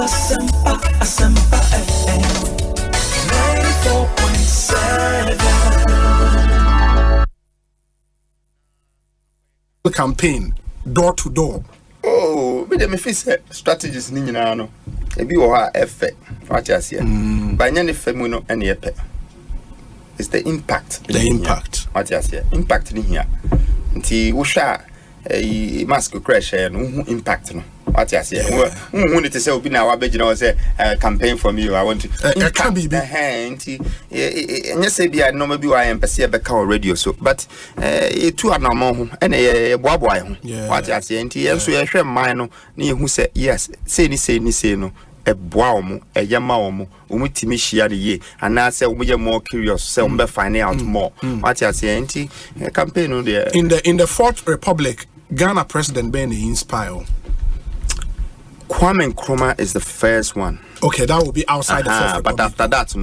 Asempa FM 94.7. Campaign door to door. Oh, but me feel strategies ni nyina no. Ebi wo ha efe. What you say? Ba nya ne femu no ene epe. It's the impact. The impact. What you say? Impact ni here. Nti wo hwa mask crash no impact no. What you say? Who need to say obi na wa begina wo say campaign for me. I want to can be nti nya say bia no maybe wa empese be ka radio so but etu anamo ho ene ye boaboa ho. What you say? Nti yenso ye hwe man no na ye hu say yes say ni no eboa omo eyema omo omutimi hia de ye ana say omo ye more curious say omo be find out more. What you say? Nti campaign no there in the Fourth Republic Ghana President Ben inspire. Kwame Nkrumah is the first one. Okay, that will be outside the Fourth But Republic. after that,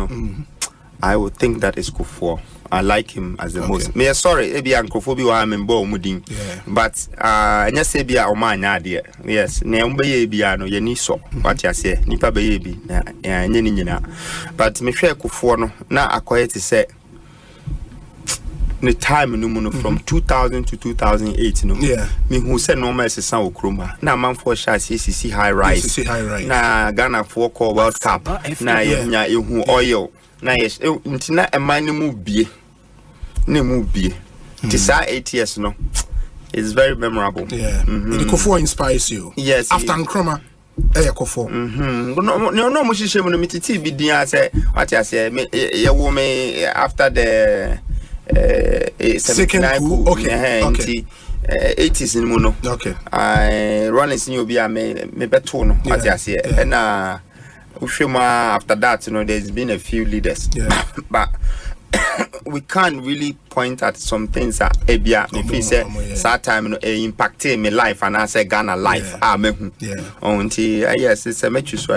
I would think that is Kufuor. I like him as the most. Me sorry, ebi Nkrumah wa member omudin. But nya say bia o man ade. Yes, na umbe ye bia no ye ni so. What you say? Nipa be ye bi na nya ni nyina. But me hwe Kufuor no na akoye te say the time no from 2000 to 2008 no me who say no ma sesan okroma na manfo sha CCC high rise na Ghana for call World Cup na nya ehu oil na yes ntina eman mu bie na mu bie ti sa 8 years no it's very memorable. The Kufuor inspires you. Yes, after Nkrumah Kufuor. No mo shishe mo mi titi bi din say what you say ye wo me after the second coup. Okay. 80s in muno. Okay. Rollins in Obia me beto no. What you say? And after that, there's been a few leaders. But we can't really point at some things that Ebia if he say that time impacted my life and I say Ghana life. Yes, it's a match so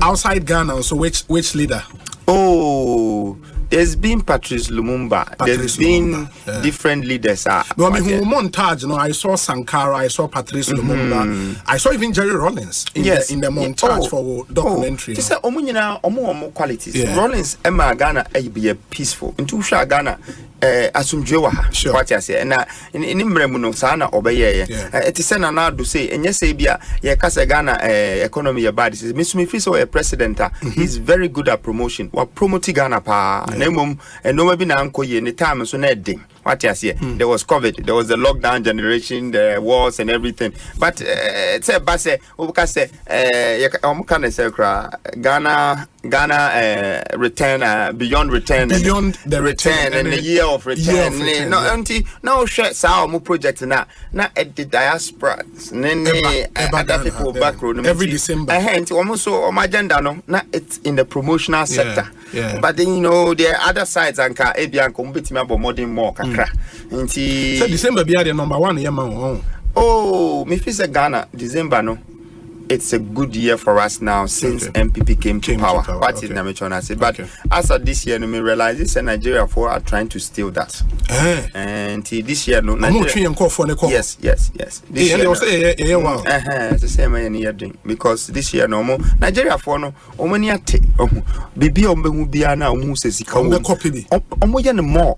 outside Ghana. So which leader? Oh, there's been Patrice Lumumba. There's been different leaders. No, I mean, montage. I saw Sankara. I saw Patrice Lumumba. I saw even Jerry Rollins in the montage for documentary. This is omo qualities. Rollins, Emma Ghana, be a peaceful. Into Ghana. Asumjewa what you say na in mremuno sana obeye it is na do say enye say bia ye kasa Ghana economy ye bad me feel so a president he's very good at promotion wa promote Ghana pa na mum no ma bi na anko ye ni time so na edin what you say there was COVID, there was the lockdown generation, the wars and everything but say base obuka say omuka say Ghana return beyond the return and the year of return. No, auntie, no share our project na at the diaspora. Other people back road every December. Hence, almost on my agenda, no, not it's in the promotional sector. But then there are other sides and Ebian compete me about more than more. So December be the number one year, man. Oh, me feel Ghana December no. It's a good year for us now since MPP came to power. What is Namichona say? But as of this year, we realize this Nigeria are trying to steal that. And this year, no. Yes. This year, it's the same year because this year, no more Nigeria for no. Omaniate, Bibi Ombemubiana, Omusika, Omoyan more.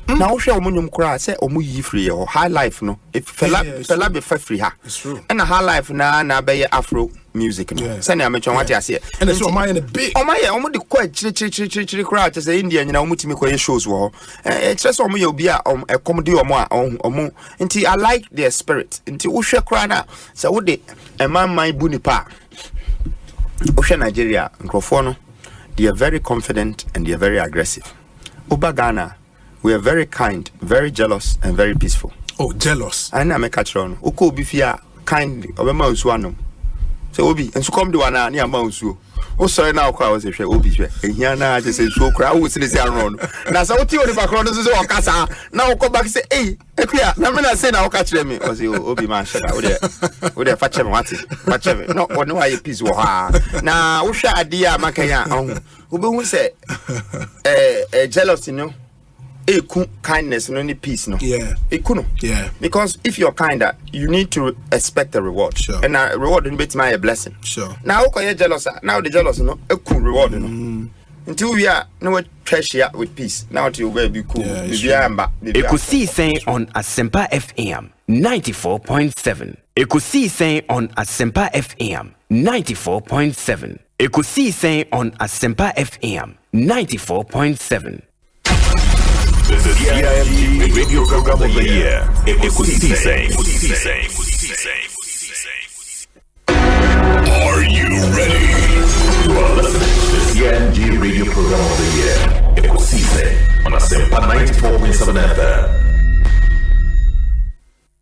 Now share omunyum kura say omu yi free or high life no if fella be free ha. It's true. And a high life na be Afro music no. Say na me what you say. And so my the big. Omu the quite chiri kura to say India nyina omu timi koye shows wo. Just omu ye obi a comedy omu nti I like their spirit. Nti wo hwe kura na say wo de man bu nipa. Wo hwe Nigeria nkrofo no they are very confident and they are very aggressive. Oba Ghana we are very kind, very jealous, and very peaceful. Oh, jealous. I make a tron. Oko bifia kind of a mouse one. So Obi, and so come to one near mouse. Oh, sorry, now I was a Obi. And here now I just say, so crowd was in the around. Now, so what you the background is all Casa. Now come back and say, hey, clear. Now, when I say now, catch them. Was you Obi man? Would they fetch him? What? No, or no, I peace. Now, Usha, dear Makaya, Ubu say, jealous, you know. kindness no any peace no. Yeah. Yeah. Because if you're kinder, you need to expect a reward. Sure. And a reward will be a blessing. Sure. Now you're jealous. Now the jealous no reward no. Until we are no treasure with peace. Now you will be cool. Ekosiisen on Asempa FM 94.7. Ekosiisen on Asempa FM 94.7. Ekosiisen on Asempa FM 94.7. This is CIMG Radio Program of the Year. Ekosiisen. Are you ready? You are listening to the CIMG Radio Program of the Year. Ekosiisen on Asempa 94.7 FM.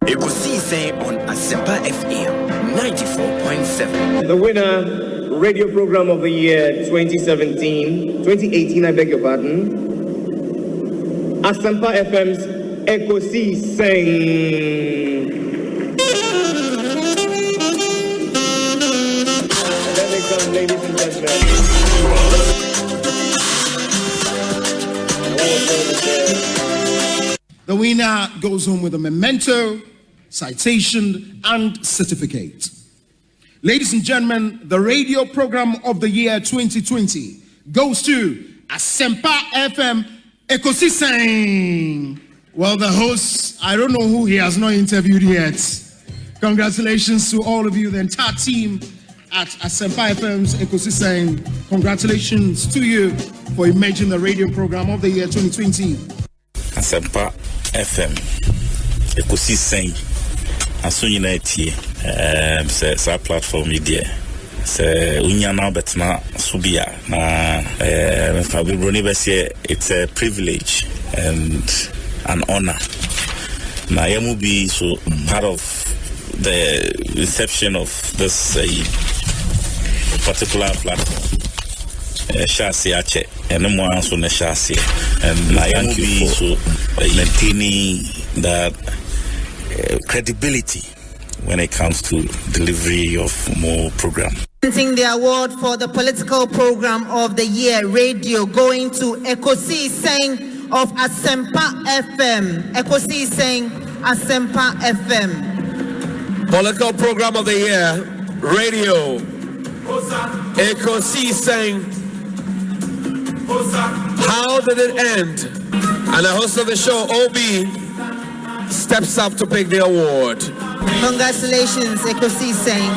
Ekosiisen on Asempa FM 94.7. The winner, Radio Program of the Year 2018, I beg your pardon. Asempa FM's Ekosiisen. Let me come, ladies and gentlemen. The winner goes home with a memento, citation, and certificate. Ladies and gentlemen, the Radio Program of the Year 2020 goes to Asempa FM Ekosiisen. Well, the host, I don't know who he has not interviewed yet. Congratulations to all of you, the entire team at Asempa FM's Ekosiisen. Congratulations to you for emerging the Radio Program of the Year 2020. Asempa FM Ekosiisen Asante sa platform idea se unya na betna subia na fabroni bese it's a privilege and an honor na yamu be so part of the inception of this particular platform Shasi Ache and no more so na Shasi and na yamu be so maintaining that credibility when it comes to delivery of more program. The award for the political program of the year radio going to Ekosiisen of Asempa FM. Ekosiisen Asempa FM. Political program of the year radio Ekosiisen. How did it end? And the host of the show, OB, steps up to pick the award. Congratulations, Ekosiisen.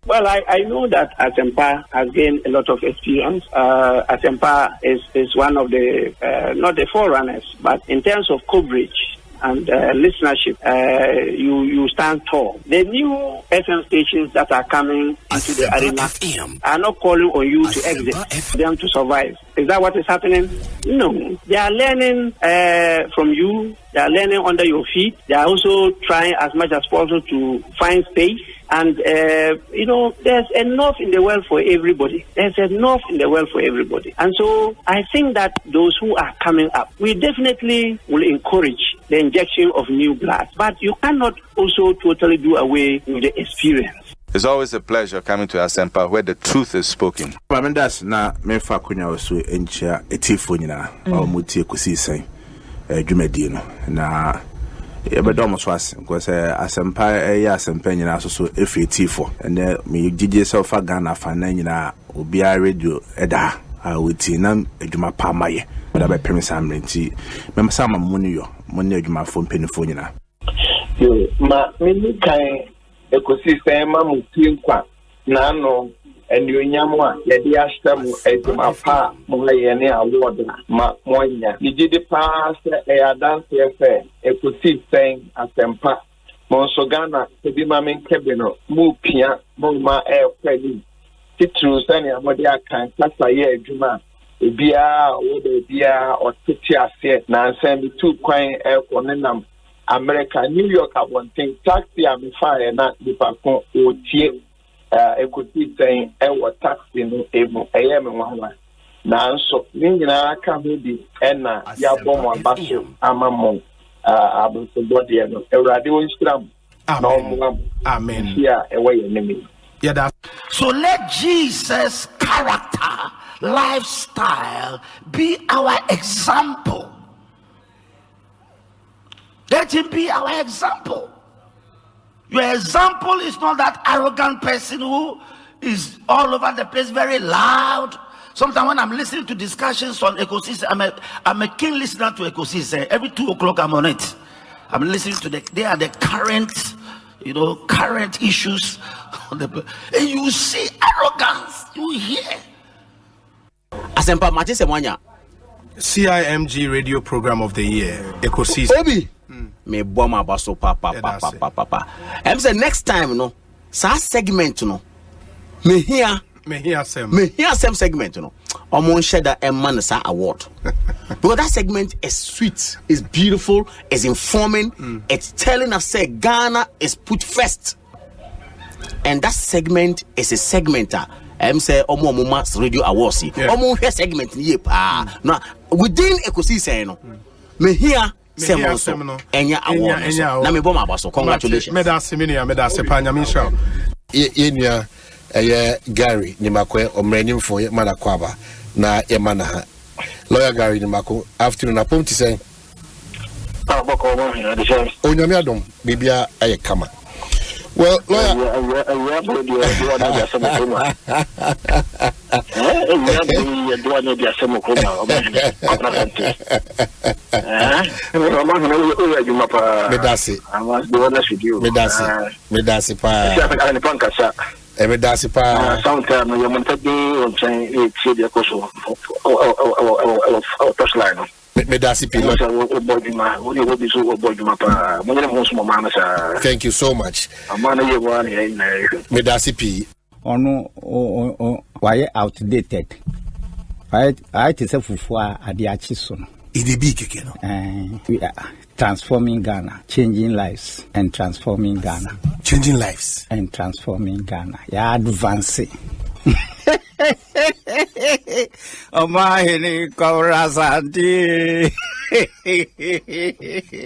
Well, I know that Asempa has gained a lot of experience. Asempa is one of the, not the forerunners, but in terms of coverage and listenership, you stand tall. The new FM stations that are coming into the arena are not calling on you to exit, them to survive. Is that what is happening? No. They are learning from you. They are learning under your feet. They are also trying as much as possible to find space. And, there's enough in the world for everybody. There's enough in the world for everybody. And so I think that those who are coming up, we definitely will encourage the injection of new blood. But you cannot also totally do away with the experience. It's always a pleasure coming to Asempa where the truth is spoken. That's na mefa kunya osu enchia etifo nyina muti Ekosiisen dwumadino na ebedomo swase because Asempa Asempa nyina so etifo and me gigi self Ghana fa na nyina obi radio eda awuti na adwuma pa maye but be permisa mrenti mema sama munyo adwuma fo mpenifo nyina yo ma me kan Ekosiisen ma muti nkwa na no enyonyamo a yede ashtamu eduma pa mo yene award ma monya yidi pa se adanse efe Ekosiisen Asempa mo so Ghana ebi ma menkebe no mu pia mo ma kwani titru sani amode akan kasa ye aduma ebia wo de bia otiti ase na nsem tu kwan ekonenam America New York abonten taxi amifa na dipakon otie Ekosiisen ewo taxi no emu eyeme nwa na nso nyina aka ho bi na ya bomo abaso amamo abunso body no Ewurade wo nshram na omo amen ya ewe yenemi so let Jesus' character lifestyle be our example Let him be our example. Your example is not that arrogant person who is all over the place, very loud. Sometimes when I'm listening to discussions on Ekosiisen, I'm a keen listener to Ekosiisen. Every 2 o'clock I'm on it. I'm listening to they are the current, current issues. And you see arrogance, you hear. Asempa Matisse Mwanya. CIMG Radio Program of the Year, Ekosiisen. Obi. Me bomba baso papa. I'm say next time sa segment me here some segment Omon share that man sa award. Because that segment is sweet, is beautiful, is informing, it's telling us say Ghana is put first. And that segment is a segmenter. Say Omo Mumas Radio Awards. Omo here segment now within Ekosiisen me here Congratulations. Gary Nimakwe Omrenim for Manakwaba na Yamana. Lawyer Gary Nimako afternoon upon to say Onyamiadom Bibia Ayakama. Well, lawyer, thank you so much. Why outdated? I say Fufua Adiachisono. We are transforming Ghana, changing lives and transforming Ghana. Changing lives and transforming Ghana. Yeah, advancing. Omanhene Asante.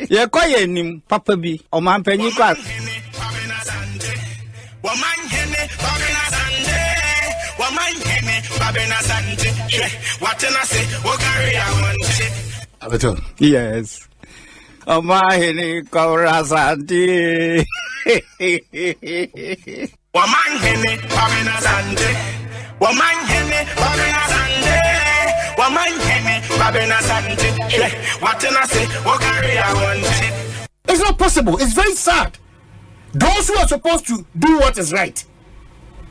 Ye koye nim papa bi omanpanyi kwa Omanhene Kwabena Asante. What can I say? What carry I want? Yes. Omanhene Asante. Omanhene Kwabena Asante. Omanhene Kwabena Asante. Omanhene Kwabena Asante. What can I say? What carry I want? It's not possible. It's very sad. Those who are supposed to do what is right,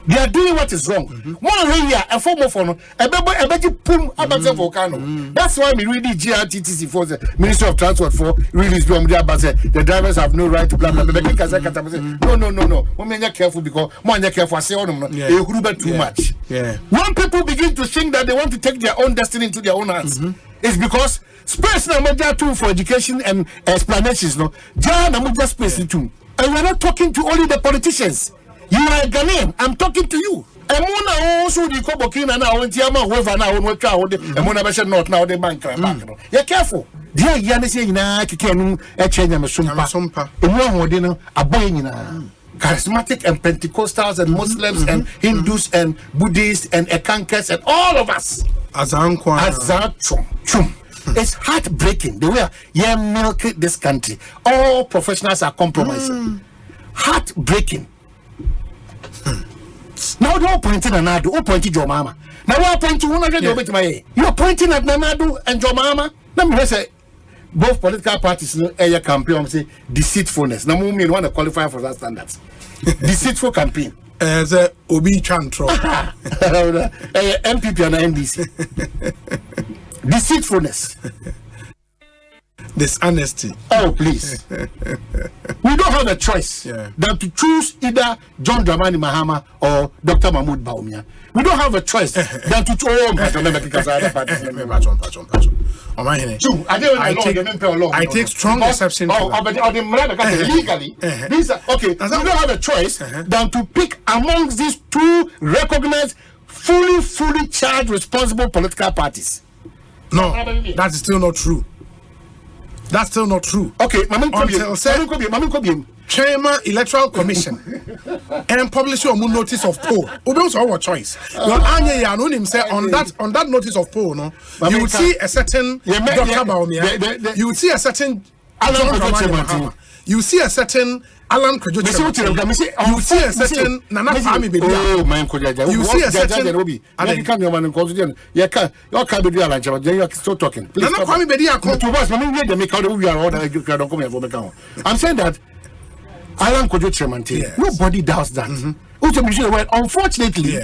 they are doing what is wrong. One area, a form of honor, a better pum about the volcano. That's why we really GRTTC for the Ministry of Transport for release the drivers have no right to blah blah blah. No. When you're careful because when you're careful, I say too much. When people begin to think that they want to take their own destiny into their own hands, it's because space na major tool for education and explanations. No, na major space too. And we're not talking to only the politicians. You are a Ghanaian. I'm talking to you. And also the Kobokina now, and Tiama, whoever now, and what and when I mention not now, the bank. You're careful. Dear Yanisi, can a change a sumpa, and one dinner, a boy charismatic and Pentecostals and Muslims and Hindus and Buddhists and Ekankers and all of us. It's heartbreaking the way you milk this country. All professionals are compromising. Heartbreaking. Now they're pointing at Nadu, who pointed your mama. Now we're pointing you're pointing at Nadu and your mama. Let me say both political parties area campaign say deceitfulness. Now we want to qualify for that standards. Deceitful campaign. As a Obi Chantro MPP and NDC. Deceitfulness. Dishonesty. Oh, please. We don't have a choice than to choose either John Dramani Mahama or Dr. Mahmoud Baumia. We don't have a choice than to choose. I take strong exception to legally. Okay, we don't have a choice than to pick amongst these two recognized, fully charged, responsible political parties. No, that is still not true. That's still not true. Okay, Chairman Electoral Commission and publish your notice of poll. We don't have our choice. On that notice of poll, no, you would see a certain Dr. Baumia, you would see a certain You see a certain Alan Kojo. You see a certain Nana Kwame Bedi. Oh, man, you see a certain Robi. And you can't man in Constituency. You can't be Alan Chama. Then you still talking. Nana Kwame Bedi. I'm saying that Alan Kojo Chairman, nobody does that. Unfortunately,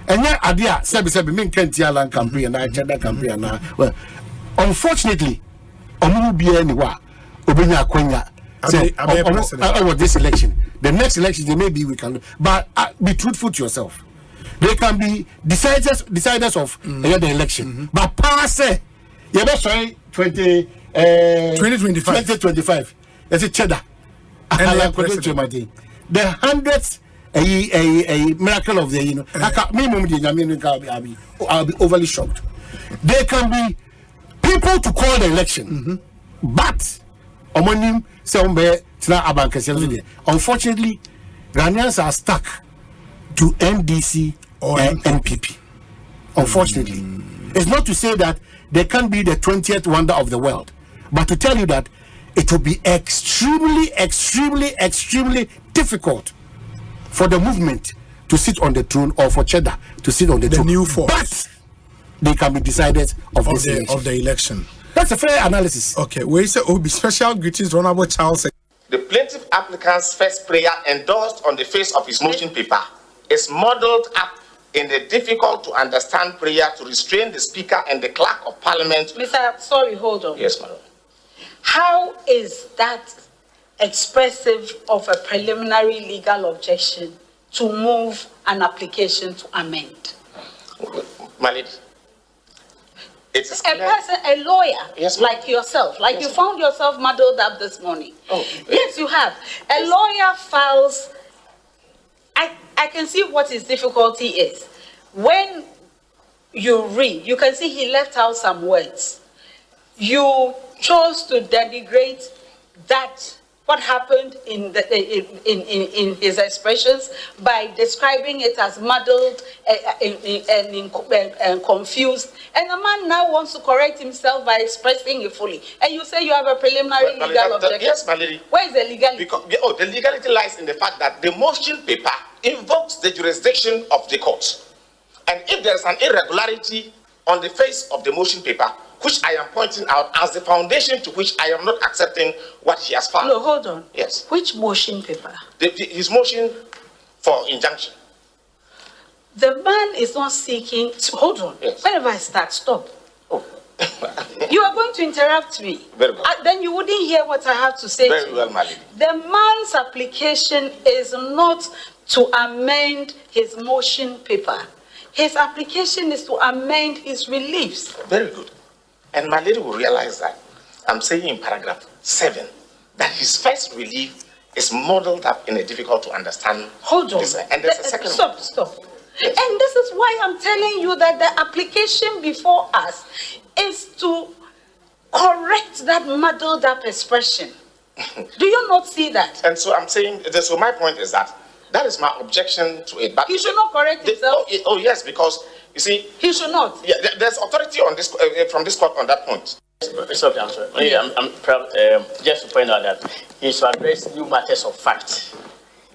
and yet Adia Sebi Min Kenti Alan campaign and I Chada campaign now. Well, unfortunately, Omu be anywhere. Obinya Kwenya. Over this election, the next election, maybe we can, but be truthful to yourself. They can be deciders of the election, but pass it. You better say 2025. That's a cheddar. The hundreds, a miracle of the I'll be overly shocked. There can be people to call the election, but unfortunately, Ghanaians are stuck to NDC or NPP. Unfortunately, it's not to say that they can be the 20th wonder of the world, but to tell you that it will be extremely difficult for the movement to sit on the throne or for Cheddar to sit on the throne. New force. But they can be decided of the election. That's a fair analysis. Okay, we say be special greetings, Honorable Charles. The plaintiff applicant's first prayer endorsed on the face of his motion paper is modeled up in the difficult to understand prayer to restrain the Speaker and the Clerk of Parliament. Sorry, hold on. Yes, madam. How is that expressive of a preliminary legal objection to move an application to amend? My lady. It's a lawyer, like yourself, you found yourself muddled up this morning. Oh, yes, you have. A lawyer files. I can see what his difficulty is. When you read, you can see he left out some words. You chose to denigrate that what happened in his expressions by describing it as muddled and confused. And the man now wants to correct himself by expressing it fully. And you say you have a preliminary legal objection. Yes, my lady. Where is the legality? The legality lies in the fact that the motion paper invokes the jurisdiction of the court. And if there is an irregularity on the face of the motion paper, which I am pointing out as the foundation to which I am not accepting what he has found. No, hold on. Yes. Which motion paper? His motion for injunction. The man is not seeking. Hold on. Yes. Whenever I start, stop. Oh. You are going to interrupt me. Very well. Then you wouldn't hear what I have to say. Very well, my lady. The man's application is not to amend his motion paper. His application is to amend his reliefs. Very good. And my lady will realize that I'm saying in paragraph 7 that his first relief is modeled up in a difficult to understand. Hold on. And there's a second Stop. Yes. And this is why I'm telling you that the application before us is to correct that muddled up expression. Do you not see that? And so I'm saying, so my point is that is my objection to it. But he should not correct himself. Oh yes, because you see, he should not. Yeah, there's authority on this from this court on that point. Mr. Counsel, I'm proud just to point out that he should address new matters of fact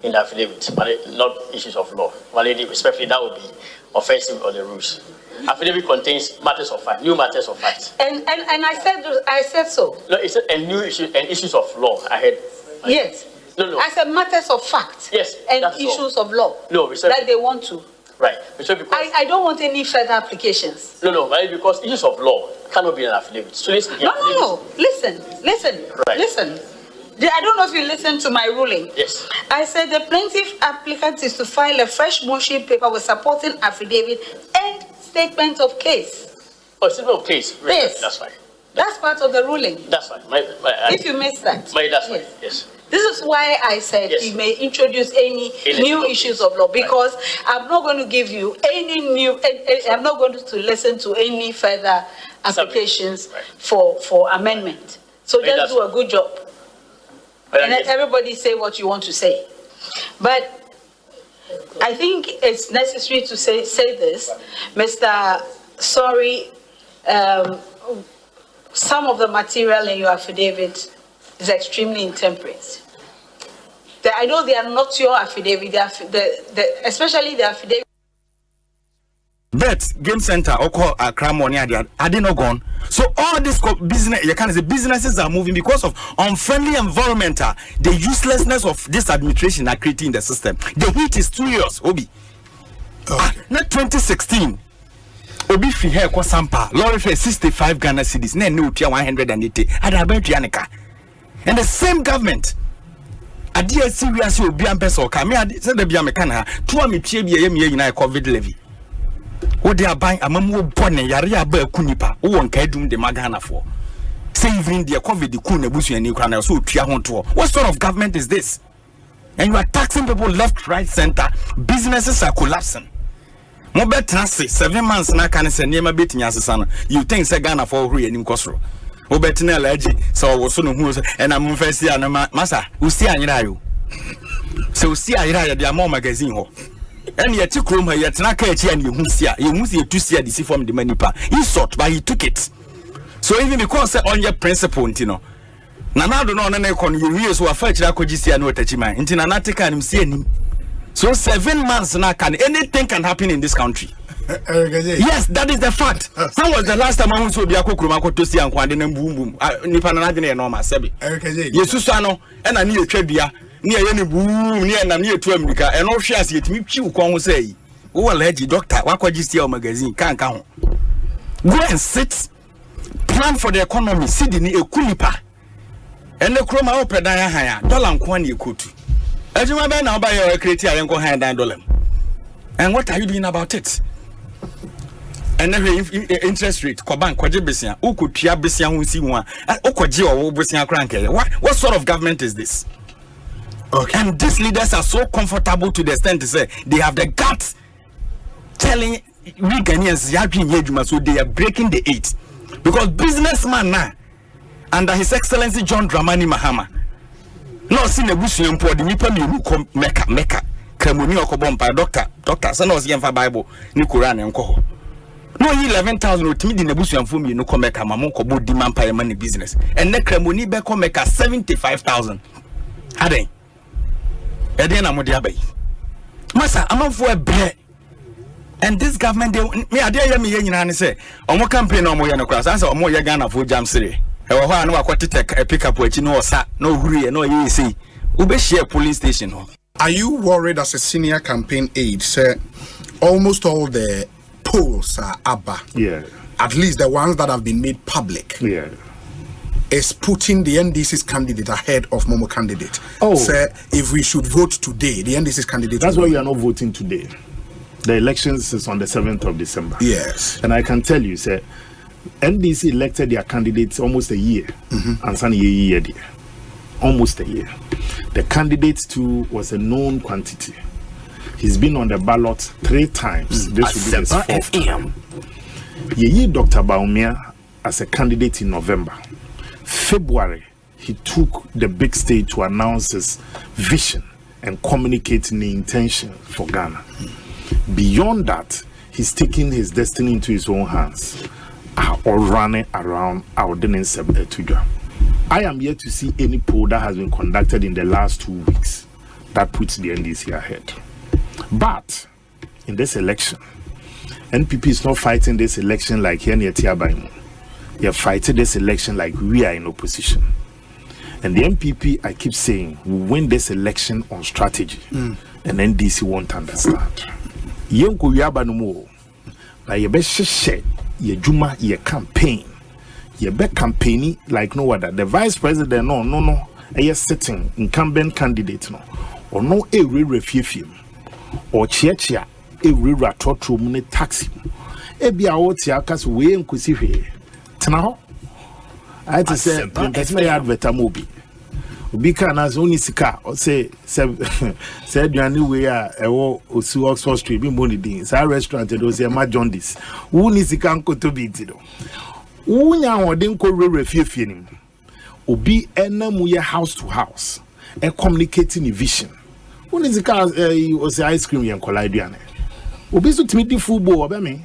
in the affidavit, but not issues of law. Especially that would be offensive on the rules. Affidavit contains matters of fact, new matters of fact. And I said so. No, it's a new issue and issues of law. I heard. Yes. No. I said matters of fact. Yes. And issues of law. No, that they want to. Right. I don't want any further applications. No, because issues of law cannot be an affidavit. So no. Listen. Right. Listen. I don't know if you listened to my ruling. Yes. I said the plaintiff applicant is to file a fresh motion paper with supporting affidavit and statement of case. Oh, statement of case. Right. Yes. That's fine. That's part of the ruling. That's fine. If you missed that. That's fine. Yes. This is why I said he may introduce any new issues of law, because I'm not going to give you any new, I'm not going to listen to any further applications for amendment. So just do a good job. And let everybody say what you want to say. But I think it's necessary to say this, Mr. Sorry, some of the material in your affidavit is extremely intemperate. I know they are not your affidavit, especially the affidavit. Bet Game Center or call Accra money are they not gone? So all this business, you can say businesses are moving because of unfriendly environment. The uselessness of this administration are creating the system. The wheat is 2 years, Obi. Not 2016. Obi free here kwa Sampa. Lorry fare 65 Ghana cedis. Ne no tia 180. And the same government. Adia serious obi ampesa o ka me said the bia me kana to am tie bia ye me nyina COVID levy. Wo de aban amamu bone yare aba akunipa wo wonka adum de magana for. Say even the COVID ku na busuani kra na so tua ho to. What sort of government is this? And you are taxing people left, right, center. Businesses are collapsing. Mo betra say 7 months na kan say niam betinya asesa no. You think say Ghana for huru anim kosoro. Wo betina alaji so wo so no hu so and am first year na masa usi anyira yo. So usi anyira ya dia mo magazine ho. And yet you chrome here, Tanaka and you see to see the from the manipa. He sought, but he took it. So even because on your principle, you know, Nana don't know you years who are fetched that could see no touchman. Into Nanatica and see him. So 7 months now anything can happen in this country. Yes, that is the fact. When was the last time I went to be a cook to see and boom boom? Nipanadine and Norma Sebi. Yesusano, and I need a trebia. Near any boom near to America and all shares yet me chew come say oh lady doctor what could you see our magazine can't count. Go and sit, plan for the economy, Sydney a kulipa and the chroma open higher dollar and quan you could. As you may now buy your criteria and go hand and dollar. And what are you doing about it? And the interest rate, Koban, Kwabena, who could Tia Bessia who see one, Okoji or Bessia Cranke. What sort of government is this? Okay. And these leaders are so comfortable to the extent to say they have the guts telling we Ghanaians so they are breaking the 8 because businessman now under His Excellency John Dramani Mahama no seen a bush in port the nipa me meka kremoni okobompa doctor say no see for Bible ni Quran enko no 11,000 otimi di na bush amfo me no komeka mamon ko bodi mampa e man business and na kremoni be komeka 75,000 aden Edena Modiabe. Massa, I'm not for a bread. And this government, me, I dare me and say, on what campaign or more class, answer or more Ghana for Jam City. I know what to take a pickup with no sat, no hurry, no easy. Ube share police station. Are you worried as a senior campaign aide, sir? Almost all the polls are ABBA. Yeah. At least the ones that have been made public. Yeah. Is putting the NDC's candidate ahead of Momo candidate. Oh, sir, if we should vote today, the NDC's candidate. That's why we are not voting today. The elections is on the 7th of December. Yes. And I can tell you, sir, NDC elected their candidates almost a year. And some year, almost a year. The candidate too was a known quantity. He's been on the ballot 3 times. This will be his 4th. Ye Dr. Baumia as a candidate in November. February, he took the big stage to announce his vision and communicating the intention for Ghana. Beyond that, he's taking his destiny into his own hands, or running around our ordinance. I am yet to see any poll that has been conducted in the last 2 weeks that puts the NDC ahead. But in this election, NPP is not fighting this election like here near Tiabaimu. You're fighting this election like we are in opposition. And the MPP, I keep saying, will win this election on strategy. And NDC won't understand. Yenko yaba no more. But you be share ye juma ye campaign. You be campaigning like no other. The vice president no. A sitting incumbent candidate no. Or no a refugee. Or chia a ratotro mune taxi. E be a wotia kas we nkusi hwe. Now, I just said, that's my advert movie. Ubi can as only sika or say, said you knew we are a Oxford Street, be money things. Our restaurant, it was a Majondies. Who needs the canco to be it? Who now didn't call refugee? Ubi enamuya house to house, and communicating a vision. Who needs the car was ice cream and collidian? Ubi so to meet the football, about me.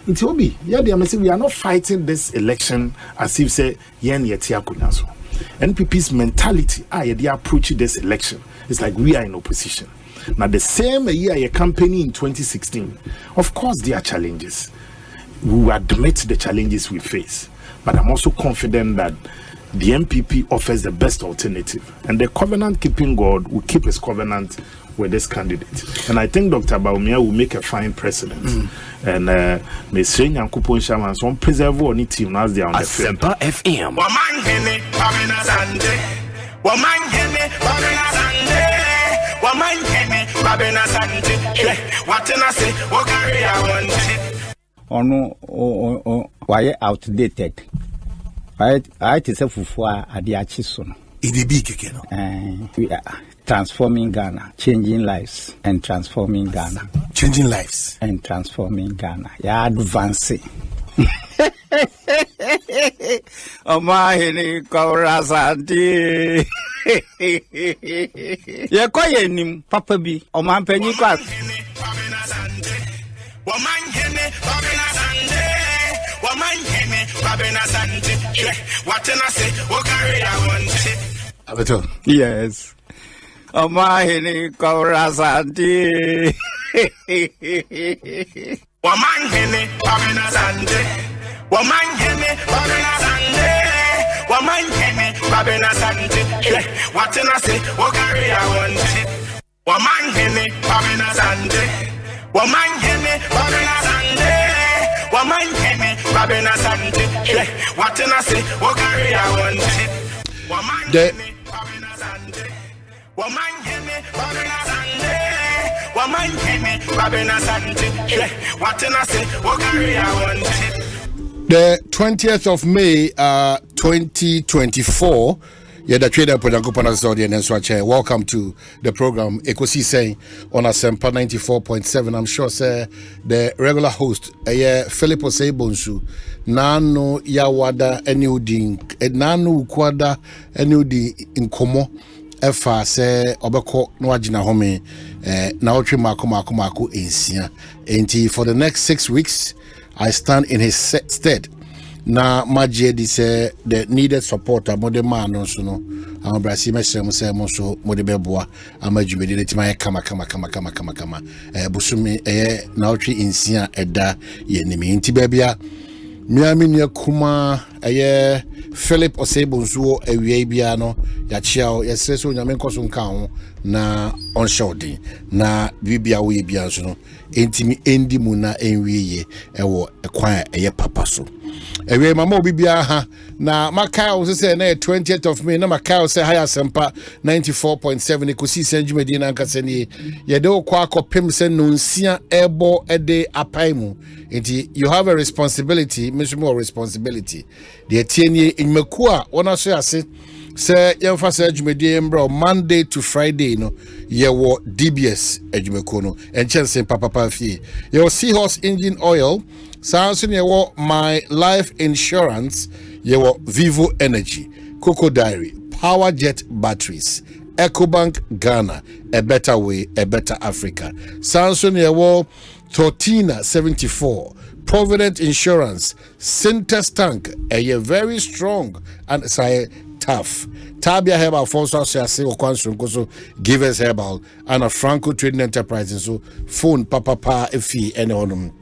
It will be, we are not fighting this election as if say yen yetia kunyaso. NPP's mentality, they approach this election. It's like we are in opposition. Now, the same year your campaign in 2016, of course, there are challenges. We admit the challenges we face, but I'm also confident that the MPP offers the best alternative, and the covenant-keeping God will keep his covenant with this candidate. And I think Dr. Baumia will make a fine precedent. And Ms. Nyankopon Shaman, some preserve on it team as they are on the field. Asempa FM. Omanhene, Asante. Omanhene, Asante. Omanhene, Asante. What can I say? What carry I want? Why outdated? I tell Fufu Adiachi soon. We are transforming Ghana, changing lives and transforming Ghana. Changing lives and transforming Ghana. Yeah, advancing. Omanhene Asante. Ye koye nim papa bi omanpanyi kwa. Omanhene Asante. Omanhene Asante. What can I say? What carry I want? Yes. Omanhene Asante. Omanhene Asante. Omanhene Asante. Omanhene Asante. What can I say? What carry I want? Omanhene Asante. Omanhene Asante. Omanhene Asante. What can I say? What carry I want? The 20th of May, 2024. The trader welcome to the program Ekosiisen on Asempa 94.7. I'm sure, sir, the regular host, Philip Osebonsu, Nano Yawada Enudi, Nano Kwada Enudi Inkomo, Efa, se Obeko Nwajina Home, Naotri Mako Insia. And for the next 6 weeks, I stand in his stead. Na majedi say the needed support amode man no so no ambrasi mesem say mo so mode beboa amajumedi letima kama busumi na otwe insia eda ye nimi nti bebia miami ne kuma Philip Osebonsuo awie bia no ya chiao yesre so nyame nkoso nka ho na on shodi na bibia wo bia so no entimi endi mu na enwiye ewo ekwan papa so ewe mama obibia ha na Macau say na 20th of May na Macau say high Asempa 94.7 Ekosiisen Jumedi na nkaseni ye de okwa akopem se nonsia ebo ede apaimu enti you have a responsibility more responsibility the tienie inmeku a wona so ase say yemfa say Jumedi mbro Monday to Friday no ye wo DBS adwumeko no enchense papa fie ye Seahorse engine oil Sansun yewo My Life Insurance, yewo Vivo Energy, Coco Diary, Power Jet Batteries, EcoBank Ghana, a better way, a better Africa. Sansun yewo Tortina 74, Provident Insurance, Sintes Tank, a very strong and say tough. Tabia Herbal Fonso Siase Okwanso Give us Herbal and a Franco Trading Enterprise so phone papa efi ene onum.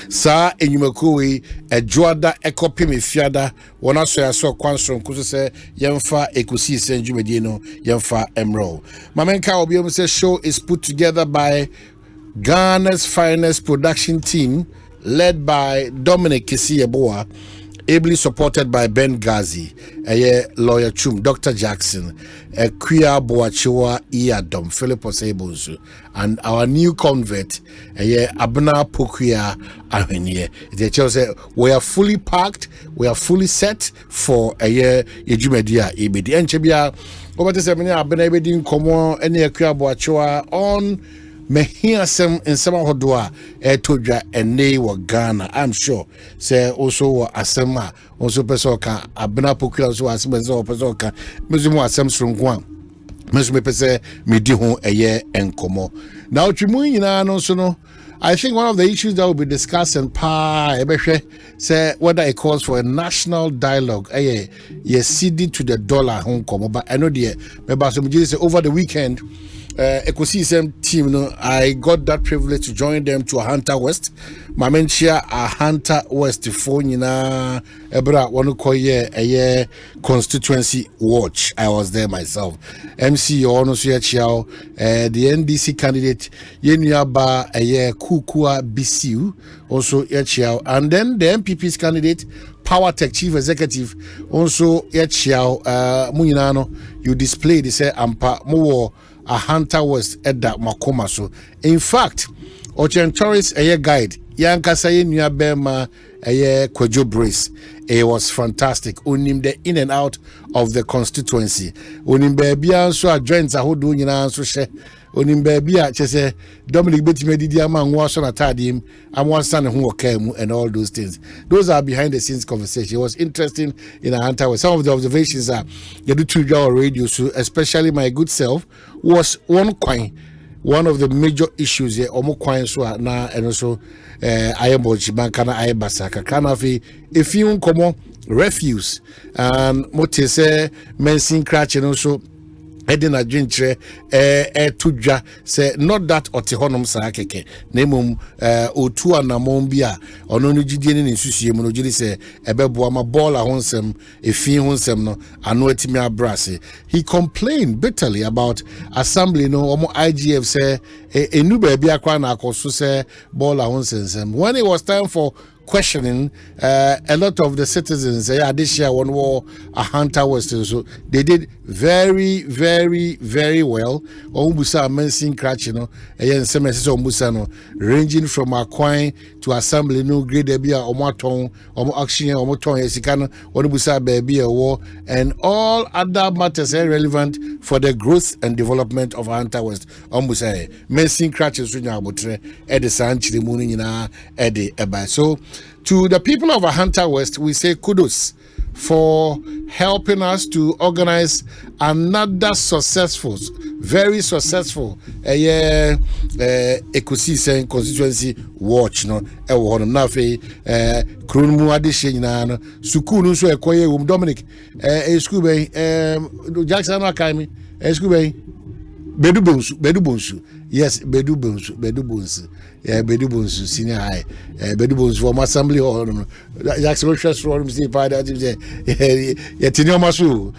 Sa enyumakuwi ejuada ekopimi fiada wona so yaso kwansoro nkuso se yemfa Ekosiisen Jumedi no yemfa emro mamenka obiom say show is put together by Ghana's finest production team led by Dominic Kisiyeboa, ably supported by Ben Gazi, lawyer Chum, Dr. Jackson, Kuya Boachiwa Iadom, Philip Osebonsu, and our new convert, Abna Pokuya Ahwenye. The church said we are fully packed, we are fully set for a year Ejumedia Ebedi. Enchebia, over the seminar, Abna Ebedi Komo, any Kuya Boachiwa on. Me hear some in some hodwa toja ene wa Ghana. I'm sure say also asema also pesoka abna pokula so asema so pesoka mezumu asem srunkwa mezumu pese medi ho eye enkomo Now I think one of the issues that will be discussed and say whether it calls for a national dialogue. Ceded to the dollar Hong Kong, but I know over the weekend. Ekosiisen team, I got that privilege to join them to Ahanta West. Mamenchia Ahanta West phone ebra one koye constituency watch. I was there myself. MC ono so the NDC candidate yenuaba Kukua BCU also yachiao, and then the MPP's candidate Power Tech Chief Executive also yachiao muinano you display the say ampa mo Ahanta West Edda Makoma. So in fact, Ochen Tourist guide Yankasa Nya Bema Kwejo Brace. It was fantastic. Unim the in and out of the constituency. Unim Babia so a joints a who do so she Unim Babia chese Dominic Betimediama and was on a tadim and one son who came and all those things. Those are behind the scenes conversation. It was interesting in Ahanta West. Some of the observations are you do 2 hour radio, so especially my good self was one of the major issues here. Omo coin so na and also I am Bochibankana I basaka kanafi if you come refuse and motese mensin cratch and also Edina Jintre Tudja say not that Otihonum Sakeke Nemum Otua Namombia or no Gideon in Sushi Monogili say Ebebuama Bola Honsem a fee Honsem no Anuetimia Brassy. He complained bitterly about assembly no Omo IGF say a new baby Aquana Kosu say Bola Honsem. When it was time for questioning, a lot of the citizens this year one war Ahanta West, so they did very, very, very well. Ombusa mention cratch, ranging from Aquine to assembly no grade debia omoton action omoton esikano onubusa baby war and all other matters relevant for the growth and development of Ahanta West. Ombusa mention cratch sunya abotre e de sanchiri mu nyina e de eba. So to the people of Ahanta West, we say kudos for helping us to organize another successful, very successful Ekosiisen constituency watch. No, nafe Krunmu adishe nyina sukulu so ekoye Dominic school be Jackson Akami school be Bedu Bonsu. Yes, Bedu Bonsu. Yeah, Bedu Bonsu senior high. Bedu Bonsu from assembly hall. Jackson Rochester from the party. Yeah, Tinio Masu.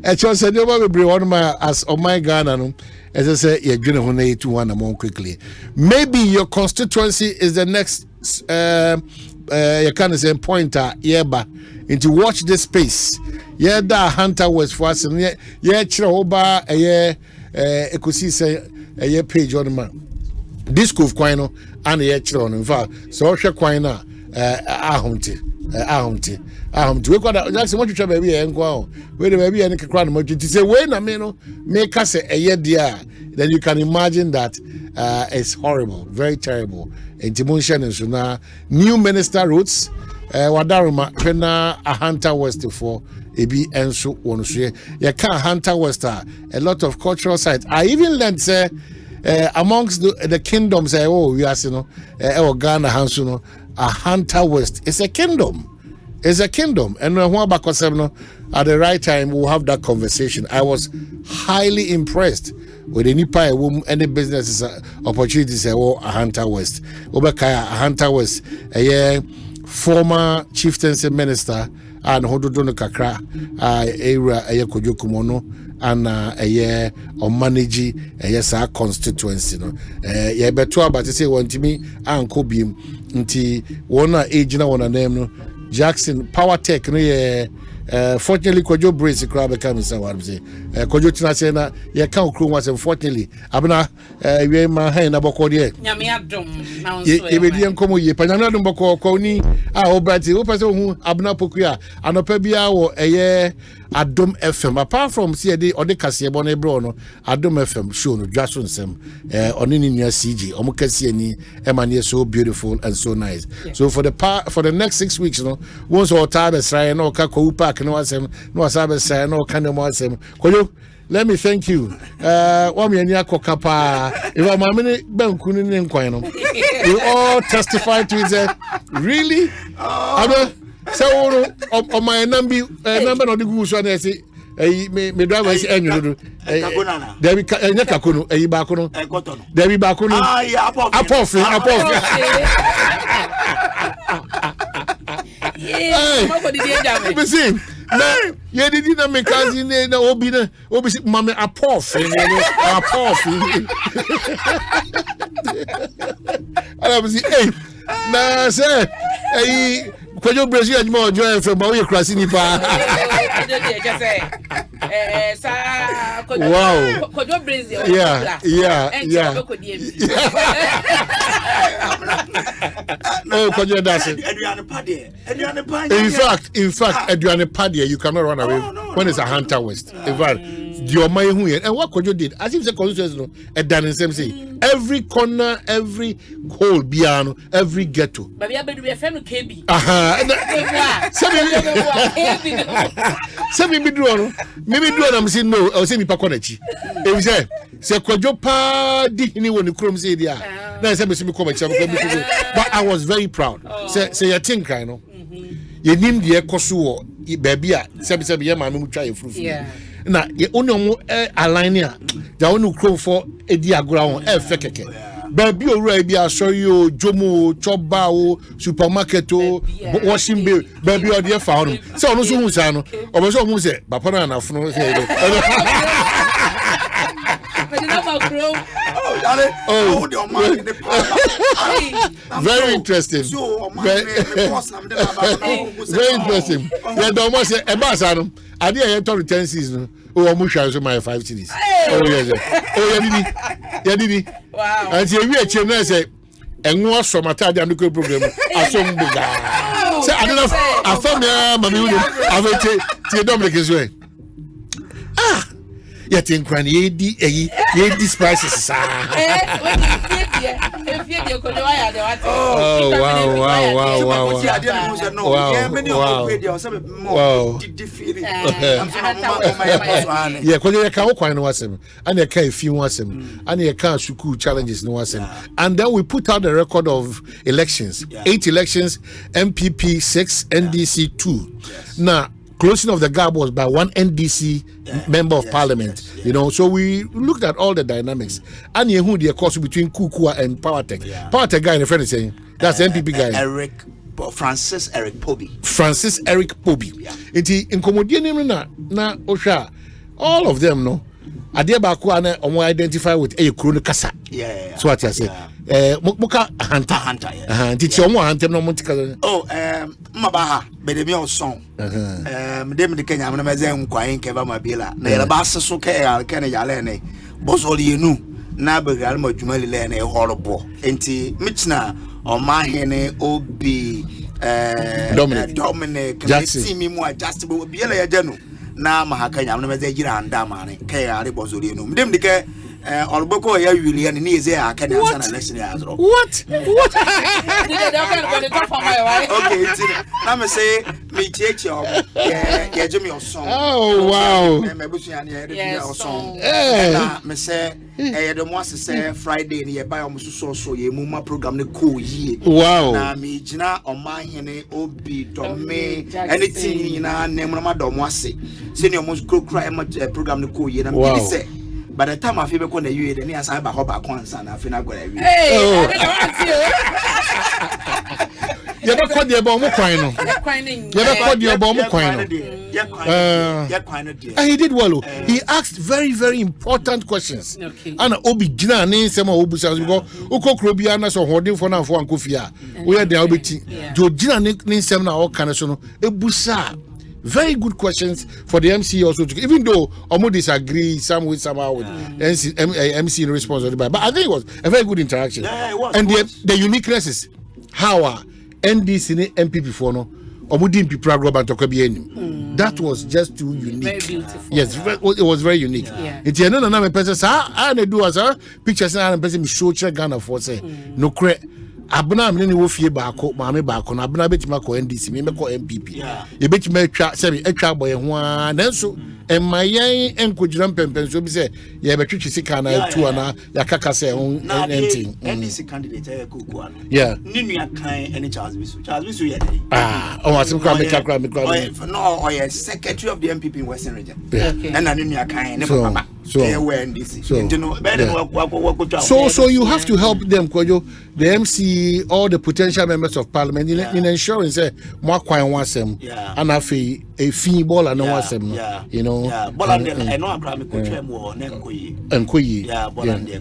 I just said, "You bring one my as on my Ghana." As I say, you're going to honor to one more quickly. Maybe your constituency is the next. You can say pointer. Yeah, into watch this space. Yeah, that Ahanta West for us. Yeah, Chiroba. Yeah. Ekosiisen page on man discourse kwino and ye chron in fact so hwe kwina ahomte we kwada Jackson what you try baby enko we the baby en kekra no matu say we na me no make us dia then you can imagine that it's horrible, very terrible. Intimation and so now new minister routes wadaruma pena Ahanta West for ebi enso wonu so ye can Ahanta West a lot of cultural sites. I even learned say amongst the kingdoms we are Ghana Hansu no Ahanta West is a kingdom. It's a kingdom, and at the right time we'll have that conversation. I was highly impressed with any pie any business opportunities Ahanta West. Ahanta West, a former chieftaincy minister and Hododono Kakra area Kojokumono and manage our constituency no beto about to say want me and Kobim nti one age na one name no Jackson Power Tech no fortunately Kojo Brace crowd become say what say Kojo tina say na ye kan okru was unfortunately abna we ma han na boko de nyame adom na onso e be di enkomo ye panyame adom boko ko ni obrati o pese hu abna pokua anopa bia wo Adom FM apart from see the ode kase bo na ebro no Adom FM show no dwaso nsem oni ni nua CG omo kase ni emane so beautiful and so nice. Yeah. So for the next 6 weeks no once or time sray no ka ko park no asem no asabe sray no kan mo asem koyo let me thank you. One year kokapa. If I'm a minute, you all testify to it. Really? So on my number of the goose one I say. Me driver is enyo Debbie Kakuno, Bakuno, Debbie Bakuno, Apofi. See, you didn't make us in the Obina, Obis, Mamma, Apofi. I was hey, now, sir, could you Brazil more joy from all your crossing? Wow. Yeah. Oh, could you dance it? In fact, Adriana Paddy, you cannot run away when it's a Hunter West. In fact, your money who and what could you did? As if the Constituency, a done in same say every corner, every hole, piano, every ghetto. But we are going to be a family KB. Maybe do I'm saying no, I'll say me Paconechi. If you say Kwajopa did anyone who comes in there. Now I said, but I was very proud. Say you think I know. You name the Ekosu, baby, Sabi, mamma, try a fruit. Now, you only align here. The only crow for a diagram, fekeke. Baby, already, I show you Jomo, Chobao, supermarket, washing bill, baby, or dear found. So, no, Musano, or was almost it, but Pana from very interesting. Very interesting. Yeah, don't want to say, Ebasanum. I didn't enter the 10 season. Oh, I'm sure my 5 cities. Oh, yes. Oh, yeah, did. Wow. And so we are children say, and what's from a Tadian program? I saw Buga. Say, I don't know. I found Mammy. I will take Dominic's way. Ah. Yet in Cranny, ye despises. Wow. Yeah, because you can't quite know what's him, and you can't few what's him, and you can't suku challenges no what's him. And then we put out the record of elections 8 elections, MPP 6, NDC 2. Now, closing of the gap was by one NDC member of parliament, you know. So we looked at all the dynamics. And you the course between Kukua and PowerTech. PowerTech guy, the friend is saying that's MPP guy. Francis Eric Poby. In Comodian na Osha, all of them no. Adiabakwana on identify with a Kuru Kasa. Yeah. So what I say. Muka Hunter. Did you want him no Montica? Oh, Mabaha, Bedemio song. Dem the Kenya, Mazam, Quain, Kevamabila, Nelabasa Soke, Alcana Yalene, Bosoli, you knew, Nabagalmo Jumelene, horrible. Enti Mitchna, Omanhene, Obi, Dominic, see me more adjustable, Biela Genu. Na mahakanya amna meze gira anda mane kaya ari bozuri no mdem dike olboko ya wili ya ni eze akanya sana election ya azro what okay na me say me cheche o ya jemi oson oh wow me busu ya ni ya oson na me say ya de mo asese Friday ni ya ba o mususo so ye mu ma program ne ko yie wow na me gina Omanhene Obi Dome anything na nemu na do mo ase senior most go cry program no ko ye na me say by the time I feel be na you then as I ba hoba konsa na afi na gwara wi you be call the bomb kwan no you be call the bomb kwan no and he did well he asked very very important questions and obi gina na nsem a obusa because ukokro bia na so holding for na for ankofia we dey obeti jo gina na nsem na o kan so no ebusa. Very good questions for the MC also, even though Omo disagree some with somehow with MC in response, but I think it was a very good interaction. Yeah, it was. And the uniqueness is how NDC MPP for no Omo didn't be proud about that was just too unique. Very beautiful. Yes, it was very unique. It's another person. I do as a pictures and person show Ghana for say no credit. Abuna mne wo fie baako maame baako na abuna betima ko NDC me ko MPP ye betima twa se be atwa boye ho a nanso and my young and could jump and so be say, yeah, but you see, can I two and Yakaka say, NDC candidate, yeah, Ninia kind any Charles Bisu. I some no, or a secretary of the MPP in Western Region. And I Ninia kind, so you have to help them, Kojo, the MC, all the potential members of parliament in ensuring say more quite wants them, and a fee ball and wants them, you know. But I know I'm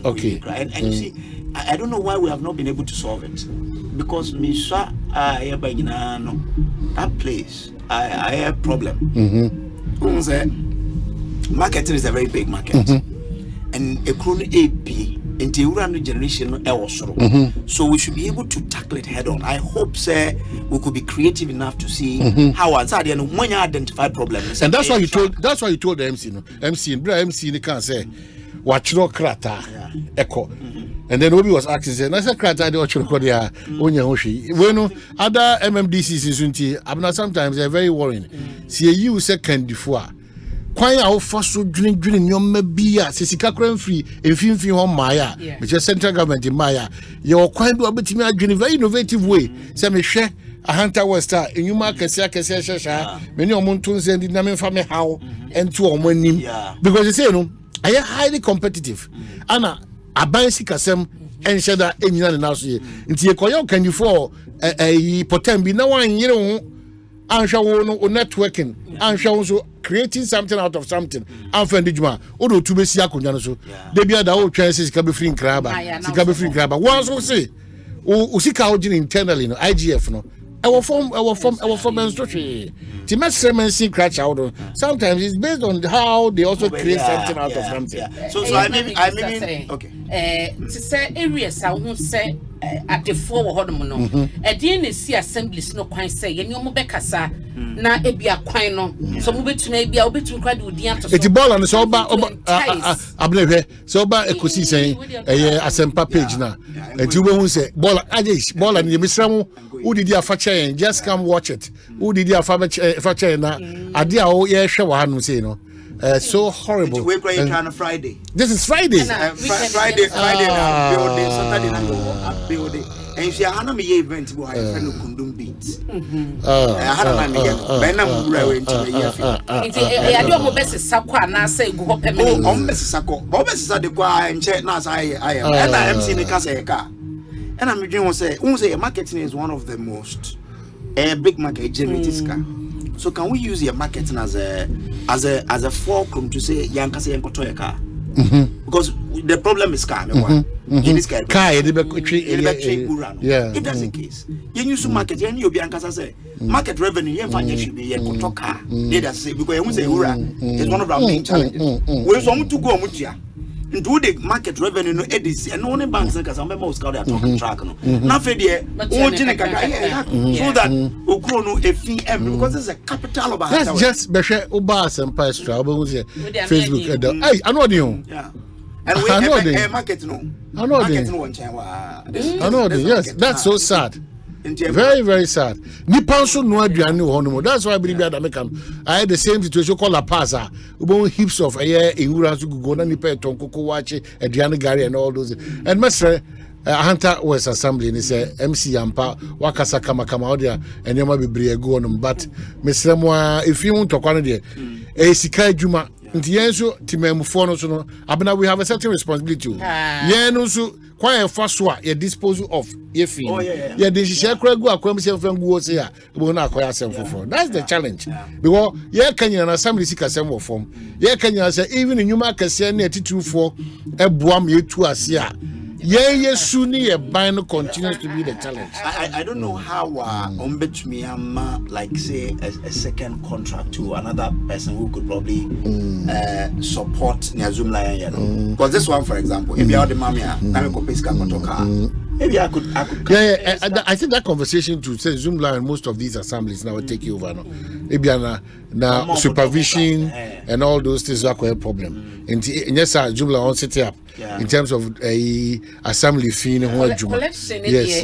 okay. And you see, I don't know why we have not been able to solve it, because Misha, that place, I have a problem. Marketing is a very big market, and a crony AP into the generation so we should be able to tackle it head on. I hope, sir, we could be creative enough to see how outside and when you identify problems. And that's why you told the MC, no MC they can't say watch no krata echo. And then Obi was asking, say, "Nasa krata de watch no kodia onya hoshi." When other MMDCs in Sunti, sometimes they're very worrying. See you second before. Kwanya o faso dwene nyoma bia sesika kran free emfimfin ho maya which is central government in maya your kwan do obetimi adwene very innovative way say me hwe ahanta west enyuma kese hwehwa many omonto nse ndi na me fa me how ento omanim because you say no I am highly competitive ana abansi kasem enhye da enyina ne naso ye nti ekoyo kan you for potem bi na wan yire ho anhwa no networking anhwa so creating something out of something and friend juma odo tu besi akonya no so de bia da o twan sika be free kraba one so say o sika o gin internally no IGF no our form instruction the measurement crash out sometimes it's based on how they also create something out of something so I mean okay to say areas I won't say at the four hodom no e dey na see assemblies no kwan say ye nyomo be kasa na ebia kwan no so mo betuna ebia obetun kwa de odi ato so eti ball and so ba abnehwe so ba Ekosiisen Asempa page na eti we hu say ball and ye misramu udidi afacha yen just come watch it udidi afacha na ade a o ye hwe wa hanu say no so horrible. We're going on a Friday. This is Friday. Friday. Building Saturday night building. And if you have me event, boy, I friend kundum beats. I had my Benam railway into the year. I don't know best Sakwa na say go up and Sako. Bob is at the choir and chat nas I am. And I am seeing the Caseka. And I'm going to say marketing is one of the most big market generative. So can we use your marketing as a fulcrum to say Yankase and Kotoyaka? Because the problem is car. In this case, if that's the case, you use to market, you be say market revenue, you should be a Kotoka. Because we say is one of our main challenges. We want to go into the market revenue no edisi and only banks because I'm most got talking track no na fe de o gene kaka so that okro no efi because it's a capital of that's just be share oba Asempa extra oba Facebook hey I know the and we market no market no one yes that's so sad. Very, very sad. Nipanso no aduane ho no. That's why I believe that I had the same situation called La Paz. About heaps of ewura so go na nipa tonkoko wache aduane gari and all those. And Mr. Hunter was assembly and say MC Ampa wakasa kama odia enyoma bebre egu onum but Mr. Moa if you want to kwane de sika adwuma nti yenso timamufo no so no abena we have a certain responsibility. Yen no so kwai fa so a your disposal of if yeah the share kragu akwam se fangu say a bo na akoya asem fofo that's the challenge because yeah kanya na assembly sika asem wo form yeah kanya say even nyuma kase na atitufo eboam yetu ase a Yesu ni a ban continues to be the challenge. I don't know how me like say a second contract to another person who could probably support Nyazum Lion. Because this one, for example, if you are the mamia, maybe I could. I think that conversation to say Zoom Lion, most of these assemblies now will take you over. Maybe now supervision, and all those things are quite a problem. And yes, Jumla on set up in terms of a assembly fee in collection. Yes.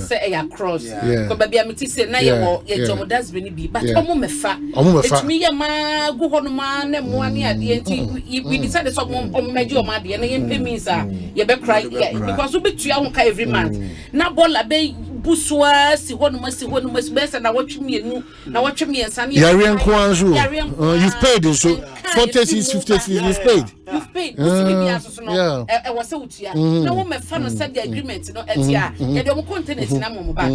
Say across. Because baby, I'm say na ye jomo does be, but it's me ma go on man and money at the end. We decided some major money and it means you be cry because we be 3 every month. Now bola be buswa si one must best and I watch me and Sunny. You've paid so 40 50 you've paid. You've paid. I was so here. Now when my fan said the agreement, you don't contain it in a back.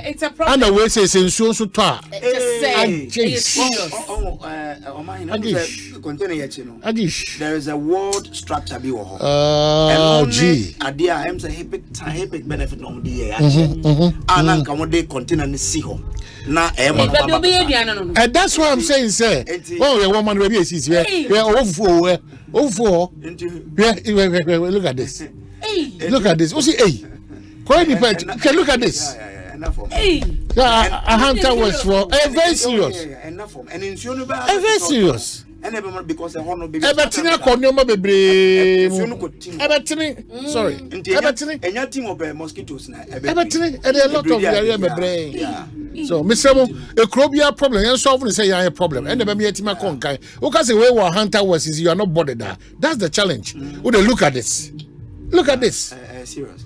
It's a problem. And the way says in so there is a world structure be gee. Idea I'm say epic benefit no the and come they continue see ho. Na and that's why I'm saying say oh the woman will be is here look at this look at this quite depend can look at this a hunter was for very serious very serious because the honor be sorry and your team of mosquitoes na and a lot of the brain so Mr. a crobia problem and solve say you a problem and the me team conkai who can say where hunter was is you are not bothered that's the challenge would look at this serious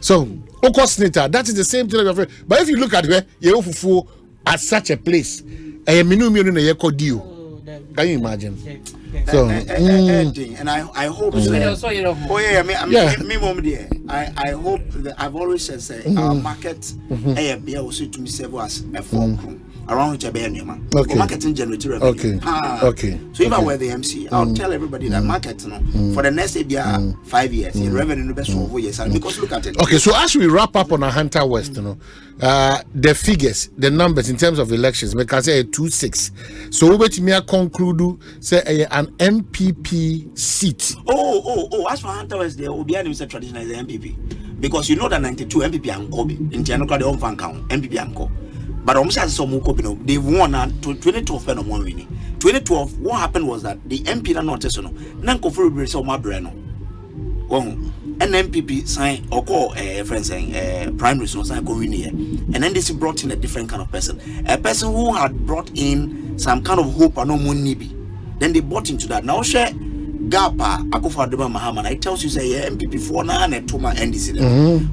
so SSNIT that is the same thing but if you look at where you at such a place a minimum na deal. Can you imagine? So, and I hope I hope that I've always said our market be also to me serve as a fulcrum around which I bear marketing generator revenue. Okay. So if I were the MC, I'll tell everybody that market for the next 5 years, the revenue best for years. Because look at it. Okay, so as we wrap up on a Hunter West, the figures, the numbers in terms of elections, we can say 2-6. So we will conclude say an MPP seat. As for Hunter West, there will be an traditional MPP because you know that 92 MPP and Kobe in Tianoka the home fan count MPP and Kobe. But almost some they won to 2012 and one winning. 2012, what happened was that the MP not tested Nanko for my brand. An MPP sign or call a friend saying primary source and go in here. And then this brought in a different kind of person. A person who had brought in some kind of hope and no money. Then they bought into that. Now share Gapa Akofa Deba Mahaman. I tells you say MPP 49 and 2 NDC.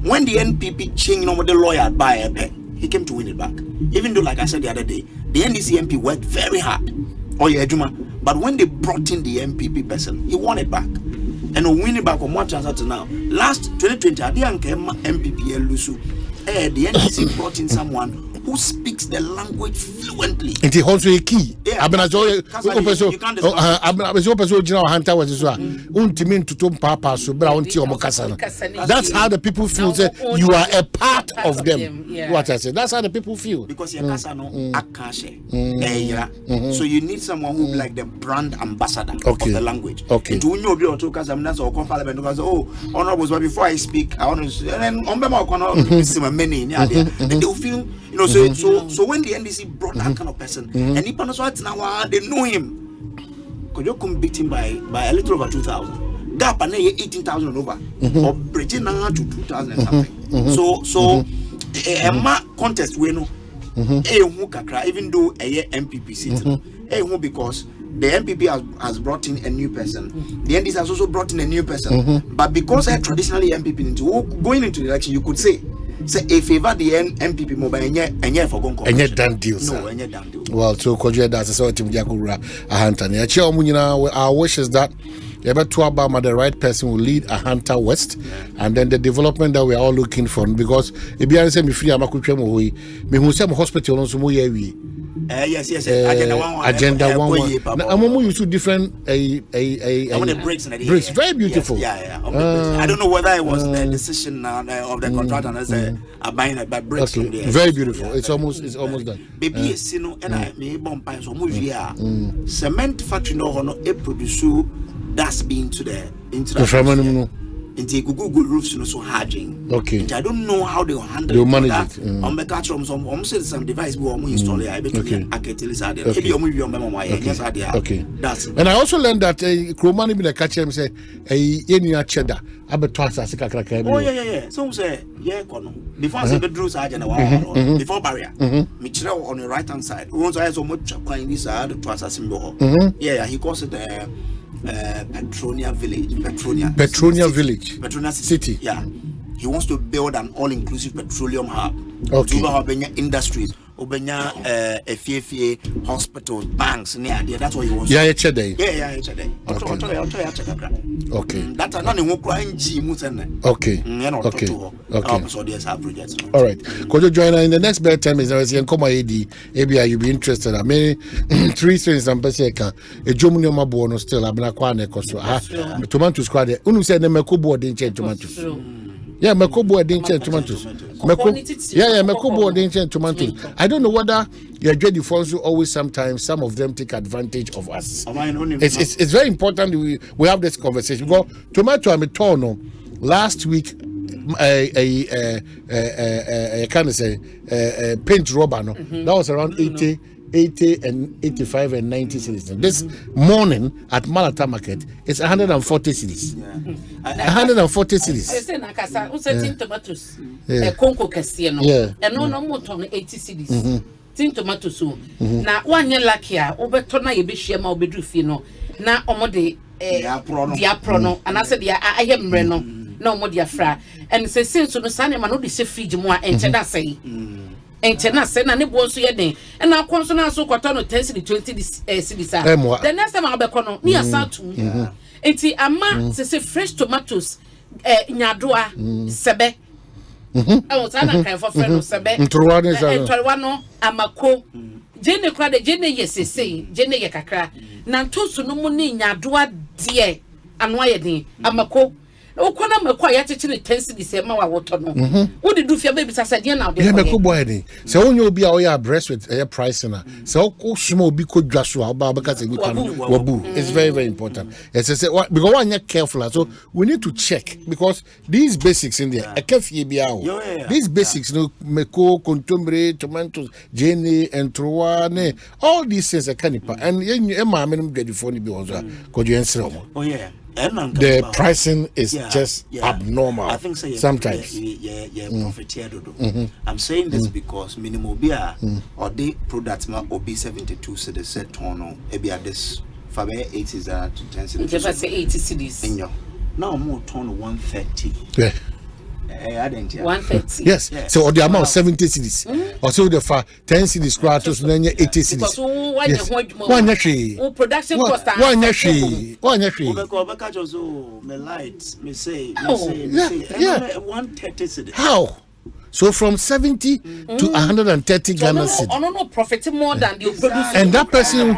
When the NPP changed over the lawyer by a pen. He came to win it back. Even though, like I said the other day, the NDC MP worked very hard. But when they brought in the MPP person, he won it back. And win it back on one chance to now. Last 2020, I didn't MPP Lusu. The NDC brought in someone who speaks the language fluently. And he holds a key. I'm going to Hunter was that's how the people feel that you are a part of them. What I said, that's how the people feel. Because so you need someone who be like the brand ambassador of the language. Okay. And when you talk as honorable, before I speak, I want to and they will feel so when the NDC brought that kind of person, and now they know him. Because you can beat him by a little over 2,000. Gap and 18,000 over. Or bridging now to 2,000 and something. So a contest we know. Even though a MPP seat, because the MPP has brought in a new person. The NDC has also brought in a new person. But because traditionally MPP going into the election, you could say a favor the MPP mobile and for going and yet done deals. No, and yet done deal. Well, so Kojo that's a sort of Jakura a hunter. Our wish is that the right person will lead a Hunter West, and then the development that we are all looking for. Because if you are saying free, I'm hospital on some yes. Agenda one. I'm used to different bricks. Very beautiful. I don't know whether it was the decision of the contractor and buying bricks from there. Very beautiful. It's almost done. Baby, and I may bomb pines or movie. Cement factory no produce that's been to the Into Google roofs no so hardening. Okay. I don't know how they will handle They'll manage that. it. On the catch from some some device we install it. I bet you I can tell you that. Okay. That's it. And I also learned that Kromani be the catcher and say any cheddar. I bet twice as a cracker. Oh yeah. So say before I say bedroom side and before barrier. Me on the right hand side. Once I so much coin this side twice as symbol. Yeah, he calls it Petronia Village. Petronia Village. Petronia City. Yeah. He wants to build an all-inclusive petroleum hub. Okay. Industries, FFA, hospitals, banks, that's what he wants. Yeah, it's a day. Yeah, it's a day. Okay. That's not in Okay. So there's our projects. All right. Could you join us in the next bedtime? Is I say come AD. Maybe you'll be interested. I mean, 3 things I'm saying. A Jomuni Mabuono still. I'm not quite a tomatoes. Quite. Unu said the Mekubo didn't change tomatoes. Yeah, Mekobo didn't change tomatoes. Mekobo didn't change tomatoes. I don't know whether your Jedi Fonsu always sometimes some of them take advantage of us. It's very important we have this conversation because tomato I'm torn last week kind of say paint rubber that was around 80 and 85 and 90 cities. This morning at Maritime market, it's 140 cities. 140 cities. I say nakasa, tin tomatoes. Konko kesiye no. And no more ton 80 cities. Tin tomatoes so. Na wanye lucky a obeto na yebehia ma obedu fie no. Na omode dia prono. And I said dia ayemre no. Na omode afra. And say since no sane ma no de se fridge mu a enche da say. Enchena say na ne bo so ye den e na akon na so kwata no 10 cedi 20 cedi sa the next time abeko no ni asatu enti ama se fresh tomatoes nyadoa sebe o ta na kan for friend sebe ntruwa no amako jene kra de jene yesese jene ye kakra na ntoso no mu ni nyadoa de anu aye den amako okona mekwa ya chechire 10 cedi se ma wa woto no wo de du fia baby sasa dia na de yeah meko boy ni se onye obi a o ya breast with a price na se o shimo obi ko dwa so aba beka se ni kan wabu it's very very important it's say because one you careful so we need to check because these basics in there ekafie bia o these basics no meko kontombre tomatoes jene entroane all these things are canipa and e ma me no de phone bi on so ko ju ensere mo oh yeah. The pricing is just abnormal. I think so, sometimes. I'm saying this because minimum beer or the products ma obi 72 cedis set tono ebi at this for 80s to 10 cedis. Just say 80 cedis. Now more ton 130. Yeah. 130. Yes. So the amount 70 cities. Or so the 10 cities quarters then 80 cities. One production cost. One me lights me say 130 cities. How? So from 70 to 130 Ghana cedis. No profit more than you produce. And that person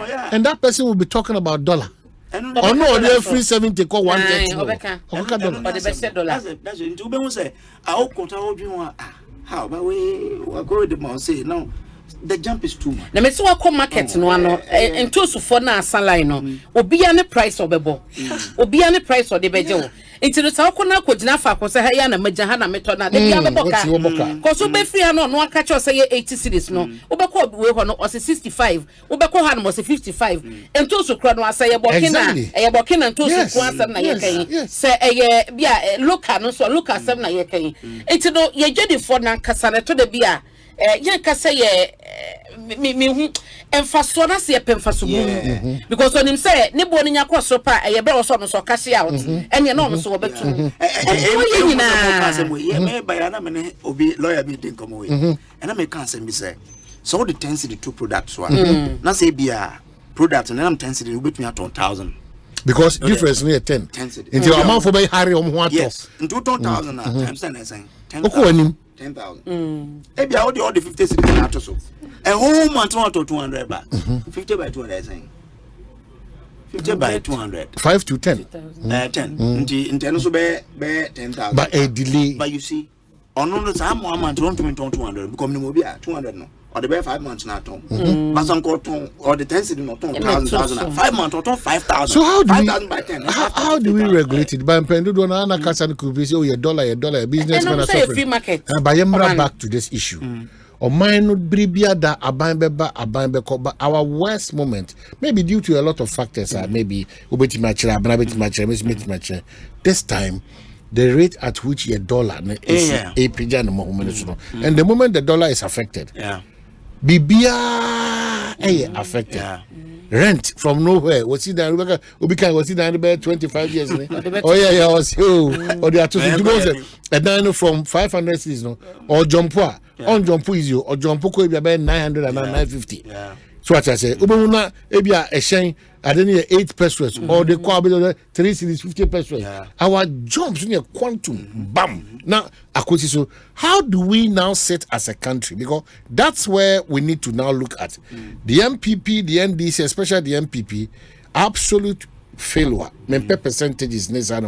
will be talking about dollar. Oh no, they free 70 call 130. That's it. That's it. You be say, I quota how but we go with the man say no. The jump is too much. Na me so come market no ano ento so for na asan no. Obi ya ne price obebo. Obi ya ne price o de beje o. Enti no sa na kogina fa ko se ha ya na magya ha na meto na de bia beboka. Ko so be free no no aka cho say 80 cedis no. Obeko we ho no o se 65. Obeko ha no o se 55. Ento so kra no asa ye bokina. E bokina ento so ko asa na ye kan. Se ye bia local no so local asem na ye kan. Enti no ye gedi for na kasa na to de bia yen ka say me hu emfaso na se pemfaso because on him say ne bo nya kwa so pa ye be so no so cash out ene no so obetu me buy na me obi lawyer be think come away and I make answer me say so the 10 cedi 2 products one na say bia product and I'm 10 cedi we between 1,000 because difference near 10 into amount for by harry on what yes into 2,000 times 10 10,000. Maybe all the 50 cedis out so. A whole month to 200 baht. 50 by 200 saying. 50 by 200. 5 to 10. 10. In so be 10,000. But a delay. But you see, on no time 1 month 200 because no be 200 no. or the 5 months now. But some or the 10 city not 1,000. 5 months or 5,000. So how do we 5,000 by 10? how do we regulate it? By Pendo do na kasa could be say a dollar businessman are suffering. Free market. But back to this issue. Or mine would be that our worst moment, maybe due to a lot of factors, maybe this time the rate at which a dollar is a pigeon and the moment the dollar is affected, affected. Rent from nowhere. Was he there? Was he there about 25 years? Oh yeah, was or they are to and then from 500 cities, no, or Jumpo. On Jumpo is you, or Jumpo could be about 900 and 950. So what I say, Ubuna, Ebia, a shame, I didn't hear 8 pesos, or the Kwabena 3 cities 50 pesos. Our jumps in a quantum, bam. Now, so how do we now sit as a country? Because that's where we need to now look at the MPP, the NDC, especially the MPP, absolute failure. Percentages it's not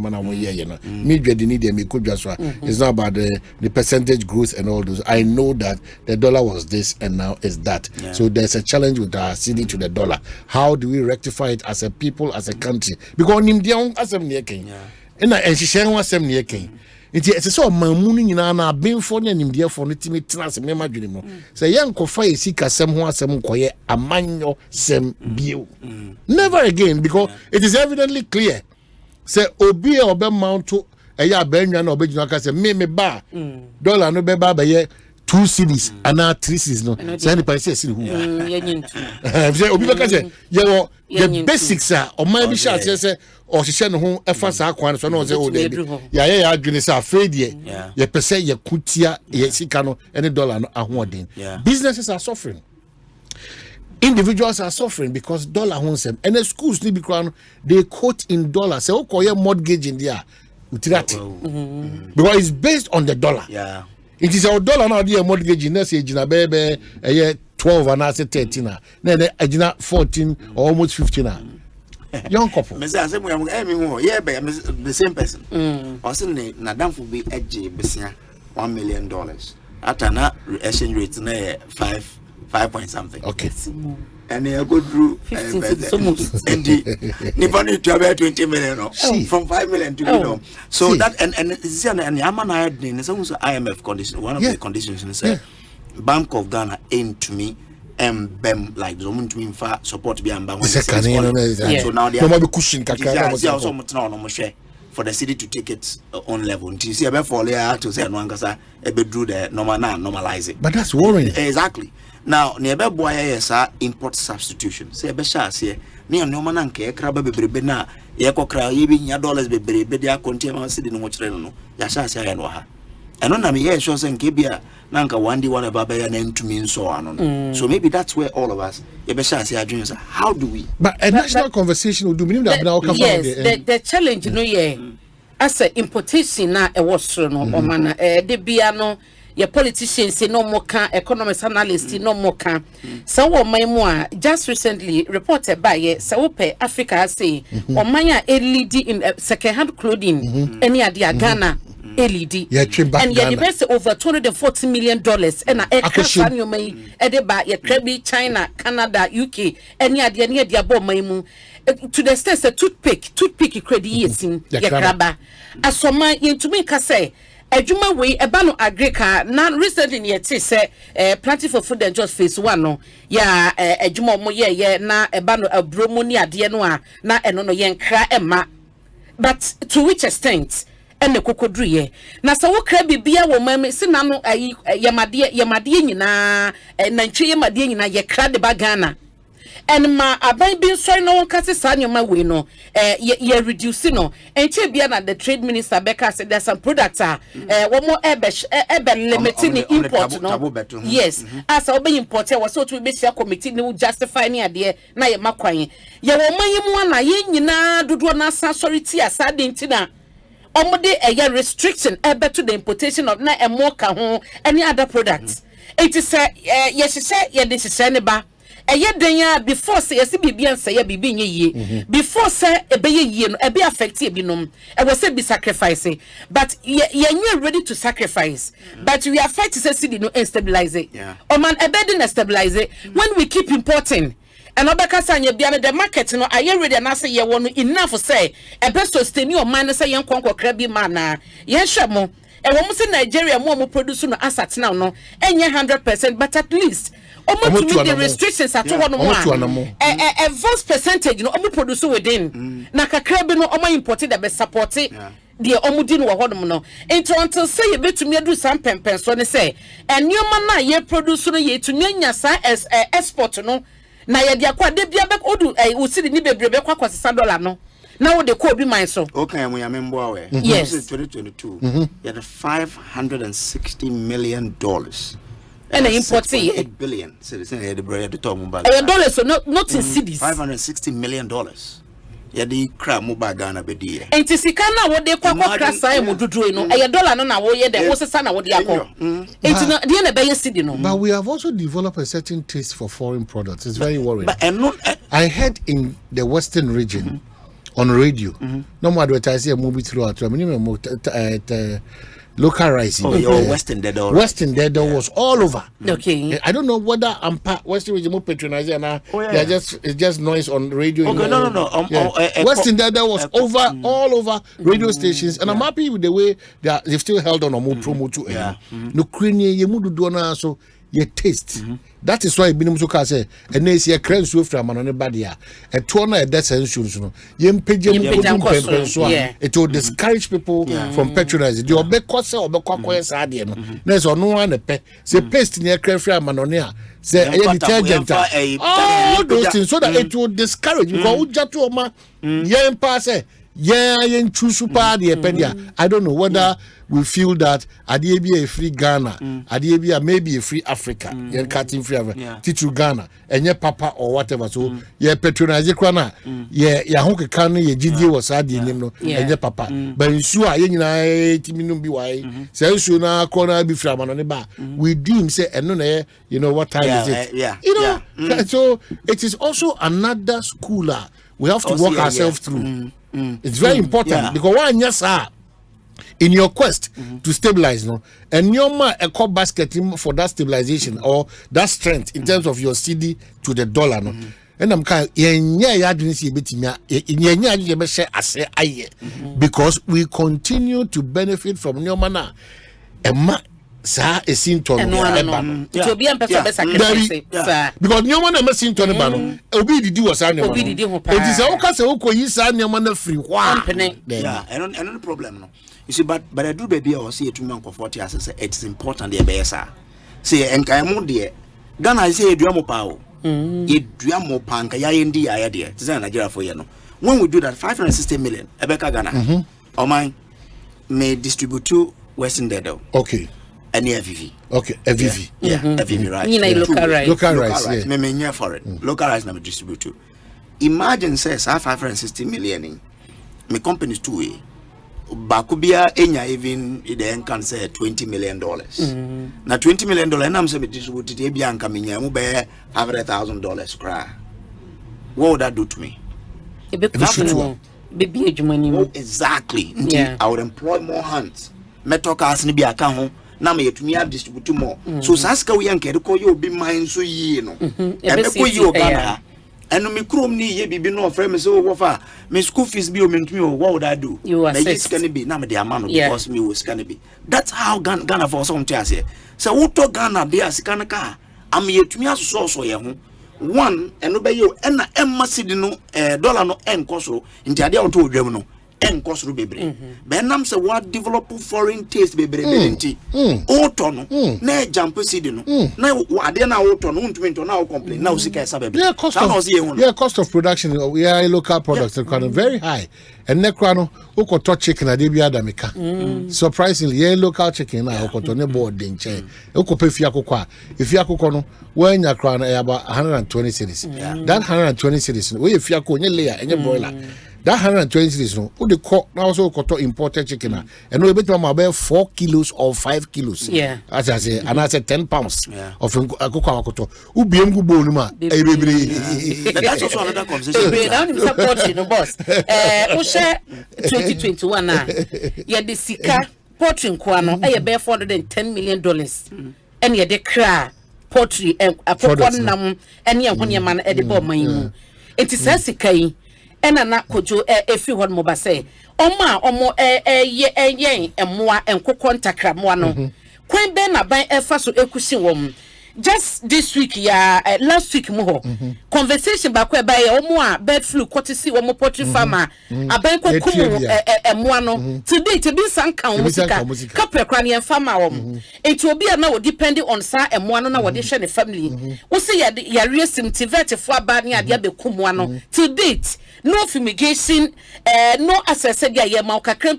about the percentage growth and all those. I know that the dollar was this and now is that. So there's a challenge with our city to the dollar. How do we rectify it as a people, as a country? Because it's so mamuni na been for nim dia for nitimi tenase mema dwene mu say yankofa esika sem ho asem koye amanyo sem bio never again, because it is evidently clear say obi obe mount eya benwa na obejuna ka say me ba dollar no be ba ye 2 cities and 3 cities no say any person say who say obi ka say the basics are o man bi sha say or she no ho efa sa kwan so no say o dey ya adwene say afraid ye pese ye kutia ye sika no any dollar no ahoden. Businesses are suffering, individuals are suffering because dollar honsem, and the schools need be crown they quote in dollars. Say okoye mortgage in there because it's based on the dollar. It is our dollar now the mortgage in say jina bebe 12 and I say 13 na jina 14 or almost 15 na. Young couple. The same person. Also, Nadam will be at $1 million. After na exchange rate na 5 point something. Okay. And they go through and Nippon to about 20 million from 5 million to you know. So that and Yaman had in some IMF condition. One of the conditions is Bank of Ghana aim to me. BEM like the woman to infa support be amba so now they are cushion for the city to take its own level until you see about for to say no ankasa e be do the normalize it, but that's worrying. Exactly. Now near boy yes import substitution say be sha say me no man anka e kra ba bebrebe na ye kokra ye bi nya dollars bebrebe dia contain city no chire no ya sha say no ha eno na me ye sure say nke bia nanka one day one about na ntumi so ano. So maybe that's where all of us how do we but a national conversation will do meaning that now come the challenge as a importation na e was no o mana de bia no your politicians no more can economic analysts no more can so just recently reported by Sawope Africa say o manya leading in second hand clothing any idea Ghana LED and you invest over $240 million and a may edeba your Krabi, China, Canada, UK, any idea near the above my moon to the states a toothpick credit years in Yakraba. As so my into me can say a Juma way a bano agrica non recently yet say planting for food and just phase 1 no ya a Juma moye na a bano a bromonia dianoa na enono yen cra emma, but to which extent and the cocodrie. Na sa wo kra bibia wo mame se na no yamade nyina nantwe yamade nyina ye kra de bagana. And ma aban bin so no kase sa nyoma we no ye reduce no enche bia na the trade minister Becca said there's some products wo mo ebe limiting import no. Yes, as obe import was so to be share committee no justify ni ade na ye makwan ye wo manyimu na ye nyina dodo na sa sorry asa de ntina omode a restriction to the importation of na more any other products. It is yes, say this is aneba den before say yesi bibi and say ya bibi nye ye before say ebe ye no ebe affect ye binom e was say be sacrifice but ye ready to sacrifice but we are fight to say city no stabilize it o man ebe dey stabilize it when we keep importing and obeka say anya bia the market no are you ready and say ye won enough say ebe sustain your man say yen konkokra bi man na ye hwe mo e wo mo say Nigeria mo produce no asset now no enye 100% but at least almost to meet the restrictions at one a vast percentage no omo produce within na kakra bi no omo imported the support the omudi no hodom no until say you betumi adu some pempen so ne say enoma na ye produce no ye to nya sa export no na ye dia kwa de bia be odu o sidi ni bebre be kwa $60 no na wo de ko bi man so okay am ya membo awe yes 2022 you had $560 million and importing 8 billion citizens had the bread to talk about dollars so not in cities $560 million ya the crab mobile Ghana be there enti sika na wo de kwa krasa e modudu no dollar no na wo ye de wo sesa na wo de akọ enti na de na be ye cedi no. But we have also developed a certain taste for foreign products. It's very worrying. I heard in the western region on radio no more advertising a movie throughout local rice. Western Dedo. Western Dedo was all over. Okay. I don't know whether Western region more patronizing now. It's just noise on radio. Okay, no. Western Dedo was all over radio stations, and I'm happy with the way they've still held on more promo to. No crane ye mudu dona so ye taste. That is why binum so ka say ene esi e kran so fra manone badia e to na e desensu no ye mpege mu so it will discourage people from patronizing the obekose obekwakoye saade no na so no one pe say paste ne kran fra manone a say e detergent all those things so that it will discourage because ujato oma ye mpa say yen choose super the pendia. I don't know whether we feel that Adiebi a free Ghana, Adiebi maybe a free Africa, yen cutting free Africa, teach Ghana, and your papa or whatever. So ye patronize Krana, ye honke can ye GD was adi no and your papa. But in sure yen timinum be why say sooner corner be from on the bar. We deem say and no you know what time is it? You know, so it is also another schooler we have to walk ourselves through. It's very important because one yes in your quest to stabilize and your man a core basket for that stabilization or that strength in terms of your CD to the dollar and I'm kind because we continue to benefit from your mana sa a sinton to be a person sacrifice because no one ever seen Tony Bano obi didi was animal it is a okase oko yi sa animal na free and no problem no you see but I do baby or see to man comfort as say it's important the besa say enkai mo de Ghana say eduamo pa o eduamo pa nka ya ndi ya de say Nigeria for ye no when we do that 560 million ebeka Ghana o man may distribute to Western Dedo okay any FVV. Okay, FVV. FVV rice. You know, local rice. Me for it. Local rice na me distribute to. Imagine says I 560 million. Me companies too. Bakubia enya even the can say $20 million. Na $20 million na me say me distribute to be anka me nya mo be $500,000 cry. What would that do to me? Exactly. I would employ more hands. Metal cars ni bi aka ho. Na me yetumi distribute more so saska we yanke de ko ye obi man so yi no e be ko yi o Ghana enu me krom ni ye bibi no ofre me so wo fa me school fees bi o me ntumi o what would I do na yes can be na me de amano because me was can be that's how Ghana for some tias here so wo to Ghana de asika na ka am yetumi aso ye ho one enu be ye e na emma cedi no dollar no enkoso nti ade a to odwam no enkosoro bebre benam se what develop foreign taste bebre belenti oto no na jump seed no na ade na oto no ntumi nto na complain na usika esa bebre cost of production we are local products very high and nekrano ukoto chicken ade bi adameka surprisingly local chicken na ukoto ne board den che ukope fi akokwa efi akokọ no wanya krano about 120 cedis that 120 cedis we efi akọ nye layer enye broiler that 120 cities no who the call now also got imported chicken and no bit about 4 kilos or 5 kilos. Yeah. As I say, and I said 10 pounds of Cocoa. Who be able to That's also another conversation. I'm supporting the boss. 2021 now. Yeah, the Sika poultry kwano e be $410 million. And yeah, the cra poultry a popcorn nam and yeah, when your man at the bomb. It is a Sika. And na kojo efi hon mo ba say oma omo ye emwa enkoko ntakra mo no kwen be na ban efa so ekusi wom just this week last week mo ho conversation ba kwa ba ye omo a bird flu kwotisi omo poultry farmer aban kokumu emwa no today to be sanka musika kapre kra ne farmer wom enti obi na wo depend on sa emwa no na wo de hwe ne family wo say ya resim tivete fo aba ne ade abekumwa no to date no fumigation no access dia ye ma kakra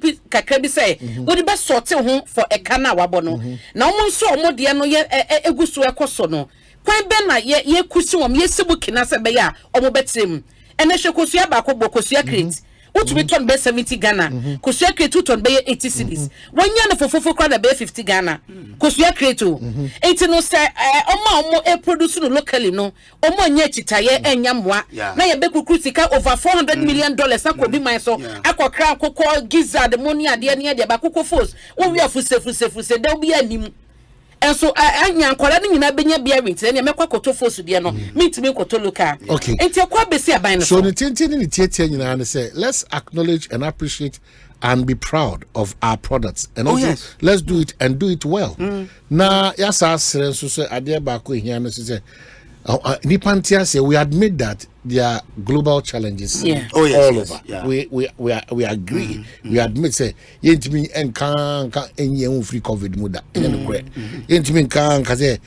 bi say wo de be sort ho for a kana wabo no na omo so omo de no ye egusu ekoso no kwan be na ye kusi wom ye sibuki na se be ya omo betrem ene hwe kosua ba ko bokosua crate utumi ton be 70 Ghana kosua crate ton be 80 cedis wonya na fofofo kwa na be 50 Ghana kosua crate o enti no say omo e produce no locally no omo nya chitaye enya moa na ye be kukuru sika over $400 million akobi man so akokra kokko gizzard money ade ne ade ba kokko force wo wi afuse da obi anim. And so I kwala ni nyina benya bia rent na me kwakoto fosu de no mitimi koto local okay enti kwa besi aban no so the tintin ni tietie nyina na say let's acknowledge and appreciate and be proud of our products and also let's do it and do it well na yasa sere so say ade ba ko hia no say Nipantia say we admit that there are global challenges all over. We agree. We admit say yentimi enkan enye free COVID muda. Yentimi enkan kaze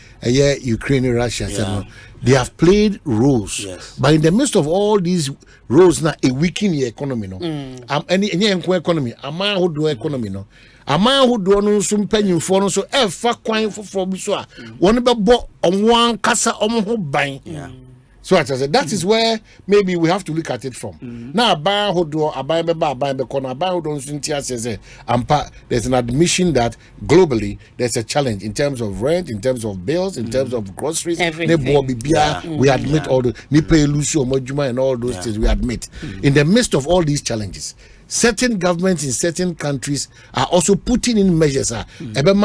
Ukraine Russia say they have played roles. But in the midst of all these roles na a weaken the economy no. Any economy, ama who do economy no. Ama who do no so mpanyimfo no so efa kwan foforo bi so a won be bo onwan kasa omho ban. So I said that is where maybe we have to look at it from. Now aban who do aban be corner aban who don't suntia says there's an admission that globally there's a challenge in terms of rent, in terms of bills, in terms of groceries. We admit all the nipe lucio mojuma and all those things we admit. In the midst of all these challenges, certain governments in certain countries are also putting in measures.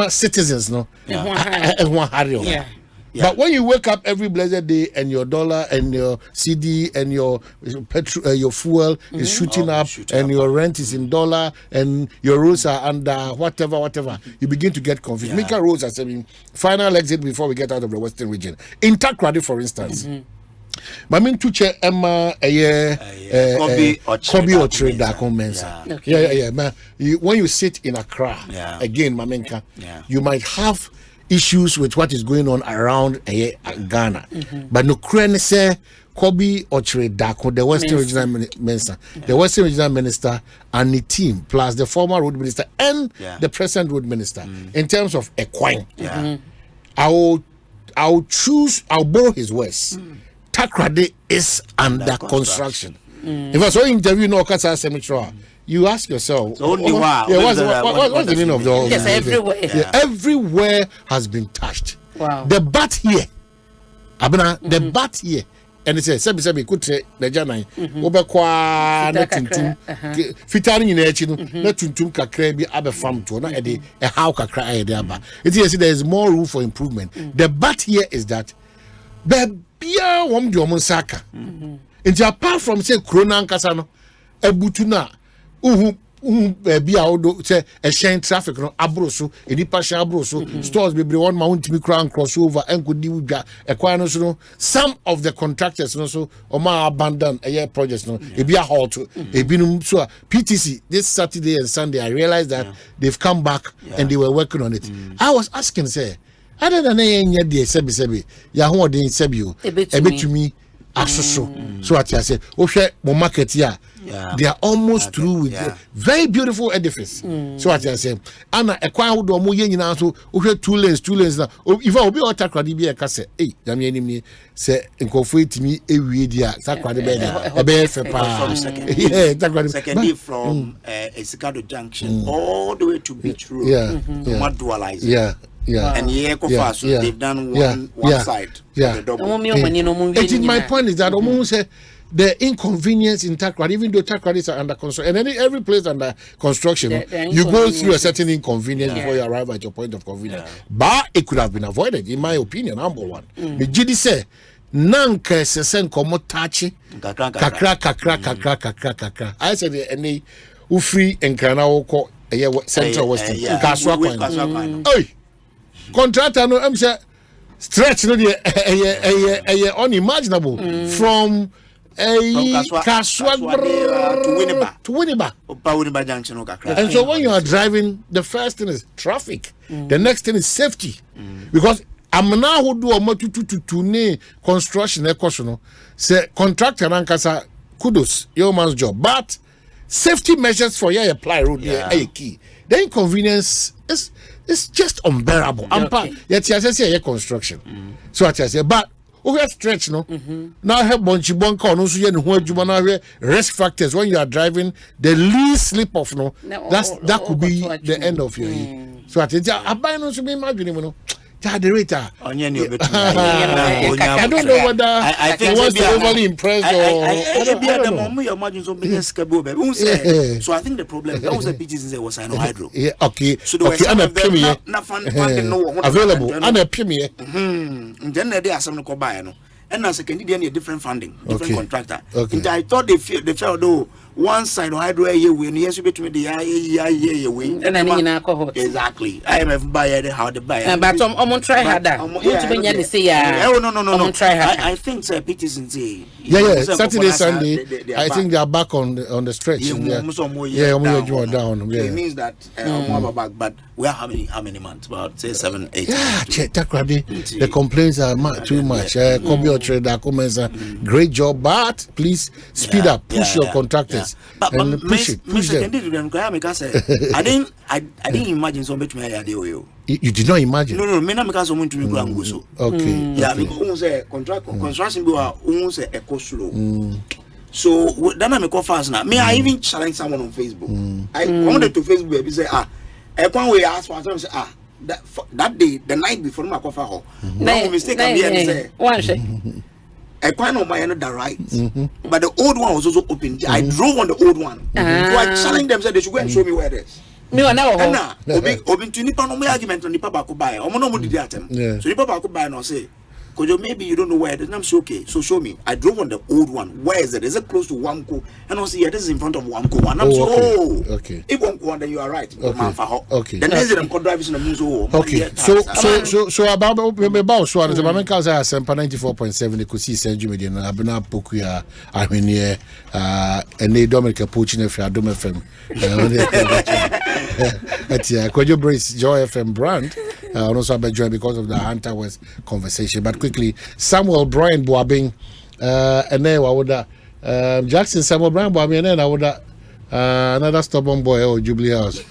Citizens, no. But when you wake up every blessed day and your dollar and your CD and your petrol, your fuel is shooting up and your rent is in dollar and your roads are under whatever, you begin to get confused. Mika roads are saying final exit before we get out of the Western region. In Takrady, for instance. Mamin tuche Emma Kobi or trade that mensa. When you sit in Accra, again, Mamenka, you might have issues with what is going on around Ghana. But no crane say Kobi or trade Dako, the Western Regional Minister, the Western Regional Minister and the team, plus the former road minister and the present road minister, in terms of equine. I'll borrow his words. Takrady is under construction. If I saw interview no Kasa Cemetery, you ask yourself, what's the meaning of the whole? Yes, everywhere. Everywhere has been touched. Wow. The bat here, the bat here, and it says, Sebi could say the Janai, Obekwa, Netuntum, Fitani in Echino, Netuntum Kakrebi, Abe Farm to a how Kakra Ediaba. It is there is more room for improvement. The bat here is that Bia wom di omon saka. And apart from say Corona Kasano, Ebutuna, bia odo say a shine traffic no abroso, edipa sha abroso, stores be one mount me crown crossover and could do a some of the contractors no so oma abandon a year projects no e be a halt e binum so PTC this Saturday and Sunday I realized that they've come back and they were working on it. I was asking say other than any day sebi ya ho odin sebi o ebetumi asoso so what I say o hwe mo market ya They are almost through with the very beautiful edifice. So what I say, Anna a kwa wo do mo ye nyina so wo hwe two lanes na if I obi otakra di bi e ka say dam ye nim say nkofo etimi ewie di a sakra de be e be fe pa secondly from Esikado Junction all the way to Beach Road dualize and they've done one side of the my point is that almost say the inconvenience in Takrady, even though Takrady is under construction, and every place under construction, you go through a certain inconvenience before you arrive at your point of convenience. But it could have been avoided, in my opinion. Number one, the GD say, "Nanka sesen komo tachi kakra." I said, "Any ufri enkana oko Central Western kaswa kwan." Oi, contractor no am say stretch no the unimaginable from. Kaswa to Winneba. And so when you are driving, the first thing is traffic. The next thing is safety. Because I'm now who do a to construction say contractor and kasa kudos, your man's job. But safety measures for you apply road a key. The inconvenience is just unbearable. Yet I say construction. So I say, but we have stretch now have bonchi car no so ye no risk factors when you are driving the least slip off that could be the end of your year. So I buy no so be imagine no the rate I don't know whether I think was overly impressed so I think the problem that was the beaches was hydro. So I'm a premier available and a premier then there are some buy and as a Canadian different funding different contractor I thought they felt though one side of hydro year win yes you between the win and exactly I am buyer how the buyer but try harder no try harder I think Peter's say Saturday Sunday I think they are back on the stretch down. It means that back but we are how many months about say 7-8 the complaints are too much great job but please speed up push your contractors and push them. I didn't imagine so much you did not imagine no me na me ka so muntu mi kura nguso because construction be almost a eco slow so then I go fast now me I even challenge someone on Facebook I wanted to Facebook baby say ekwan we ask for say that day the night before my coffee hall no mistake am here say one shake ekwan no my the right but the old one was also open I drove on the old one so I challenge them say they should go and show me where it is me wa na obi nipa no me argument on nipa ba ko buy omo no mo didi atem so nipa ba ko buy no say Kojo, maybe you don't know where it is. I'm saying, okay, so show me. I drove on the old one. Where is it? Is it close to Wamko? And I say, yeah, this is in front of Wamko. And I'm saying, okay. If Wamko, then you are right. Okay. Then there's them driving in the museum. Okay. So about so the Mamen say Asempa 94.7 Ekosiisen Jumedi na abena poku ya ahwenie ene Dominic Pochi na fi Adom FM. Etia Kojo Brace Joy FM brand also be joined because of the Hunter West conversation. But quickly, Samuel Brian Boabing and then Wawoda Jackson Samuel Brian Boabing and then Wawoda another stubborn boy or Jubilee House.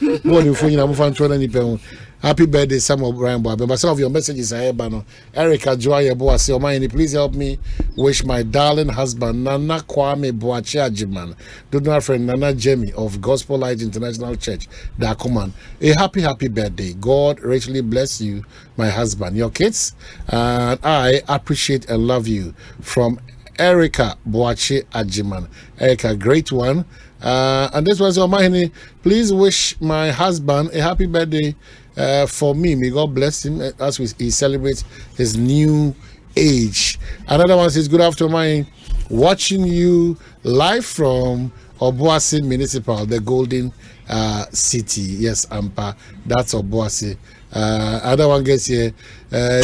Happy birthday, Samuel Brian Boabing. But some of your messages are here, Bano. Erica Joya Boase, Omanhene, please help me wish my darling husband Nana Kwame Boache Ajiman, donor friend Nana Jemmy of Gospel Light International Church, Dakuman. A happy birthday. God richly bless you, my husband, your kids, and I appreciate and love you. From Erica Boache Ajiman. Erica, great one. And this was Omanhene. Please wish my husband a happy birthday. For me, may God bless him as he celebrates his new age. Another one says, good afternoon, watching you live from Obuasi Municipal, the Golden City. Yes, Ampa, that's Obuasi. Another one gets here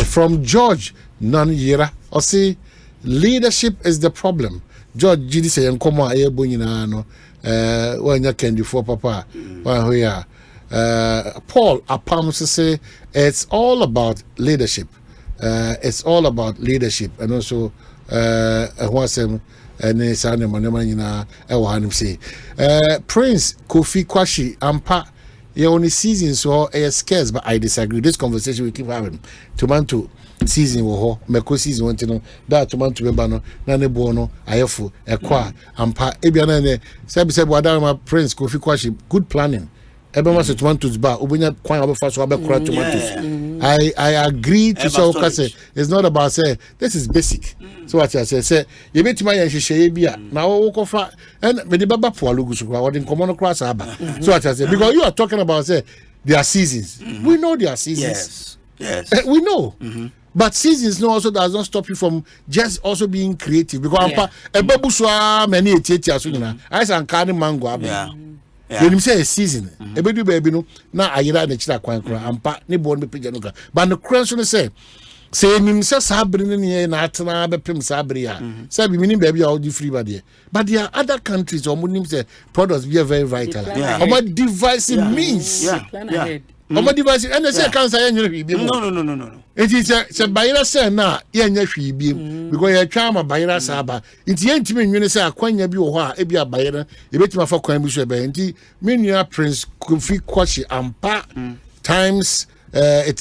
from George Nanyira. Or say, leadership is the problem. George, Gidi say, Nkoma Ayebo Nyina when you can do for Papa. We are. Paul Apam say it's all about leadership. It's all about leadership, and also ɛne saa nneɛma nyinaa ɛwɔ ha nom sei Prince Kofi Kwashi ampa on the season so scarce, but I disagree. This conversation we keep having. Tomato season wo meko season won no that tomato beba no na ne bo no ayefo ekwa ampa ebia na ne sebi wadama Prince Kofi Kwashi good planning. Ebema se tomatoes ba obunya kwan obefa so abekora tomatoes. I agree to say it's not about say this is basic. So what I say you betima yan hwehwe bia na wo kofa and me de baba po alogu so kwa wo de nkomo cross aba. So what I say because you are talking about say there are seasons. We know there are seasons. Yes. We know. But seasons also does not stop you from just also being creative because ebebu so many etieti aso nyina. I say ankane mango aba. When you say a season, ebedu baby no na ayira na chira kwan kra ampa ne bo no pejano ka but no kran so no say nim say sabri ne na atena be pem sabri a say bi minim baby all the free but there are other countries or nim say products be very vital or devising means plan ahead device and they say cancer no it is a bayira say na ye nya hwi bi because ye twa ma bayira saba nti ye ntimi nwene say akwanya bi wo ho a e bi abayira e betima fa kwan bi so be nti menua Prince Kofi Kwashi ampa times it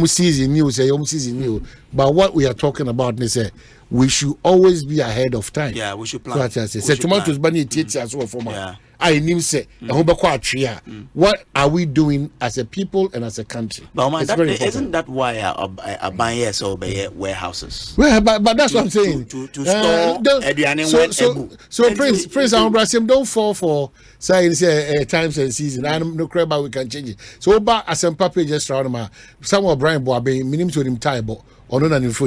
season new say season new but what we are talking about they say we should always be ahead of time. Yeah, we should plan. So say tomatoes bani tieti as well for my I nim say what are we doing as a people and as a country? But isn't that why I buy yes or warehouses? Well, but that's what I'm saying. To store so Prince Ambrasim don't fall for science times and season. I don't know about we can change it. So about Asempa pages around my some of Brian Boabe minim to him tie but or no info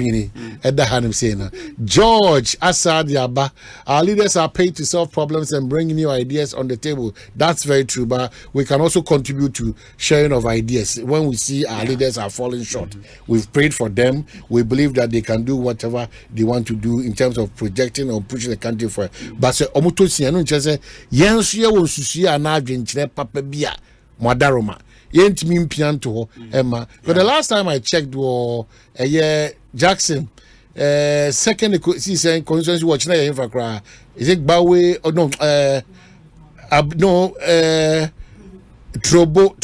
at the hand saying George Assad Yaba, our leaders are paid to solve problems and bring new ideas on the table. That's very true, but we can also contribute to sharing of ideas when we see our leaders are falling short. We've prayed for them. We believe that they can do whatever they want to do in terms of projecting or pushing the country forward. But omuto sianu nchese yensu ye wonsusu ya na adwenkyere papa bia modaroma yentimi mpian to Emma. But the last time I checked was Jackson second season constituency watch na yin fakra is it Bawe or no Trobo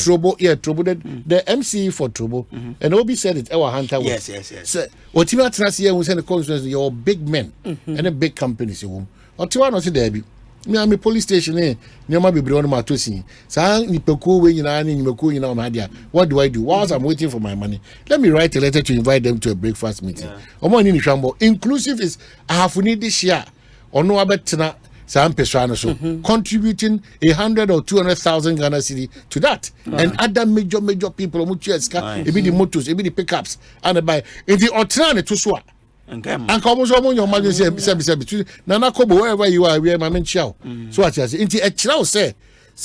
the MC for Trobo and Obi said it our hunter yes so what you trust here we send the constituency your big men and the big companies you or to one or there be me am a police station near my baby on my tosi sa ni peko we nyina ni nyimeko nyina on adia what do I do whilst I'm waiting for my money let me write a letter to invite them to a breakfast meeting omo ni hwambo inclusive is I have need this year ono abetena sa mpeswa no so contributing 100 or 200,000 Ghana cedi to that and other major people omo tueska e be the motors e be the pickups and buy e the otrane to so and come on your mother say Nana Kobo wherever you are we my chow so what I say into a chow say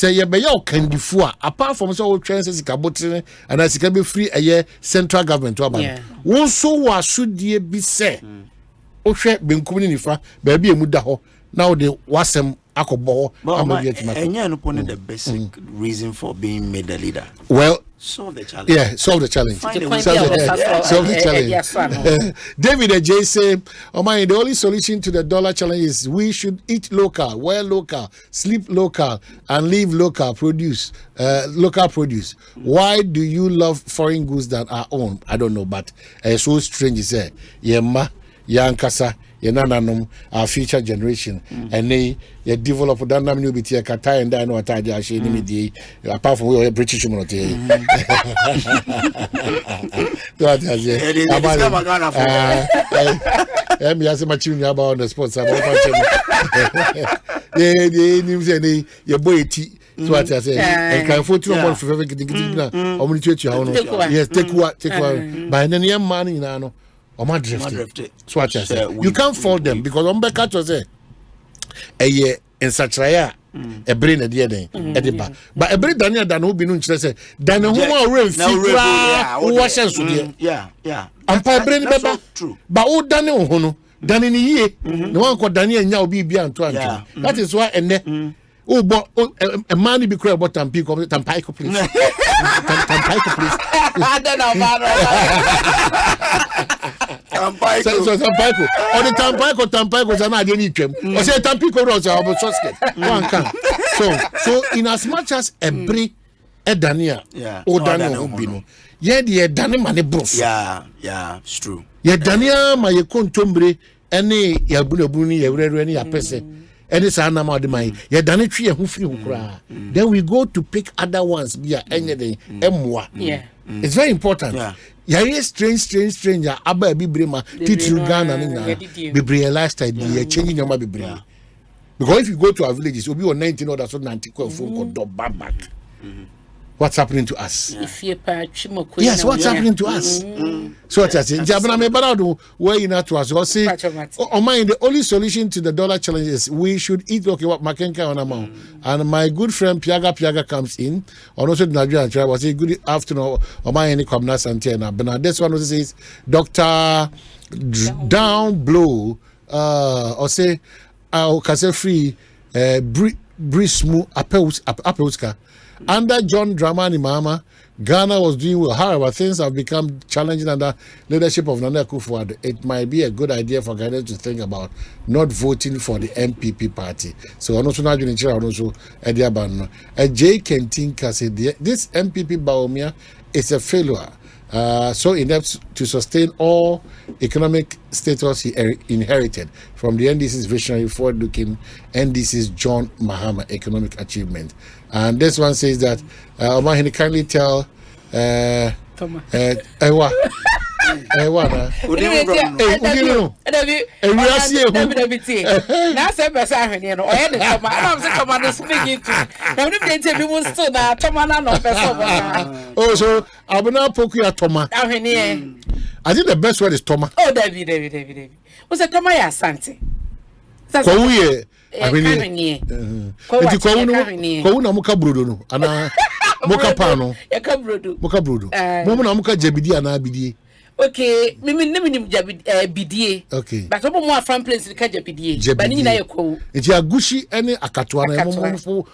you be your candy for apart from so transits kabotine and as it can be free a year central government to about one so was should ye be say o hwe benkum ni fa ba bia mu da ho now the wasem akobo and no put the basic reason for being made a leader. Well, solve the challenge. Yeah, solve the challenge. Solve the challenge. David J say, the only solution to the dollar challenge is we should eat local, wear local, sleep local, and live local produce. Why do you love foreign goods that are owned? I don't know, but so strange is say, Yema, Yankasa. Our future generation and they develop that name will be Kata and I know what I apart from we are British community. I'm asking about the sports your boy so what I say and can photo more for yes take one by any money now. Drifted. So what I say, you can't fault them because on back to say a year in such a brain a dear day, but a brain Daniel than who be known to say, than who are real washes with you. Yeah. And by brain, true. But oh, Daniel Hono, done in a year, no one called Daniel now be beyond 20. That is why and oh, but a man be clear about Tampico, Tampico, please. Tampico, please. I don't know, Tampaiko. Or the Tampaiko, and I didn't them. Or say Tampico Rose, I was one can. So, in as much as every Edania, or Daniel Bino, yet the Danimani Bros. Yeah, it's true. Yet Dania, my contumbre, any Yabuni, any apese. And it's an amount of money. You're done it tree who feel cry. Then we go to pick other ones. Yeah, anything. Yeah. It's very important. Yeah, strange. Yeah, Abba Bibrima, teach Ghana and Bibria lifestyle. You're changing your Bibria. Because if you go to our villages, you'll be on 19 or that's what 90 phone called back. What's happening to us? Yes, what's happening to us? So what I say, Jabana Mebarado, where you not to us, or say, oh my, the only solution to the dollar challenge is we should eat okay what Makenka on amount. And my good friend Piaga comes in, and also the Nigerian tribe was a good afternoon, Omanhene Kwabena Asante and Abena. This one also says, Dr. Down Blow, or say, I'll free, Brismu Apeuska. Under John Dramani Mahama, Ghana was doing well. However, things have become challenging under leadership of Nana Akufo-Addo. It might be a good idea for Ghana to think about not voting for the MPP party. So, also now you also Ediabano. J. Kentinka said this MPP Baumia is a failure. So inept to sustain all economic status he inherited from the NDC's visionary forward-looking NDC's John Mahama economic achievement. And this one says that Omanhene kindly tell Oh, so I'm not poking at Toma. I think the best word is Toma. Oh, David. What's a Toma Asante? Kwabena muka brodo no ana muka pano muka brodo momo na muka jabidi ana bidie. Okay, mimi nim bidie. Okay, but obo mo afran place ka jabidie ba ni na ye ko enti agushi ene akatoa na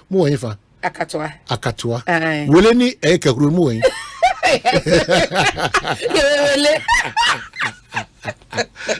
mo wenfa akatoa wele ni ekakuru mo wen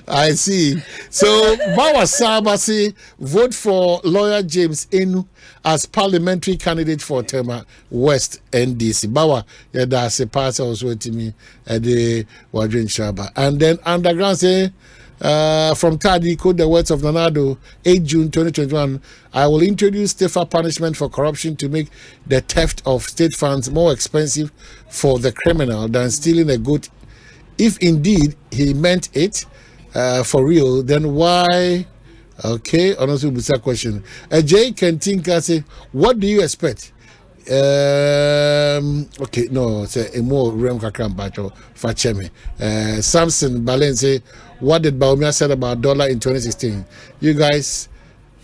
I see. So Bawa Sabasi vote for lawyer James Enu as parliamentary candidate for Tema West NDC. Bawa that's a party also to me at the Wadrin Shaba. And then underground say from Tadi quote the words of Nanado 8 June 2021. I will introduce stiffer punishment for corruption to make the theft of state funds more expensive for the criminal than stealing a goat. If indeed he meant it for real, then why? Okay, honestly, with that question. Jay Kentinka say, what do you expect? Okay, no, say a more rem kakram bacho facheme. Samson Balen say, what did Baumia said about dollar in 2016? You guys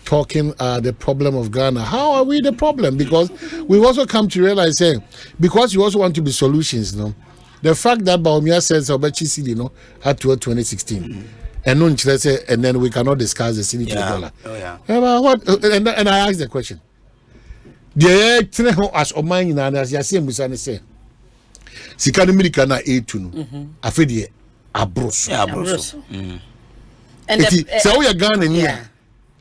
talking the problem of Ghana. How are we the problem? Because we've also come to realize, saying, because you also want to be solutions, no. The fact that Baumia says about CCD, had to 2016, and then we cannot discuss the city to the dollar. Oh yeah. And I asked the question. The as Omanhene and as Yasim Busani say, Sikani America na A2 afedi abroso. Yeah, abroso. And so we are Ghana here.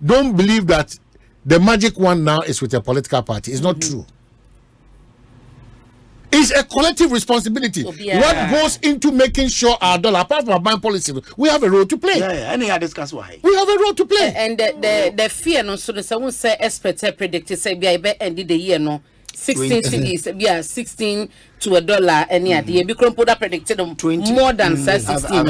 Don't believe that the magic one now is with a political party. It's not true. It's a collective responsibility. What goes into making sure our dollar, apart from our buying policy, we have a role to play. Any other discuss why? We have a role to play. And the fear, no, so the someone say experts predicted say be ended the year no 16 cities, 16 to $1, and yeah, the Bikron put up predicted them more than 16.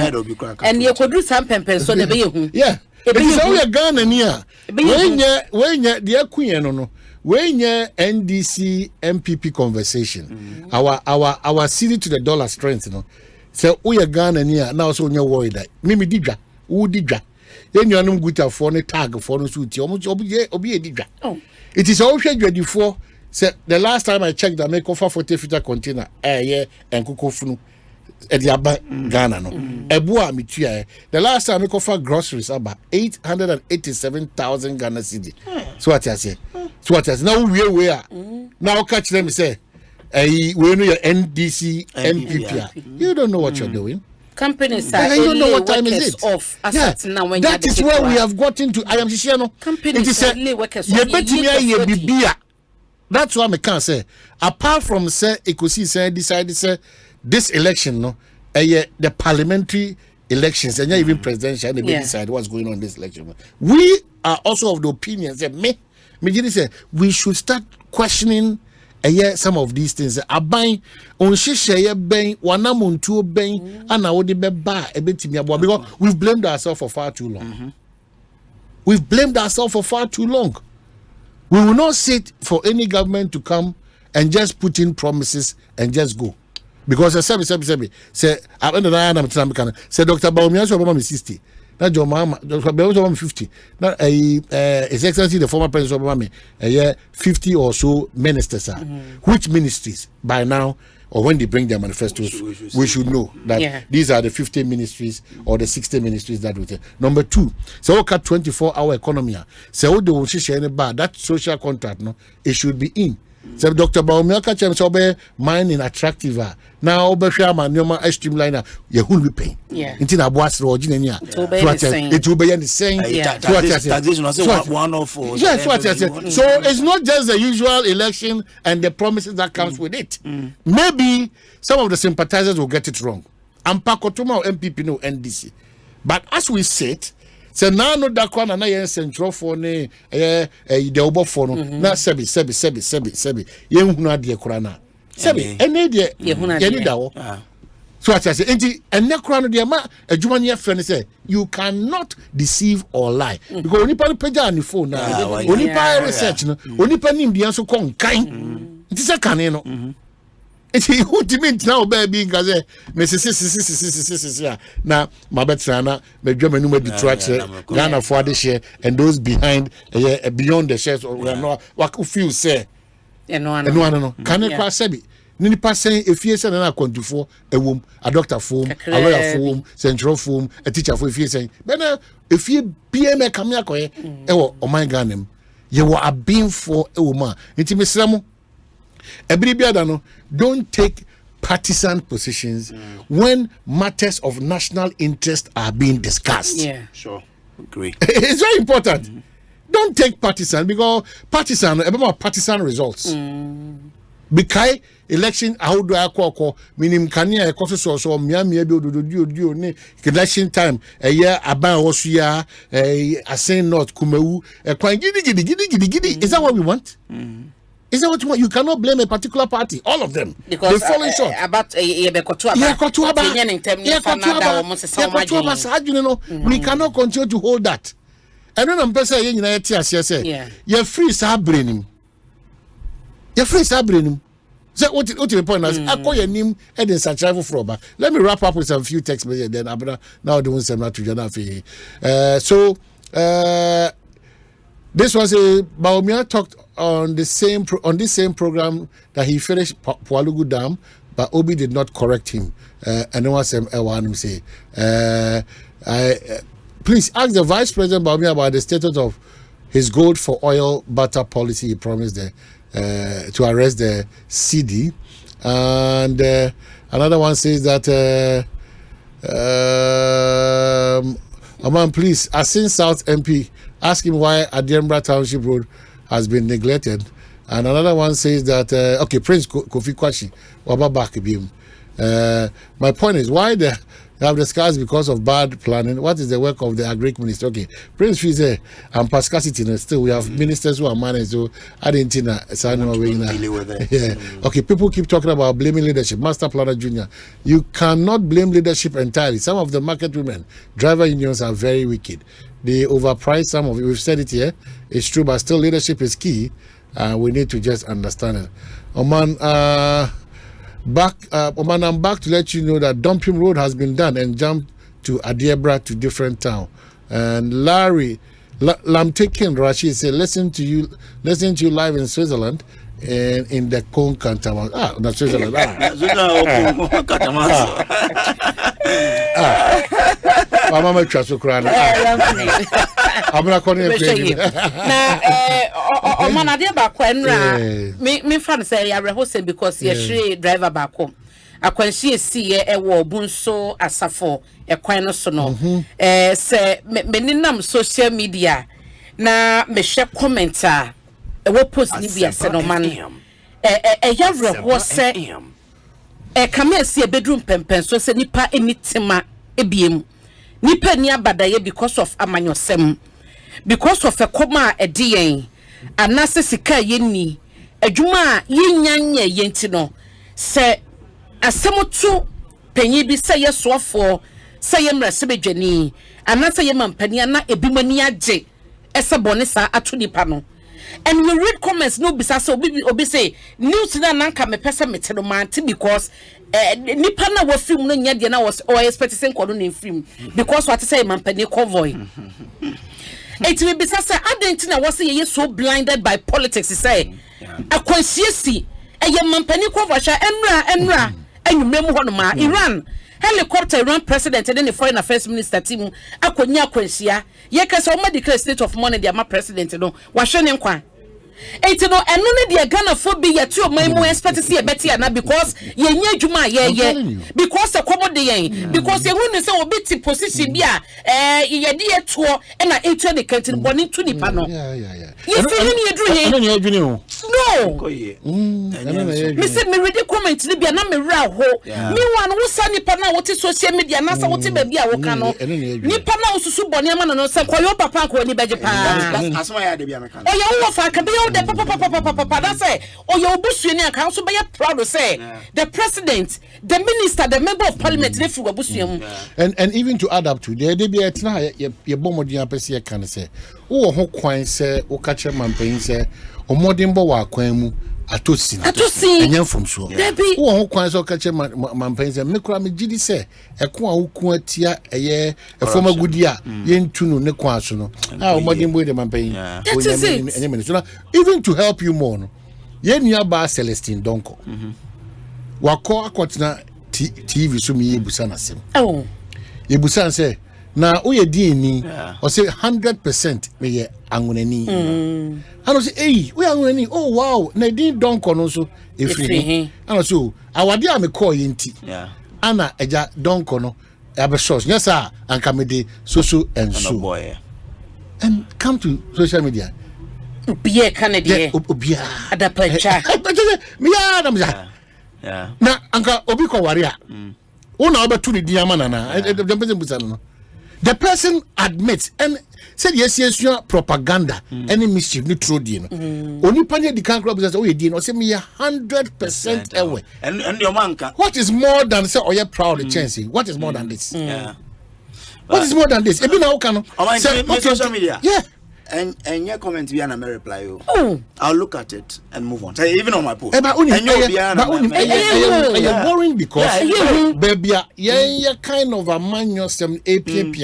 And you could do some pen so the be yeah. It is all a gun and yeah. When the queen no. When your NDC MPP conversation, our city to the dollar strength, so we are Ghana near now, so you're worried that Mimi Didra, who Didra, then you are not good for a tag for no suit, almost obey a Didra. It is all ready for. So the last time I checked, I make offer for 50 container, and Kukofunu. Ghana no. The last time I offer groceries about 887,000 Ghana cedi. So what I say. So what I say. Now we are. Now catch them say, we know your NDC MPP. You don't know what you're doing. Companies are I don't know what time is it. Off. That is where we have gotten to. I am Shishano. Companies are lay workers off. That's what I can say. Apart from say Ekosiisen decided say this election, no, the parliamentary elections and even presidential, they decide what's going on in this election. We are also of the opinion that we should start questioning some of these things. Abai on shisheye ben wanamuntu ben ana wodi beba ebetimi abo because we've blamed ourselves for far too long. We've blamed ourselves for far too long. We will not sit for any government to come and just put in promises and just go. Because say Dr. Baumia so Obama 60. Now John Mama Dr. Baumia 50. Now His Excellency the former President Obama 50 or so ministers are. Which ministries by now or when they bring their manifestos we should know that these are the 50 ministries or the 60 ministries that we take. Number 2, so look at 24-hour economy. So that social contract no it should be in. So Dr. Baumia catch so mining attractive now obeshama nyoma streamliner you will be paying into na boas ro ginenia it will be the same so it's not just the usual election and the promises that comes with it. Maybe some of the sympathizers will get it wrong. Ampakotoma MPP no NDC, but as we said so now no da kwa na yen central for ne the obo for no na sebi yen hunu ade kura na sebi ene de yen da wo so I say enti ene kura no de ma adwuma ne friend say you cannot deceive or lie because onipa no page on the phone na onipa research no onipa nim de so kon kan enti se kan no enti ultimate now baby ngaze me se na mabetrana me dwama nu ma track Ghana for the share and those behind beyond the shares we are not what feel say no can it pass sebi ni passen efie se na kwantifo ewom a doctor form a lawyer form central form a teacher for efie se be na efie bm kamia koye ewo oman Ghana ye wo abin for ewoma enti mesramo no, don't take partisan positions when matters of national interest are being discussed. Yeah, sure. Agree. It's very important. Don't take partisan because partisan results. Because election how do I call minim kania ekoso so miamia bi ododo ni election time a year aban osuya asen north kumewu kwan gidi is that what we want? Is that what you want? You cannot blame a particular party. All of them. Because they fall short. We cannot continue to hold that. And then I'm saying, you're free sabraining. You're free sabraining. So what the point is? I call your name and then such travel from. Let me wrap up with some few text messages. Then now the ones I'm not to this was a Baumia talked on this same program that he finished Pualugu Dam, but Obi did not correct him. And then say, please ask the Vice President Baumia about the status of his gold for oil butter policy. He promised to arrest the CD. And another one says that Aman, please, Asin South MP, ask him why Adiembra Township Road has been neglected. And another one says that, Prince Kofi Kwashi, Wababak. My point is, why they have discussed because of bad planning? What is the work of the Agric Minister? Okay, Prince Fize and Pascal City, still we have ministers who are managed, so I didn't know. Okay, people keep talking about blaming leadership. Master Planner Junior, you cannot blame leadership entirely. Some of the market women, driver unions are very wicked. They overprice some of it. We've said it here. It's true, but still leadership is key. We need to just understand it. Oman, I'm back to let you know that Dumping Road has been done and jumped to Adiebra to different town. And Larry Lamtekin Rashid said, listen to you live in Switzerland and in the Cone Cantamas. Not Switzerland. Mama Trasukrana. I'm not calling it. Now, man, I did back when me friend say I rehearsed because you're driver back home. akwanhye sie ewo bunso asafo ekwan no so no se meninam social media na me share commenter ewo post ni bia se no man yawre ho se kame sie bedroom pempen so se nipa enitima ebiem nipa ni abadaye because of amanyosem because of a koma edien anase sika yenni adwuma yenyanye yenti no se asemoto panyi bi se yesoafo se yemrase bedwani anase yemampani na ebimani age ese bone sa ato nipa no. And you read comments no bisa so obi say news na nanka me pese meteno manti because nipa na wa film no nya de na was or expecting kodo na film because what say mampani convoy. It will be say adenti na was ye so blinded by politics say akwasiesi eye mampani convoy sha enra enwumrem ho no ma Iran helicopter Iran president and then the foreign affairs minister team akonya akwansia ye kase o ma declare state of mourning the president no wa hwe ne nkwa enti no eno ne de Ghana for be yet o mai mo expect see e better na because ye nya adwuma ye because e komo de yen because ye hu say obi ti position bi a ye de eto e na eto de kantin boni to nipa no ye feel ni edru yen no adwene o no me say me read comment ni bia na me ra ho me wan wo sa nipa na wo ti social media na sa wo ti ba bia wo ka no nipa na osusu boni ama no say koyo papa ko ni beje pa asoma ya de bia me ka o ye wo fa ka be the papa that say oh you busu ni aka so be proud to say the president the minister the member of parliament they feel busu and even to add up to there dey be etna ye bomodin apese kan say wo ho kwan say wo ka che mampan say omodin bo wa kwan mu atosi enye from so wo ho kwan say wo ka che mampan say me kura me gidi say eko a wo ku atia eye efoma gudi a ye ntunu ne kwan so no omodin bo de mampan enye me so even to help you more no ye nua ba Celestine Donko wako akotina TV so mi yebusa na sem yebusa say na oye dini o say 100% me ye angunani ano say eh we angunani oh wow na din Donko no so efiri ano so awade a me call yenti ana eja Donko no abesos nyasa anka me de so and so and come to social media Obia Canada obia adapacha me ya na mja na anka obi ko ware a una obetu ni diama na the person admits and said yes propaganda any mischief ni throw di no oni panye di kan club say o ye di no say me 100% away and your man can what is more than say oye proud chance what is more than this what is more than this e be na o kan no say social media and your comment be an reply you. I'll look at it and move on. Say even on my post. But boring because baby yeah kind of a man yourself APP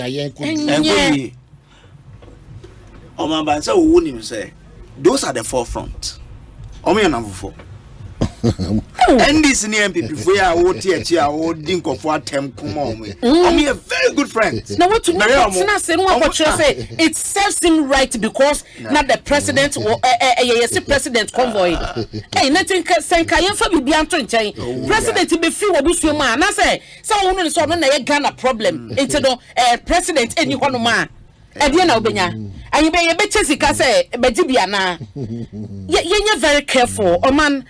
oh man ban say who him say those are the forefront. Omo na fofo. And this near MPP for ya wo tie wo din kofo atem kuma omo. Omo a very good friend. Now what to say no what say it serves him right because not the president or president convoy. Hey nothing can kayen fa bibia anto nchen. President be free obusu ma na say so no so no na ye Ghana problem. Into no president eni hono ma. Ede na obenya. Ayi be ye be chesika say be dibia na. Ye very careful. O man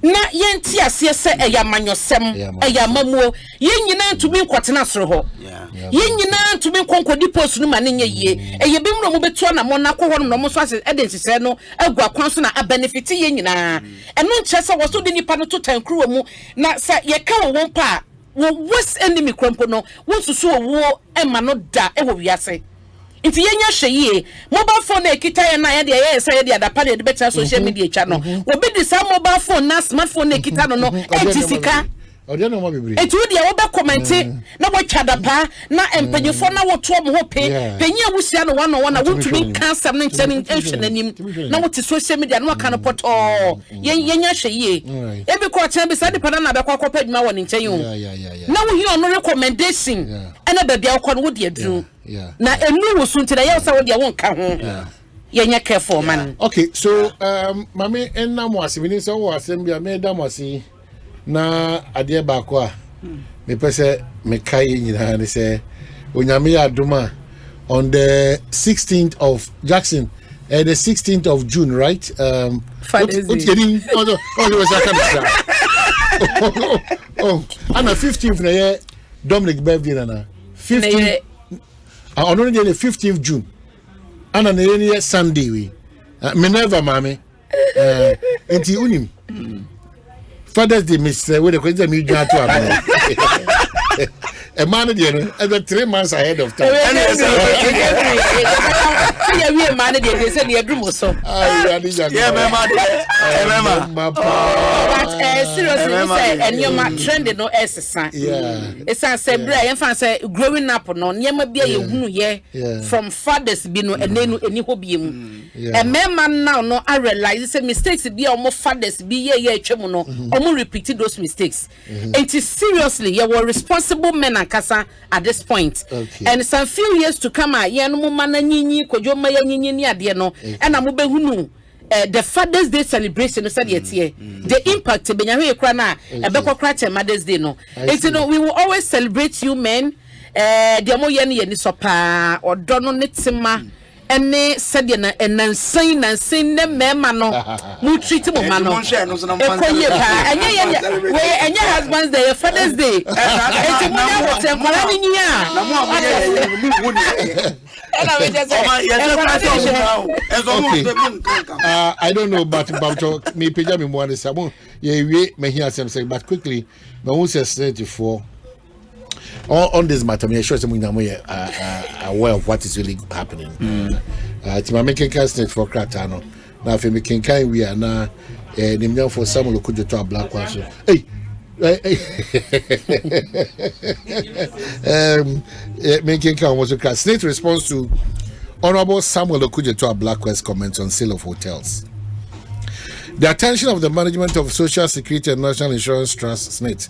na yenti ase se eyamanyosem eyamamuo yenyina ntumi nkwatena soro ho yenyina ntumi nkonkodi post no ma ne nye yie eyebimro mo betu na mo na kwo no mo so ase edensise no agua kwan so na benefit yenyina eno nche se wo so de nipa no to tankruwa mu na se ye ka wo pa wo worst enemy krompo no wo susu wo ema no da e wo wiase If you are mobile phone, kita na yadi ya say yadi adapa de better social media channel. Obi di sa mobile phone na smartphone kita no ejisika. Etu dia wo be comment na wo chadapa na empanyefo na wo to mo hope penyi awusia no one na wotumi cancer na nchen ehwenanim na wo ti social media na waka no poto yenya hweye e be ko chen be sa de pada na be kwa kopa dwuma wo nchen yo na wo hi ono recommendation ena ba bia ko no wo de aduru na enu wo sunti na ye sa wo de won ka ho yenya careful man. Okay, so mama enna mo asibini so wo asembia me da mo asi na adeɛ baako a mepɛ sɛ mekae nyinaa ne sɛ onyame yɛ adom on the 16th of Jackson, the 16th of June, right? Father's Day. Oh, and the 15th na year Dominic birthday na 15th. On only the 15th June. And on the year Sunday we. Minerva mame. Enti unim. Father's Day Mr. We the question me jwa to am. A man again, 3 months ahead of time. Yeah, we are man again. They said, "Yeah, do so." Yeah, but seriously, and you're not trending no SSNIT. Yeah, it's a say, Brian, say growing up no, never be a who here from fathers be no, and then any hobby. And man now no, I realize say mistakes be almost fathers be yeah, chemono, almost repeated those mistakes. It is seriously, you were responsible men and kasa at this point, and some few years to come, yeah, no man nyinyi kojo maya nyinyi ni ade no, and amu be hunu. The Father's Day celebration said yet here. The impact benyawe ekra na ebekwa kra Mother's Day no. It's no we will always celebrate you men. The mo ye ni so pa odo no netima ene said na enansan ne mema no mu treat mo ma no. Ekoye pa enye husband's day, Father's Day. It's mo na hotel kwala ni nya. Na mo I don't know, but me page me more this about we may hear some say, but quickly, no one says 94 on this matter. Me sure some aware of what is really happening. It's my making cast for Kratano. Now, if we can kind we are now the for someone who could to a black one. Hey. Making count was a SSNIT response to Honorable Samuel Okujeto Blackwell's comments on sale of hotels. The attention of the management of Social Security and National Insurance Trust SSNIT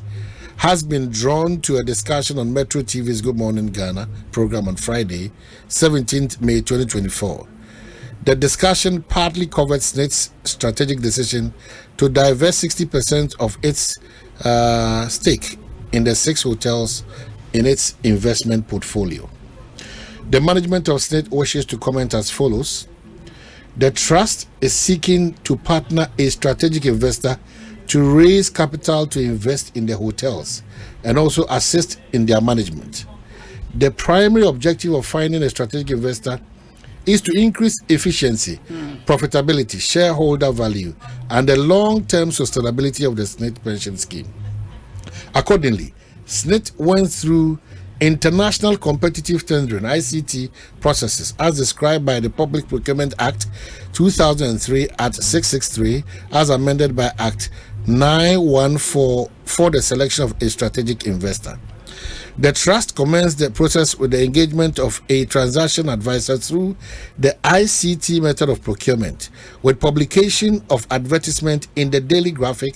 has been drawn to a discussion on Metro TV's Good Morning Ghana program on Friday, 17th May 2024. The discussion partly covered SSNIT's strategic decision to divest 60% of its stake in the 6 hotels in its investment portfolio. The management of SSNIT wishes to comment as follows. The trust is seeking to partner a strategic investor to raise capital to invest in the hotels and also assist in their management. The primary objective of finding a strategic investor is to increase efficiency, profitability, shareholder value, and the long-term sustainability of the SSNIT pension scheme. Accordingly, SSNIT went through international competitive tendering (ICT) processes as described by the Public Procurement Act 2003 at 663 as amended by Act 914 for the selection of a strategic investor. The trust commenced the process with the engagement of a transaction advisor through the ICT method of procurement, with publication of advertisement in the Daily Graphic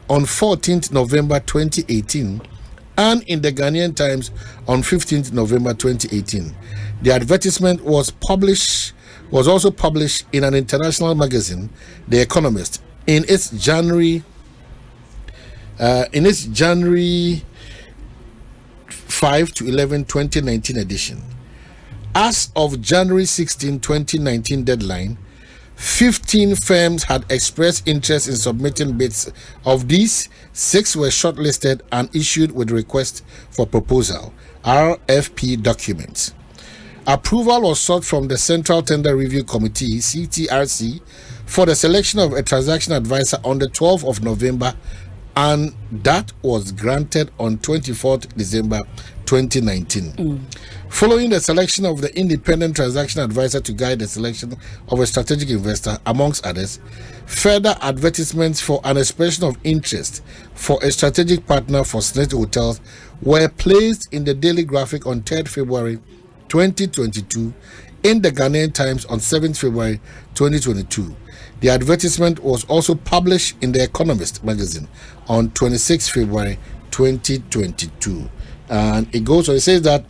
on 14th November 2018 and in the Ghanaian Times on 15th November 2018. The advertisement was also published in an international magazine, The Economist, in its January 5 to 11 2019 edition. As of January 16 2019 deadline, 15 firms had expressed interest in submitting bids. Of these, 6 were shortlisted and issued with request for proposal RFP documents. Approval was sought from the Central Tender Review Committee CTRC for the selection of a transaction advisor on the 12th of November, and that was granted on 24th December 2019. Following the selection of the independent transaction advisor to guide the selection of a strategic investor, amongst others, further advertisements for an expression of interest for a strategic partner for SSNIT hotels were placed in the Daily Graphic on 3rd February 2022, in the Ghanaian Times on 7th February 2022. The advertisement was also published in The Economist magazine on 26th February 2022. And it goes on, it says that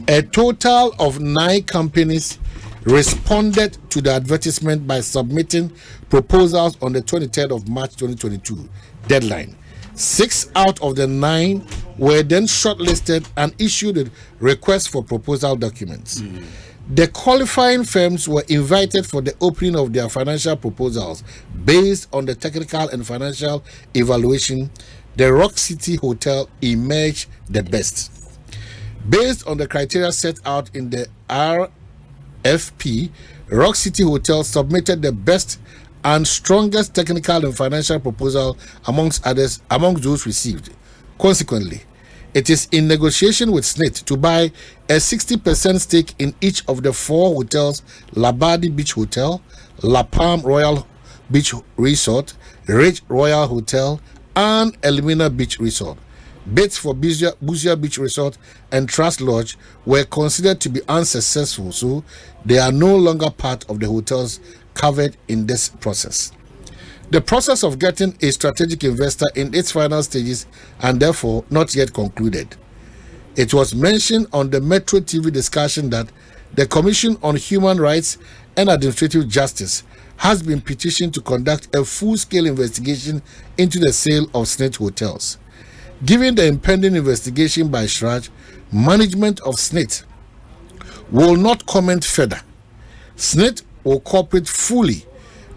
a total of 9 companies responded to the advertisement by submitting proposals on the 23rd of March 2022 deadline. 6 out of the 9 were then shortlisted and issued a request for proposal documents. The qualifying firms were invited for the opening of their financial proposals based on the technical and financial evaluation. The Rock City Hotel emerged the best. Based on the criteria set out in the RFP, Rock City Hotel submitted the best and strongest technical and financial proposal amongst those received. Consequently, it is in negotiation with SSNIT to buy a 60% stake in each of the 4 hotels: Labadi Beach Hotel, La Palm Royal Beach Resort, Ridge Royal Hotel, and Elmina Beach Resort. Bids for Busia Beach Resort and Trust Lodge were considered to be unsuccessful, so they are no longer part of the hotels covered in this process. The process of getting a strategic investor in its final stages and therefore not yet concluded. It was mentioned on the Metro TV discussion that the Commission on Human Rights and Administrative Justice has been petitioned to conduct a full-scale investigation into the sale of SSNIT hotels. Given the impending investigation by SSRAJ, management of SSNIT will not comment further. SSNIT will cooperate fully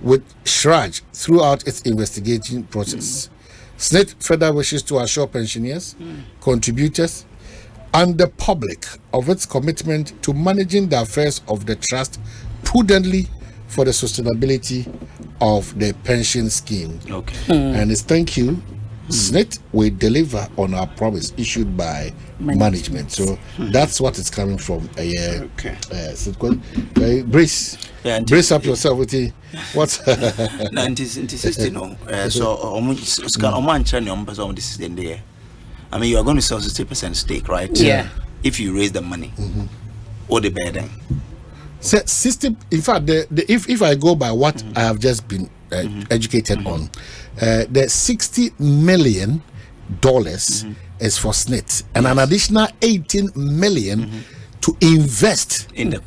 with SSRAJ throughout its investigation process. SSNIT further wishes to assure pensioners, contributors, and the public of its commitment to managing the affairs of the trust prudently for the sustainability of the pension scheme. And it's thank you. SSNIT will deliver on our promise issued by management. So that's what is coming from. Brace. Brace up yourself with it. What's 1960? No. So, I mean, you are going to sell 60% stake, right? Yeah. If you raise the money, or the bedding. So 60. In fact, if I go by what I have just been educated on, the $60 million is for SSNIT, and an additional $18 million to invest in the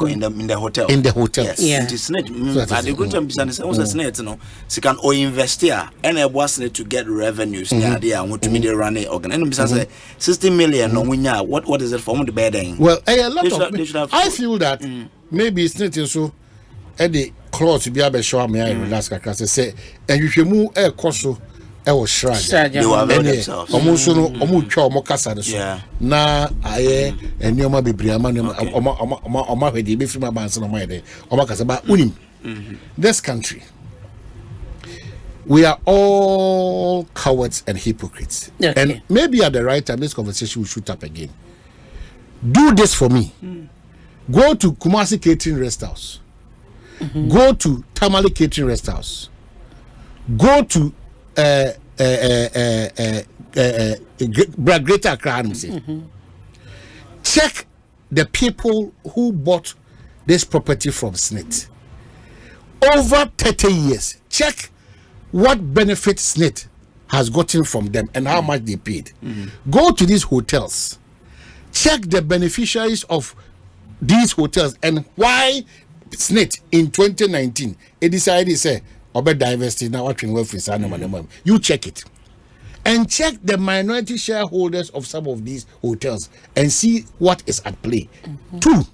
hotel. In the hotels. Yeah. It is SSNIT. At the good time, SSNIT, you know, so can or invest here and a was to get revenues. Yeah, they want to be the running organ. And besides, 60 million. No, what is it for the bedding? Well, a lot of. I feel that maybe SSNIT so. The clause to be able to show me I relax because they say and if you move a cost was SSRAJ. They will avail themselves. Almost no kasa so na aye and nyoma bebre ama oma hwede be free bands no my dey oma kasa ba unim. This country, we are all cowards and hypocrites. And maybe at the right time this conversation will shoot up again. Do this for me. Go to Kumasi Catering Rest House. Go to Tamale Catering Rest House. Go to Greater Accra. Check the people who bought this property from SSNIT. Over 30 years. Check what benefit SSNIT has gotten from them and how much they paid. Go to these hotels. Check the beneficiaries of these hotels and why SSNIT in 2019 it decided to say about diversity now watching welfare. You check it and check the minority shareholders of some of these hotels and see what is at play. 2,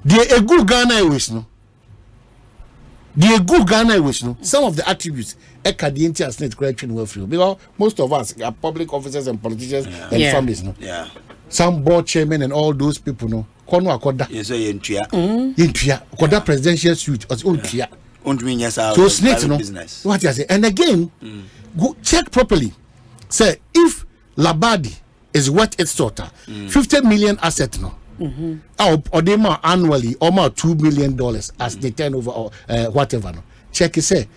the good Ghana wish no. The good Ghana wish no. Some of the attributes Ekadienti as SSNIT correction welfare because most of us are public officers and politicians and families no. Some board chairmen and all those people no. Kono akoda. Yes, yentua. Akoda presidential suite as ontua. So SSNIT no. What you say? And again, go check properly. Say if Labadi is worth its total, 50 million asset no. Or they more annually or more $2 million as the turnover or whatever no. Check it say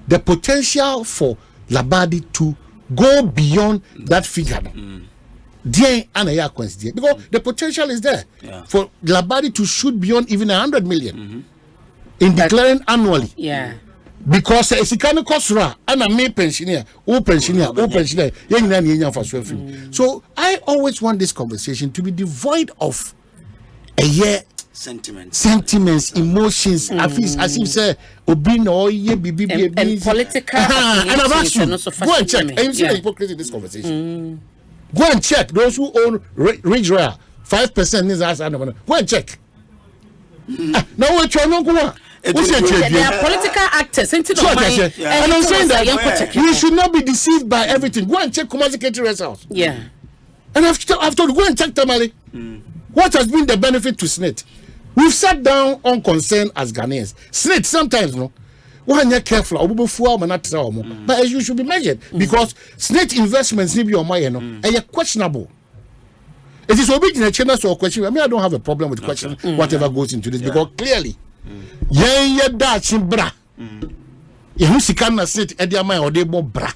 the potential for Labadi to go beyond that figure no. Because the potential is there for Labadi to shoot beyond even 100 million in declaring annually. Because it's a kind of cost and a me pensioner, so I always want this conversation to be devoid of a year sentiments, emotions. As if say obi no ye bibi and political and I've asked you, go and check. And you see the hypocrisy in this conversation. Go and check those who own Ridge Rail. 5% is as go and check. Now what you know go on. They are political actors. And I'm saying that you should not be deceived by everything. Go and check Kumasi Secretary House. Yeah. And after go and check Tamale. What has been the benefit to SSNIT? We've sat down on concern as Ghanaians. SSNIT sometimes one you're careful, but you should be measured because SSNIT investments need to be on my and you're questionable. It is original channel so question. I mean, I don't have a problem with questioning whatever goes into this because clearly, that's bra. You see, can SSNIT Ediama or Debo bra.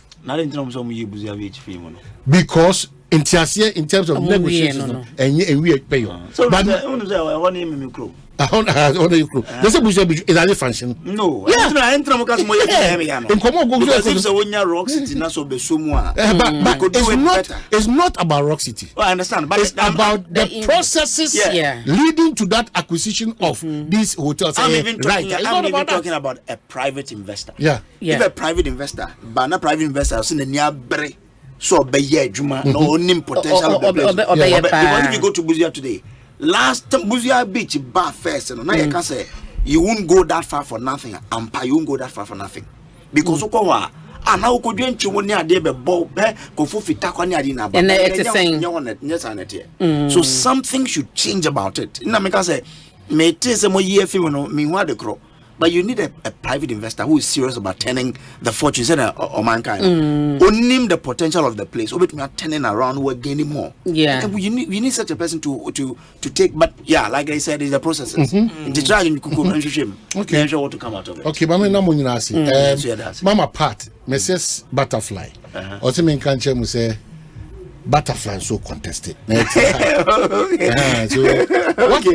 Because in terms of negotiations, and we pay you. So, but is that a function? No, yeah. But it's not about Rock City. I understand, but it's about the processes leading to that acquisition of these hotels. I'm even talking about a private investor. Yeah. If a private investor, but not private investor, I've seen the near break. So be Juma, no name potential of the place. Because if you go to Buzia today, last time Buzia beach bar first, and now you can say you won't go that far for nothing, and you won't go that far for nothing. Because Okowa, and now could you ensure near the ball, Kofu Fitako near dinner, and it's so something should change about it. Namika say, may take some more year for meanwhile the crow. But you need a private investor who is serious about turning the fortunes of mankind. Only the potential of the place. Over to turning around, we're gaining more. Yeah. And we need such a person to take. But yeah, like I said, it's the processes. Okay. What to come out of it. Okay, Mama Pat, Mrs. Butterfly. Also, me can't say. Butterfly so contested. So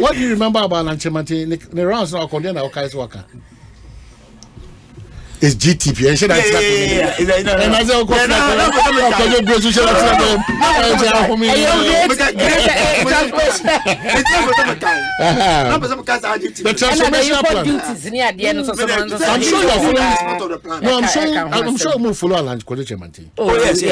what do you remember about Lanchemati? The rounds now condemn our guys worker. It's GTP. And I I'm sure we'll follow Lanchemati. Oh, yes.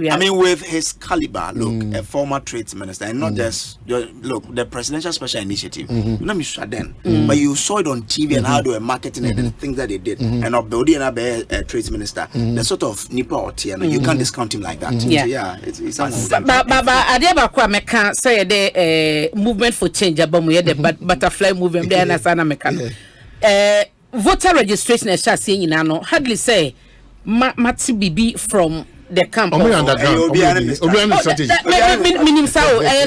I mean, with his caliber, look, a former trades minister, and not just look, the presidential special initiative. But you saw it on TV and how they were marketing it and things that they did. And of the trades minister, the sort of Nipa or Tia, you can't discount him like that. Yeah, it's but Adiaba Kwameka say the movement for change about the butterfly movement there na sana mekano. Voter registration is just saying no hardly say Mati Bibi from the camp.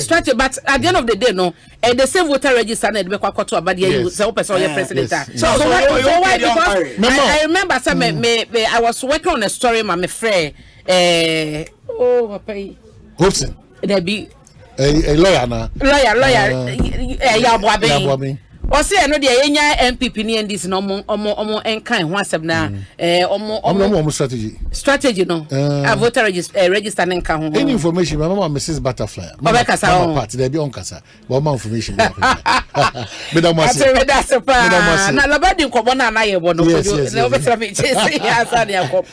Strategy, but at the end of the day, no, the same voter register and the Bekwakoto about the president. So why? Because I remember some I was working on a story, my friend. Hobson. There be a lawyer now. Lawyer. Yabwabe. O say no dey enya MPP ni ndis no omo enkan ho asem na omo strategy no voter register nka ho any information my mama Mrs. Butterfly mama part there be on kasa but more information me da mo say na labadi nkobo na ye bo no na obetra me chese Asante yakop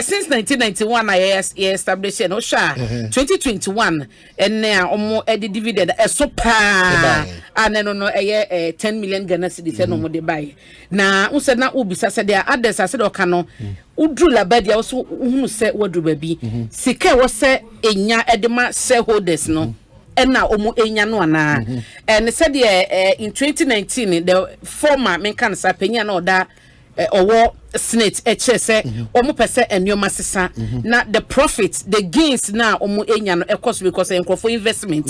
since 1991 I established no sha 2021 and omo e dividend so pa and no 10 million Ghana cedis no mo de buy na unse na ubisa se there others ase de okano udru labadi also hunu se wadu babi sika wo se enya edema shareholders no na omo enya no ana and said in 2019 the former menkan sa penya na oda owo SSNIT HSE omo pese enioma sesa na the profits the gains na omo enya no cost because enkrofo investment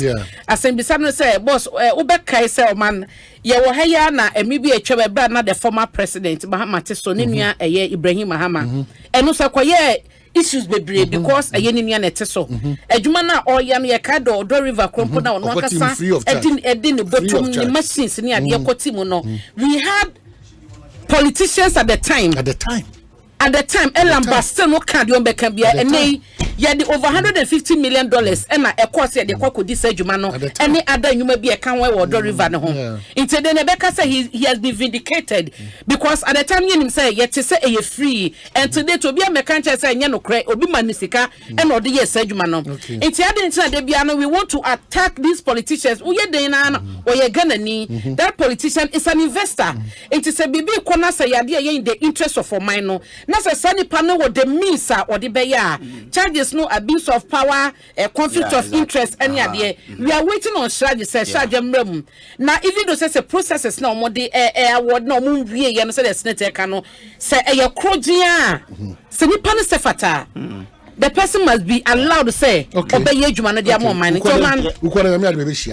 asembisa no say boss obekai say man ye wo haya na emibi etwa bra na the former president Mahama Teso ne nua Ibrahim Mahama eno say koye issues bebre because ayeni nua na Teso adwuma na oya no ye ka do river krompo na ono akasa edin bottom ni machines ni ade ekoti mu no we had politicians at the time Elam Bastel no can do beka bia ene Yeah, the over $150 million and a course at the Koko di Sejumano, any other human be a canway or do river home. Instead, then Rebecca said he has been vindicated because at the time you say, yet to say a free, and today to be a mechanic say, no cray, or be manisika, and or the yes, Sejumano. It's the we want to attack these politicians. Or you're gonna need that politician is an investor. It is a baby corner say in the interest of a minor. Not a sunny panel or the misa or the beya. Charges no abuse of power, a conflict of interest, any idea. We are waiting on charges, says Sergeant Rum. Now, even though says a process is no more the air would no moon be a SSNIT cano, say a crodia. Sunny panel sefata. The person must be allowed to say, obey your human, they are more money. Who call me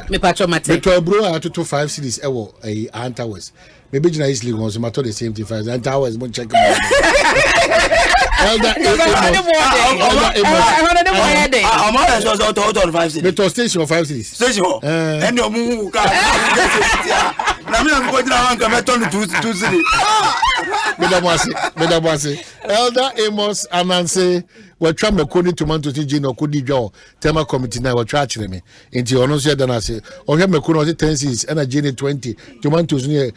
me patch my take. But bro, to 5 cities, a Ant Towers. Maybe Jina easily wants to the same thing. Ant Towers, won't check. Metro station of 5 cities. Station. And your move. I'm going to 2 cities. Medabasi. Elder Amos Ananse. We're trying to call it to Mantoti or Kudi Joe, Tema Committee now, we're trashing me. Into your nose, then I say, or have me call 10 cities and a Genie 20 to Mantos near.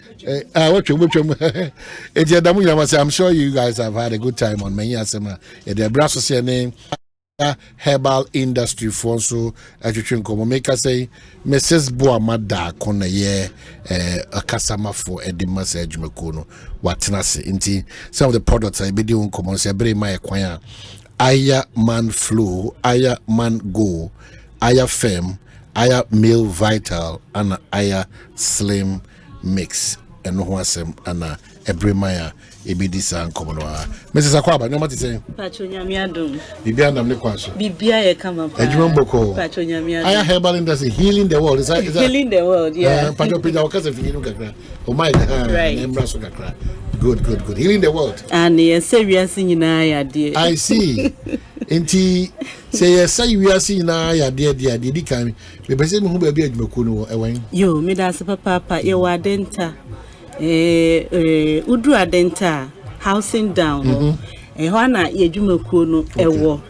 I'm sure you guys have had a good time on many Asema. The Brassos name. Herbal industry for so actually come make us say Mrs. Boamada kona ye a customer for a message mekono what inti some of the products I be doing come on say very my acquire Aya Man Flow, Aya Man Go, Aya Fem, Aya Meal Vital, and Aya Slim Mix. And no one sem and every Maya Ebidisa and Commonwealth. Mrs. Akwaba, no matter saying Patronyamiadum. Bibia and Nekwaso. Bibia come up. Ejumon Boko. Patronyamiadum. Aya Herbal Industry healing the world. Is that healing the world? Yeah. Patropida Ocas if you look at oh my right. Good. Healing the world. And yes, say we are seeing dear. I see. Enti say yes, say we are seeing dear. Did come. The person who be a Makuno. You, me that's papa, you are denta. Udu adenta housing down ehwana yedwumakuo no ewo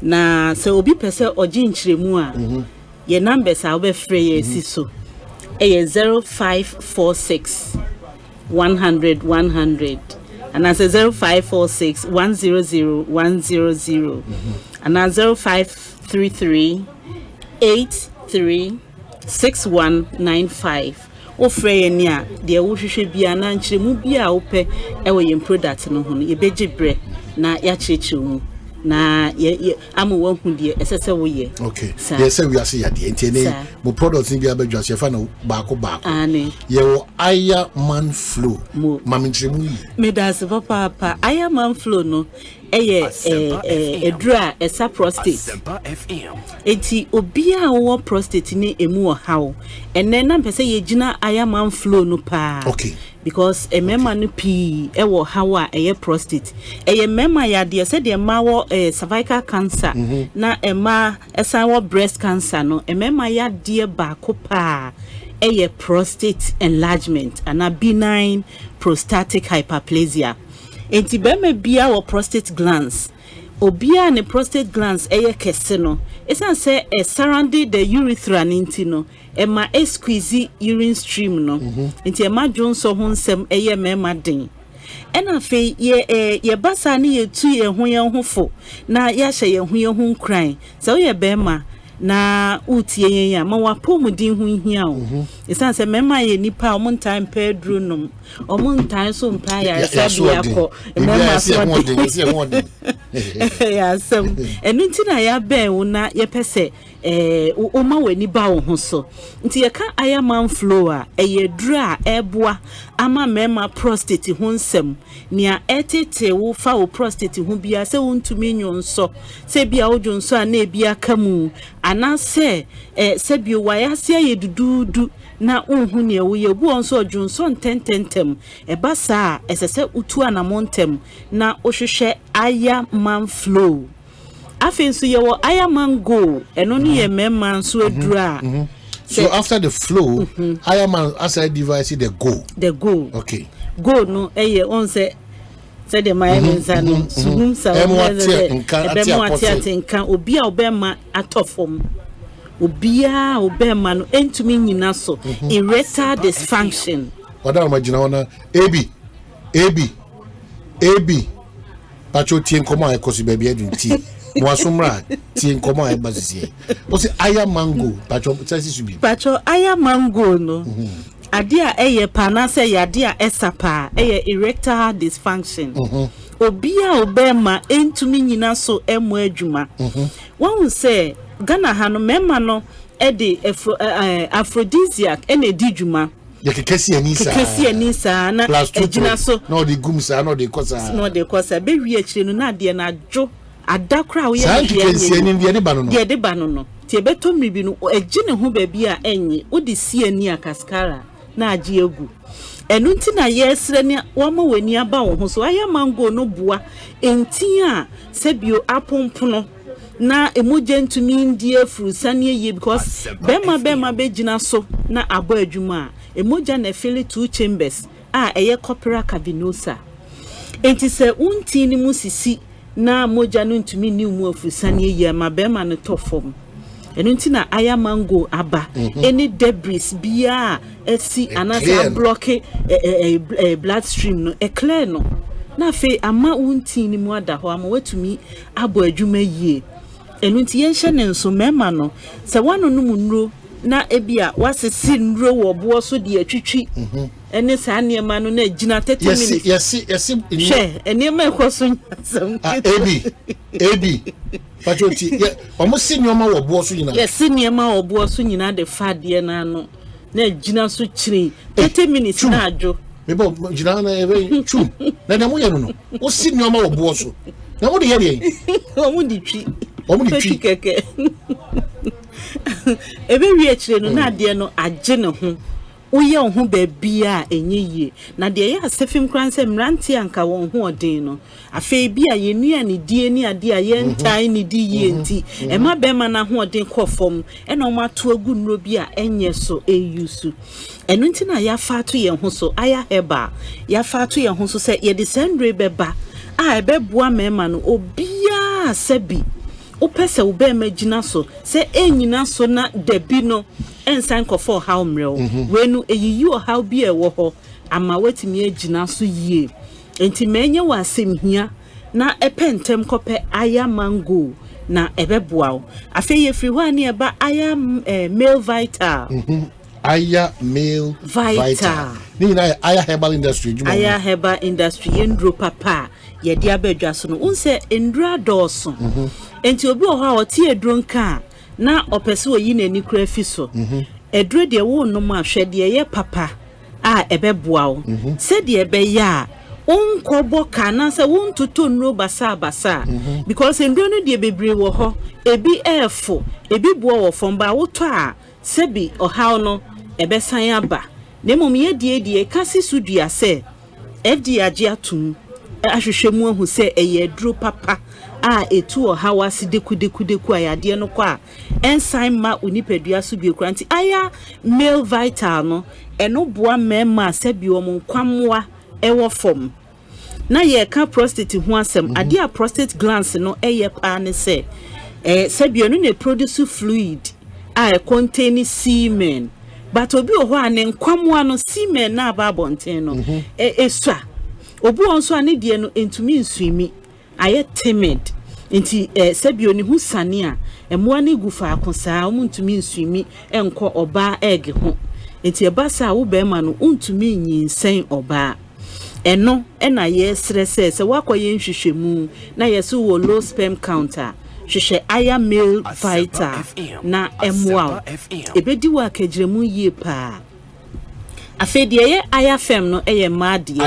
na se obi pese oji nchiremu a ye numbers a obefre ye siso 0546 100 and as 0546 100 100 and as 0533 83 6195 ofre ni a de wo hwehwe bia na nkyeremu bia wo pe e wo yem product no ho ye beje bre na ya cherecheru mu na ye amu hu de esese wo ye okay yes say we are see ya de ntene mo product ni bia bedwa se fa na baako ane ye wo Aya Man Flow mami nkyeremu yi me das papa Aya Man Flow no edra esa prostate Asempa FM enti obia wo prostate ni emu hawo enne na pese ye gina Aya Man Flow no pa okay because a mema no pi wo hawo a prostate mema ya de se de ma wo cervical cancer na ema esa wo breast cancer no mema ya de ba ko pa prostate enlargement and a benign prostatic hyperplasia. Enti bema bia wo prostate glands obia ne prostate glands kese no esan say surrounding the urethra ninti no ema squeeze urine stream no enti ema dwonso ho nsem mema den ena fe ye basa ne ye tu ye ho fo na ya hye ye ho nkran so ye bema na utie yen ma wapomudin ho hia o esan se mema ye nipa o montan pedro no o montan so mpa ya sabi akọ mema so ya sam enunti na ya ben wo na ye pese o ma wani ba wo ho so nti ye ka Aya Man Flow a dra eboa ama mema prostate ho nsem nia etete wo fa wo prostate ho bia se wontumi nyonso se bia wo jonso a na bia kamu ana se bio wayase ye dududu na unhu ne wo ye bu onso jonso ntententem basa esese utu anamontem na ohwehwe Aya Man Flow afenso ye wo Aya Man Go eno ni ye mema nso adura so after the flow Aya Man as I device the go okay go no on say said the Miami Zano, Sum Samuatia, Obia Obema at Tofum. Obia Obema no to me Naso, erectile dysfunction. What am I doing? AB. Pacho tien koma ekosi baby edunti. Mwasumra tien koma ebazisi. Osi aya mango. Pacho tasi subi. Pacho aya mango no. Adia eye panase yadia esapa eye erectile dysfunction. Obia obema entumi nyina so emu adwuma. One say Ghana hano mema no ede aphrodisiac ene dijuma. Kesi anisa na ejina so no de gumsa no de kosa be wi akire no na de na adwo adakra wo ye kesi ani de ba no de ba no tie beto mribi no ejine ho ba bi a enye wo de si ani akaskara na age egu enu nti na yesre ne wo ma wani aba wo ho so aya mango no bua enti a sebio apompono na emoje ntumi ndie frusane ye because bema be gina so na abo adwuma emoja na fili 2 chambers eye corpora cavernosa enti se unti ni musisi na moja no ntumi ni mu afusane ye ma bema no tofom enu nti na aya mango aba any debris bia esi anasa block blood stream no clear no na fe ama unti ni mu ada ho ama watumi abo adwuma yie enu nti yenhye ne nso mema no se wano no munro na ebia wasisi nro wo bo so de atwitwi ene saa niema no na gina 30 minutes yes she eniema ekoso nyasam ab pachoti omo si nioma wo bo so nyina yes niema wo bo so nyina de fade na no na gina so kiri 30 minutes na adwo mebo gina na ebe chum na dem ye no o si nioma wo bo so na mo de ye omo di twi keke ebe wi akire no na de no age ne ho uye ho ba bia enye yie na de ya asefim kranse mranti anka won ho odin no afi bia yenua ne die ni ade a yentai ne di yie nti e ma be ma na ho odin kofom e na o ma to agu nro bia enye so eyusu enu nti na ya fa to ye ho so aya heba ya fa to ye ho so se ye de sendre beba a ebe boa mema no obia sebi opese wo be magina so se enyina so na debi no ensan kofo how mrel wenu eyiyi o how bi e wo ho ama watimi agina so yie enti menye wa asem hia na epentem kope aya mango na ebeboa wo afi ye free ho ani eba aya male vital aya male vital ni na aya herbal industry juma aya herbal industry endro papa ye dia badwa so no unse endra doso enti obi o ha o tie dronka na opese oyi na ni kura fi so edro de wo no ma hwede ye papa a ebeboa wo se de ebe ya unkobo kana se wontoto nro basa because endro no de bebre wo ho ebi efo ebi buo wo fomba wo to a sebi o ha no ebe san aba nemom ye die kasi sudua se fd age atum ahwehwemu ahu se eye dro papa a etu o hawasi deku ayade no kwa ensign ma unipadua so bi kranti aya male vital no eno boa mema sabi o monkwamwa ewo fom na ye ka prostate ho asem ade a prostate glands no eye pa ne se sabi no ne produce fluid a contain semen but obi o ho ane nkwamwa no semen na aba bonten no esua obu onso ane die no entumi nsuimi aye timid nti sabio ni husane a emoa ne gufa akosa omuntumi nsuimi enko oba egg ho nti ebasa wo be ma no untumi nyinsen oba eno na ye srese se wakoye nhwehwemu na yeso wo low sperm counter hwehwe aya male fighter na emoa ebedi wa kagiremu yie pa afedie ye aya fem no eye maadie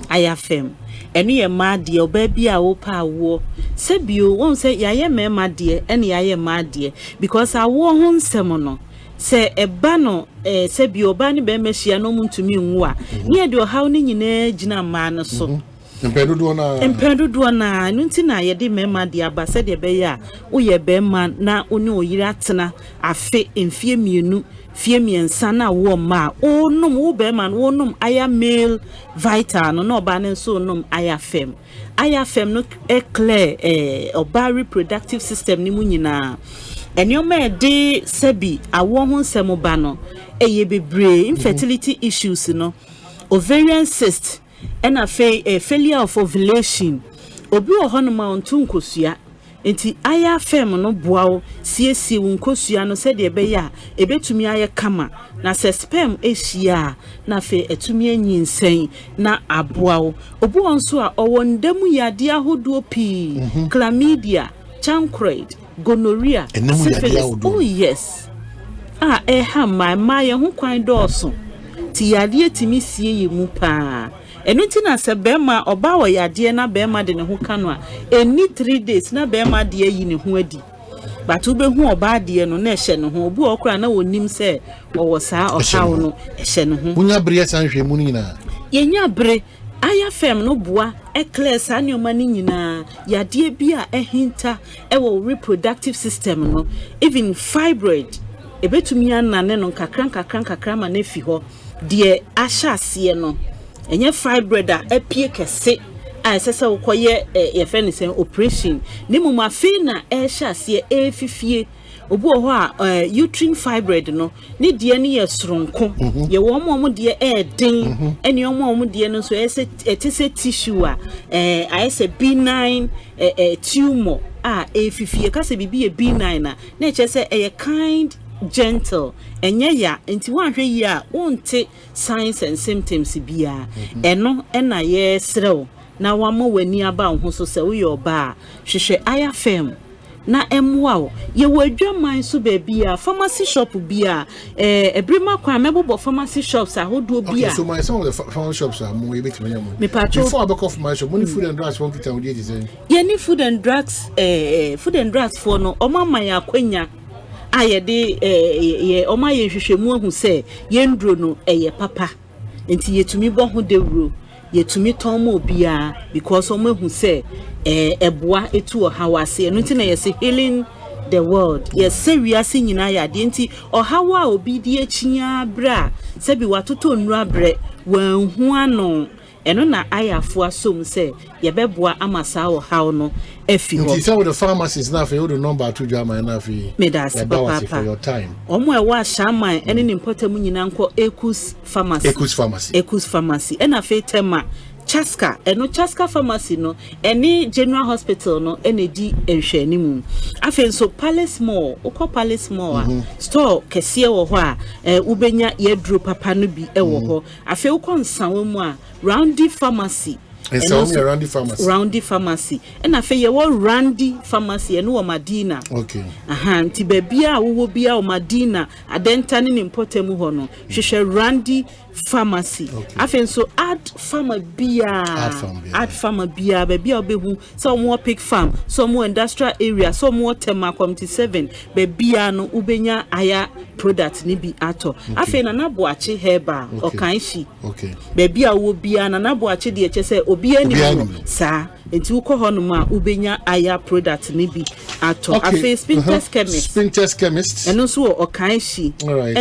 aya fem enu ye maadie oba bia wo pa wo sebio won se yaye mema de ene yaye maadie because awo ho nsem no se eba no sebio ba ne be mehia no muntumi nwu a ne de o haw ne nyina gina ma no so Empedodo na nunti na yede mema de aba se de be ya wo ye be ma na oni oyira tena afe emfie mienu fie miensa na wo ma onum wo be ma no onum aya male vital no na oba ne so onum aya fem no clear oba reproductive system ni mu nyina enioma de sebi awo ho nsem ba no eye bebre infertility issues no ovarian cyst and a failure of ovulation obi ohonoma ontu nkosua enti aya fem no boawo siesie nkosua no said ebe ya ebetumi aye kama na se sperm ehia na fe etumi anyinsen na aboawo obi onso a owondam yade ahodo pi chlamydia chancroid gonorrhea syphilis oh yes my ye ho kwan dooso ti yade etimi sie ye mu pa enti na se bema oba wo yade na bema de ne ho kanu a eni 3 days na bema de yi ne ho adi batu be hu oba de no na ehye ne ho obu okura na wonim se wo saa ohaw no ehye ne ho munya bre sanhwe mu nyina yenya bre aya fem no boa eclass anyoma ni nyina yade bia ehinta ewo reproductive system no even fibroid ebetumi anane no kakran ma na fi ho de ahya ase no enye fibroid a apie kese a sese ukoye ye fe ni se operation ni mu mafi na ehya ase efifie obu ho a uterine fibroid no ni de ne ye soronko ye wo mo de den eni omo de no so etise tissue a ayese benign tumor a efifie ka se bibi ye benign na eche se kind gentle enye ya enti wanhwe yi a wonte signs and symptoms bia eno na ye srew na wamo wani aba ho so se wo yoba hwehwe aya fem na emwa ye wadwaman so ba bia pharmacy shop bia ebrima kwa mebobo pharmacy shops ahodo bia okay so my some of the pharmacy shops are mo ebet me yamo before I back off my shop money food and drugs one kita we dey say ye ni food and drugs for no omama ya kwanya ayede ye oma ye hwehwemu ahu se ye ndro no eye papa enti yetumi bo ho dewro yetumi ton mo bia because omo ahu se eboa etu ohawase eno nti na ye se healing the world ye se wiase nyina ya de nti ohawa obi di achinya bra se bi watoto nura bre wanhu ano eno na ayafo asom se ye beboa amasa wo haw no afi ho nti say with the pharmacies na fe the number to jama na fi me das papa for your time omo e wa shaman ene ni mpotamu nyina nko Ekos pharmacy ena fe tema Chaska eno Chaska pharmacy no eni general hospital no ene di enhwani mu afen so Palace Mall uko Palace Mall store kese wo ho a ubenya yedro papa no bi wo ho afen uko nsanwo mu a Roundy pharmacy Roundy pharmacy and afa ye wo Roundy pharmacy eno wo Madina okay nti ba bia wo bia wo Madina adenta ne importemu ho no hwehwe Roundy pharmacy afen so add farmer bia ba bia obehu so mo pig farm so mo industrial area so mo tema community 7 ba bia no ubenya aya product ni bi ato afen na boache herba okanshi ba bia wo bia na boache de echese obi ani sa enti uko ho no ma ubenya aya product ni bi ato afen Spintest chemist eno so okanshi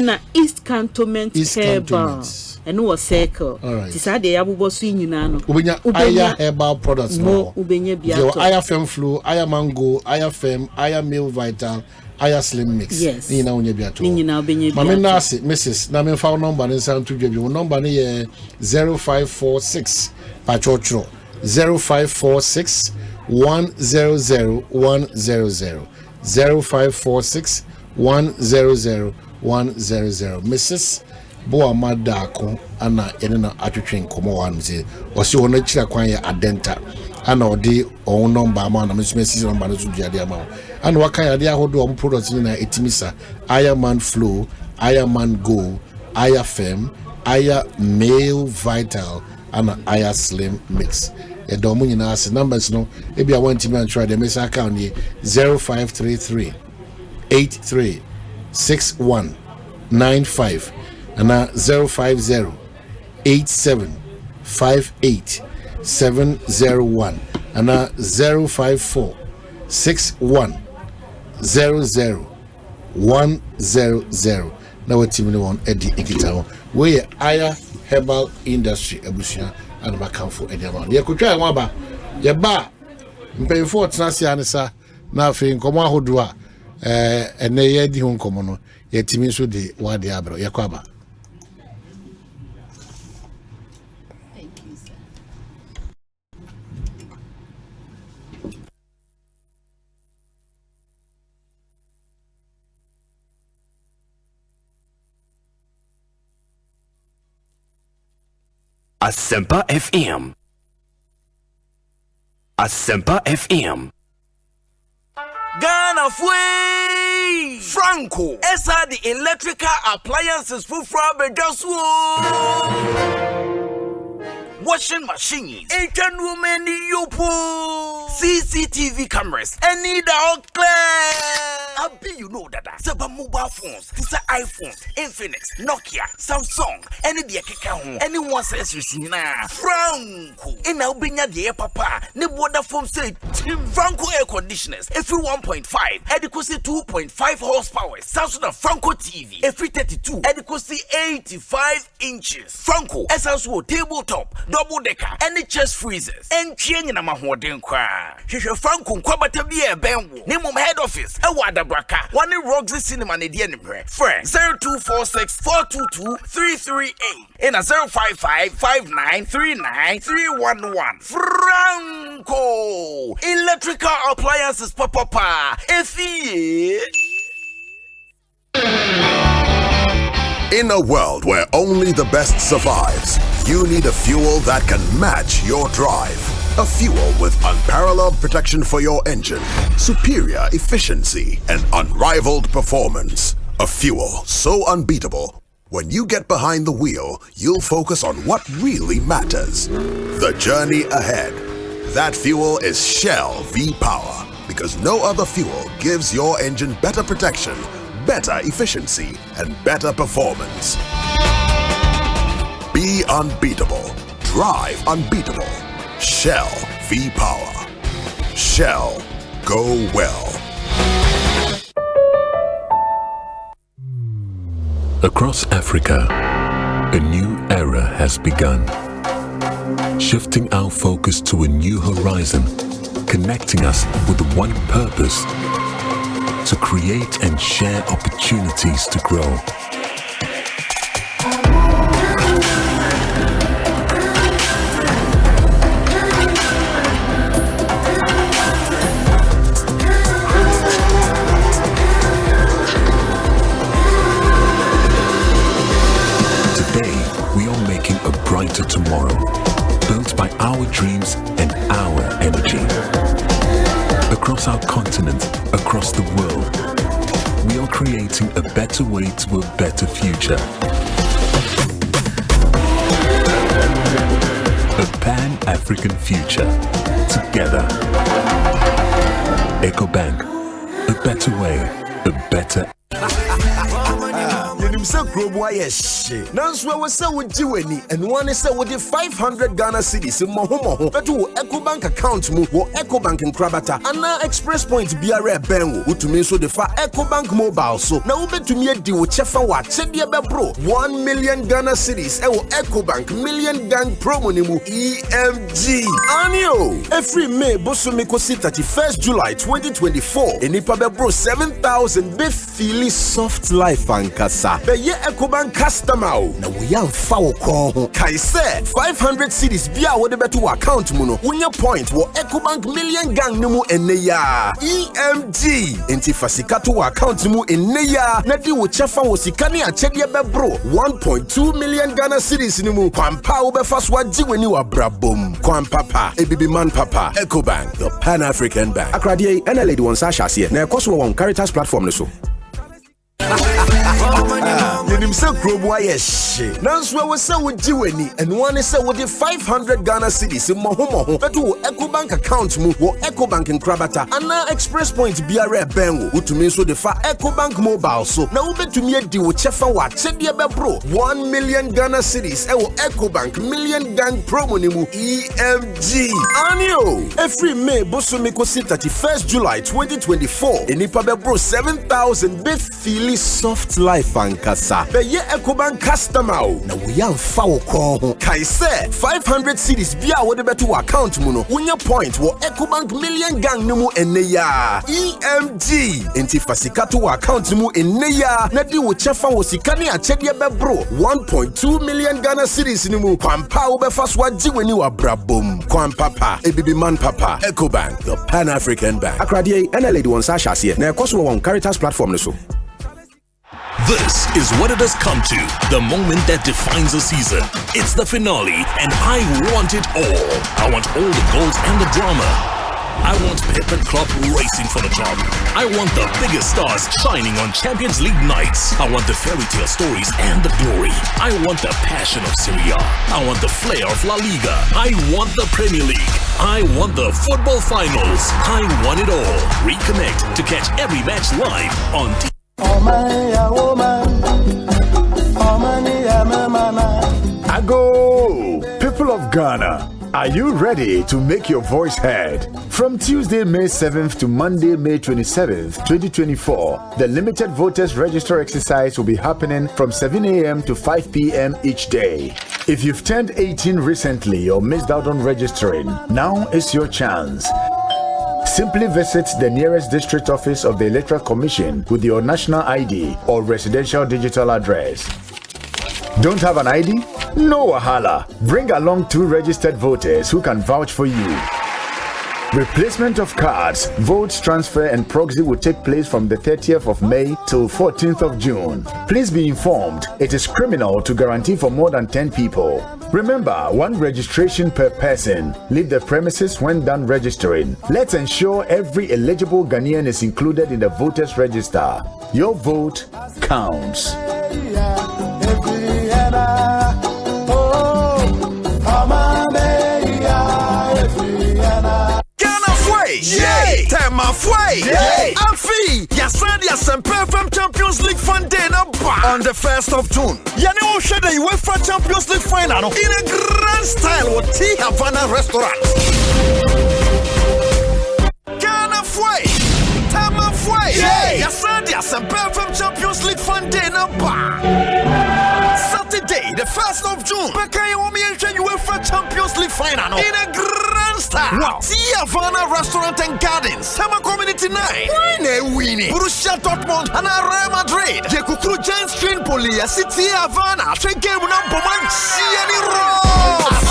na East Cantonment herba eno wo circle ti sa de yabubo so nyina no ubenya aya herbal products no ubenya bia to aya fem flow aya mango aya fem aya male vital aya slim mix ni na onya bia to ni na ubenya bia mama na se Mrs na me fa number ni san to dwa number ni ye 0546 pachocho 0546 100 100 0546 100 100 Mrs. Boa Madako ana enena atwetwen komo wanze osi wona kira kwan ya adenta ana odi on number ama na mesisi number no tudiade ama ana waka ya de ahodo om products ni na etimisa Aya Man Flow, Aya Man Go, Aya Fem, Aya Male Vital ana Aya Slim Mix e do mu nyina ase numbers no e bia want me try the mesa account ni 0533 83 61 95 and 050 87 58 701 and 054 61 00 100. Now what team one Eddie Ikitao. We Aya Herbal Industry Abusia and Makamfo Eddie Amount. You could try one bar. Your bar. Pay for Tanasi Anissa. Now for Koma Hodua. And they had the home common. Yet Timisu de Wadiabro Yakwaba. Asempa FM. Asempa FM. Ghana Fui Franco. Esa the electrical appliances for Frabedaswo. Washing machines. Asian women yopo. CCTV cameras. Any dog clear. Abi you know that. Seba mobile phones. These are iPhones, Infinix, Nokia, Samsung. Any the keka. Anyone says you see na Franco. In our binya the papa. Ne water foam say Franco air conditioners. Every 1.5. Adequacy 2.5 horsepower. Samsung Franco TV. Every 32. Adequacy 85 inches. Franco. Essential tabletop. Double decker. Any chest freezers. And change na mahoden kwa. Sheshe Franco Kwabena be benwo. Name head office. Ewada braka. One Roxy Cinema ne die nimre. Friend 0246 422 338. In a 055 5939 311. Franco Electrical Appliances papa. In a world where only the best survives, you need a fuel that can match your drive. A fuel with unparalleled protection for your engine, superior efficiency, and unrivaled performance. A fuel so unbeatable, when you get behind the wheel, you'll focus on what really matters. The journey ahead. That fuel is Shell V-Power, because no other fuel gives your engine better protection, better efficiency, and better performance. Be unbeatable. Drive unbeatable. Shell V-Power. Shell, go well. Across Africa, a new era has begun. Shifting our focus to a new horizon, connecting us with one purpose: to create and share opportunities to grow. Brighter tomorrow, built by our dreams and our energy. Across our continent, across the world, we are creating a better way to a better future. A Pan-African future. Together. EcoBank. A better way, a better So Grobo yes. Nanswa was so with Jiweni, and one is so with the 500 Ghana cities in Mohomo, but to EcoBank account move or EcoBank in Krabata, and now Express Point BRA Benwo, who to me so the far EcoBank mobile. So now bet to me a deal with Chefa what said the bro 1 million Ghana cities, EcoBank million gang promo nimu EMG. Anio every May Bosumiko 31st July 2024, and Ipabe bro 7,000 be feely soft life and kasa. Ye EcoBank customer na we am foul call kai say 500 cities bia wo de beto account mu no unya point wo EcoBank million gang no mu enne ya EMG enti fasika to account mu enne ya na di wo chefa wo sika ne achede be bro 1.2 million Ghana cities ni mu kwampa wo be faso agi weni wa brabom kwampapa ebibi man papa EcoBank, the Pan-African Bank. Akradie ena lady won sa hase na ekoso won Caritas platform no so. Yenim se krobo aye she. Nanswe we se woji weni and one is with the 500 Ghana cedis in moho betu EcoBank account mu wo EcoBank in Krabata ana express point biare benwo utumi so de fa EcoBank mobile so na ubetumi edi wo chefa wa chede be bro 1 million Ghana cedis e wo EcoBank million gang promo ni mu EMG anio every May bosumi kosi 31st July 2024 enipa be bro 7,000 be feel soft life ankasa be ye EcoBank customer na we am fa wo ko kai say 500 cedis bia wo de beto account mu no unya point wo EcoBank million gang ni mu ene ya EMG enti fasika to account mu ene ya na di wo chefa wo sika ne achede be bro 1.2 million Ghana cedis ni mu kwampa wo be faswa jiweni wa brabom kwampapa ebibi man papa EcoBank the Pan-African Bank akrade ena lady won sa hase na ekoso won Caritas platform ne so. This is what it has come to, the moment that defines a season. It's the finale, and I want it all. I want all the goals and the drama. I want Pep and Klopp racing for the top. I want the biggest stars shining on Champions League nights. I want the fairy tale stories and the glory. I want the passion of Serie A. I want the flair of La Liga. I want the Premier League. I want the football finals. I want it all. Reconnect to catch every match live on TV. Ago, people of Ghana, are you ready to make your voice heard? From Tuesday, May 7th to Monday, May 27th, 2024, the limited voters register exercise will be happening from 7 a.m. to 5 p.m. each day. If you've turned 18 recently or missed out on registering, now is your chance. Simply visit the nearest district office of the Electoral Commission with your national ID or residential digital address. Don't have an ID? No wahala. Bring along 2 registered voters who can vouch for you. Replacement of cards, votes transfer and proxy will take place from the 30th of May till 14th of June. Please be informed, it is criminal to guarantee for more than 10 people. Remember, 1 registration per person. Leave the premises when done registering. Let's ensure every eligible Ghanaian is included in the voters register. Your vote counts. Yay! Tema fway! Yay! Afi! Yasadi Asempa FM Champions League Fun Day na ba on the 1st of June. Yani wo hwe the UEFA Champions League final in a grand style with T Havana restaurant. Ghana fway! Tema fway! Yay! Yasadi Asempa FM Champions League Fun Day na ba. Saturday, the 1st of June. Bakaye wo me UEFA Champions League final in a grand style. Wow! T Havana Restaurant and Gardens, Summer Community 9. Why winning? Borussia Dortmund and Real Madrid. Jekukuru Giants Train Polia City Havana. Train game number 1. Sieni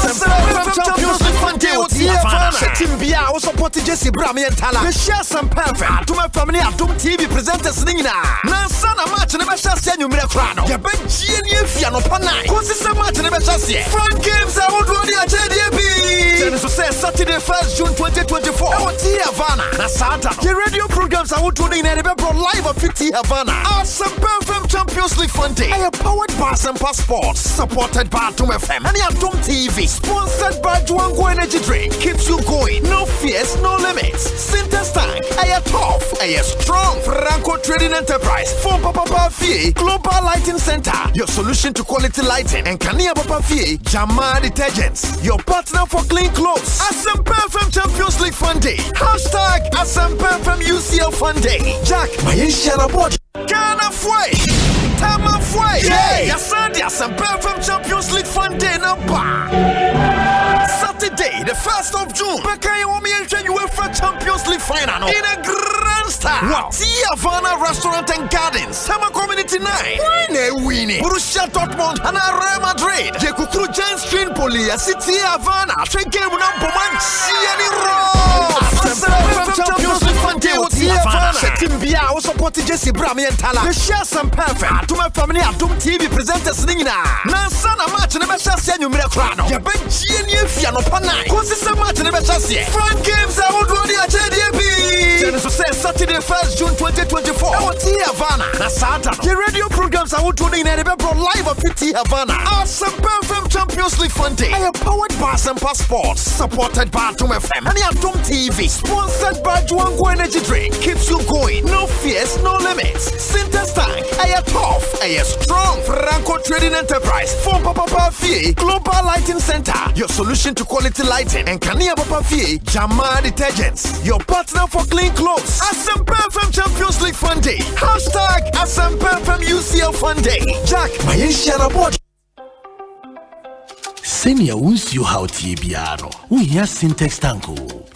Asempa Champions League Fun Day with Havana. Team Bia also supported Jesse Brami and Tala. The share some perfect. To my family at Doom TV presenters Nina. Nansana match never shall send you Miracrano. Ya ben Genie Fiano Panai. Consistent match never shall see. Front games I would run the JDB. Then to say Saturday 1st June 2024. I want T Havana. Asante. The radio programs I would tune in and remember live at T Havana. Asempa FM Champions League Fun Day. I am powered by Asempa Sports. Supported by Doom FM. And Doom TV. Sponsored by Juango Energy Drink. Keeps you going. No fears, no limits. Sinter Tank. I am tough. I am strong. Franco Trading Enterprise. For Papa Fee. Global Lighting Center. Your solution to quality lighting. And Kania Papa Fee. Jama Detergents. Your partner for clean clothes. Asempa FM Champions League Fun Day. Hashtag Asempa FM UCL Fun Day. Jack, my Shana Board. Ghana Fway. Tama Fway. Yay! Yasadi Asempa FM Champions League Fun Day number. Saturday, the 1st of June. Bakaye wo me UEFA Champions League final in a grand style. Wow! T Havana Restaurant and Gardens, Summer Community 9. Why winning? Borussia Dortmund and Real Madrid. Jekukuru Giants Train Polia City Havana. Train game number 1. Sieni Asempa Champions League Fun Day with Havana. Team Bia also supported Jesse Brami and Tala. The share some perfect. To my family at Doom TV presenters Nina. Nansana match never shall send you Miracrano. Ya ben Genie Fiano Panai. Consistent match never shall see. Front games I would run the JDB. Then so say Saturday 1st June 2024. Our T Havana. Na Sata. The radio programs are tuning in and live at T Havana. Asempa FM Champions League Fun Day. I am powered by Asempa Sports, supported by Atom FM and Atom TV, sponsored by Juango Energy Drink. Keeps you going. No fears, no limits. Sintex Tank. I am tough. I am strong. Franco Trading Enterprise. For Papa Fee. Global Lighting Center. Your solution to quality lighting. And Kania Papa Fee. Jama Detergents. Your partner for clean clothes. Asempa FM Champions League Fun Day. Hashtag Asempa FM UCL Fun Day. Jack, my Board. Senior wants you how TBR. We hear Sintex Tank.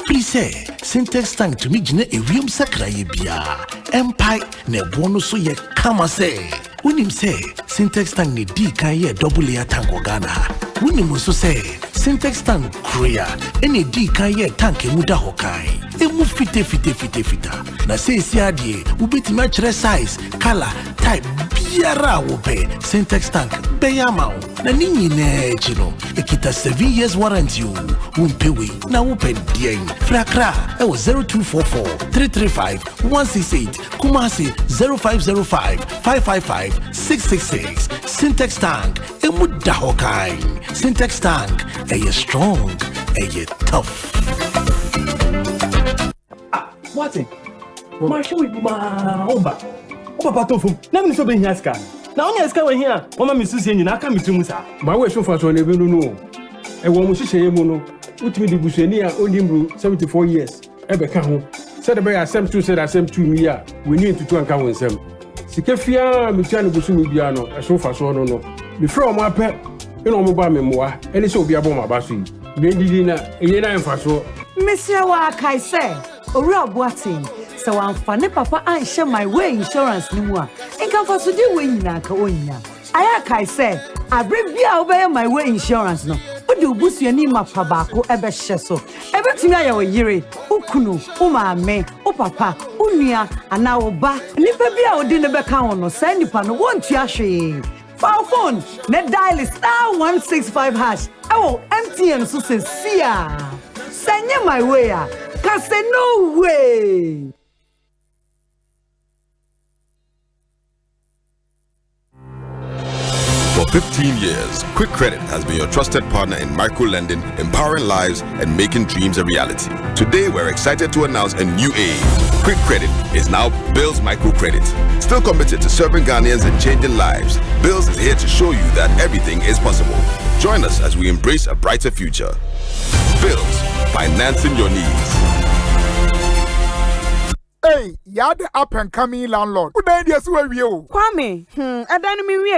Please say Sintex Tank to me jine a ream sakraye bia. Empire ne bono so ye kama say. When him say Sintex Tank ne di kan ye double layer tank Ghana. When him also say Sintex Tank Korea any di kan ye tank muda hokai. Emu fite. Na say si adie ubiti match size, color, type biara wo be Sintex Tank beyama. Na ninyi ne chino ekita 7 years warranty you umpe we na open dien frakra e was 0244 335 168 Kumasi 0505 555 666 Sintex Tank emuda hokai. Sintex Tank you strong you tough. What it? My show with my oba patofum na me so be here scan. Now only scan we here. Mama me susie nyina aka me tumu sa. My way so for so na be no. E wo mo hihye mu no. Utimi di busuani a onimru 74 years. E be ka ho. Said be asem 2 said asem 2 mi a we need to anka won sem. Sikafia me tia no busu mi bia no. E so fa so no no. Before o mo apɛ e no mo ba me moa. Eni so obi abo ma ba so yi. Be didi na eyi na enfa so. Monsieur wa kai say ori aboatin se wan fa ne papa anhye my way insurance ni mu a enka fa so de we nyina ka onya aya kai say abre bia obey my way insurance no odi obusuani mapa baako ebe hye so ebe timi aya wo yire ukunu umame upapa unua ana oba nipa bia odi ne beka ho no say nipa no wontu ahwe phone ne dial *165#. Oh, MTN so say sia. Send my way. Can say no way. For 15 years, Quick Credit has been your trusted partner in micro-lending, empowering lives and making dreams a reality. Today, we're excited to announce a new age. Quick Credit is now Bills Microcredit. Still committed to serving Ghanaians and changing lives, Bills is here to show you that everything is possible. Join us as we embrace a brighter future. Bills, financing your needs. Hey, you're the up and coming landlord. Who died yes where you? Kwame, I me we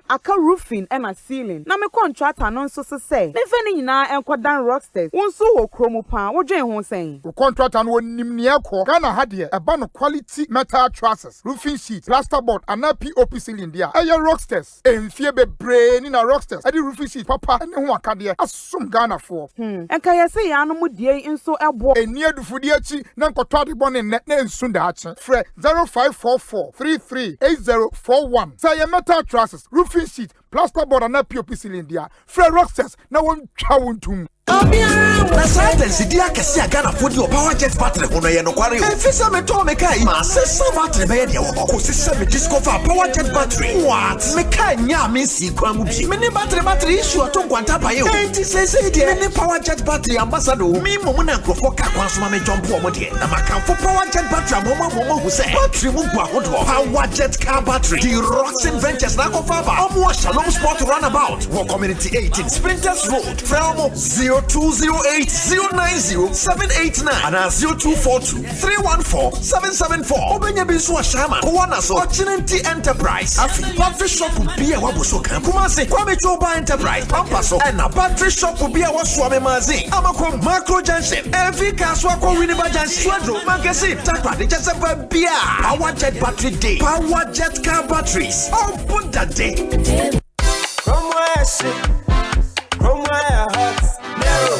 aka roofing and a ceiling. Na me contract anon so say. Me fani na enko dan rocksters. Won so wo kromo pan, wo dwen ho sen. Wo contract an won nim ne ekọ. Ghana ha de e ba no quality metal trusses, roofing sheet, plasterboard and POP ceiling dia. Eye rocksters. Enfie bebre ni na rocksters. Ade roofing sheet papa ne ho aka de asum Ghana for. Enka ye say ya no mu die nso ebo. Eni adufudi achi na nkoto ade bone ne Sunda Fre 0544 338041. Say a metal trusses, roofing sheet, plasterboard and POP ceiling dia. Fre rocksters na won twa wontum. Presidents dia kesi agana fodi o power jet battery hono ye no kware. Efisa me to me kai ma se battery be ye wo ko se me discover power jet battery. What? Me kai nya me si kwamu bi. Me ne battery issue to kwanta pa ye o. Enti se dia me power jet battery ambassador. Me mo na nkrofo ka kwanso ma me jump o mo de. Na makamfo power jet battery mo hu se. Battery mu gwa hodo. Power jet car battery. The Roxin Ventures na ko fa ba. Omo Shalom Sport runabout. Wo community 18 Sprinters Road. Frelmo 0208090789 and 0242314774. Obenya bisu ashama. Kuwana so Ochinenti Enterprise. Afi battery shop be a wabuso kan. Kumase Kwame Choba Enterprise. Pampaso and a battery shop be a waswame mazi. Amakom Macro Junction. Every kaswa kwa Winneba Junction. Swadro Magazine. Takwa de Jasempa Bia. Power Jet Battery Day. Power Jet Car Batteries. Oh, put that day. From where I sit, from where I hurt. Narrow.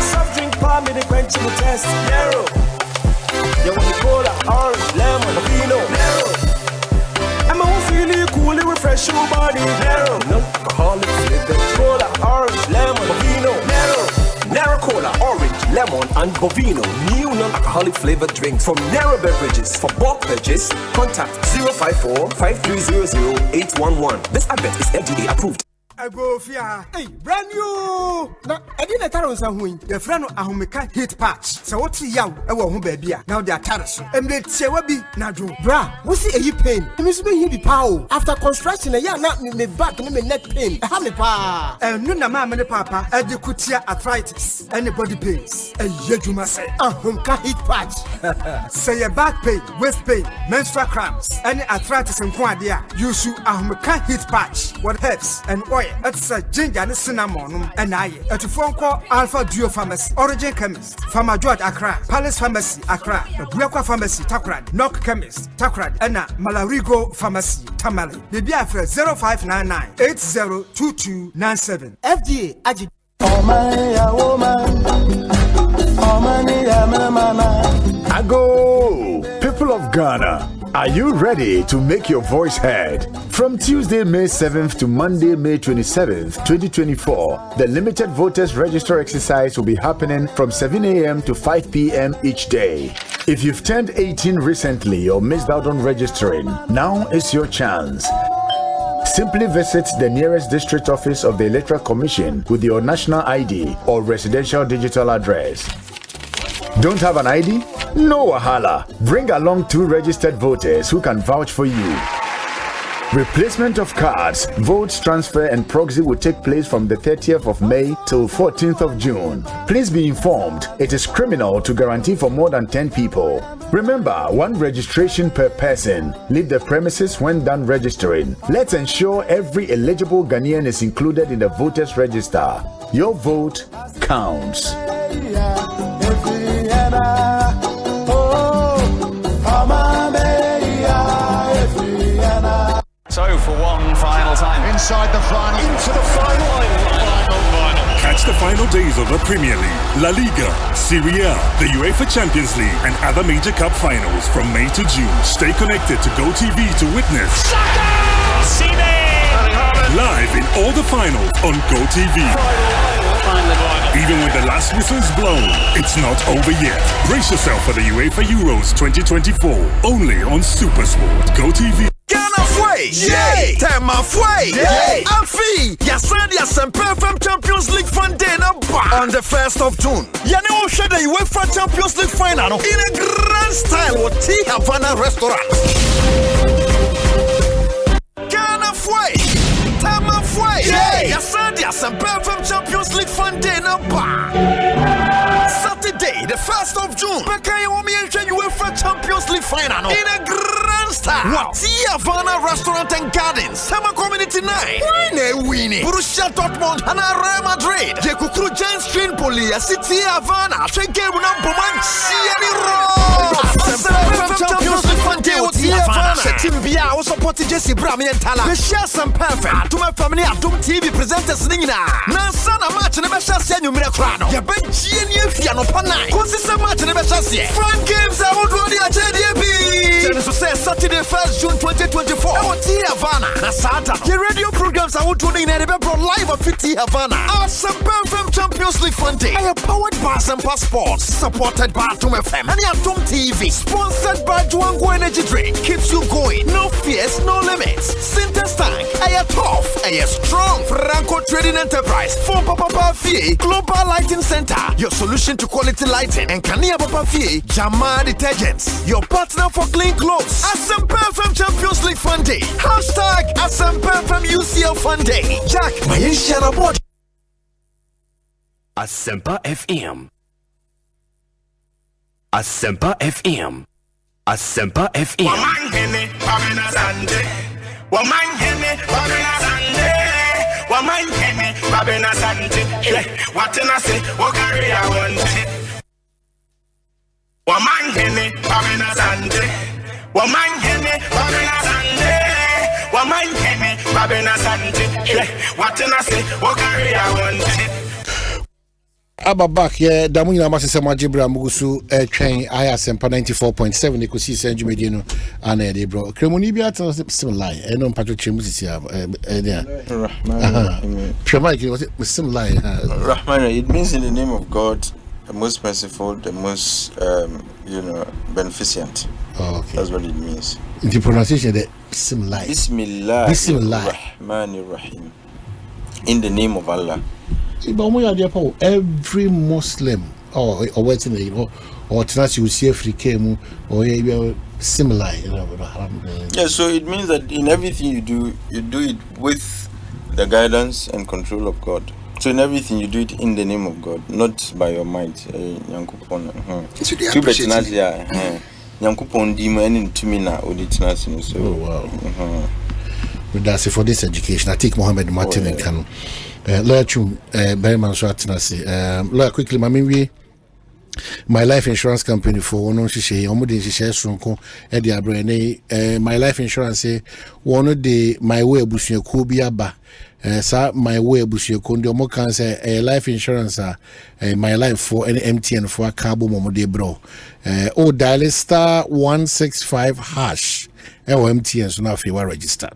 Soft drink palm me the quench in the test. Narrow. You want the cola, orange, lemon, vino. Narrow. I'm a feeling cool, refresh your body. Narrow. Non-alcoholic flavor. Cola, orange, lemon, vino. Narrow. Narrow cola, orange, lemon, and Bovino new non-alcoholic flavored drinks from Nero Beverages. For bulk purchase, contact 054-5300-811. This advert is FDA approved. I go fear. Hey, brand new. Now, I didn't tell us who the friend of Ahomeka hit patch. So what's the young? I won't baby. Now they are terrace. And they say, what be Nadu? Bra, what's the pain? It means me be power. After construction, a young not me back, me neck pain. I have me pa. And no, mamma and papa, and the cutia arthritis, and the body pains. And yet you must say, Ahomeka hit patch. Say a back pain, waist pain, menstrual cramps, and arthritis and quadia. You should Ahomeka hit patch. What helps and oil. It's a ginger and cinnamon, and I at a phone call Alpha Duo Pharmacy, Origin Chemist, Pharma George Accra, Palace Pharmacy Accra, Buakwa Pharmacy Takrad, Knock Chemist Takrad, and Malarigo Pharmacy Tamale. The BFR 0599 802297. FDA Agi. Ago, people of Ghana, are you ready to make your voice heard? From Tuesday, May 7th to Monday, May 27th, 2024, the limited voters register exercise will be happening from 7 a.m. to 5 p.m. each day. If you've turned 18 recently or missed out on registering, now is your chance. Simply visit the nearest district office of the Electoral Commission with your national ID or residential digital address. Don't have an ID? No wahala. Bring along 2 registered voters who can vouch for you. Replacement of cards, votes transfer and proxy will take place from the 30th of May till 14th of June. Please be informed, it is criminal to guarantee for more than 10 people. Remember, 1 registration per person. Leave the premises when done registering. Let's ensure every eligible Ghanaian is included in the voters register. Your vote counts. So for one final time, inside the final, into the final. Catch the final days of the Premier League, La Liga, Serie A, the UEFA Champions League, and other major cup finals from May to June. Stay connected to GoTV to witness live in all the finals on GoTV. Even when the last whistle is blown, it's not over yet. Brace yourself for the UEFA Euros 2024, only on SuperSport. GoTV. Yay! Tema Fway! Yay! Afi! Yasadi Asempa FM Champions League Fun Day on the 1st of June. Yane will share the UEFA Champions League final in a grand style with T Havana restaurant. Ghana Fway! Tema Fway! Yay! Yasadi Asempa FM Champions League Fun Day Saturday, the 1st of June. Bakaye Omi and UEFA Champions League final in a grand style. What? T Havana Restaurant and Gardens. Summer Community Night. Winnie. Borussia Dortmund and Real Madrid. Yekukuru Giants Tripoli. City Havana. Shengemu na Boman. Siani Road. Champions League Fun Day with T Havana. Timbia also supported Jesse Brami and Tala. The share some perfect. To my family at Doom TV presenters Nina. Nansana match and the best share you Miracrano. Yaben Genie Fiano Panai. Consistent match and the best share. Fun games I would run the JDB. Saturday 1st June 2024. I want T Havana. Asante. The radio programs I would run in and live at T Havana. Asempa FM Champions League Fun Day. I am powered by Asempa Sports. Supported by Doom FM. And Doom TV. Sponsored by Juango Energy Drink. Keeps you going. No fears, no limits. Syntex Tank. I am tough. I am strong. Franco Trading Enterprise. Phone Papa Fee. Global Lighting Center. Your solution to quality lighting. And Kania Papa Fee. Jama Detergents. Your partner for clean clothes. Asempa FM Champions League Fun Day. Hashtag Asempa FM UCL Fun Day. Jack, my initial report. Asempa FM. Asempa FM. Asempa FM. Omanhene, Asante. Omanhene, Asante. Omanhene, Asante. What can I say? What carry I want? Omanhene, Asante. Omanhene, Asante. Omanhene, Asante. What can I say? What carry I want? Abba back here, Damuna Masisa Jibra Mugusu, train Asempa 94.7, Ekosiisen On Asempa and Eddie bro. Cremonibia tells them still lie. I know Patrick Chimusi. Rahman, it means in the name of God The most merciful, the most beneficent. Oh, okay. That's what it means. The pronunciation the Bismillah. Bismillahirrahmanirrahim. In the name of Allah. Every Muslim or waiting, or tonight you see African or similar. Yeah, so it means that in everything you do it with the guidance and control of God. So in everything you do it in the name of God, not by your mind. Oh wow. That's it for this education. I take Mohammed Martin and Kanu. Lawyer Chum, Berman Swatinasi. Lawyer quickly, Mammy. My life insurance company for one she Sonko Eddie Abrene. My life insurance one of the my way bushia Kubiaba. Sir, my way bushia Kondo mo can say life insurance my life for any MTN for a cabo momode bro. Dial *165# MTN so now if you are registered.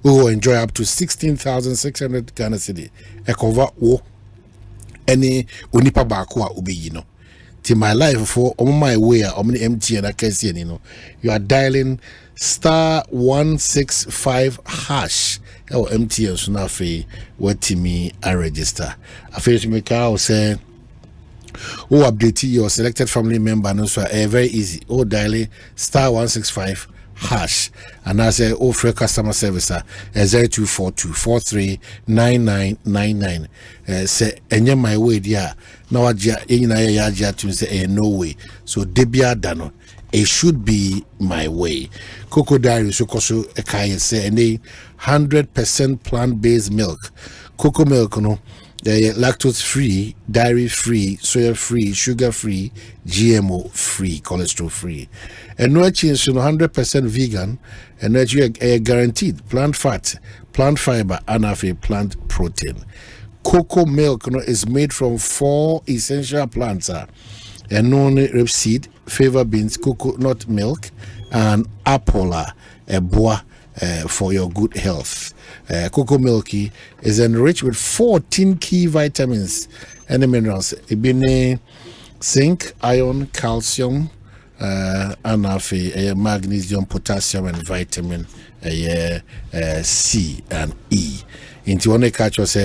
We will enjoy up to 16,600 Ghana cedi. Cover any unipa bakwa ubi to my life for on my way on MTN I can see you are dialing *165# MTN so now fe what me I register. I feel to make out say update your selected family member no so very easy. Dialing *165# and I say free customer service 0242439999 say enye my way dia na waja ya to say no way so debia dano it should be my way. Cocoa Diary so koso ekaya say any 100% plant-based milk. Cocoa milk no lactose free, dairy free, soya free, sugar free, GMO free, cholesterol free. And no change to 100% vegan and no guaranteed plant fat, plant fiber, and a plant protein. Cocoa milk is made from 4 essential plants. And rapeseed, fava beans, coconut milk, and apola, a bois for your good health. Cocoa milky is enriched with 14 key vitamins and minerals. Ibine zinc, iron, calcium, and magnesium, potassium, and vitamin C and E. Into one catch was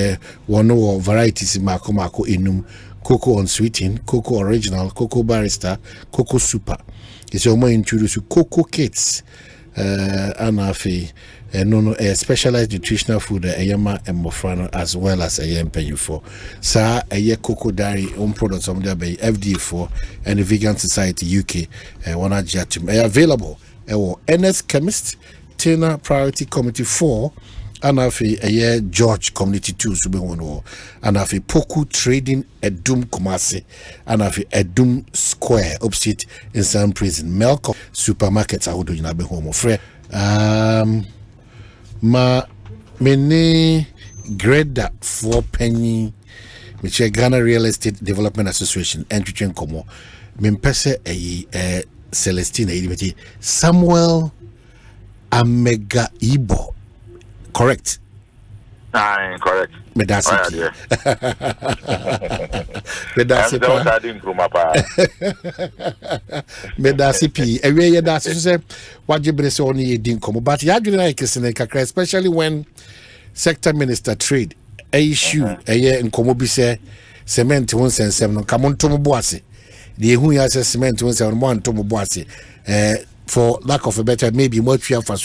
one varieties mako inum. Cocoa unsweetened, cocoa original, cocoa barista, cocoa super. It's your more introduced to cocoa kits, and specialized nutritional food, Ayama and Mofrano, as well as Ayam for. Sa a cocoa dairy own products on there by FD4 and the Vegan Society UK, one adjatum available. NS Chemist, Tena Priority Committee 4. And a year George Community 2 Subewono, and a Poku Trading Edum Kumasi, and a Edum Square opposite in some prison. Melco supermarkets I would do in a home of free. Ma mene greda 4 penny, which Ghana Real Estate Development Association, entry Komo, Mimpese a Celestina, Samuel Amega Ibo. Correct. Correct. Medasi. Medasi P. Every that's say what you bring only didn't come. But you have like especially when sector minister trade a issue a year in Komobise cement 177 come on to Moboase. The who has cement 171 to Moboase. For lack of a better, maybe more fear for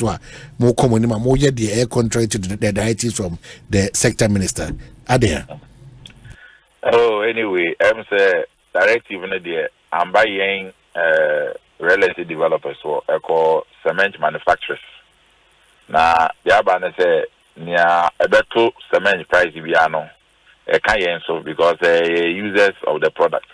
more common, more yet the air contrary to the directives from the sector minister. Are there? Oh, anyway, I'm say directive in the I'm buying real estate developers or call cement manufacturers. Now, the Abana say near a better cement price biano, a can't so because users of the product.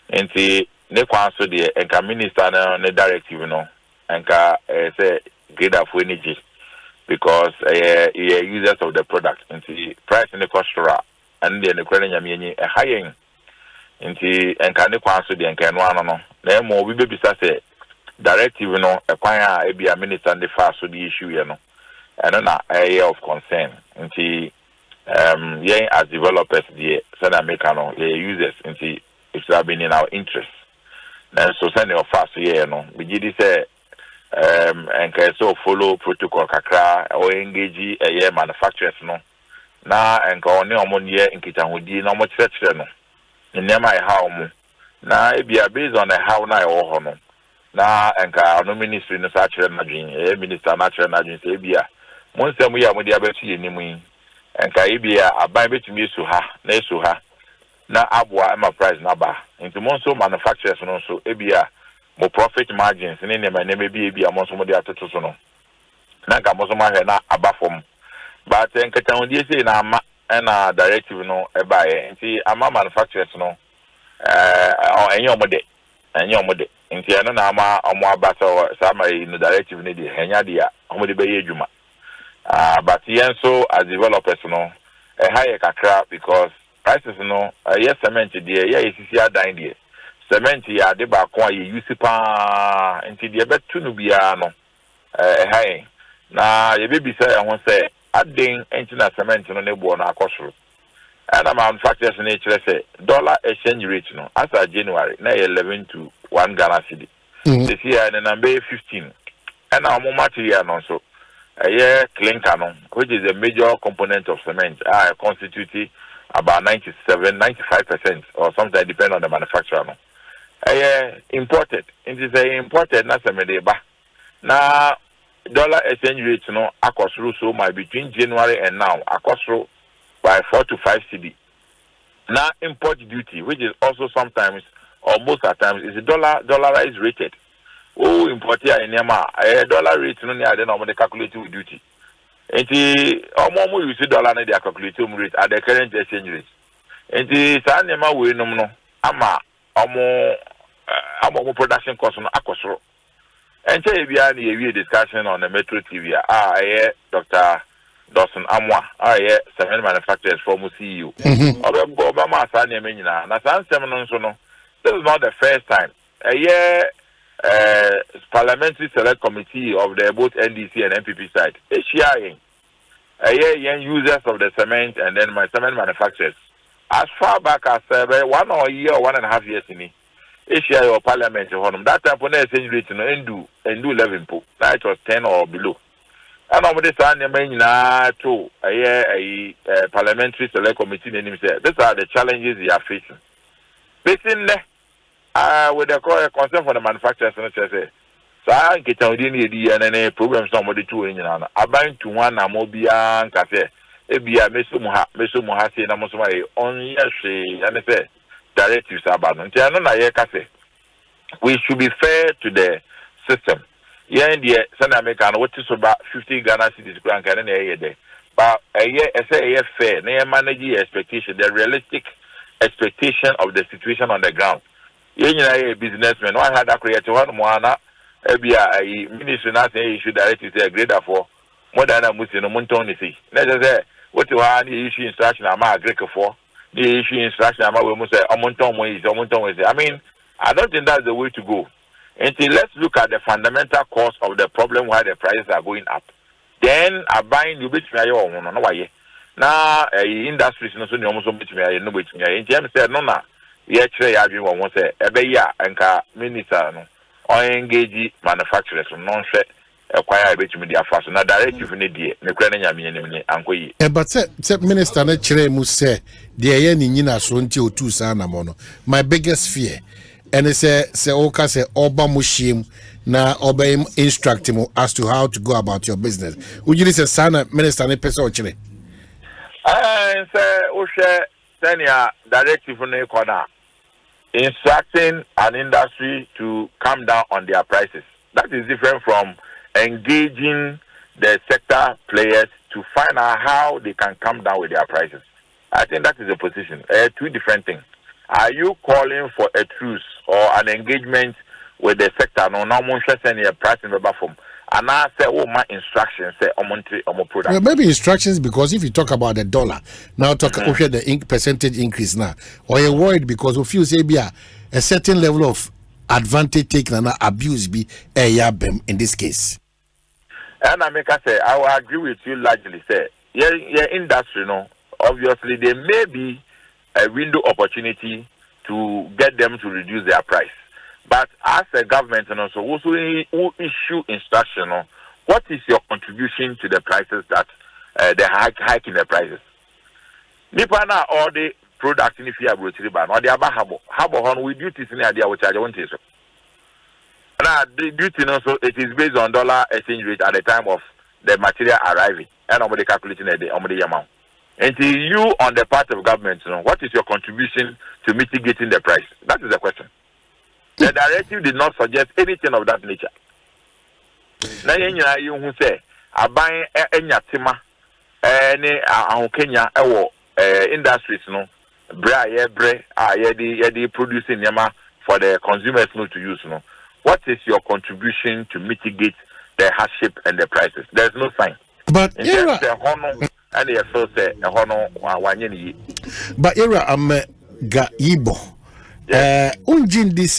And see, ne kwanso de enka minister na ne directive no enka say grade of energy because users of the product nti price in the costura and the kwere nyame nyi high nti enka ne kwanso de enka no ano no na mo bi bebisa say directive no ekwan a bia minister de fa so the issue ye no and na area of concern nti as developers the say na make no users nti it should have been in our interest. And so send your fast here, no. We did say and can so follow protocol kakra or engage manufacturers, no. Na and go on year in Kitangudi, no much such no. In my home. Na it be based on a how na or no. Na and no ministry no such a minister natural energy say be a monster we are with the abeti in and Kaibia a buy bit me to her, ne to her. Na abwa my price naba. Into monso manufacturers no so ebia more profit margins in any man maybe be among some of the other no. Nanka mosoma na abafom. But en Katawndi say na ma na directive no e buy. Nti ama manufacturers no enye omode nti eno na ama omo abasa sama no directive ne di henya dia omode be yedwuma but yen so as developers no higher kakra because prices no yes cement dia yeah sisi adan dia cement ya de ba ko ye use pa nti dia betu no bia no high na ye be bisa ya ho say aden nti na cement no ne bo no akosoro. And I'm manufacturers in say dollar exchange rate no as of January na 11 to 1 Ghana cedi. This year the number 15. And our material no so clinker no, which is a major component of cement, constitute about 95% or something depend on the manufacturer no. Imported. It is imported na semede ba. Na dollar exchange rate no akosuru so my between January and now akosuru by 4 to 5 cedi. Now import duty, which is also sometimes or most at times is dollarized rated. Oh, import here in Yama, a dollar rate no near the normal calculated with duty. And the more you see dollar they are calculated rate at the current exchange rate. And the Sanema we no ama production cost on akosro. And say we are a discussion on the Metro TV. Dr. Dawson Amwa, cement manufacturers from CEO. Obama Asante Menina. Na Asante this is not the first time. Parliamentary Select Committee of the both NDC and MPP side. Users of the cement and then my cement manufacturers. As far back as 1 or year or 1.5 years in Asia or Parliament that time when exchange rate no do 11 po. Now it was 10 or below. And over this time, to a parliamentary select committee, these are the challenges they are facing. Facing with the concern for the manufacturers, so I get out in any programs somebody to in about to one Amobia Cafe, Ebia Mesumuha, say Namosuma on yes, and say directives about Cafe. We should be fair to the system. Yeah, India, South America, what is about 50 Ghana cities, Grand Canada, but a year, fair, near managing expectation, the realistic expectation of the situation on the ground. Yeah, businessman, I had a creative one, Moana, a ministry, nothing, issue directly to a grader for more than a Muslim Montoni. Let us say, what you are the issue instruction, I'm a Greek for the issue instruction, I'm a Monton. I mean, I don't think that's the way to go. Until let's look at the fundamental cause of the problem why the prices are going up. Then I buying you bit me no why. Now industries no so ni almost bit me no bit me. In terms said no na ye try ya dwen won say ebe ya enka minister no or engage manufacturers no hwe ekwaya bit me dia fast na directive ne die ne kra na nyame ne ne ankoyi. But say minister na kire mu say de ye ni nyina so nti otu sa na mo no. My biggest fear and it say Oka say Oba Mushim na Oba instruct him as to how to go about your business. Would you say Sana Minister ne pesa ochire? Say Oshe senior directive ne corner instructing an industry to come down on their prices. That is different from engaging the sector players to find out how they can come down with their prices. I think that is the position. Two different things. Are you calling for a truce or an engagement with the sector? No, sending a price in the form. And I say, my instructions say, product. Well, maybe instructions because if you talk about the dollar, now talk about the percentage increase now, or you're worried because if you say a certain level of advantage taken and abuse be in this case. And I make I say, I will agree with you largely. Say, yeah, industry, no, obviously there may be a window opportunity to get them to reduce their price. But as a government, and also who issue instruction, what is your contribution to the prices that the hike in the prices? Nipa na all the products in the field ban or the habo with duties in the idea which I don't say. Now the duty also it is based on dollar exchange rate at the time of the material arriving, and nobody calculating the amount. And to you on the part of government, what is your contribution to mitigating the price? That is the question. The directive did not suggest anything of that nature. Now you who say aban enyatima ne Kenya industries yedi producing nyama for the consumers to use What is your contribution to mitigate the hardship and the prices? There's no sign. But era but era ga ibo unjin this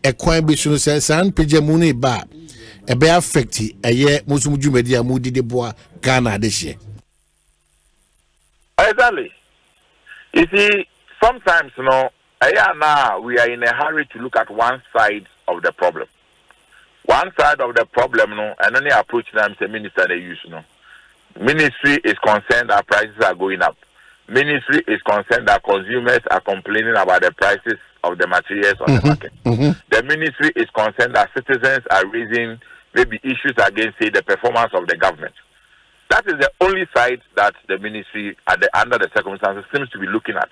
ekwan bi so say san pejamuni ba e be affect eye musumuju media mu dide boa Ghana de she. Exactly. You see, sometimes now we are in a hurry to look at one side of the problem. One side of the problem, and only approach them say minister they use Ministry is concerned that prices are going up. Ministry is concerned that consumers are complaining about the prices of the materials on the market. The ministry is concerned that citizens are raising maybe issues against, say, the performance of the government. That is the only side that the ministry, under the circumstances, seems to be looking at.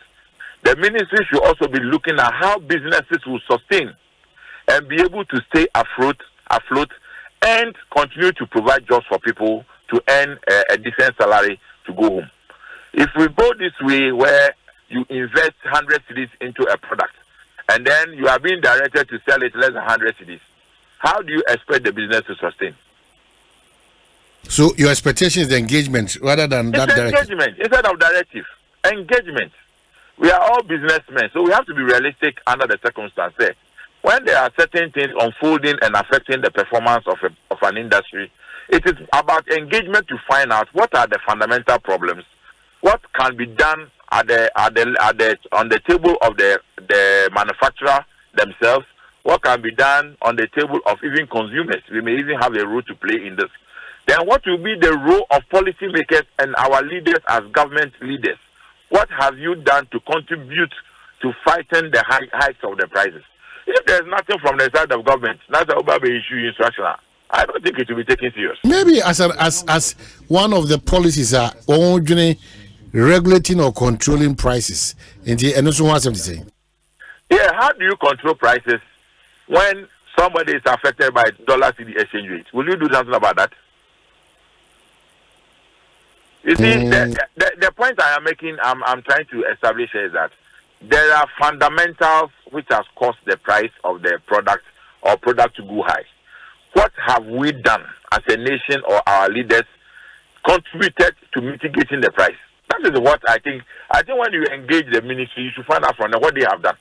The ministry should also be looking at how businesses will sustain and be able to stay afloat, and continue to provide jobs for people to earn a decent salary to go home. If we go this way where you invest 100 cedis into a product and then you are being directed to sell it less than 100 cedis, how do you expect the business to sustain? So your expectation is the engagement rather than that directive? Engagement instead of directive. Engagement. We are all businessmen, so we have to be realistic under the circumstances. When there are certain things unfolding and affecting the performance of an industry, it is about engagement to find out what are the fundamental problems, what can be done on the table of the manufacturer themselves, what can be done on the table of even consumers. We may even have a role to play in this. Then what will be the role of policymakers and our leaders as government leaders? What have you done to contribute to fighting the hikes of the prices? If there's nothing from the side of government, that's about the issue instructional. I don't think it will be taken serious. Maybe as one of the policies are regulating or controlling prices. And also want something to say. Yeah, how do you control prices when somebody is affected by dollar CD exchange rate? Will you do something about that? You see, the point I am making, I'm trying to establish is that there are fundamentals which has caused the price of the product or product to go high. What have we done as a nation or our leaders contributed to mitigating the price? That is what I think. I think when you engage the ministry, you should find out from them what they have done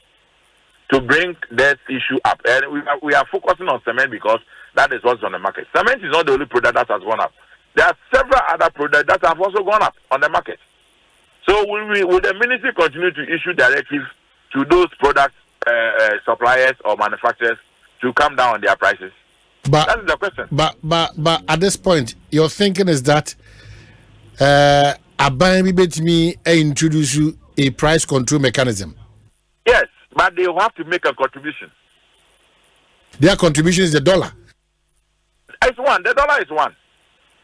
to bring that issue up. And we are focusing on cement because that is what's on the market. Cement is not the only product that has gone up. There are several other products that have also gone up on the market. So will the ministry continue to issue directives to those product suppliers or manufacturers to come down on their prices? But that is the question. But at this point, your thinking is that Aban Bibetimi introduce a price control mechanism. Yes, but they will have to make a contribution. Their contribution is the dollar. It's one. The dollar is one.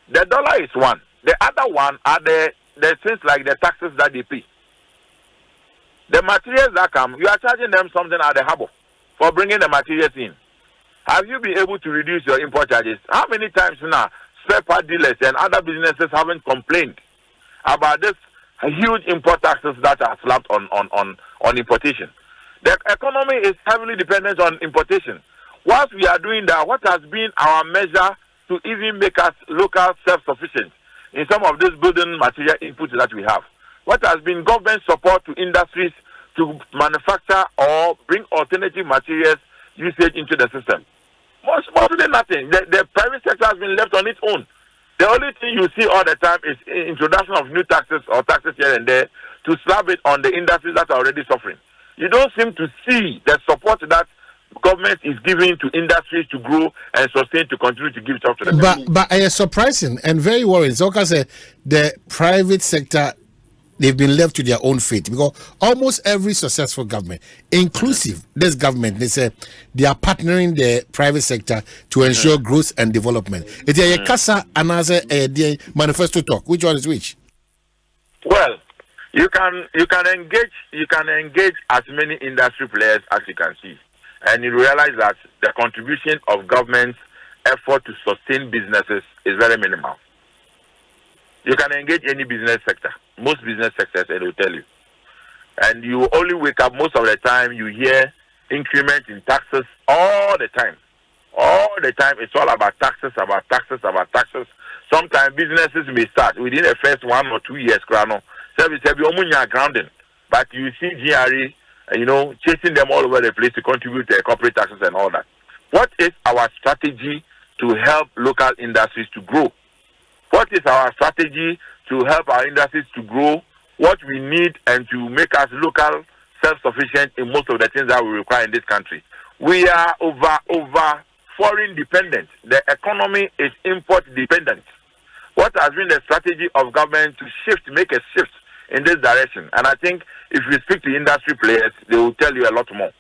The dollar is one. The other one are the things like the taxes that they pay. The materials that come, you are charging them something at the harbor for bringing the materials in. Have you been able to reduce your import charges? How many times now spare part dealers and other businesses haven't complained about this huge import taxes that are slapped on importation? The economy is heavily dependent on importation. Whilst we are doing that, what has been our measure to even make us local self-sufficient in some of these building material inputs that we have? What has been government support to industries to manufacture or bring alternative materials usage into the system? Mostly nothing. The private sector has been left on its own. The only thing you see all the time is introduction of new taxes or taxes here and there to slap it on the industries that are already suffering. you don't seem to see the support that government is giving to industries to grow and sustain to continue to give it up to them. But surprising and very worrying. So, because the private sector, they've been left to their own fate, because almost every successful government, inclusive this government, they say they are partnering the private sector to ensure growth and development. It's a Kasa another manifesto talk. Which one is which? Well, you can engage as many industry players as you can see, and you realize that the contribution of government's effort to sustain businesses is very minimal. You can engage any business sector, most business sectors, and they will tell you. And you only wake up most of the time, you hear increment in taxes all the time. All the time, it's all about taxes, about taxes, about taxes. Sometimes businesses may start within the first 1 or 2 years, grounding. But you see GRE, chasing them all over the place to contribute to corporate taxes and all that. What is our strategy to help local industries to grow? What is our strategy to help our industries to grow? What we need and to make us local self-sufficient in most of the things that we require in this country. We are over foreign dependent. The economy is import dependent. What has been the strategy of government to make a shift in this direction? And I think if you speak to industry players, they will tell you a lot more.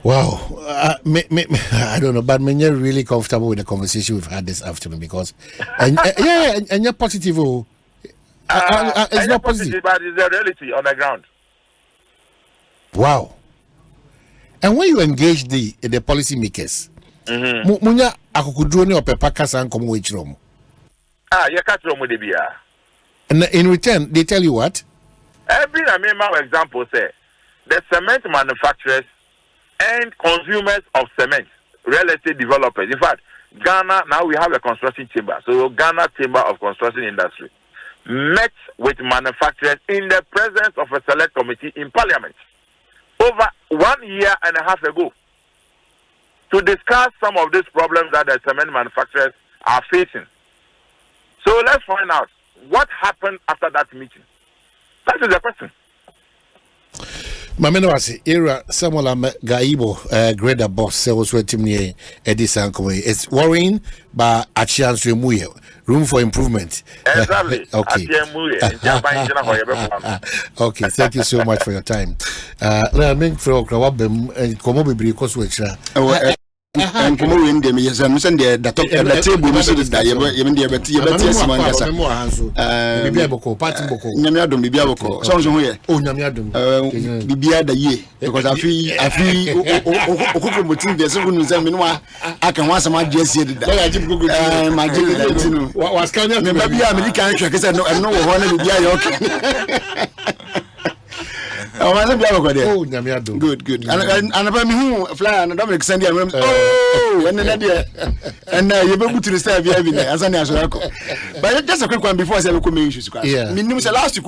Wow, I don't know, but I'm really comfortable with the conversation we've had this afternoon, because and you're positive. It's not positive, but it's the reality on the ground. Wow. And when you engage the policy makers, munya akukudro ni opepa kasa nkomo wechiromo. You can't with the beer. And in return, they tell you what? Every example say the cement manufacturers and consumers of cement, real estate developers. In fact, Ghana, now we have a construction chamber. So Ghana Chamber of Construction Industry met with manufacturers in the presence of a select committee in Parliament over 1.5 years ago to discuss some of these problems that the cement manufacturers are facing. So let's find out what happened after that meeting. That is the question. Mameno wasi era Samuel Gaibo grader boss sales wetimni Edison Kowe. It's worrying, but a chance to remove room for improvement. Exactly. Okay. Okay, thank you so much for your time. Let me for Kwabena komo bibiri koso extra. And come in them, yes, and send the top of the table, Mr. Dyer, even the Biaboko, Party Boko, Namiadum, Biaboko, sounds away. Oh, Namiadum, Bibia the year, because I feel Okumutin, there's a good examine. I can want some Jesse, my Jimmy, what was kind of maybe American, because I know one of the Oh, Namiadum. Good. And about me who fly and Dominic Sandy and and then you be to the stay having Asante. But just a quick one before I say we come issues. Yeah. Minimum last week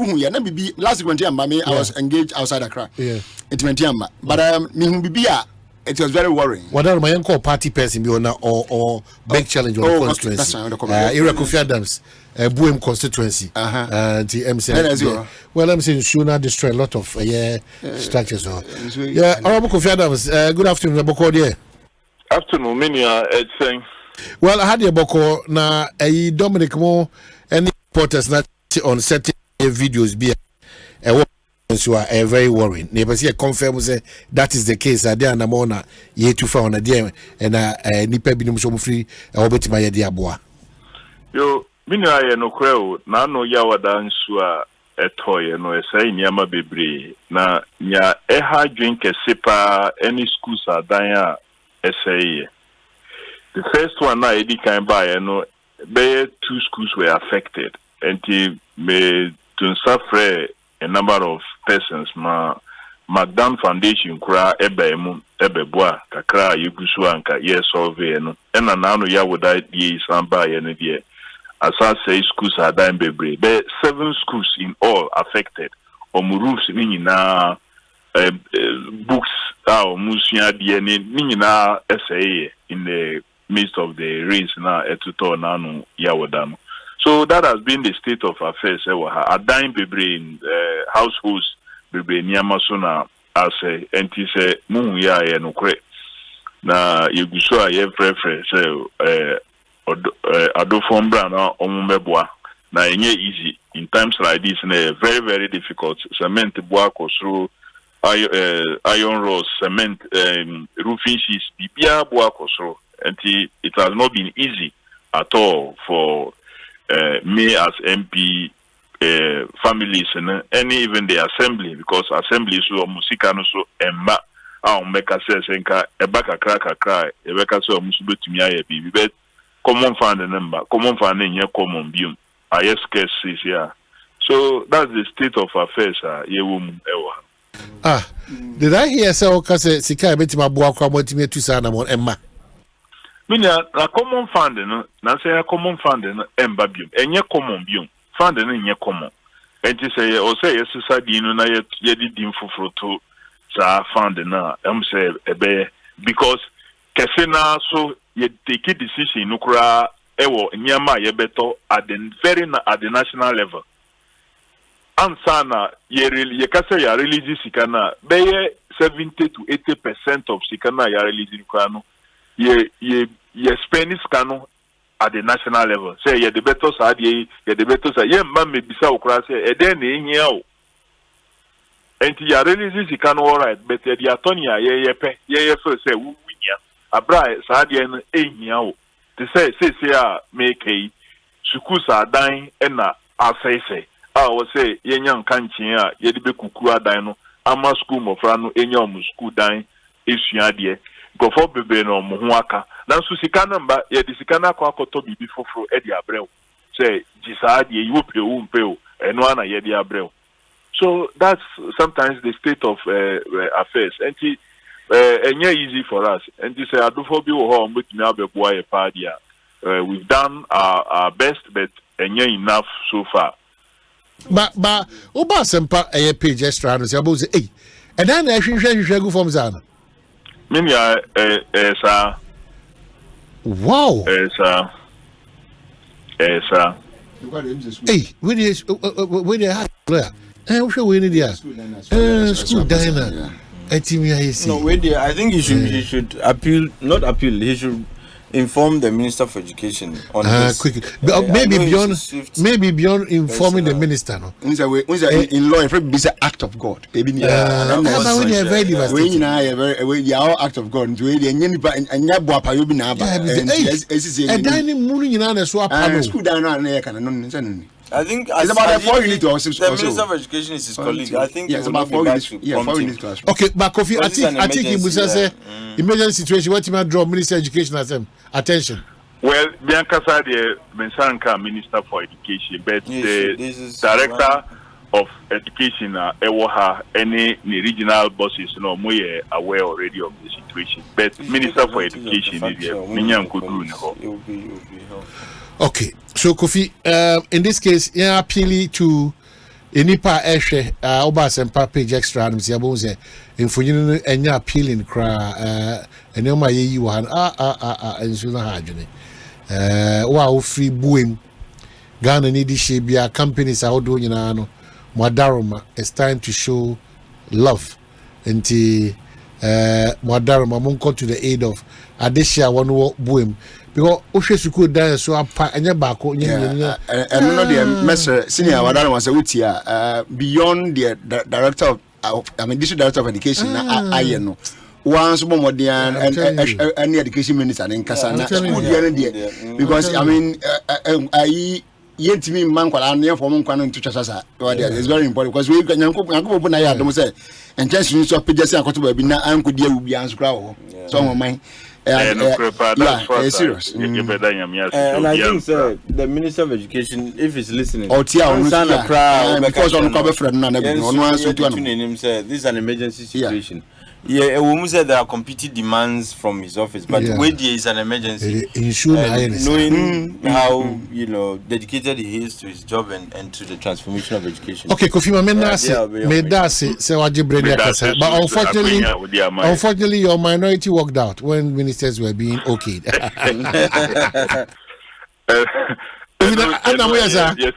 last week I was engaged outside Accra. Yeah. It went yamba. But it was very worrying. What are my uncle party person or big challenge on the constituency? Ekosiise Adams. Boom Constituency, the MC. Well, I'm saying Shuna destroy a lot of structures. Yeah, Ekosiise Adams. Good afternoon, Boko. Afternoon, Minia. It's saying. Well, I had your Boko na Dominic Mo any reporters not on certain videos be so are very worrying. Neighbors here confirm say that is the case. There na mona ye too far on a day and nipa binum so free obetima ye dia boa. Yo Minia ye no kweo na no yawada nsu a etoye no esai niama bebre na nya eha dwen kese pa any schools adan a esai. The first one na edi kan ba no be 2 schools were affected and me to suffer a number of persons Madam Foundation kura ebeboa kakra yegusu anka ye survey no ena na no ya woda die samba ye no die asase schools are dying bebre be 7 schools in all affected roofs ni na books musua die ni na essay in the midst of the race na etuto na no ya woda no. So that has been the state of affairs. A dying baby in households bebe niyama so na ase enti se mu ya ye no kre na yeguso a ye frefre se adofo mbra na omumeboa na enye easy in times like this na very very difficult cement boa kosro iron rods cement roofing sheets bibia boa kosro and it has not been easy at all for me as MP families and even the assembly, because assembly so musika no so emma a make say senka ebaka kra ebeka so musubo tumi aye bibi but common fund number common fund nye common biom ayes cases here. So that's the state of affairs yewum ewa. Did I hear say o ka say sika ebetima boa kwa motimi tu sa na mo emma Minya na common fund no na say common fund no emba biom enye common biom fund no enye common enti say o say yesisa di no na ye di fufuro to sa fund na say ebe because kese na so ye take decision no kura ewo nyama ye beto at the national level ansa na ye kase ya release sikana be 70 to 80% of sikana ya release no ye Spanish kano at the national level. Say ye the better side ye the better side ye man me bisa okra say e den ehia o. Enti ya release the kano all right but the attorney ye pe ye feel say wu winya abra side ye no ehia o. They say make a suku sa dan e na asese o say ye nya nka nchin a ye de be kuku adan no ama school mofra no enya o school dan esua de go for bebe no mo ho aka na so sika namba ye de sika na akoto bibi foforo e de abrel say jisa de you pe o mpe o eno ana ye de abrel. So that's sometimes the state of affairs and enye easy for us and this adofo bi wo ho mbetumi abeboa ye pa dia. We've done our best but enye enough so far. But oba Asempa page extra no say about say eh and then I hwehwe go form zana Mimi sir. Wow. Sir. Hey, when they had player. We should win it. School diner. No, I think he should appeal, not appeal. He should inform the Minister for Education on this. Quickly. Maybe beyond informing the minister. No. In law, it's an act of God. Very act of God. I think it's about 4 units also. The Minister of Education is his colleague. I think it's about 4 units. Yeah, 4 units. Okay, but Kofi, I think he must say emergency situation. What you draw Minister of Education attention. Well, Bianca said the Minister for Education, but the Director of Education, Ewoha, any regional bosses, no more aware already of the situation. But Minister for Education is okay, so Kofi, in this case, yeah, appeal to Enipa Eshe, Oba Asempa page extra, and Siabose, in Fujin, and you're appealing cry, and no my ye one, and Susan Hajuni. Wow, free boom. Ghana need she be a companies out doing, you know, Madaroma, it's time to show love. And the Madaroma won't come to the aid of Adesha one boom. Because Oshesuku died so apart and your back, and no, the Messer Senior Wadana was a Witia beyond the Director of District Director of Education. I know. Once more, and any education minister in Kasana, because I mean, I yet to me, Manquala, for Monquan to Chasasa. It's very important because we can open a yard and just use of pages and Cotobina and could deal with Bian's growl. So, mine. Serious. And I think, sir, the Minister of Education, if he's listening, because on cover friend, this is an emergency situation. Yeah, a woman said there are competing demands from his office, but where there is an emergency, knowing how dedicated he is to his job and to the transformation of education. Okay, Kofi, but unfortunately, your minority walked out when ministers were being okayed. yes,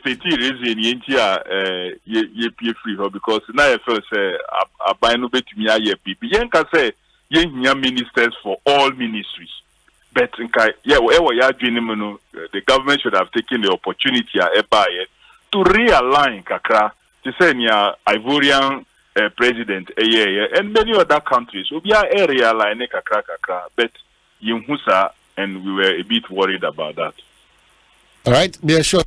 ye free her because now I feel say I buy no bet me aye people. Yen can say yen ministers for all ministries. But the government should have taken the opportunity to realign kakra to say Ivorian president and many other countries will be a realign kakra but Yimhusa and we were a bit worried about that. All right, be sure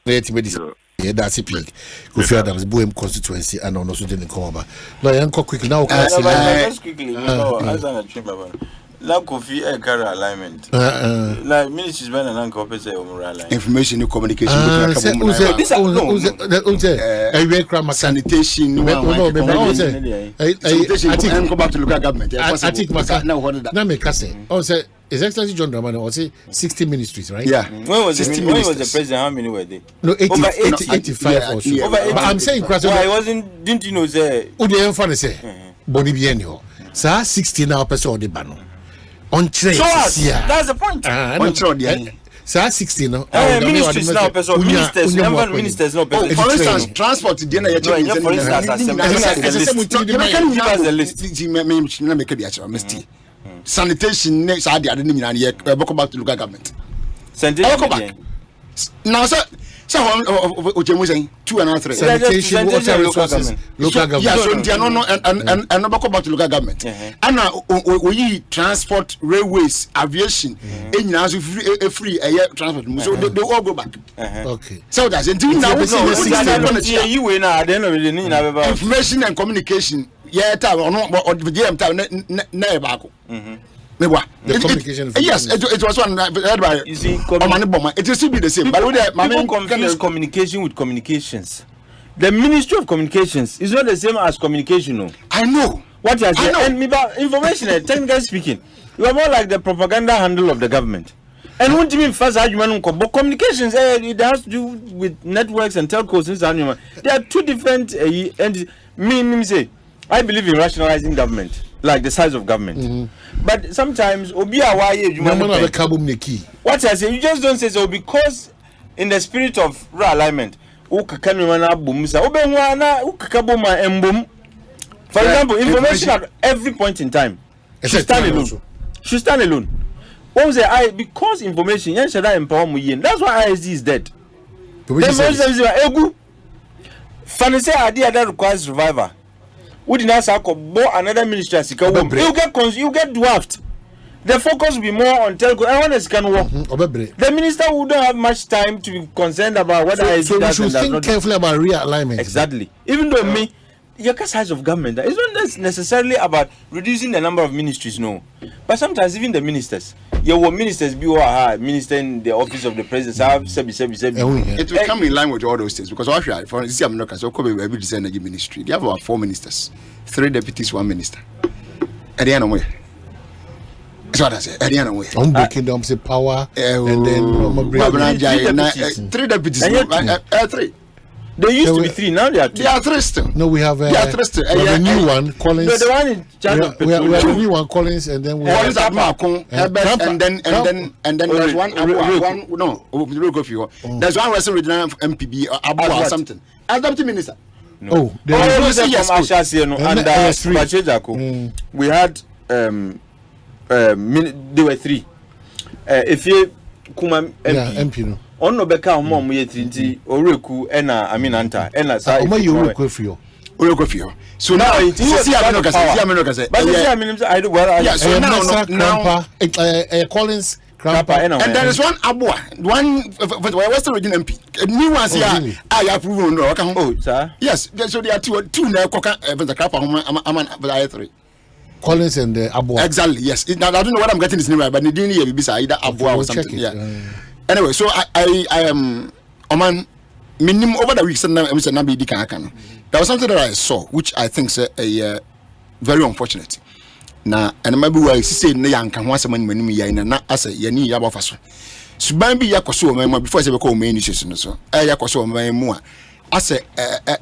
that's it. We feel that Bohem constituency and also didn't come over. No, I quick now. Just quickly, La Kofi a carry alignment. Like ministries ban and uncle say information and communication. Sanitation. Sanitation. Go back to local government. I think His Excellency John Dramani was 60 ministries, right? Yeah. When was the president? How many were they? No, 85 or so. Yeah. But I'm saying, didn't you know, say, Bonibienio. Sir, 60 now person on the banner. On train. That's the point. On train. Sir, 60 now. Ministers now, ministers now. For instance, transport. For instance, sanitation next I didn't mean I go back to local government. Sanitation. Now, sir, what you saying? 2 and 3. Sanitation, water resources, local government. Yeah, so they are not and no go back to local government. And now we transport, railways, aviation, and now free air transport. So they all go back. Okay. So that's until now information and communication. Yeah, the communication. Yes, it was one by it will be the same. But people confuse communication with communications. The Ministry of Communications is not the same as communication. No. I know. What you say? And information, technically speaking, you are more like the propaganda handle of the government. And what do you mean first argument? But communications, it has to do with networks and telcos and so. They are two different entities. Me say, I believe in rationalizing government, like the size of government. But sometimes, what I say, you just don't say so because in the spirit of realignment, for example, information at every point in time should stand alone. Should stand alone. What was I? Because information, that's why ISD is dead. Fancy idea that requires revival. Would not say another ministry as you get dwarfed. The focus will be more on telco. Everyone can work. The minister wouldn't have much time to be concerned about what I so we should think carefully about realignment. Exactly. Even though your size of government is not necessarily about reducing the number of ministries, no. But sometimes even the ministers, your ministers be minister in the office of the president. It will come in line with all those things because actually, for instance, I'm not so cool every energy ministry. They have about 4 ministers, 3 deputies, 1 minister. At the end of the way. That's what I say. At the end of the way. I'm breaking down say power and then 3 deputies. 3. They used to be 3, now they are 2. They are 3 still. No, we have a new one, Collins. No, the one in charge of we have a new one, Collins, and then we have and then there's one there's one Western Regional MPB Abu or something. As deputy minister. No. Oh, there was from Ashasi and we had there were 3. If you Kuma MP no. On no beka mom ye tinti oreku ena aminanta ena sa oreku fio so now see ameno kase but see ameno I do well so now Collins Crampa and there is one Abua one Western Region MP new ones here I approve no oh sir yes so there are two na koka the Crampa am 3 Collins and Abua exactly yes now I don't know what I'm getting this name right but didn't hear be either Abua or something yeah. Anyway, so I am Oman minimum over the weeks and there was something that I saw which I think is a very unfortunate. Now and maybe we say na yanka ho asem manim ya na asa yani ya bofaso. Suban bi yakoso o before say be call main issues no so. Yakoso o mu a asa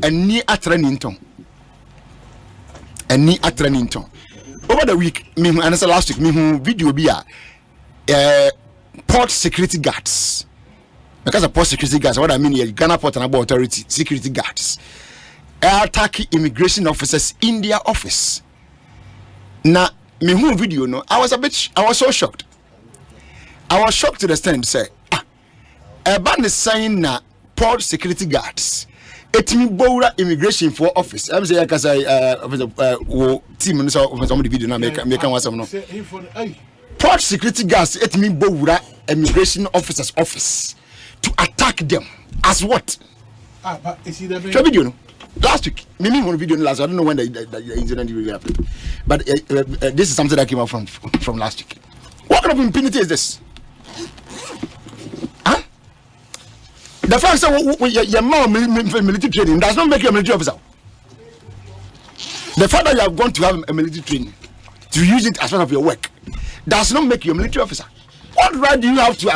ani atraninton. Ani atraninton. Over the week me and last week me video bi a port security guards because of port security guards, what I mean here, Ghana Port and Harbour Authority security guards attack immigration officers in their office. Now, me who video no, I was so shocked. I was shocked to the extent say, a band is saying na port security guards. Etimi bowra immigration for office. I'm saying because team so some the video na make one some no. Port security guards etimi bowra immigration officers office to attack them as what? But is it the video no? Last week, maybe one video last. I don't know when the incident really happened, but this is something that came out from last week. What kind of impunity is this? Huh? The fact that your mom military training does not make you a military officer. The fact that you have gone to have a military training to use it as part of your work does not make you a military officer. What right do you have to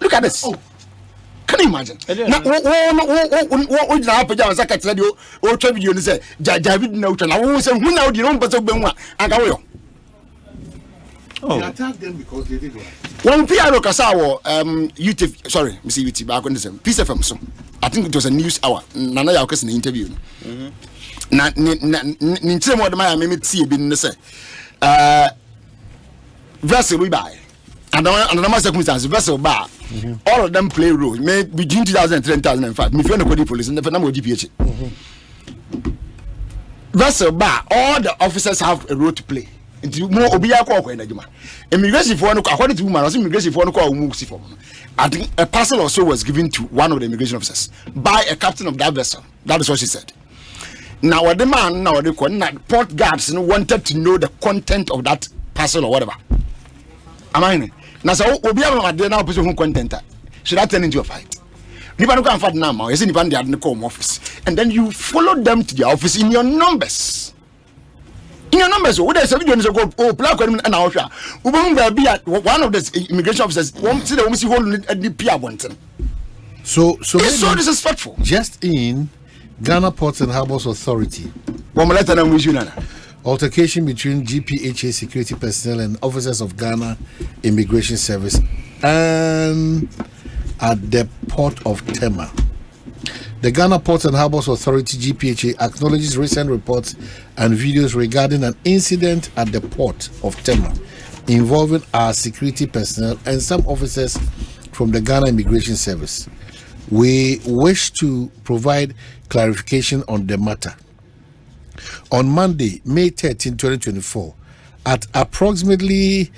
look at this? Can you imagine? Now, what happened? I was like, I said, you say, David Naughton. I was saying, who now the wrong person? They attacked them because they did what? One PR Kasawa, UT, sorry, Mr. UT, back on the same Peace FM. So I think it was a news hour. Nana Yakas in the interview. Nintim what my made see been the say. Vessel we buy. And under my circumstances, vessel bar. All of them play role. Made between 2003 and 2005. Me friend the police and the number of GPH. Vessel bar. All the officers have a role to play. Into more Obia Koko and Juma. Immigration for according to woman, immigration for I think a parcel or so was given to one of the immigration officers by a captain of that vessel. That is what she said. Now, what the man now the port guards wanted to know the content of that parcel or whatever. Am I in? Now, so Obia now person who content should that turn into a fight? You can't fight now. You see, you can't the home office, and then you follow them to the office in your numbers. In your numbers, what there's a video go black and now be at one of the immigration officers won't see the woman see holding at the Pia Bonton. So it's so disrespectful. Just in Ghana Ports and Harbours Authority. Altercation between GPHA security personnel and officers of Ghana Immigration Service and at the port of Tema. The Ghana Ports and Harbours Authority GPHA acknowledges recent reports and videos regarding an incident at the port of Tema involving our security personnel and some officers from the Ghana Immigration Service. We wish to provide clarification on the matter. On Monday, May 13, 2024, at approximately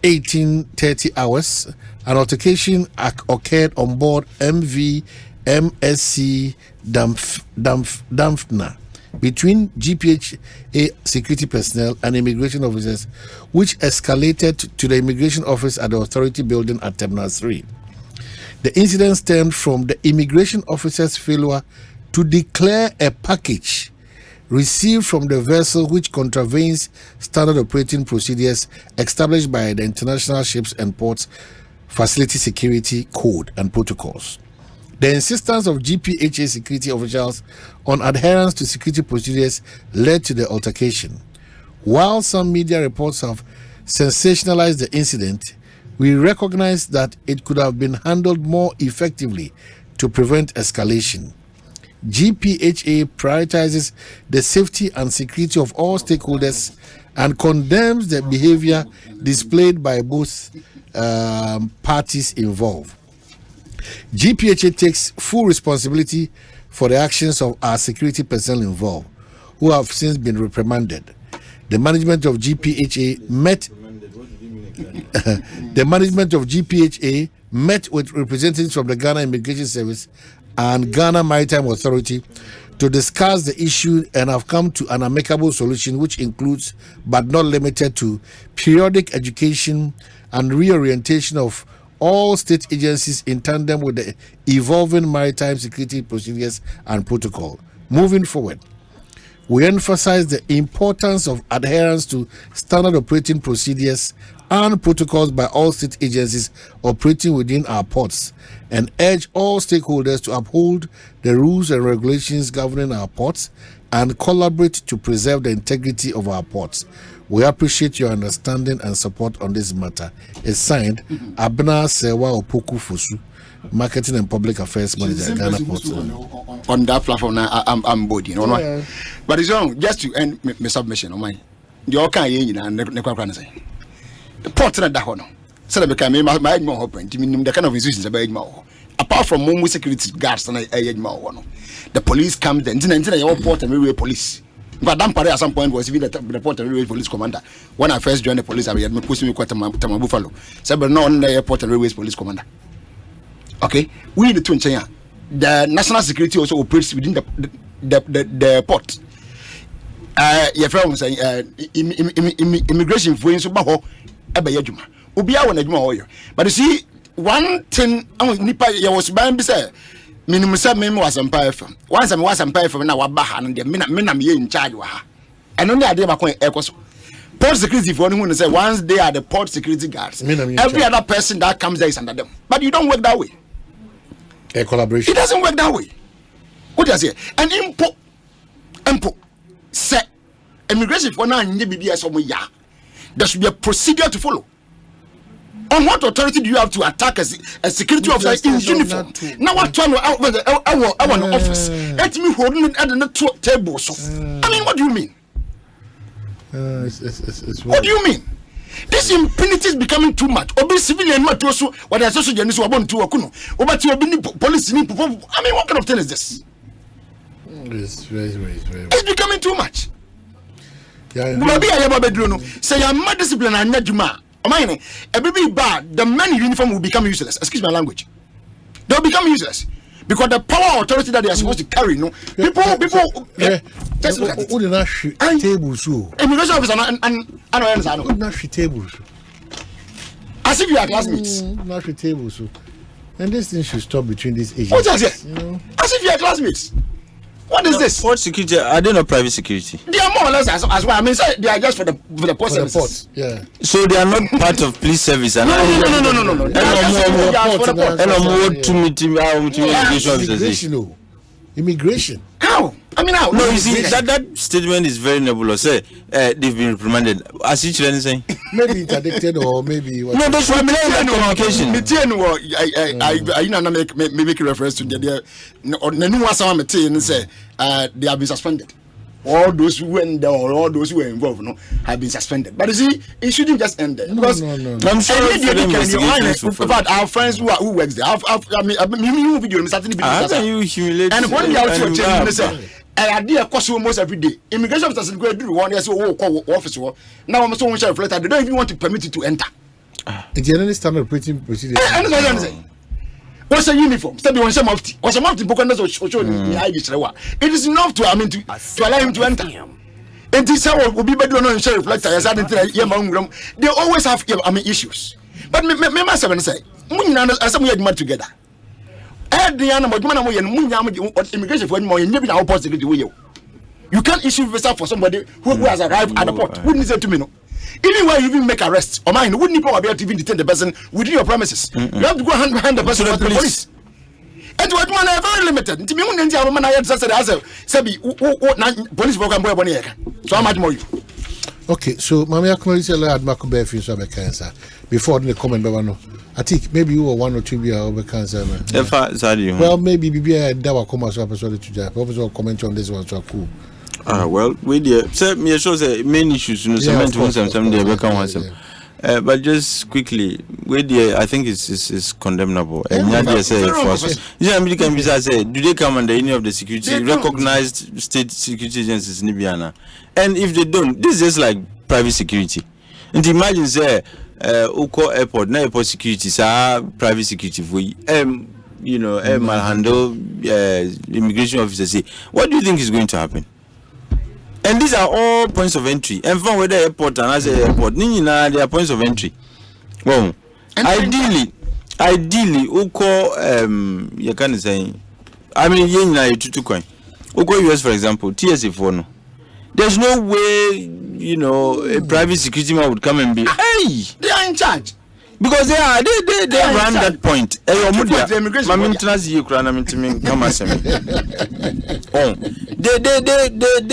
18:30 hours, an altercation occurred on board MV MSC Dampfner between GPHA security personnel and immigration officers, which escalated to the immigration office at the authority building at Terminal 3. The incident stemmed from the immigration officer's failure to declare a package received from the vessel which contravenes standard operating procedures established by the International Ships and Ports Facility Security Code and Protocols. The insistence of GPHA security officials on adherence to security procedures led to the altercation. While some media reports have sensationalized the incident, we recognize that it could have been handled more effectively to prevent escalation. GPHA prioritizes the safety and security of all stakeholders and condemns the behavior displayed by both parties involved. GPHA takes full responsibility for the actions of our security personnel involved, who have since been reprimanded. The management of GPHA met with representatives from the Ghana Immigration Service and Ghana Maritime Authority to discuss the issue and have come to an amicable solution, which includes, but not limited to, periodic education and reorientation of all state agencies in tandem with the evolving maritime security procedures and protocol. Moving forward, we emphasize the importance of adherence to standard operating procedures and protocols by all state agencies operating within our ports and urge all stakeholders to uphold the rules and regulations governing our ports and collaborate to preserve the integrity of our ports. We appreciate your understanding and support on this matter. It's signed Abna Sewa Opoku Fosu, Marketing and Public Affairs Manager, Ghana Port. On that platform, I'm bored, you know. Yeah. But it's wrong, just to end my submission on mine. The okay, you know, the port at that one. So that became my more open. The kind of institutions about more. Apart from more security guards and the police come then your port and railway police. But Dampare at some point was even the port and railway police commander. When I first joined the police, I had me pushing me quite a Buffalo. So, but not on the airport and railways police commander. Okay, we need to change. The national security also operates within the port. Your friend was saying immigration for so baho ebayajuma. Ubia won adwuma hoyo. But you see, one thing nipa ya was ban be say minimum say me was Asempa FM. Once I was Asempa FM na wa ba ha no de me na me in charge wa ha. And only ade ba kon ekoso. Port security for anyone say once they are the port security guards, every other person that comes there is under them. But you don't work that way. A collaboration. It doesn't work that way. What does it? And impo say immigration for now there should be a procedure to follow. On what authority do you have to attack a security officer in uniform? Now what time our office? Let me hold it at the table. I mean, what do you mean? What do you mean? This impunity is becoming too much. Obi civilian matoso what the social journalists were born to okuno. Obati obi police ni. I mean, what kind of thing is this? It's very. It's becoming too much. Maybe I have a say I'm mad discipline and Najuma. Omanhene, a baby bad, the men in uniform will become useless. Excuse my language. They'll become useless. Because the power authority that they are supposed to carry, no people just look at it. Tables, immigration officer and tables. As if you are classmates. Tables. And this thing should stop between these agents. What is it? As if you are classmates. What is this? Port security, I don't know private security. They are more or less as well. I mean, they are just for the port services. Yeah. So they are not part of police service. And no. Immigration. How? I mean, how? No, you see, that statement is very nebulous. They've been reprimanded. As each one is saying. Maybe interdicted or maybe. No, that's why communication. I make a reference to the they have been suspended. All those who went there or all those who were involved have been suspended. But you see, it shouldn't just end there. Because I'm sure our friends who works there. You humiliate. And when they are saying, I did a cost almost every day. Immigration officers go do one year so call office. Now I'm so much reflected. They don't even want to permit you to enter. It's the standard operating procedure. What's a uniform? Step on some of it. What's a month in Bokanas or show the Irish. It is enough to allow him to enter. And this will be better on sheriff reflector as I didn't. They always have issues. But me myself say, as we had mad together. The animal immigration for more in our port security. You can't issue visa for somebody who has arrived at the port. Wouldn't say to me no. Even when you even make arrest, or mine wouldn't be able to even detain the person within your premises. You have to go hand the person to the police. And what one are very limited. To me, when the woman I had said as a Sabi, police program boy. So how much more you? Okay, so Mammy acknowledge a lot Marco Befi so be cancer. Before the comment Bavano. I think maybe you were 1 or 2 years over cancer. Well, maybe BBI Dawa come as episode to Japan. Professor comment on this one so cool. Well, we dear. Say me shows main issues, you know, some they become one. But just quickly, we dear, I think it's condemnable. And Nadia say first. Yeah, American visa say, do they come under any of the security recognized state security agencies in Libya? And if they don't, this is just like private security. And imagine say, Uko airport, na airport security, private security for you know, handle immigration officers say, what do you think is going to happen? And these are all points of entry. And from whether airport and as a airport, they are points of entry. Well, ideally, Uko, you can say, I mean, you coin. Uko US, for example, TSA for no. There's no way, you know, a private security man would come and be, hey, they are in charge. Because they run that point. They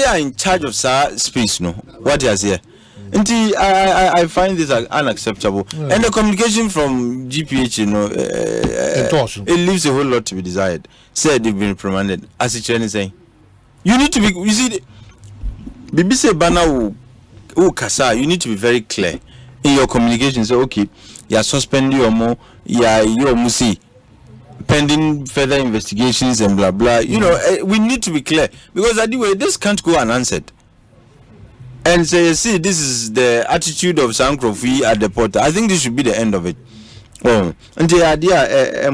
are in charge of space, no. What is here? I find this unacceptable. Yeah. And the communication from GPH, it leaves a whole lot to be desired. Said they've been reprimanded. As it's saying, you need to be. You see, BBC Bana Kasa. You need to be very clear in your communication. Say, okay, you are suspending your more. You musi pending further investigations and blah blah. We need to be clear because anyway, this can't go unanswered. And say, see, this is the attitude of Sankrofi at the port. I think this should be the end of it. Oh, and the idea,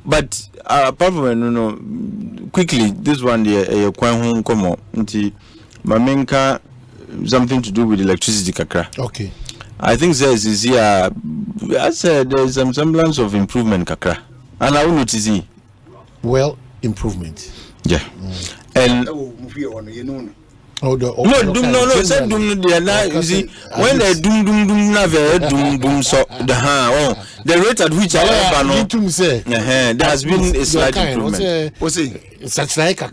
but apart from quickly, this one, the Kwan come on, Mamenka, something to do with electricity, kakra. Okay. I think says is here. I said there's some semblance of improvement, kakra, and I will notice it. Well, improvement. Yeah, and. No, said doom there. You see, when they doom never doom so the rate at which I there has been a slight improvement. What's it? Such like a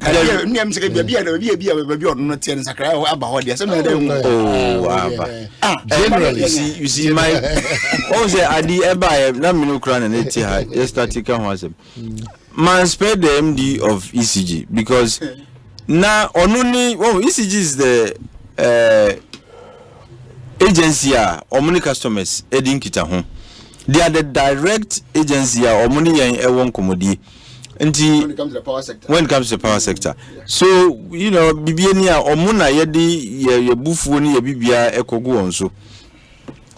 generally, you see my also I did ever na minukran and it just static was man spare the MD of ECG because now only ECG is the agency or many customers edin kita ho. They are the direct agency or money and commodity. When it comes to the power sector. So, Bibiania or Muna Yedi, your buffoni, your Bibia, Ekogu on so.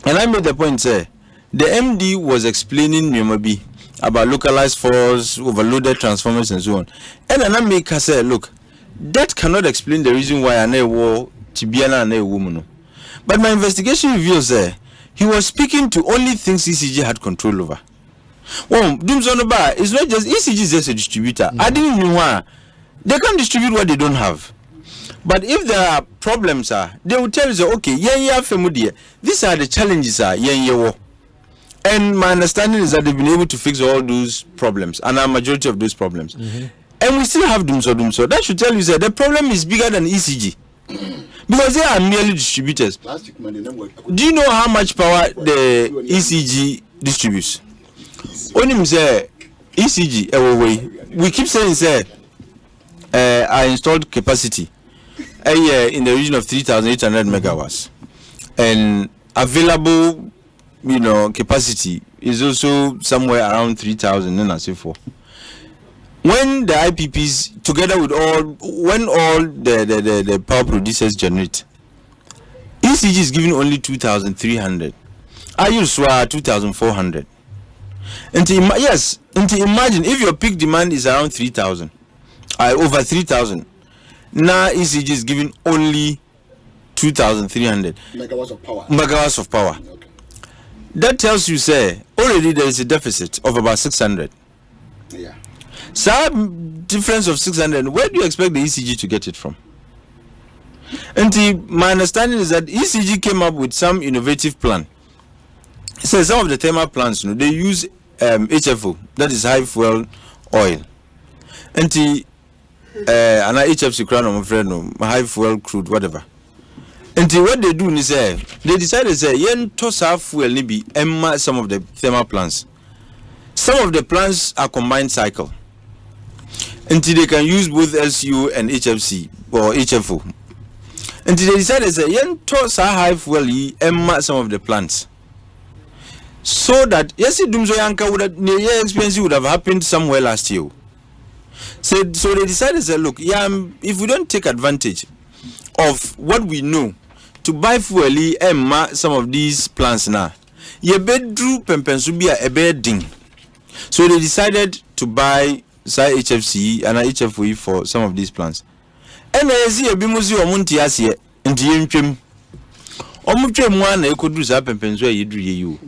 And I made the point, say, the MD was explaining Numabi about localized force, overloaded transformers, and so on. And then I make her say, look, that cannot explain the reason why I war Tibiana and a woman. But my investigation reveals he was speaking to only things ECG had control over. Well, Dumzonoba is not just ECG is just a distributor. I didn't know why they can't distribute what they don't have. But if there are problems, they will tell you, okay, these are the challenges, and my understanding is that they've been able to fix all those problems, and a majority of those problems. And we still have Dumso. That should tell you that the problem is bigger than ECG. Because they are merely distributors. Do you know how much power the ECG distributes? Only say ECG, we keep saying I installed capacity in the region of 3,800 megawatts, and available, capacity is also somewhere around 3,000 and so forth. When the IPPs together with when all the power producers generate, ECG is giving only 2,300. I use 2,400. Imagine if your peak demand is around 3,000, over 3,000. Now ECG is giving only 2,300 megawatts of power. Okay. That tells you, already there is a deficit of about 600. Yeah. So difference of 600. Where do you expect the ECG to get it from? And my understanding is that ECG came up with some innovative plan. So some of the thermal plants, they use HFO, that is high fuel oil. And HFC crown, I'm afraid, high fuel crude, whatever. And what they do is they decided yen toss half fuel nibi emma some of the thermal plants. Some of the plants are combined cycle. Until they can use both LCU and HFC or HFO. Until they decided yen toss high fuel emma some of the plants. So that Dumzo Yanka would have experience would have happened somewhere last year. So they decided look, if we don't take advantage of what we know to buy fuel emma some of these plants now, ye bedru pempensubia a bedding. So they decided to buy HFC and HFO for some of these plants. And I see a bimuzi or muntiasia and the Omutre one could do up and pensua you.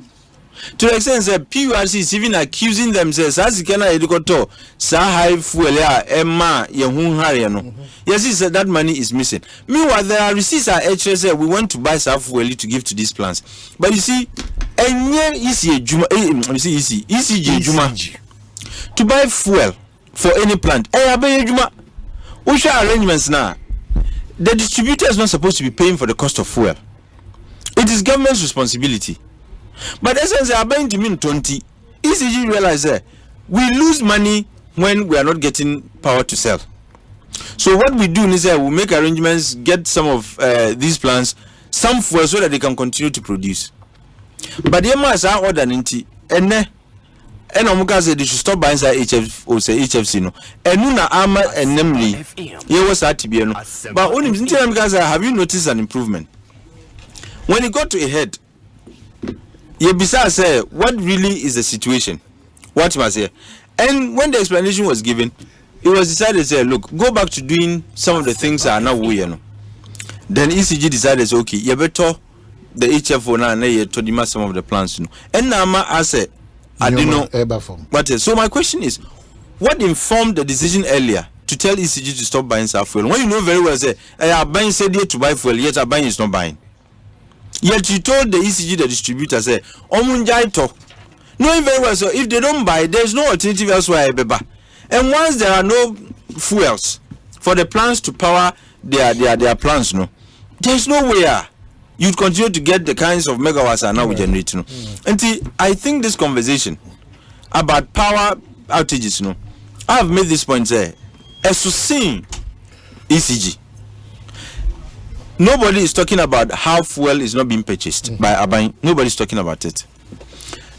To the extent that PURC is even accusing themselves as you can educator, high fuel, Emma, Yahoo Hariano. Yes, that money is missing. Meanwhile, there are receipts at HSA. We want to buy some fuel to give to these plants. But you see, ECG Juma to buy fuel for any plant. Usha arrangements now. The distributor is not supposed to be paying for the cost of fuel. It is government's responsibility. But essence are buying to mean 20. ECG realize that we lose money when we are not getting power to sell. So what we do is that we make arrangements, get some of these plants, some fuel so that they can continue to produce. But the MRs are order ninety and Omuka said they should stop buying HF or say HFC no. And Nuna Arma and Nemri, here was Atibiano. But only have you noticed an improvement? When it got to a head, Yebisa said, what really is the situation? What was here? And when the explanation was given, it was decided to say, look, go back to doing some of the things that are now we know. Then ECG decided, okay, you better the HFO now and to demand some of the plans. And Nama I said, I don't know. But so my question is, what informed the decision earlier to tell ECG to stop buying SAF fuel? When you know very well, say, I are buying said to buy fuel, yet our buying is not buying. Yet you told the ECG, the distributor, say, Omunjaito. Knowing very well, so if they don't buy, there's no alternative elsewhere. And once there are no fuels for the plants to power their plants, no, there's no way you'd continue to get the kinds of megawatts are now generating. And I think this conversation about power outages, no, I have made this point there. As to see ECG, nobody is talking about how fuel is not being purchased by Abai. Nobody is talking about it.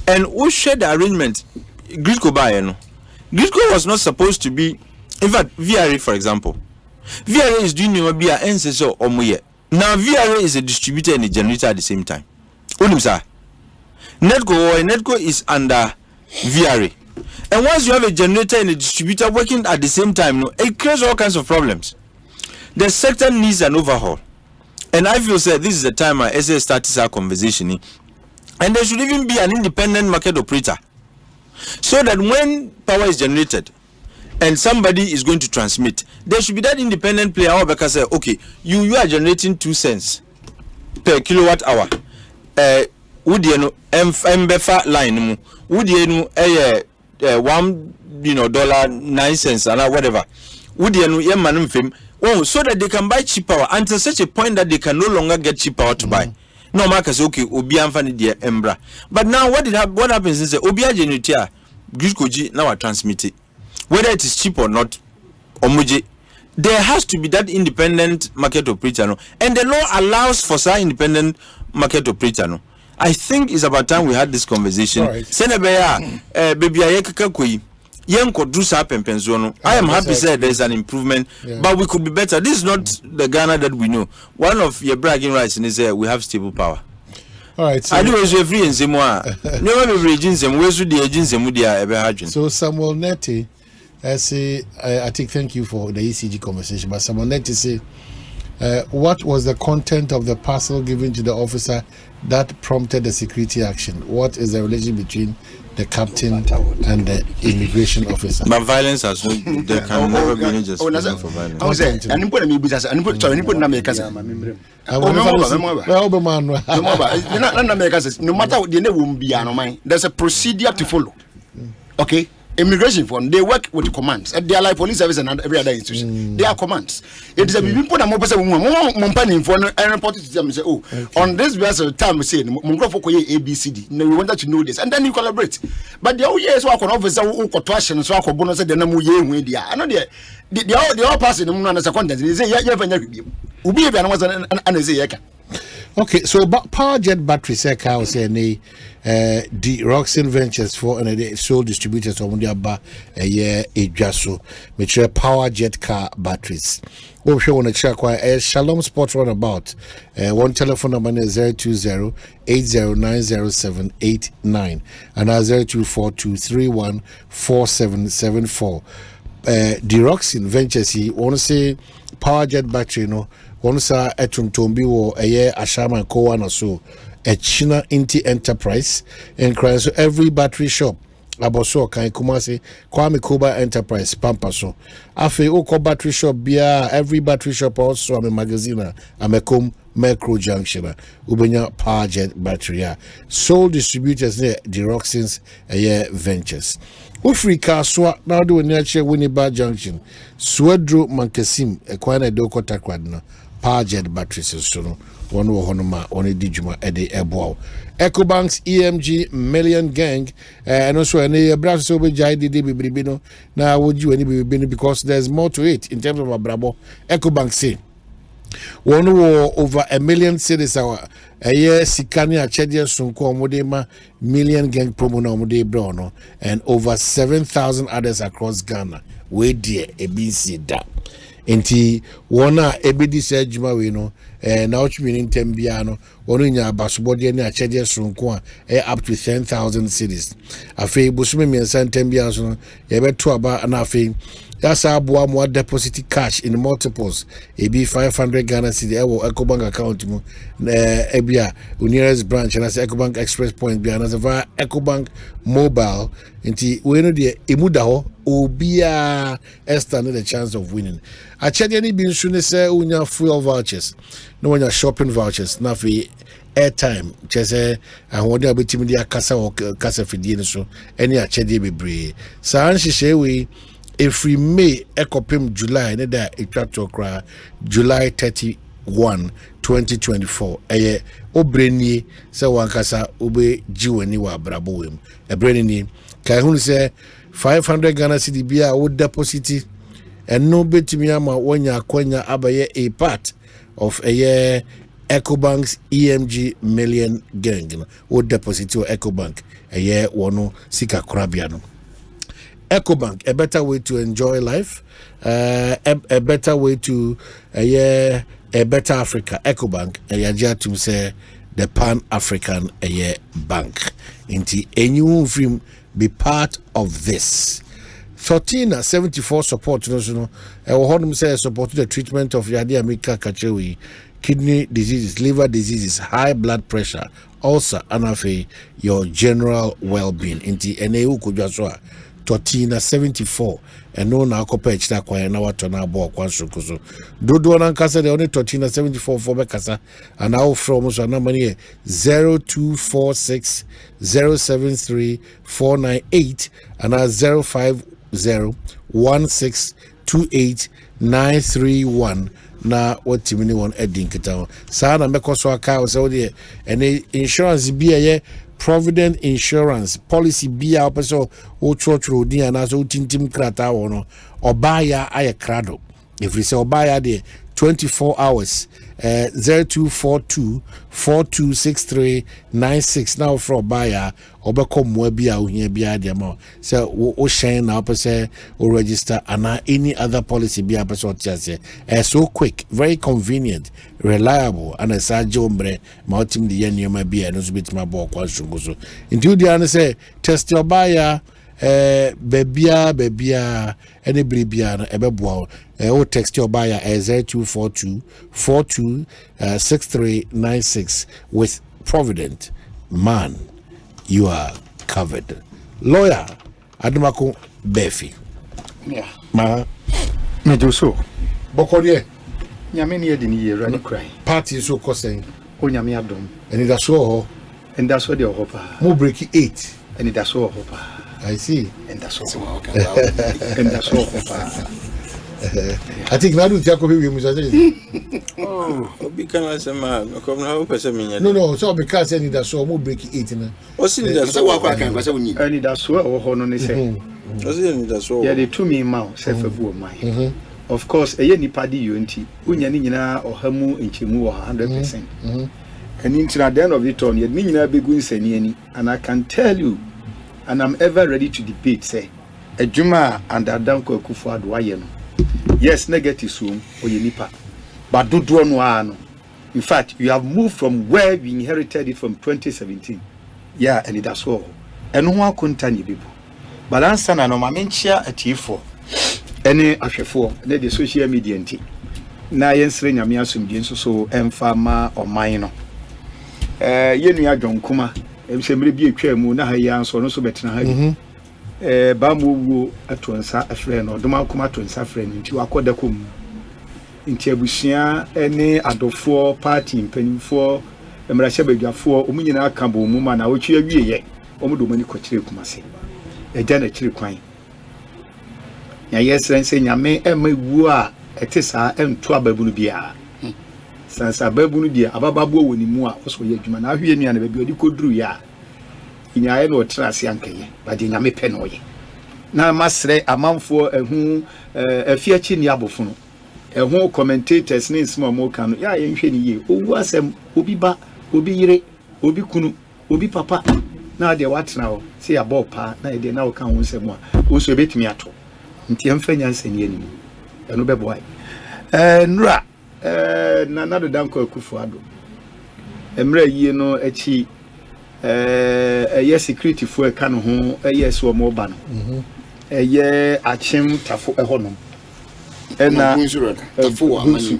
And who shared the arrangement? Gridco buy, no. Gridco was not supposed to be, in fact, VRA, for example. VRA is doing Nimabia and says so Omuye. Now VRA is a distributor and a generator at the same time. Unimsa. Netco is under VRA. And once you have a generator and a distributor working at the same time, no, it creates all kinds of problems. The sector needs an overhaul. And I feel that this is the time our SA starts our conversation. And there should even be an independent market operator. So that when power is generated and somebody is going to transmit, there should be that independent player who can say, okay, you are generating 2 cents per kilowatt hour. Would you know MBFA line would you know $1.9 and whatever. Would you know so that they can buy cheap power until such a point that they can no longer get cheap power to buy. No markers okay, Obi Anfani dear Embra. But now what happens is Obi generator Gridco now are transmitted. Whether it is cheap or not, Omuji, there has to be that independent market operator. No? And the law allows for such independent market operator. No? I think it's about time we had this conversation. Senebeya, baby ayekakakoi. I am happy that there is an improvement, but we could be better. This is not the Ghana that we know. One of your bragging rights is we have stable power. All right. So, so Samuel Neti, I think thank you for the ECG conversation. But Samuel Neti say, what was the content of the parcel given to the officer that prompted the security action? What is the relation between the captain and the immigration officer? But violence has no, there can never be any justification for violence. I was saying, and you put me business, and you put no matter what the name will be on mine, there's a procedure to follow. Okay? Immigration form, they work with commands. They are like police service and every other institution. They are commands. It is a people that more person and report it to them and say, oh, on this vessel time we say ABCD. No, we wanted to know this. And then you collaborate. But the years work on officer who question so I bonus the namu ye when they are. I know the all passing the moon as a content. They say, yeah, Ubi and say, okay, so power jet battery I was saying the Roxin Ventures for and the sole distributors on the aba a year a jasso which power jet car batteries. What we want to check a Shalom Sport runabout. One telephone number is 020-8090-789 and 0242314774. The Roxin Ventures he want to say power jet battery no. Once a Etuntombi or a year Ashama Koan or so, a China Inti Enterprise, and crying so every battery shop. Aboso kan Kumasi, Kwame Kuba Enterprise, Pampaso. Afe Oko battery shop, Bia, every battery shop also, I'm a magazine, I'm a Macro Junction, Ubenya Power Jet Battery. Sole distributors there, the Roxins, a year ventures. Ufrika Swa, now do a nature Winneba Junction, Swedro Mankasim, a Kwana Doko Takwadna. Power jet batteries so one wo honoma one di djuma e de eboa Ecobank's EMG Million Gang and also any brass so be jai di bibi no na would you any bibi because there's more to it in terms of abrabo. Ecobank say one war over 1 million cities our a year sikani a chedia sunko omodema Million Gang promo na omode brono and over 7,000 others across Ghana we dear a BC da enti wona ebedi se adwuma we no na ochimi ntem bia no wono nya basobode ne a chedia sunko a up to 10,000 cities afi bosume miensa ntem bia so no ye beto aba na afi that's our more deposit cash in multiples. It be 500 Ghana cedi. Ecobank account mu. Ebia nearest branch and as Ecobank Express Point be another via Ecobank Mobile. Inti we know the emuda ho obia stand the chance of winning. A chedi any bin soon say unya fuel vouchers. No when shopping vouchers. Na fi airtime. Chese and what they betimi dia kasa or kasa fidie so any a chedi bebre. Sa anshi shewe if we may ekopim July ne da etwato kra July 31 2024 eye obreni se wankasa obe jiwani wa brabo wem ebreni kai hunu se 500 Ghana cedi bia wo deposit and no betimi ama wonya akonya abaye a part of a Ecobank's EMG Million Gang wo deposit o Ecobank eye wono sika krabia no Ecobank, a better way to enjoy life, a better way to a better Africa. Ecobank, a to say the Pan-African bank. Inti anyone film be part of this. 1374 support, you know, say support the treatment of Yadi Amika Kachewi, kidney diseases, liver diseases, high blood pressure, ulcer, and your general well-being. Inti eneu kujaswa. 1374 and no na akopech ta kwa na wato na abo kwa nsukuso dodo na nkasa de only 1374 for bekasa and now from so na money 0246 073 498 and 0501628 na watimini won edin kita sa na mekoso aka o se de any insurance bi ye Provident Insurance policy bia opeso o chotro din anaso tintim krata wono obaya aye krado if we say obaya de 24 hours 0242 426396 now for obaya obeko mo bia ohia bia de ma say o shine na opese o register and any other policy bia opeso tiase so quick, very convenient, reliable and as a jombre mautim the yenima bia no bit my bo kwa shunguso into the answer say test your buyer bebia any bribia na ebeboa o text your buyer 0242 426396 with Provident. Man, you are covered. Lawyer Adamako Befi. Yeah. Ma me do so. Bokodie. Nyame ne yedi ni yera ni cry. Party so kosen. O nyame adom. And that's so. And that's what they hope. Mo break 8. And that's so hope. I see. And that's so. And that's so hope. I think now do Jacob we must say. Oh, because some come now person me. No, so because any that so mo break 8 na. O see that so wa kwa kan kwase woni. Any that so wo ho no ne say. O see any that so. Yeah, they to me ma say fa bu o man. Of course, eye nipa di yo nti. Unya ni nyina ohamu nchemu wo 100%. And into the end of the turn, ye ni nyina begu nsani ani. And I can tell you, and I'm ever ready to debate say, Ejuma and Adanko Akufo-Addo aye no. Yes, negative soon or nipa, but do no ano. In fact, you have moved from where we inherited it from 2017. Yeah, and that's all. And no one couldn't people. But answer na no mamenchia atifo. Any afefo, ne the social media nti. Na yensre nyame asomdie nso so emfama o man no. Yenu adwonkuma, emsemre bi etwa mu na ha ya nso no so betena ha. Ba mu atonsa afre no doma kuma atonsa afre no nti wakoda kom nti abusia ene adofo party mpanimfo emrahye badwafo omunyina aka bo mu ma na wotwe awieye omudoma ni kokyire kumase eja na kyire kwan ya yesren se nyame emawu a etesa entu ababunu bia sansa babu no dia abababo woni mu a oso ye adwuma na ahwe nua na ba bi odi koduru ya inyae no tra ase ankaye ba de nyame pɛ no ye na masre amanfo ehu afiachi ni abofo no ehu commentators ne nsimo mo kan no ya ye nhwe ni ye owu asem obi ba obi yire obi kunu obi papa na de watena ho se ya ball pa na de na wo kan ho nsem a wo so betimi ato nti emfa nyansa ni anim eno be boy nura na nado danko akufu ado emra yie no achi security fo eka no ho so mo ba no achim tafo ehonom na tafo amani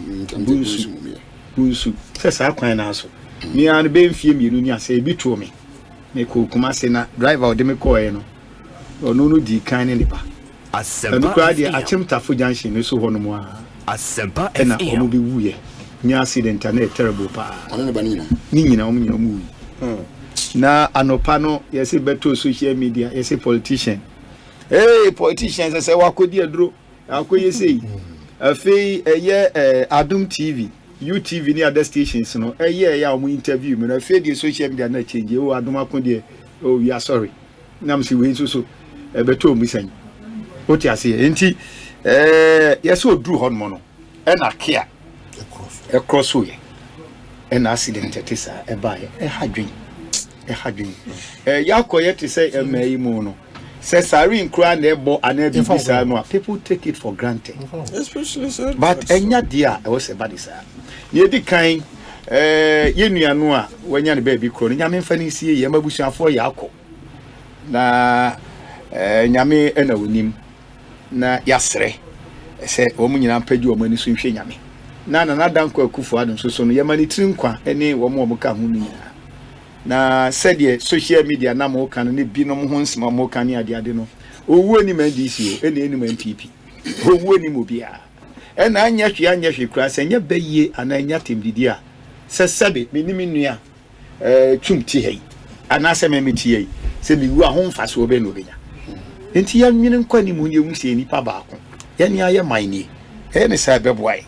bunsu sesa kwan na so mi an be mfie mienu ni ase bi to me ko kuma se na driver ode me ko no no di kan ne ba Asempa achim tafo junction no so honom a Asempa na omo bi wuye nya accident na terrible pa ona ne ba ni nyina omo nyina mu na anopa no yesi beto social media yesi politician politicians say wakodi aduro akoye sei afei Adum TV UTV ni other stations no ya omo interview me na afei the social media na change Adum akode we are sorry nam si we so beto mu san oti ase enti yesi oduru hon mo no na kia across way na accident tetisa bae hadwen yakoye to say emai mu no say sari nkura na ebo anabi bisa no people take it for granted especially so but enya dia e was bad isa ye di kan yenua no a wanya ne ba bi kro no nyame mfa ni sie ye mabusuafo yakọ na nyame na wonim na yasre say omu nyina mpagi o mani so nhwe nyame na danko akufu adon so no ye mani trinkwa ene wo mo ka hu nyina na said social media na mo kan ne bi no ho nsema mo kan ade no owu ani man DC o ene man PP owu ani mo bia e na anya hwe kura se nya bayie ana anya temdidi a se sabe menimi nua twumti hei ana se memeti hei se mi wu a ho mfa so be no benya enti ya nwene nkwani mu nye musie nipa baako ya ni aye mine e ne sa be boy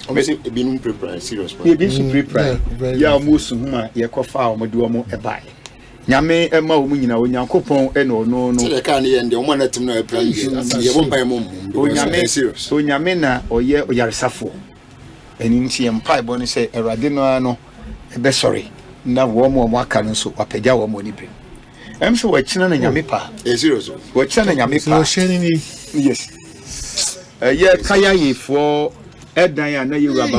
obese ebinum prepare serious point ebinum prepare ya musu huma ye kofa o mede o mo ebae nyame ema o mu nyina onyankopon e no se ka ne ye nde o mo na tim na plan ye bo mpa mo onyame na oye oyaresafo eni nti empa bo ne se erade no ano ebe sorry na wo mo aka no so wapagya wo mo ni pe so wachina na nyame pa serious wachina na nyame pa yes ye kaya ye for edan ya na yewu aba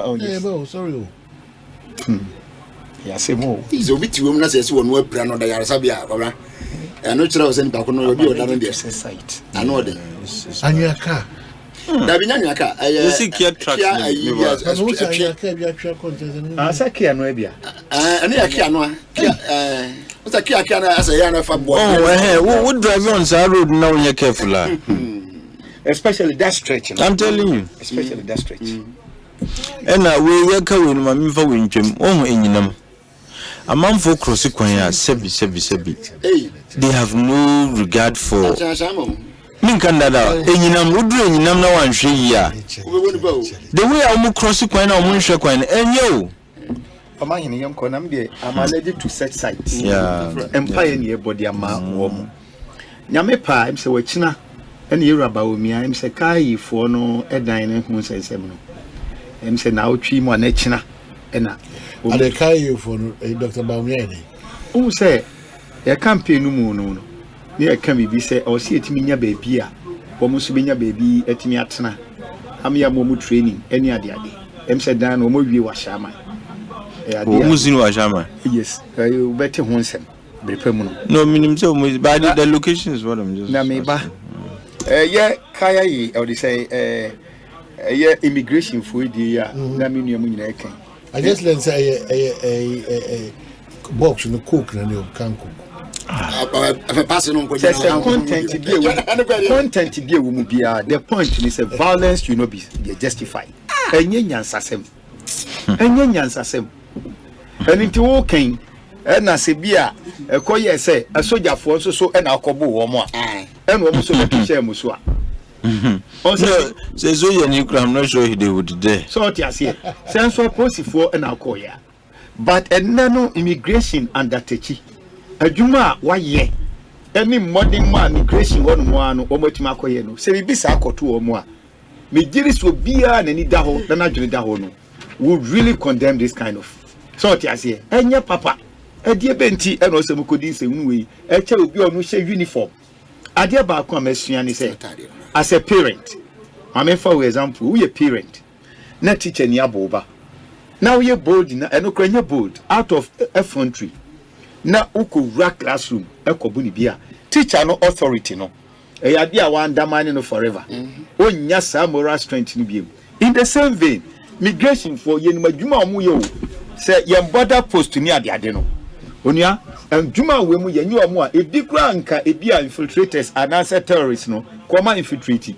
omia sorry ya semo izo biti wom na se se wonu apira no da yaresa bia baba no kira wo se nipa ko no obi oda no de site ano de anyaka da bi nyanyaka esi kia track asa kia no ebia ani ya kia no asa kia na asa ya na fa bo we drive on sa road now you careful especially that stretch I'm telling you especially that stretch and we yaka we no mamfa we ntwem oh enyinam amamfo cross kwan ya sebi they have no regard for ninkandada enyinam udu enyinam na wanhwe yi a the way am cross kwan na omunhwe kwan enye o Omanhene yam konam de am allergic to such sites empire near body ama wo nyame pa im se wachina ene yeraba omia im se kai fo no edan ne hu sensem no im se na otwi mo na china ena ade kai fo no Dr. Baumia ni o se ya campaign mu no ne ya kan bibi se o se etimi nya baabi a wo mo so benya baabi etimi atena am ya mo training ene ade im se dan no mo wie wa shama Muzin wa jama. Yes, you better honsem. No, minimum so but the location is what I'm just. Na me ba. Kaya yi or they say immigration for the na me nua mu nyina eken. I just learned say a box no cook na no can cook. Content be wo mu bia the point is violence you know be justified. Enye nyansasem. Enye nyansasem. Eni ti wo kan na se bia ekoye se asojafo so na akobo wo mo a ena wo so be tche mu so a Also, says so I'm not sure they would there. So what you say? Sense for positive and alcohol. But a nano immigration under techi. A juma why ye? Any modern man immigration one more no omotima koyeno. Say be sako 2 or more. Me diris will be an any daho than actually daho. Would really condemn this kind of. So what you say? Enya papa. A dear Benti and also Mukudi say we a child be on uniform. A dear Bakwa Messiani say as a parent. I mean for example, we a parent. Not teacher near boba. Now you're bold and you're bold out of effrontery. Now uku rack classroom, ekobuni bia. Teacher no authority no. A idea one damani no forever. Oh nyasa moral strength ni bi. In the same vein, migration for yen majuma omuyo say yen border post ni ade ade no. Onia juma we mu yen yo mu a ebi kura nka ebi a infiltrators and answer terrorists no kwama infiltrate.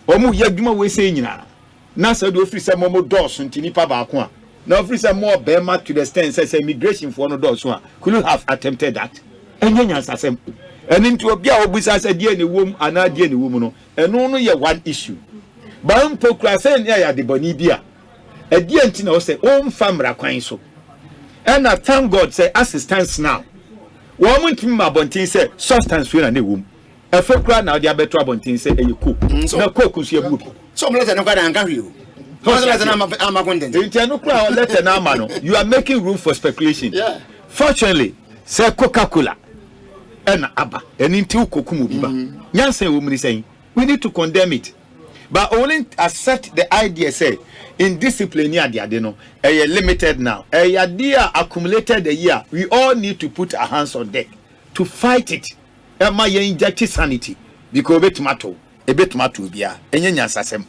Omu ye juma we say nyina. Na say do free say momo doors ntini pa ba ko a. Now, if it's more Bema to the extent says immigration for no doors one, could you have attempted that? And then and into a beer which I said, dear womb and not dear woman, and only one issue. But I'm procrastinating near the Bonibia. A dear Tino say, own family quine so. And I thank God say, as it stands now. Woman to my bontin say, substance will and the womb. A folk now, the better bontin say, you cook. No cook is your book. So let them go you. You are making room for speculation. Yeah. Fortunately, say Coca-Cola and Abba and into Kokumubiba. Yansen woman is saying we need to condemn it, but only accept the idea. Say in discipline, a limited now, a idea accumulated a year. We all need to put our hands on deck to fight it. Am I inject sanity because a bit matter, bia, and Asem.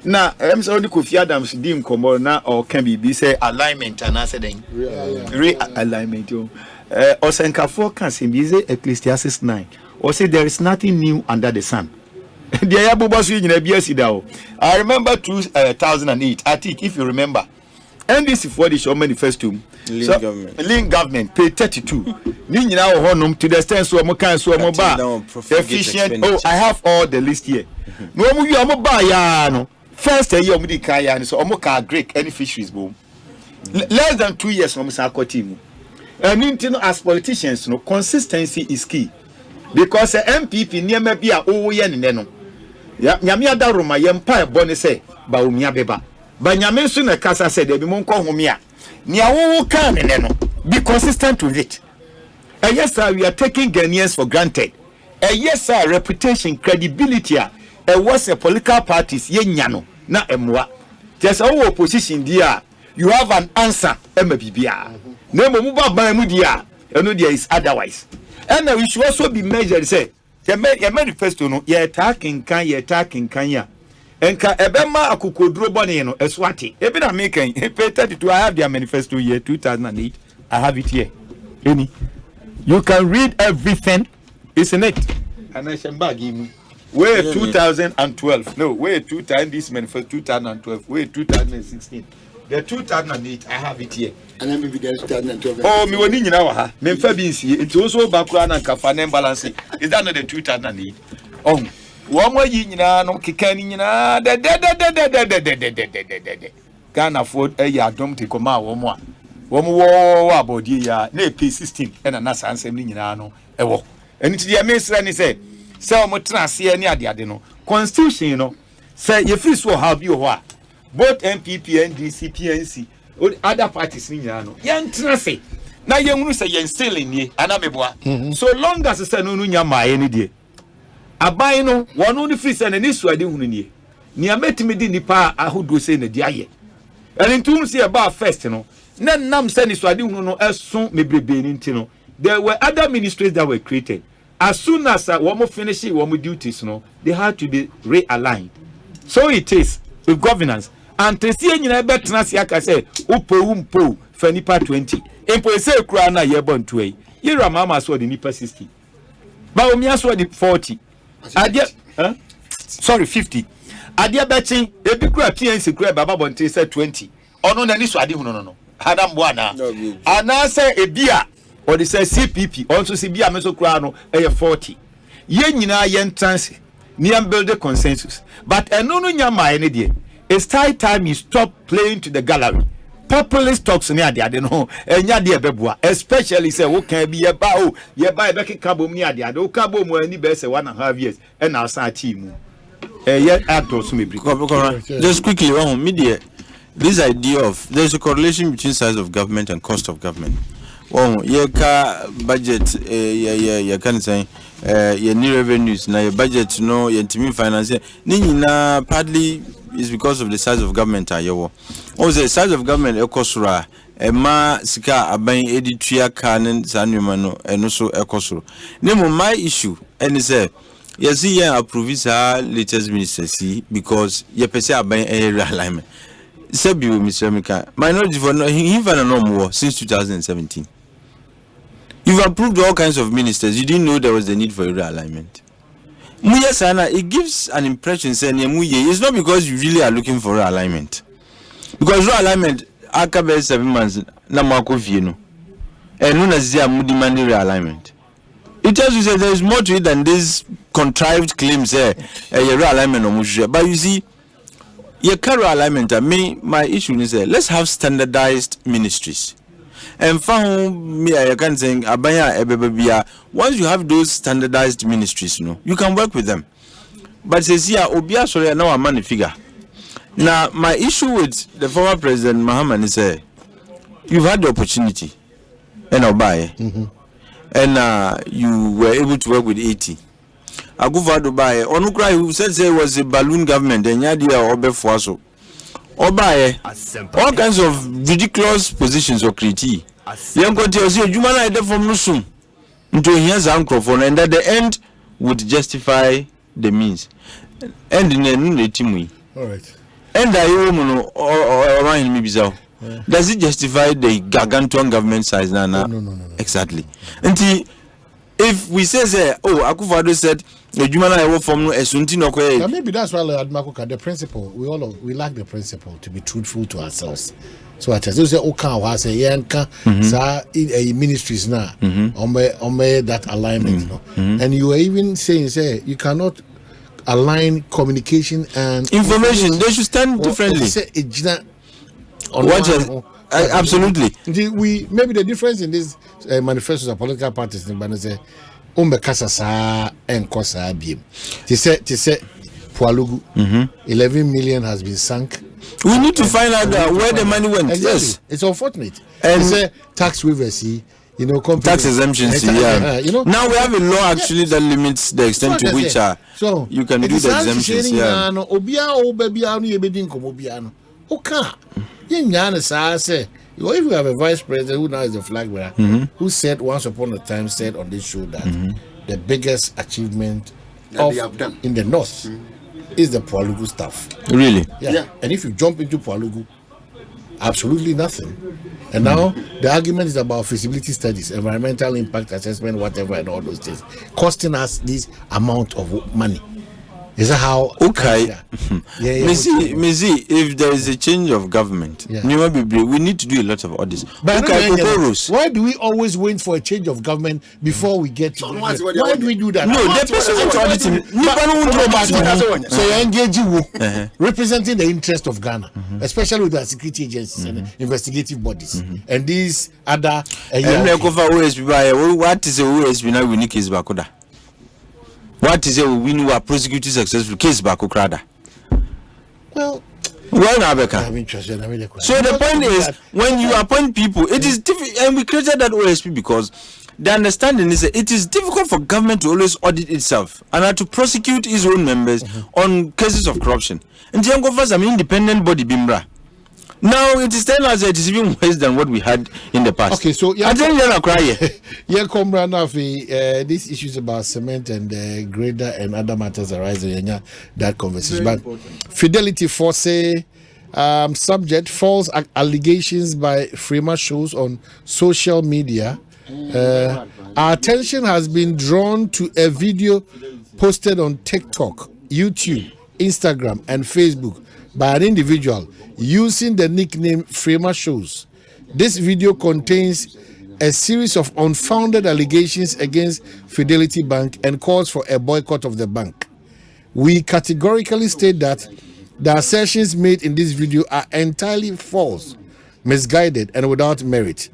Now, I'm sorry to Kofi Adams dim komo na or can be say alignment and answer then realignment. Osenkafo can say Ecclesiastes 9 or say there is nothing new under the sun. I remember 2008. I think if you remember, NDC for the show manifesto. Link government pay 32. To the extent so efficient. Oh, I have all the list here. No, first year omudi kaya so omoka Greek any fisheries boom. Less than 2 years from Sakoti. And as politicians, no consistency is key. Because the MPP near me be a yen neno. Nyamia da Roma yempa bone say ba umia beba. Ba nyame su na kasa said be mon ko homia. Nia wo kan neno. Be consistent with it. And yes sir, we are taking Ghanaians for granted. And yes sir, reputation, credibility was a political parties yenyano na emwa. Just our opposition dia you have an answer mbibia. Nemo mu baba mu dia eno dia is otherwise. And we should also be measured say your manifesto no ye attacking kan ya. Enka ebema akukoduro bone no eswati. Ebi na making pay 32 I have their manifesto year 2008. I have it here. Any you can read everything, isn't it? And I shall give me. Wait 2012. No, wait 2 times this manifest 2012. Wait 2016. The 2008 I have it here. And then maybe there's 2012. Oh, me woni nyina wa ha. Me mfa bi nsie. It also background and kafane balance. Is that not the 2008? Oh, wo mo yi nyina no keka ni nyina de. Ghana for ya dom te koma wo mo a. Wo mo wo abodi ya na P16 na na sansem ni nyina no ewo. Eni ti dia mesra ni say say omo transe ani ade no constitution no say ye free so how bi ho a both MPP and NDC PNC or other parties ni nyina no ye transe na ye hunu say ye still ni anameboa so long as say no nya maaye ni de aban no wono ni free say na ni suade hunu ni ni ametimi di nipa ahodo say na di aye and ntum say about first no na nam say ni suade hunu no eson mebrebe ni ntino there were other ministries that were created. As soon as one finish one duties, no, they had to be realigned. So it is with governance. And to see any better I say, Upo for Nipa 20. Impo say Krana Yebon 2. Yera Mama saw the Nipa 60. But Umia saw the 40. Sorry, 50. Adia betting, a big crab TNC crab Baba Bonte said 20. Oh no, no. Adam Buana. And I say a beer. Or they say CPP also see be a meso crano 40. Ye nyina ye entrance Niam build a consensus. But no nyama any day. It's time you stop playing to the gallery. Populist talks near the adeno, and yadia bebua, especially say, what can be a bow, ye buy back a cabo near the ado cabo more any best 1.5 years, and our side team. Yet actors may be just quickly on media. This idea of there's a correlation between size of government and cost of government. Well, your car budget, you can say, your new revenues, now your budget, no, your team finance, Nina partly is because of the size of government. Also, the size of government, Ekosura, ma sika aban editria kanen sanumano, and also Ekosura. Nemo my issue, and is you see, approve this latest ministry because you pese aban realignment. Sebu Mr. Mika, minority for no more since 2017. You've approved all kinds of ministers. You didn't know there was the need for a realignment. Muyasana, it gives an impression saying it's not because you really are looking for realignment. Because realignment, Akabe 7 months, Namako Fieno, and Nunazia Mudimani realignment. It tells you that there is more to it than this contrived claims a realignment or Musha. But you see, your current alignment, my issue is let's have standardized ministries. And found me, I can say, once you have those standardized ministries, you can work with them. But says here, Obia, sorry, now a money figure. Now, my issue with the former president Muhammad is you've had the opportunity, and Obaye, and you were able to work with 80. I go for Dubai. Onukra who said it was a balloon government and Yadia Obe Fuaso. Obaye, all kinds of ridiculous positions or critique. Young Cotillo, Jumana idea from Nusum into his uncle and at the end would justify the means. And in a new team. All right. And I or me bizarre. Does it justify the gargantuan government size? No. Exactly. Until if we say, Akufo-Addo said, maybe that's why the principle we lack the principle to be truthful to ourselves. So I tell you, say ministries now on that alignment, and you are even saying you cannot align communication and information. They should stand differently. Absolutely. Maybe the difference in these manifestos of political parties in Banese. Umbekasa and Kosa Bim. They said Pualugu 11 million has been sunk. We need to find out where the money went. Exactly. Yes, it's unfortunate. And they say tax waivers, tax exemptions. Now we have a law actually that limits the extent to which you can do the exemptions. If we have a vice president who now is the flag bearer, who said once upon a time on this show that the biggest achievement in the north is the Pualugu stuff. Really? Yeah. And if you jump into Pualugu, absolutely nothing. And now the argument is about feasibility studies, environmental impact assessment, whatever, and all those things, costing us this amount of money. Is that how? Okay. Missy, if there is a change of government, we need to do a lot of audits. But why do we always wait for a change of government before we get to why do we do that? No, the person auditing. So you're engaging representing the interest of Ghana, especially with the security agencies and investigative bodies. And these other what is a OSB now we need case back? What is it we knew are prosecuted successful case back Okrada? Well, I'm interested. So the point is, when you appoint people, it is difficult, and we created that OSP because the understanding is that it is difficult for government to always audit itself and to prosecute its own members on cases of corruption. And Jango first, independent body Bimbra. Now it is telling us that it is even worse than what we had in the past. Okay, so these issues about cement and grader and other matters arising in that conversation. But Fidelity Force subject false allegations by Freema shows on social media. Our attention has been drawn to a video posted on TikTok, YouTube, Instagram, and Facebook by an individual using the nickname Freema Shows. This video contains a series of unfounded allegations against Fidelity Bank and calls for a boycott of the bank. We categorically state that the assertions made in this video are entirely false, misguided, and without merit.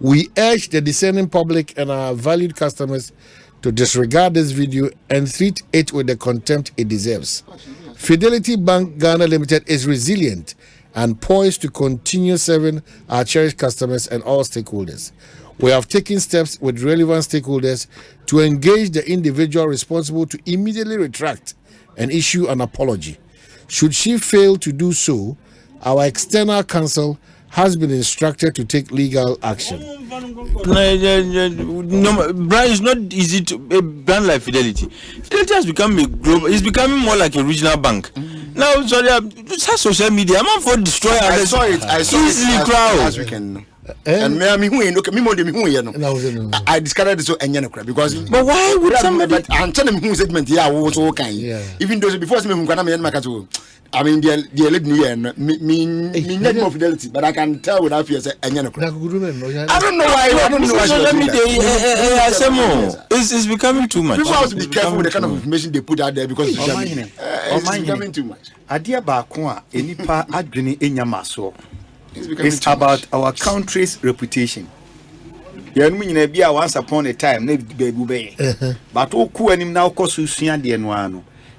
We urge the discerning public and our valued customers to disregard this video and treat it with the contempt it deserves. Fidelity Bank Ghana Limited is resilient and poised to continue serving our cherished customers and all stakeholders. We have taken steps with relevant stakeholders to engage the individual responsible to immediately retract and issue an apology. Should she fail to do so, our external counsel has been instructed to take legal action. It's not easy to a brand like Fidelity. Fidelity has become a global. It's becoming more like a regional bank. Now, sorry, it's social media. I'm not for destroy. I saw it last weekend. And I discovered this because. But why would somebody? But I'm telling you, segment here was all kind. Even though before I mean, they let me not more Fidelity, but I can tell without fear. I don't know why. It's becoming too much. People have to be careful with the kind of information they put out there because it's becoming too much. It's about our country's reputation. Once upon a time, but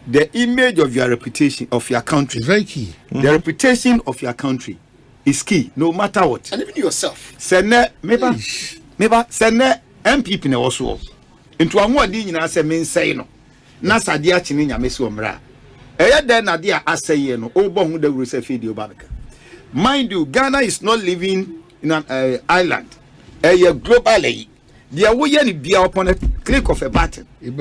the image of your reputation of your country is very key. The reputation of your country is key, no matter what. And even yourself. Maybe MPP ne also. Into a more dinner as a men say no. Nasa dia chininya mesomra. Eya then nadia asay no. Obo who the receive video babeka. Mind you, Ghana is not living in an island. Globally. There will be upon a click of a button. And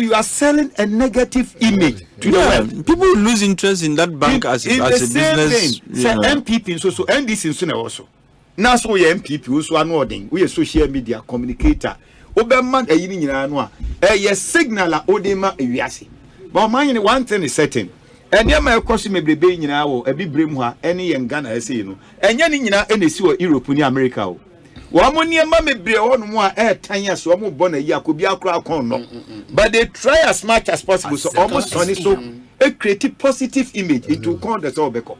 you are selling a negative image to the world. People lose interest in that bank as a business. Say MPP so and this is also. Now so we MPP who are nodding. We are social media communicator. Oberman a yin no a signal odema ewiase. But mind one thing is certain. And ya my question me brebe nyina wo e bibrem ha ene ye Ghana ese no. Enya ni nyina enesi wo Europe ni America wo. But they try as much as possible so almost on it so a creative positive image into call the Sobeko.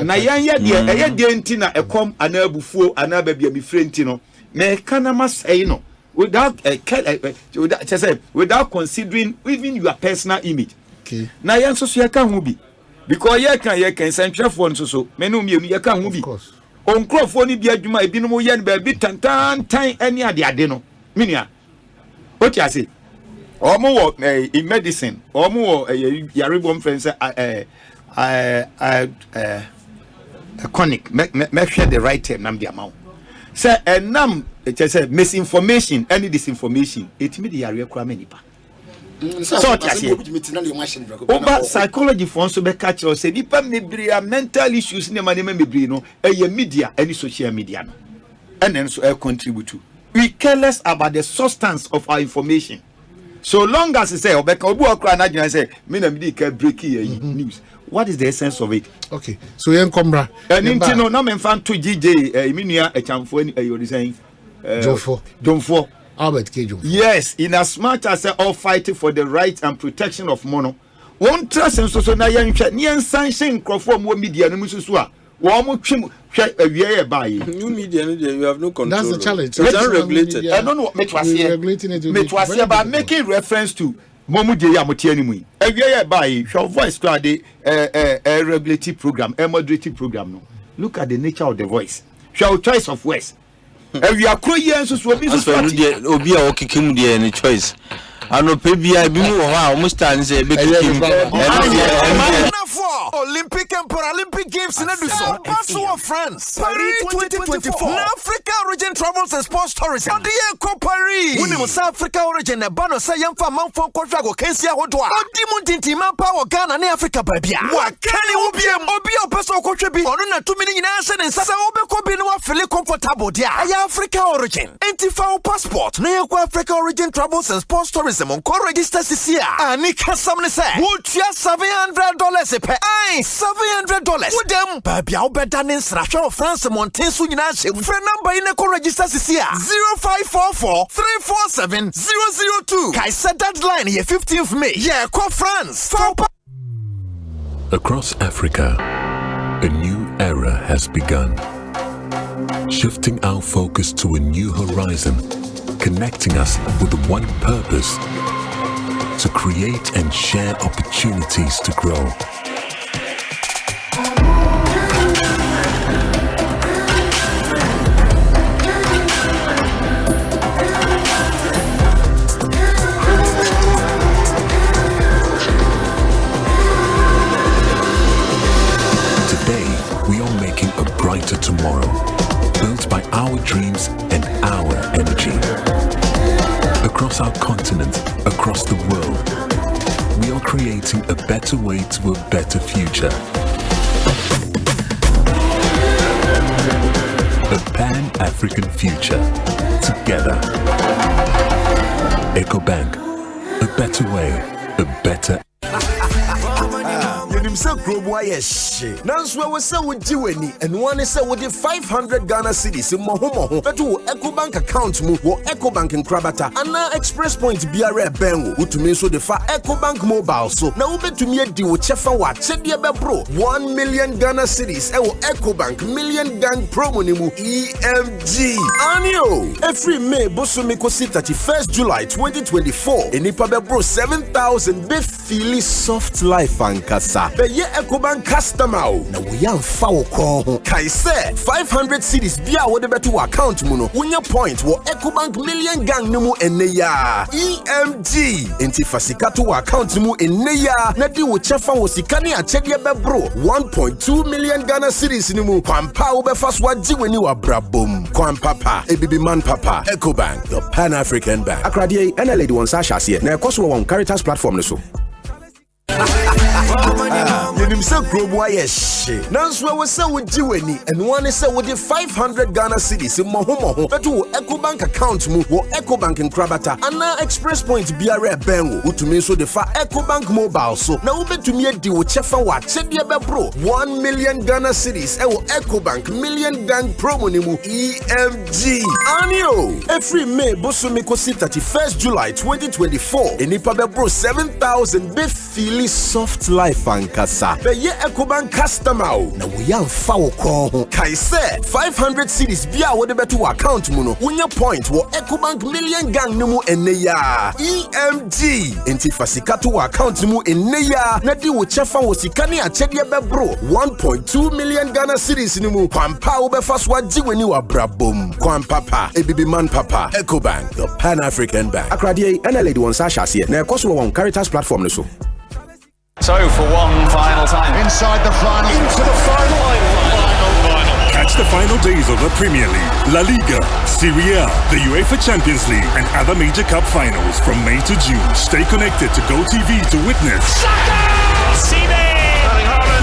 Na yan de ntina e kom anabufuo anababia mi frentino me kana masai no without considering even your personal image. Okay. Na yan so kan hu bi because ye kan central phone so me no mi ye kan hu bi. On crofoni bi adwuma ebinom ye ba bi tantan eni ade no minia what you say omo wo in medicine omo wo yarebom friends chronic me share the right term nam dia mawo say enam it say misinformation any disinformation it me the yare kura manipa so Oba psychology for so be catch us say nipa mebre mental issues ne manema mebre no media any social media no and then so contribute to we careless about the substance of our information so long as say obeka obu okra na gina say me na me dey break news what is the essence of it okay so yen komra and no na me fan to GJ menua echamfo ani you design Donfo Albert Kejo. Yes, in as much as they all fighting for the right and protection of mono. One trust and so na yan sanction crofo mo media no mususu a wo mo twem hwe by new media you have no control. That's the challenge. It's unregulated. I don't know me twase about making reference to momu de ya motie animu yi. Hwe by show voice to the regulatory program, moderating program no. Look at the nature of the voice. Show choice of words. We are crying so obi a okikim de any choice anope bia bi mu ho almost stand say be kikim Olympic and Paralympic Games in Edison. Paso of France. Paris 2024. Africa Origin Travels and Sports Tourism. Odieko Paris. When was Africa Origin a banner say yamfa manfo kwago Kensia hodwa. Odimuntinti manpa wo Ghana na Africa babia. Wa kani obi opeso kwotwe bi. Ono na 2 minutes nyina se ne nsa obeko bi no wa feel comfortable dia. Aya Africa Origin. Entifa passport. Na yakwa Africa Origin Travels and Sports Tourism on register this year. Ani kasam ne say. Wo tia $700 per Aye, $700. With them, baby, I'll bet that in Srasha France Montensu Yinashe. Friend number in the register is here 0544 347 002. I said that line here 15th May. Yeah, call France. Across Africa, a new era has begun. Shifting our focus to a new horizon, connecting us with one purpose: to create and share opportunities to grow. Today, we are making a brighter tomorrow, built by our dreams and our energy. Across our continent, across the world, we are creating a better way to a better future. A Pan-African future. Together. EcoBank. A better way, a better. Himself grow boy shit. Nanswe we say we jiweni and one is say we the 500 Ghana cedis in moho but to EcoBank account mu wo EcoBank in Kwabena and express point BRA benwo utumi so the fa EcoBank mobile so na ube to me di wo chefa wa chede be bro 1 million Ghana cedis e wo EcoBank million gang promo ni mu EMG anio every May boso me ko 31st July 2024 enipa be bro 7,000 be feel soft life ankasa. Be ye EcoBank customer na we am fa wo ko kai say 500 cedis bia wo de beto account mu no wonya point wo EcoBank million gang no mu enne ya EMG enti fasika to account mu enne ya na di wo chefa wo sika ne achede be bro 1.2 million Ghana cedis ni mu kwampa wo be fast wa jiweni wa brabom kwampapa ebibi man papa EcoBank the Pan-African Bank akradie ena lady won sa hase na ekoso won Caritas platform no so. Himself grow boy shit. Nanswe we say we jiweni and one is say we the 500 Ghana cedis in moho but to EcoBank account mu wo EcoBank in Kwabena and express point BRA benwo utumi so the fa EcoBank mobile so na ube to me di wo chefa wa chede be bro 1 million Ghana cedis e wo EcoBank million gang promo ni mu EMG anio every May boso me ko 31st July 2024 enipa be bro 7,000 be feel soft life ankasa. Be ye EcoBank customer na we am fa wo ko kai say 500 cedis bia wo de beto account mu no wonya point wo EcoBank million gang no mu enne ya EMG enti fasika to account mu enne ya na di wo chefa wo sika ne achede be bro 1.2 million Ghana cedis ni mu kwampa wo be fast wa jiweni wa brabom kwampapa ebibi man papa EcoBank the Pan-African Bank akradie ena lady won sa hase na ekoso won Caritas platform no so. So for one final time, inside the final, into the final. Catch the final days of the Premier League, La Liga, Serie A, the UEFA Champions League, and other major cup finals from May to June. Stay connected to GoTV to witness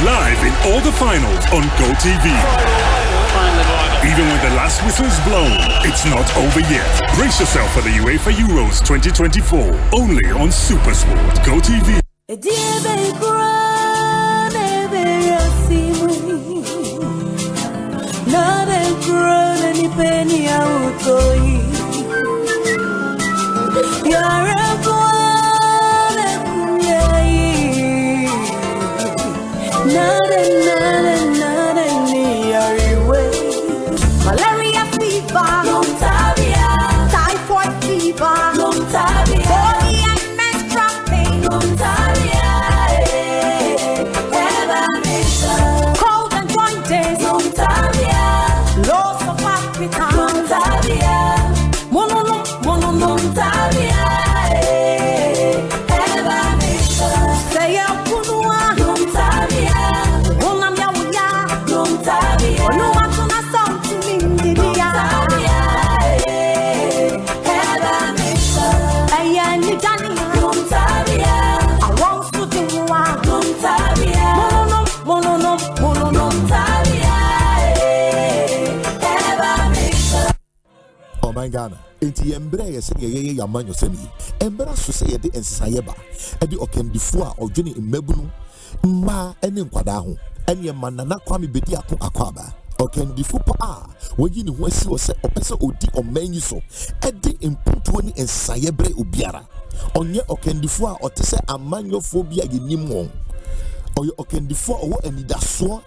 live in all the finals on GoTV. Even when the last whistle is blown, it's not over yet. Brace yourself for the UEFA Euros 2024, only on SuperSport. GoTV. Malaria fever, typhoid fever, body and menstrual pain, cold and jointed, loss of appetite, say a punua, Ghana. Enti embre ye se ye yaman yosemi. Embra so se ye de ensayeba. E di okendifo a odwene mmabunu ma ene nkwada ho ene ma nana Kwame bedi ako akwaba okendifo pa wogi ni ho asi wo se opese odi omanyi so ede impuntuo ni ensayebre obiara onye okendifo a otese amanyofo bia yenim won oyo okendifo owo anidaso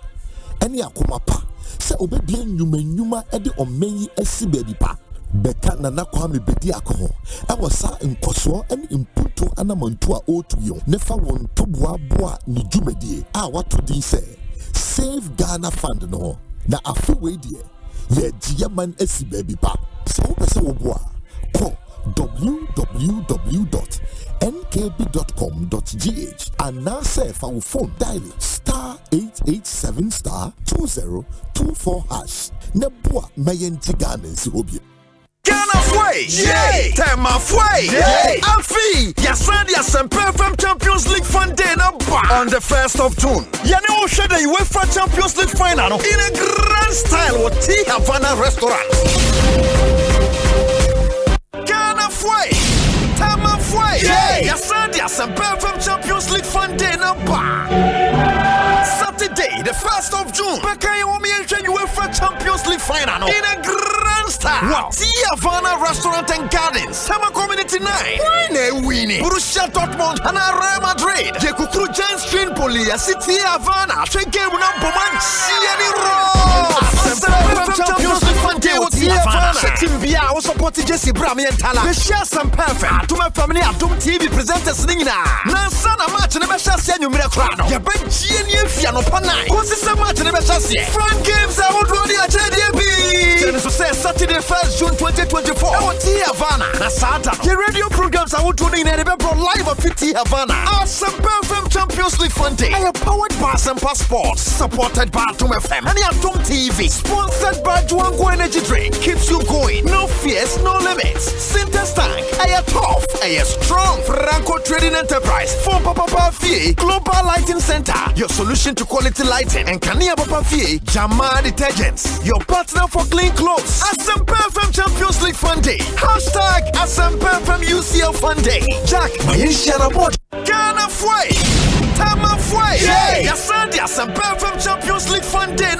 ene akoma pa se obedie nyuma ede omanyi asi baby pa beka nana Kwame bedi ako ewo sa nkoso ene impuntu anamantu a otuyo nefa won toboa boa ni dwumedie a wato din se Save Ghana Fund no na afi we die ye giaman esi baby pa so pese wo boa call www.nkb.com.gh and now say for our phone dial *887*2024# na boa mayenti Ghana si obi Ghana fwe, yay! Tema fwe, yay! Alfi, Asante Asempa FM Champions League Fun Day on the 1st of June. Yani o shade UEFA Champions League final in a grand style with T Havana restaurant. Ghana fwe, Tema fwe, yay! Asante Asempa FM Champions League Fun Day Saturday, the 1st of June. Bakaye Omi UEFA Champions League final in a grand style. Wow. Havana Restaurant and Gardens. Summer Community 9. Why winning? Borussia Dortmund and Real Madrid. Jekukuru Giants Train Poli. City Havana. Check game number 1. Siani Ross. Champions League Fun Day with Havana. Team Bia also supporting Jesse Brami and Tala. The share some perfect. To my family at Dom TV presenters Nina. Nansana match in the Mesha Senu Mirakrano. Yabet Genie Fiano Panai. Consistent match in the Mesha. Front games are already at JDB. Saturday 1st June 2024. Havana. Nasata. The radio programs are doing in Edinburgh live at Havana. Asempa FM Champions League Fun Day. I am powered by Asempa Sports. Supported by Atom FM. And Atom TV. Sponsored by Juango Energy Drink. Keeps you going. No fears, no limits. Sinter Tank. I am tough. I am strong. Franco Trading Enterprise. For Papa Fee. Global Lighting Center. Your solution to quality lighting. And Kania Papa Fee. Jama Detergents. Your partner for clean clothes. Asempa FM Champions League Fun Day. Hashtag Asempa FM UCL Fun Day. Jack, Maisha Rabot. Ghana Fwe. Tama Fwe. Asante Asempa FM Champions League Fun Day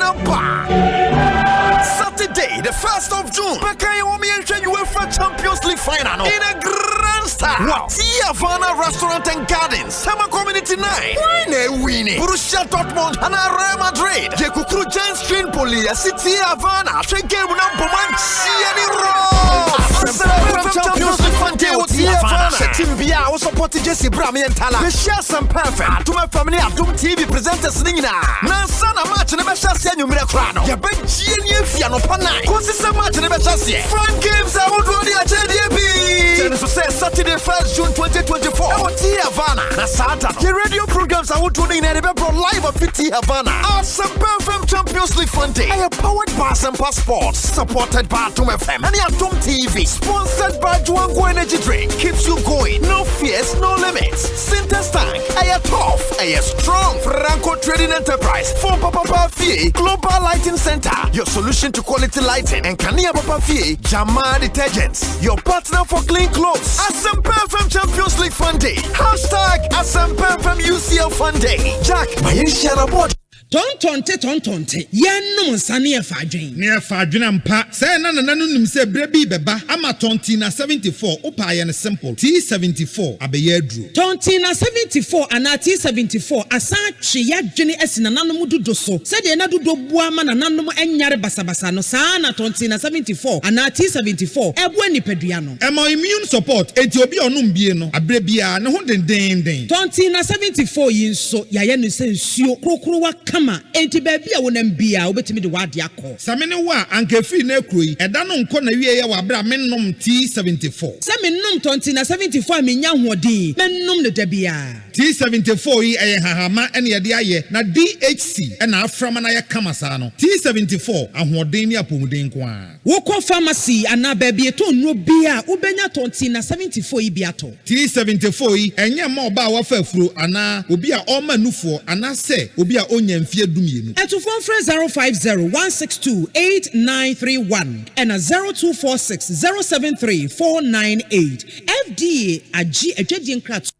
Saturday, the 1st of June. Bakaye Omi UEFA Champions League final in a grand style. Wow. Havana Restaurant and Gardens. Summer Community 9. Why winning? Borussia Dortmund and Real Madrid. Jekukuru Giants Train Poli. City Havana. Check game number 1. Siani Ross. Champions League Fun Day with Havana. Team Bia also supporting Jesse Brami and Tala. The share some perfect. To my family at Dom TV presenters Nina. Nansana match in the Mesha Senu Mirakrano. Yabet Genie Fiano Panai. Consistent match in the Mesha. Front games are already at JDB. Saturday 1st June 2024. Havana. Nasata. The radio programs are doing in Edinburgh live at Havana. Asempa FM Champions League Fun Day. I am powered by Asempa Sports. Supported by Atom FM. And Atom TV. Sponsored by Juango Energy Drink. Keeps you going. No fears, no limits. Sinter Tank. I am tough. I am strong. Franco Trading Enterprise. For Papa Fee. Global Lighting Center. Your solution to quality lighting. And Kania Papa Fee. Jama Detergents. Your partner for clean clothes. Asempa FM Champions League Fun Day. Hashtag Asempa FM UCL Fun Day. Jack, Maisha Rabot. Tontonte yenum nsane e fadwen ne e fadwen mpa say na nanum se brebi beba ama tontina 74 opa ye ne simple T74 abeye aduru tontina 74 ana T74 asan twe yadwene asina nanum dodo so se de na dodo bua ma nanum enyare basabasa no saa na tontina 74 ana T74 ebo nipadua no e mo immune support enti obi onum bie no abrebia ne ho den tontina 74 yinso yaye no se nsuo krokro wa kama enti baby a wonam bia obetimi de wade akọ samene wa ankefi na ekroyi eda no nko na wie ye wa bra mennom T74 samennom tontina 74 amenya hoodin mennom ne dabia T74 yi eye hahama ene ye de aye na DHC ena aframa na ye kama sa no T74 ahoodin ni apomuden ko a wokọ pharmacy ana baby to no bia ubenya tontina 74 yi bia to T74 yi enye ma oba wa fafuro ana obi a o manufo ana se obi a onya mfie dumienu eto phone 050-162-8931 and 0246-073-498 FDA agi adwadi nkrat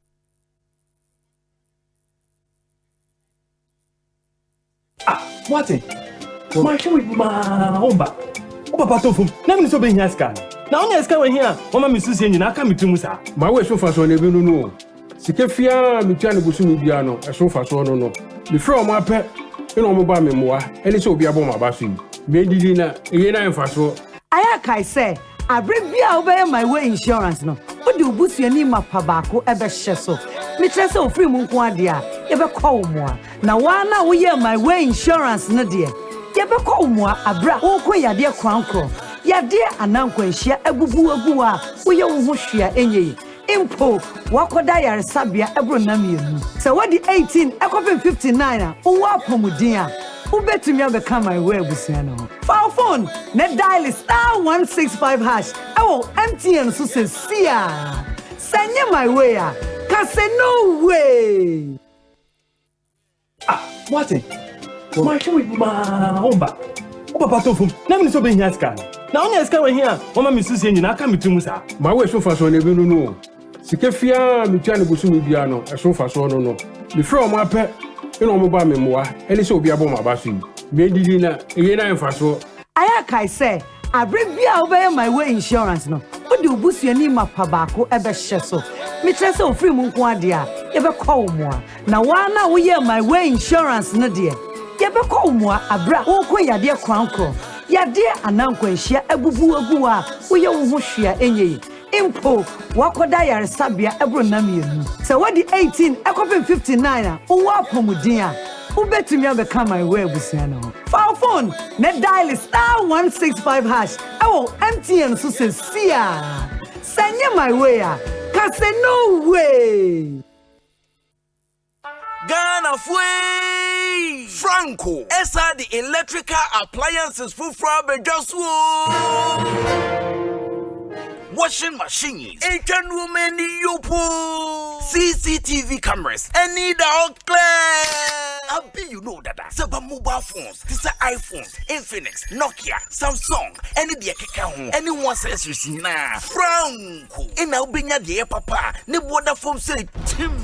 What? My show with my Omba. Oba Patofum. Never so being here scan. Now only scan when here. Mama Mrs. Yen, I come to Musa. My way so far so never know. Sikefia, Michano Busumi Biano, a so far so no. Before my pet, you know, mobile memoir, and it's all be about my bathroom. Maybe dinner, Yena and Faso. I say, I bring me over my way insurance no. What do you boost your name up Pabako ever sheso? Mistress of free Munkwadia, ever call more. Now, one now we hear my way insurance, no dear. Ever call more, a bra, oh, quay, dear crown crow. Ya dear, and uncle, share a boo boo, we own Mushia, any. Impo, Wakodaya, Sabia, Ebronamian. So what the 18, Ekopin 59, who are Pomudia? Who bet to me ever come my way with Siano? File phone, net dial is *165#. I will empty and so says, Sia. Send you my way, cause say no way. What? My show with my Omba. Oba Patofum. Never so being here scan. Now only scan when here. Mama Mrs. Yen, I come to Musa. My way so far so never know. Sikefia, Michano Busumi Biano, a so far so no. Before my pet. You know, mobile memoir, and it's all be about my bathroom. Maybe dinner, Yena and Faso. I say, I bring me over my way insurance no. What do you boost your name up Pabako ever sheso? Mistress of free Munkwadia, ever call more. Now, one now we hear my way insurance, no dear. Ever call more, a bra, oh, quay, dear crown crow. Ya dear, and uncle, share a boo boo, we own Mushia, any. Impo, Wakodaya, Sabia, Ebronamian. So what the 18, Ekopin 59, who are Pomudia? Who bet to me ever come my way with Siano? File phone, net dial is *165#. I will empty and so says, Sia. Send you my way, cause say no way. Ghana Fway! Franco, Esa the electrical appliances for Frabe Joshua. Washing machines, Asian women, Yopo, CCTV cameras, any dog clear. I'll be you know that. Several mobile phones, these are iPhones, Infinix, Nokia, Samsung, any dear Kekahon, anyone says you see now. Franco, in Albania, dear papa, ne water foam say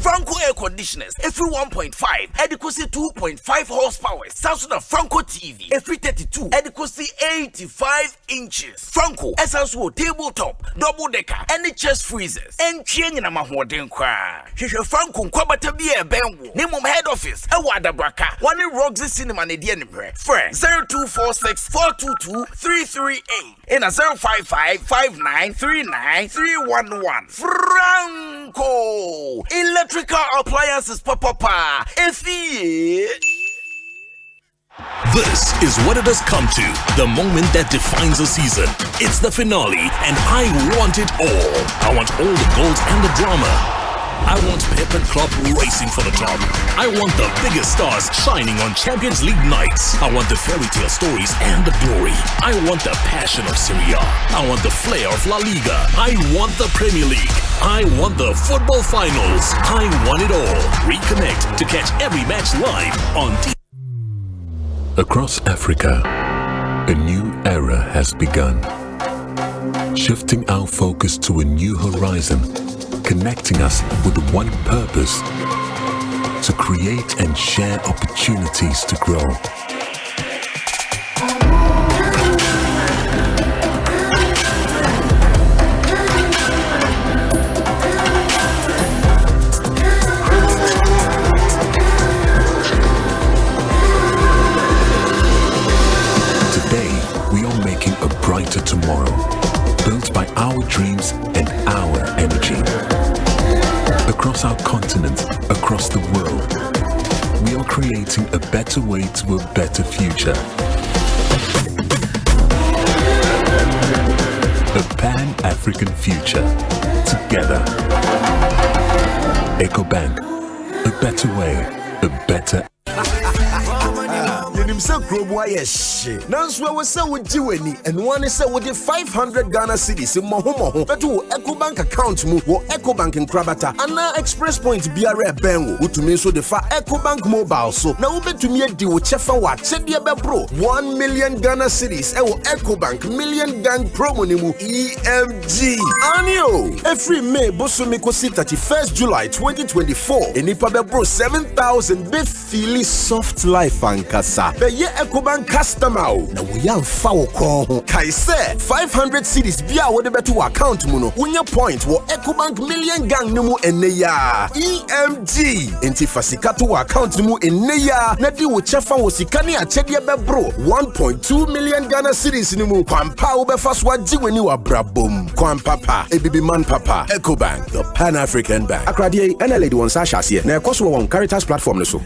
Franco air conditioners, every 1.5, adequacy 2.5 horsepower, Samsung Franco TV, every 32, adequacy 85 inches. Franco, essential tabletop. Double decker, any chest freezers, and chain in a mahordin cry. Franco, Kwabena be a benwo. Name of head office, a wada braka. One in Roxy Cinema, Nedian, friend 0246 422 338 in a 055 5939 311. Franco, electrical appliances, papa. If he. This is what it has come to, the moment that defines a season. It's the finale, and I want it all. I want all the gold and the drama. I want Pep and Klopp racing for the top. I want the biggest stars shining on Champions League nights. I want the fairy tale stories and the glory. I want the passion of Serie A. I want the flair of La Liga. I want the Premier League. I want the football finals. I want it all. Reconnect to catch every match live on TV. Across Africa, a new era has begun. Shifting our focus to a new horizon, connecting us with one purpose: to create and share opportunities to grow. Brighter tomorrow, built by our dreams and our energy. Across our continent, across the world, we are creating a better way to a better future. A Pan-African future. Together. EcoBank. A better way, a better. Say Grobo yes. Nanswa was so with Jiweni, and one is with the 500 Ghana cedis in Mohomo, but to EcoBank account move or EcoBank in Kwabena, and now Express Point BRA Benwo, who to me so the far EcoBank mobile. So now bet to me a deal with Chefa what said the bro 1 million Ghana cedis, EcoBank million gang promo nimu EMG. Anio every May Bosumiko 31st July 2024, and if I bro 7,000 bit feely soft life and kasa. Be ye EcoBank customer. Na we am fa wo kon. Kai say 500 cedis bia wo de beto account mu no. Unya point wo EcoBank million gang no mu enne ya. EMG. Enti fasika to account no mu enne ya. Na di wo chefa wo sika ne achede bebro 1.2 million Ghana cedis no mu. Kwampa wo be fa so agi weni wa brabom. Kwampapa, ebibi man papa. EcoBank, the Pan-African Bank. Akradie ene lady won sa shase na ekoso won Caritas platform no so.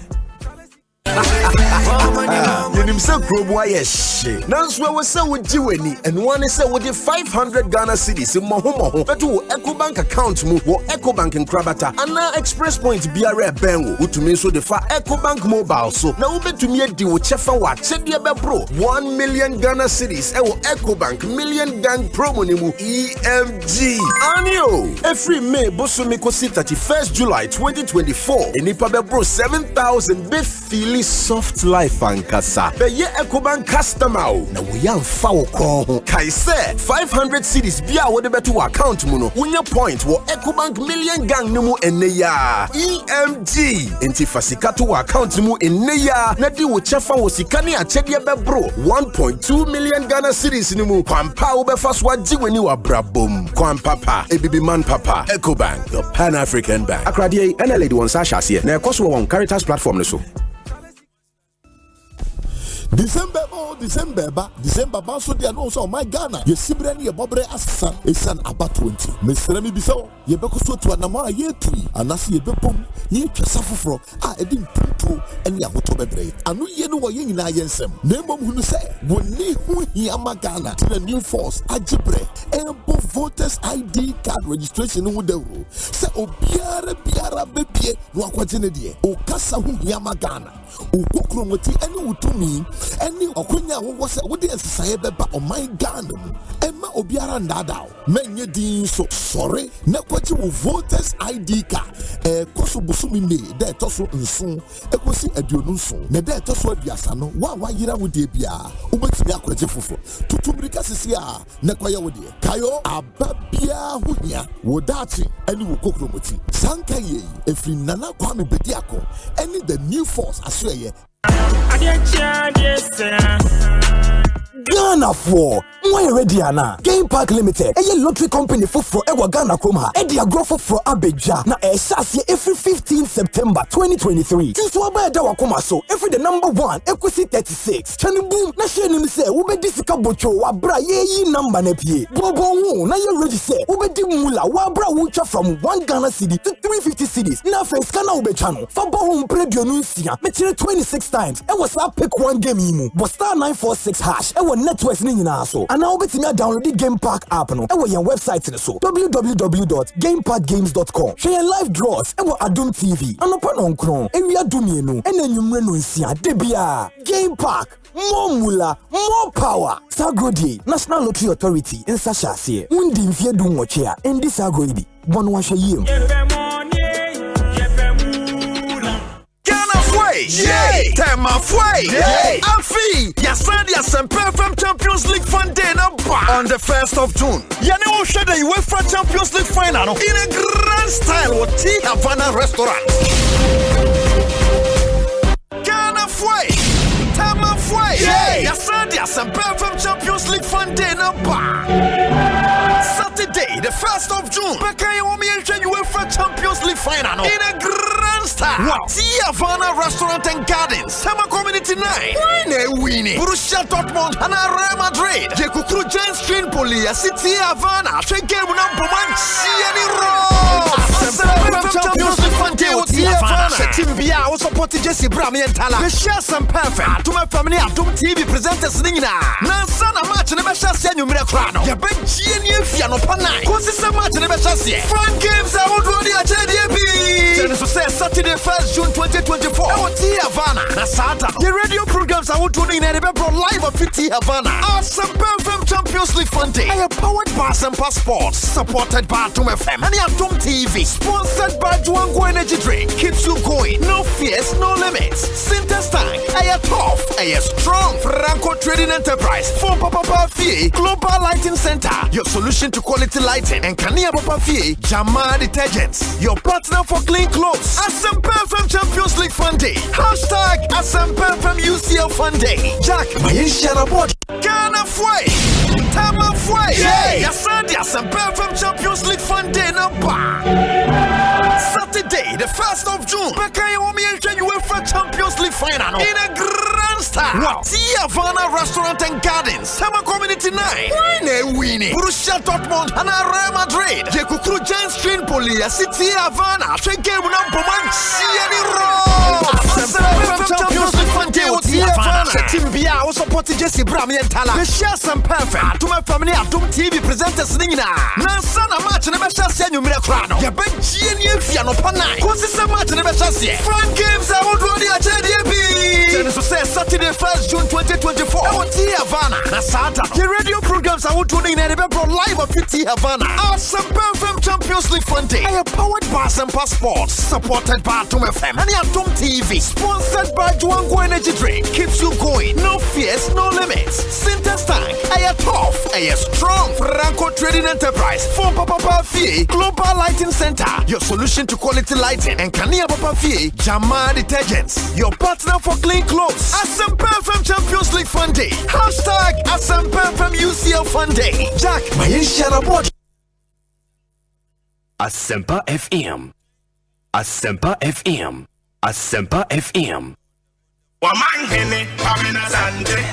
Yenim se krobo aye she. Nanswe we se wo jiweni and one say wo de 500 Ghana cedis moho beto EcoBank account mu wo EcoBank Kwabena ana express point biara benwo utumi so de fa EcoBank mobile so na wo betumi adi wo chefa wa chede bebro 1 million Ghana cedis e wo EcoBank million gang promo ni mu EMG anio every May bosomi kosi 31st July 2024 enipa bebro 7,000 be feel soft life ankasa be ye EcoBank customer na we am fa wo kon kai say 500 cedis bia wo de beto account mu no unya point wo EcoBank million gang no mu enne ya EMG enti fasika to account mu enne ya na di wo chefa wo sika ne achede bebro 1.2 million Ghana cedis no mu kwampa wo be fa so agi weni wa brabom kwampapa ebibi man papa EcoBank, the Pan-African Bank. Akradie ene lady won sa shase na ekoso won Caritas platform no so. December ba so dia no so my Ghana ye sibre ne ye bobre asa esan aba 20 mesra mi biso ye bekoso to anama ye tui anase ye bepom ye twesa foforo a edi mputu ene agoto bebre anu ye no wo ye nyina ye nsem na mbom hunu se woni hu hia ma Ghana to the new force ajibre embo voters ID card registration hu dawro se obiara bebie no akwaje ne de o kasa hu hia ma Ghana o kokromoti ene wutumi ene okonya wo se wo de ensaye beba o my Ghana mu emma obiara ndada menye din so sorry na kwaji wo voters ID card koso busumi me de toso nson ekosi aduonu nson na de toso aduasa no wa yira wo de bia ubetimi akwaje fofo tutumrika sisi a na kwaya wo de kayo ababia hunya wo dachi ene wo kokromoti sanka ye efri nana kwame bediako ene the new force asweye Ghana for why ready ana Game Park Limited a lottery company for ewa Ghana Kroma e dia growth for Abeja na e sase every 15 September 2023 tuso aba da wakoma so every the number 1 Equity 36 chani boom na share nim say wo be disika bocho wa bra ye yi number na pie bobo hu na ye register wo be di mula wa bra wo twa from 1 Ghana cedi to 350 cedis na face kana wo be channel fa bo hu predio no nsia me tire 26 times e was a pick one game imu but star 946 hash e networks ni nyina so and now betimi download the Game Park app no e wo your website ni so www.gameparkgames.com share your live draws e wo Adum TV anopa no nkron ewia dumienu e na nwumre no nsia de bia Game Park more mula more power Sagrodi National Lottery Authority in Sashase undi mfie du nwoche a endi Sagrodi bono wa hweyem Yay! Tema fue! Yay! Alfie! Yasandi Asempa FM Champions League Fun Day on the 1st of June. Yani will share the UEFA Champions League final in a grand style with T Havana restaurant. Ghana fue! Tema fue! Yay! Yasandi Asempa FM Champions League Fun Day Saturday, the 1st of June. Bakaye Omi and UEFA Champions League final in a grand style. Wow! T Havana Restaurant and Gardens. Summer Community Night. Winnie. Borussia Dortmund and Real Madrid. Jekukuru Giants Train Polia City Havana. Train game number 1. Chiani Road. Asempa Champions League Fun Day with T Havana. Timbia also supported Jesse Brami and Tala. The share some perfect. To my family Adum TV presenters Nina. Nansana match in the Bashasi and Yumiracrano. Ya ben Chiani Fiano Panai. Consistent match in the Bashasi. Fun games are already at JDB. Saturday 1st June 2024. T Havana. Nasata. The radio programs are tuning in live at T Havana. Asempa FM Champions League Fun Day. I am powered by Asempa Sports. Supported by Adum FM. And Adum TV. Sponsored by Juango Energy Drink. Keeps you going. No fears, no limits. Sintas Tank. I am tough. I am strong. Franco Trading Enterprise. For Papa Fee. Global Lighting Center. Your solution to quality lighting. And Kania Papa Fee. Jama Detergents. Your partner for clean clothes. Asempa FM Champions League Fun Day. Day. Hashtag Asempa FM UCL Fun Day. Jack, my Sharabot. Ghana Fway. Tama Fway. Asante Asempa FM Champions League Fun Day number. Saturday, the 1st of June. Bakayo UEFA Champions League final in a grand style. Wow. Havana Restaurant and Gardens. Summer Community 9. Winnie. Borussia Dortmund and Real Madrid. Jekukuru Giants Train Polia City Havana. Train game number 1. Siani Road. Champions League Fun Day with Havana. Team Bia also supported Jesse Brami and Tala. The shares and perfect. To my family at Doom TV presenters Nina. Nansana match and a Mesha Senu Miracrano. Ya Ben Genie Fiano Panai. Consistent match and a Mesha. Fun games I would run the JDB. Saturday 1st June 2024. I want T Havana. Nasata. The radio programs I would tune in and remember live of T Havana. Asempa FM Champions League Fun Day. I am powered by Asempa Sports. Supported by Atom FM. And Atom TV. Sponsored by Juango Energy Drink. Keeps you going. No fears, no limits. Sintex Tank. I am tough. I am strong. Franco Trading Enterprise. For Papa Fee. Global Lighting Center. Your solution to quality lighting. And Kania Papa Fee. Jama Detergents. Your partner for clean clothes. Asempa FM Champions League Fun Day. Hashtag Asempa FM UCL Fun Day. Jack, my Sharabot. Asempa FM. Asempa FM. Asempa FM. Omanhene, Kwabena Asante.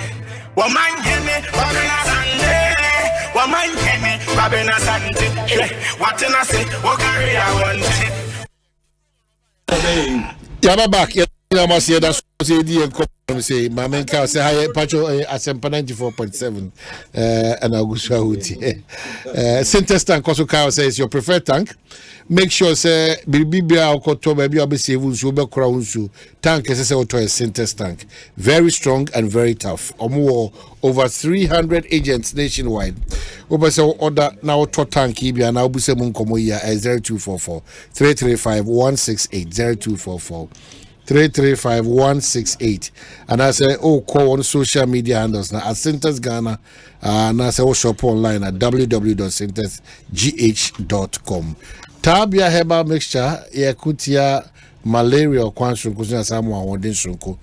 Omanhene, Kwabena Asante. Omanhene, Kwabena Asante. What can I say? What carry I want? Yeah, back. Yeah, must hear that's say my main car say hi Pacho Asempa 94.7 and Augusta Huti. Sintex tank also car says your preferred tank. Make sure say bibia okoto baby obese unsu be kura unsu tank say auto Sintex tank. Very strong and very tough. Over 300 agents nationwide. Obese order now auto tank bia na obuse mun komo ya 0244 335 168 0244 335-168 and I say call on social media handles now at Sintex Ghana and I say shop online at www.sintexgh.com. Tabia herbal mixture kutia malaria or kwanshrunko so someone wodin shrunko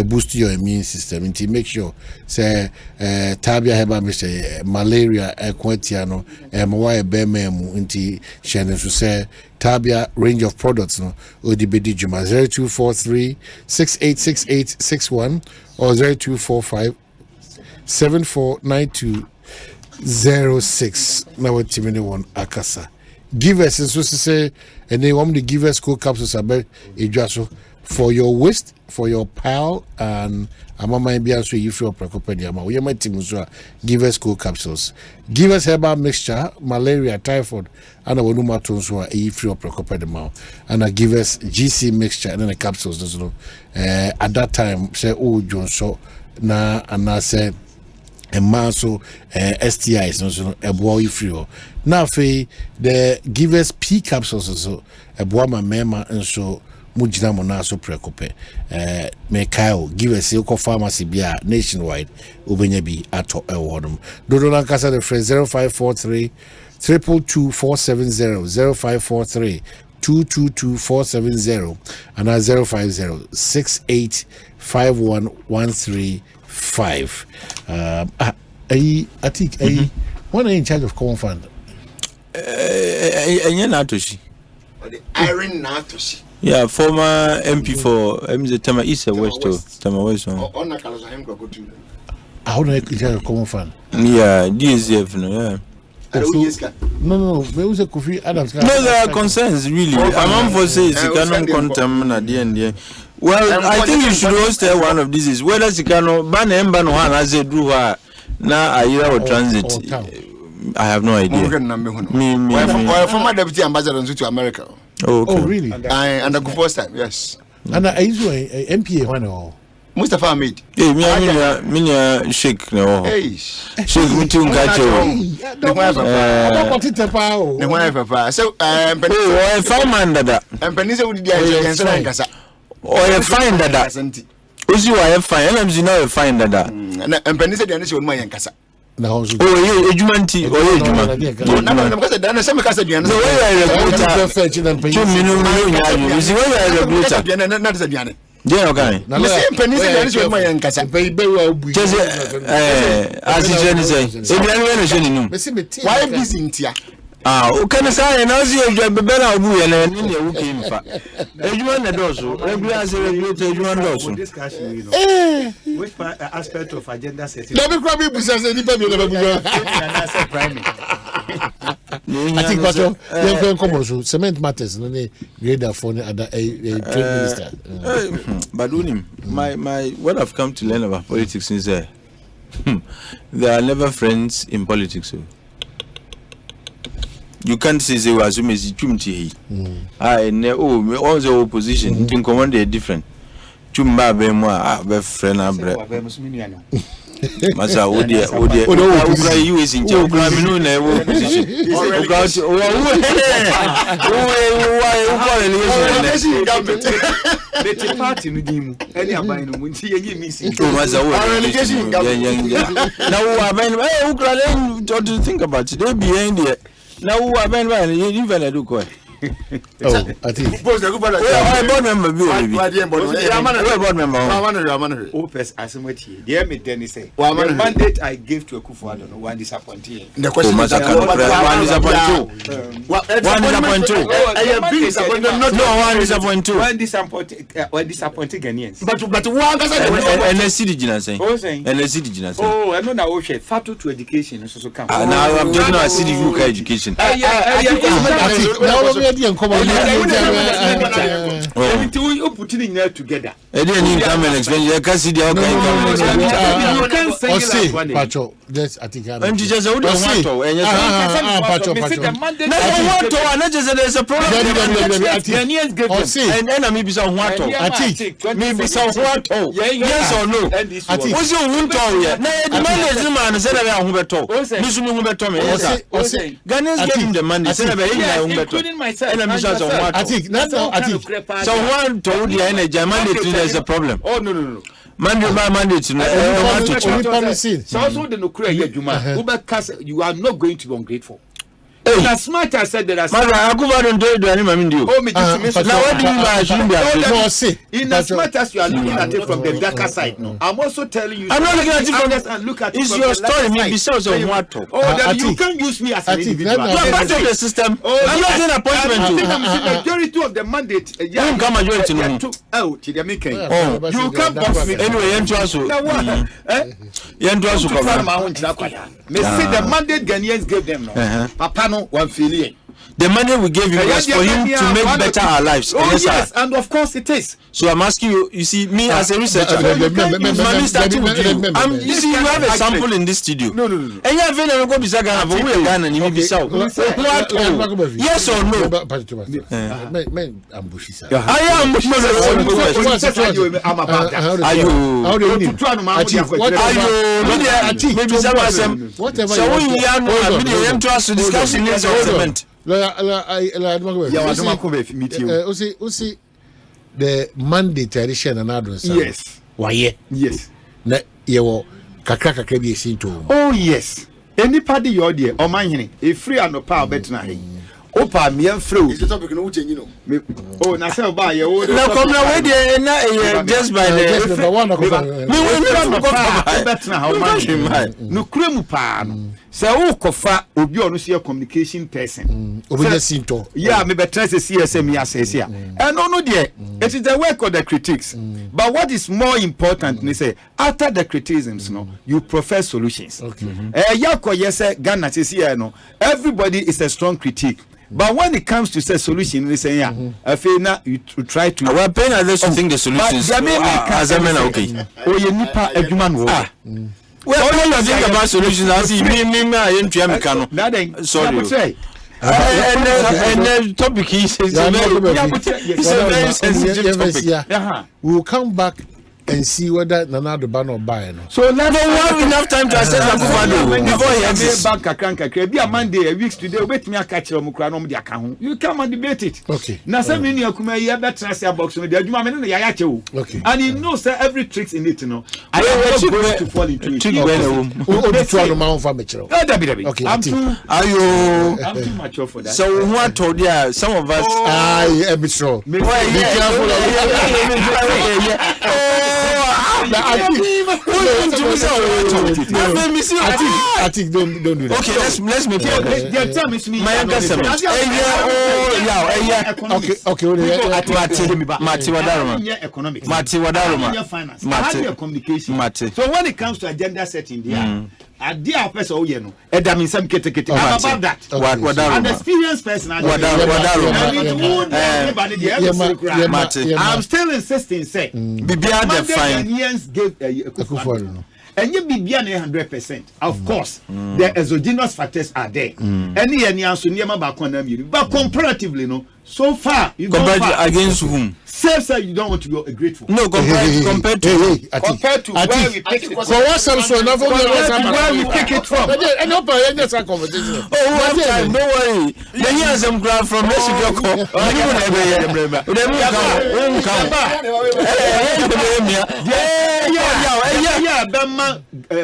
boost your immune system until make sure say tabia herbal mixture malaria kwatia no mwa bememu until shene so say Tabia range of products no odibedi juma 0243 686861 or 0245 749206 now what timini one akasa give us so say and they want to give us cool capsules about ejaso for your waist, for your pal, and Amama Biaso, if you're preoccupied, we might give us cool capsules. Give us herbal mixture, malaria, typhoid, and a Wanuma Tonsua, if you're preoccupied, and I give us GC mixture and then the capsules. At that time, say, oh, John, so na, and I said, a man so STIs, no, a boy free. Now, the give us P capsules, so a boy, my mema, and so. Mujina monaso prekope mekao give us a pharmacy bia nationwide ubenyabi ato ewodum dodo na kasa the phrase 0543 222 0543 222 and 050 6851 I think one in charge of common fund Natoshi Irene Natoshi. Yeah, former MP for MZ Tama East or West Tama West. On the colors I am going to do. How do I get a common fund? Yeah, DSF, no, yeah. No, there was a Kofi Adams. No, there are concerns, really. I'm for says you cannot contaminate at the end. Well, I think you should host one of these. Whether you cannot ban one as a do now, I or transit. I have no idea. Former deputy ambassador to America. Oh, okay. Oh, really? And the first time, yes. And I use MPA one or Mustafa Ahmed. Hey, me Sheikh no. Hey, Sheikh Mutungacho. So, fine man that. And Penisa would be a fine that. Uzi wa fine. I'm not fine that. And Penisa the initial my Yankasa. Oh, Ejumanti or Ejuma. Yeah, okay. Na me say penny say there is one man kasa. Pay be wa obu. Just as you say. Me say me team. Why busy ntia? O kan say na see you be na obu ye na ni na wuke mfa. Ejuma na doso. Regular say regulator ejuma doso. Discussion, you know. Which aspect of agenda setting? No be crabby busa say nipa bi na buga. I think but you can come also cement matters no dey grader for other trade minister. But my what I've come to learn about politics is there are never friends in politics. So you can't say they were assuming it's chumti. All the opposition in command they different. Chumba be moi be friend abre. Masa odi ukra US in ukra minu na ewo position. Ukra the party no dim any aban no munti yenye missing. Masa relegation now aban ukra don't think about it. They behind there. Now aban you even do ko. Oh, I think. Board member. Opes Asemati. Dear me Denny say. The mandate I gave to Akufo-Addo no one disappointing. The question is one disappointing Ghanaians. But one Oh, I know now we share factor to education so come. Now I'm talking about city education. And come on, you put it in there together. You can say Pacho, yes, I think I'm just a Pacho. There's a problem. And enemy be some water. Maybe some water. Yes or no? What's your winter? The man is the man said about Humberto. Ghanaians gave him the money. Including myself. I think that's so one told the energy mandate there's a problem. Oh no. Mandate so also the Nukura you are not going to be ungrateful. As smart as said that as smart as you are looking at it from the darker side. No, I'm also telling you. I'm not looking at it from and look at it. It's your story. Maybe so what? You can't use me as an individual. You're part of the system. I'm not an appointment. The majority of the mandate. You come majority. You can't box me anyway. The mandate Ghanaians gave them. Papa no 1 billion. The money we gave him was for him to make better our lives. Oh yes, and of course it is. So I'm asking you, you see, me as a researcher, you see, you have a sample in this studio. No. And you have a go beside Ghana, but we are Ghana, and you will be south. Yes or no? I am. The mandate edition and others. Yes. Why? Yes. Na yewo kakra bi esinto. Oh yes. Anybody your dear Omanhene, a free and no power better he. Opa me free. Is the topic no change no. Oh na say ba ye o. Na come na we dey na just by the one me better how Omanhene. No kremu pa no. Say who kofa obi onu see communication person. Obi sinto. Yeah, me better say CSM ya say here. And no there. It is the work of the critics. But what is more important they say after the criticisms no, you profess solutions. Okay. Yes Ghana say here no. Everybody is a strong critique. But when it comes to say solution, they say I feel now you try to. Well, paying others to think the solutions are okay. Oh, you nipa eduman wo. Well, when you think about solutions, I see me I am Triamicano. Sorry. And the topic is a very sensitive topic. We will come back and see whether Nana the ban or buy. So now they have enough time to assess Akufo-Addo before he exits. Be a Monday, a week today, wait me a catch you come and debate it. Okay. Now, some many of you have that transfer box with the Juman and Yayacho. Okay. And he knows that every tricks in it, you know. I am not going to fall into it. Okay. I'm too mature for that. So what told you? Some of us. I'm sure. Be careful. I think don't do that. Okay, let's make it. My younger son. Okay. Mati Wadaroma. Communication. So when it comes to agenda setting, a dear person, oh, you know, that means some kete. I'm about that. An experienced person. I'm still insisting, say, Ghanaians gave Akufo-Addo. And you be beyond 100%. Of course, the exogenous factors are there. Any answer near my back on them, but comparatively, no. So far, you compared against whom? Say you don't want to be grateful. No, compared to where we pick it from. Where we pick it from. No conversation. Don't worry. The hear some crowd from Mexico.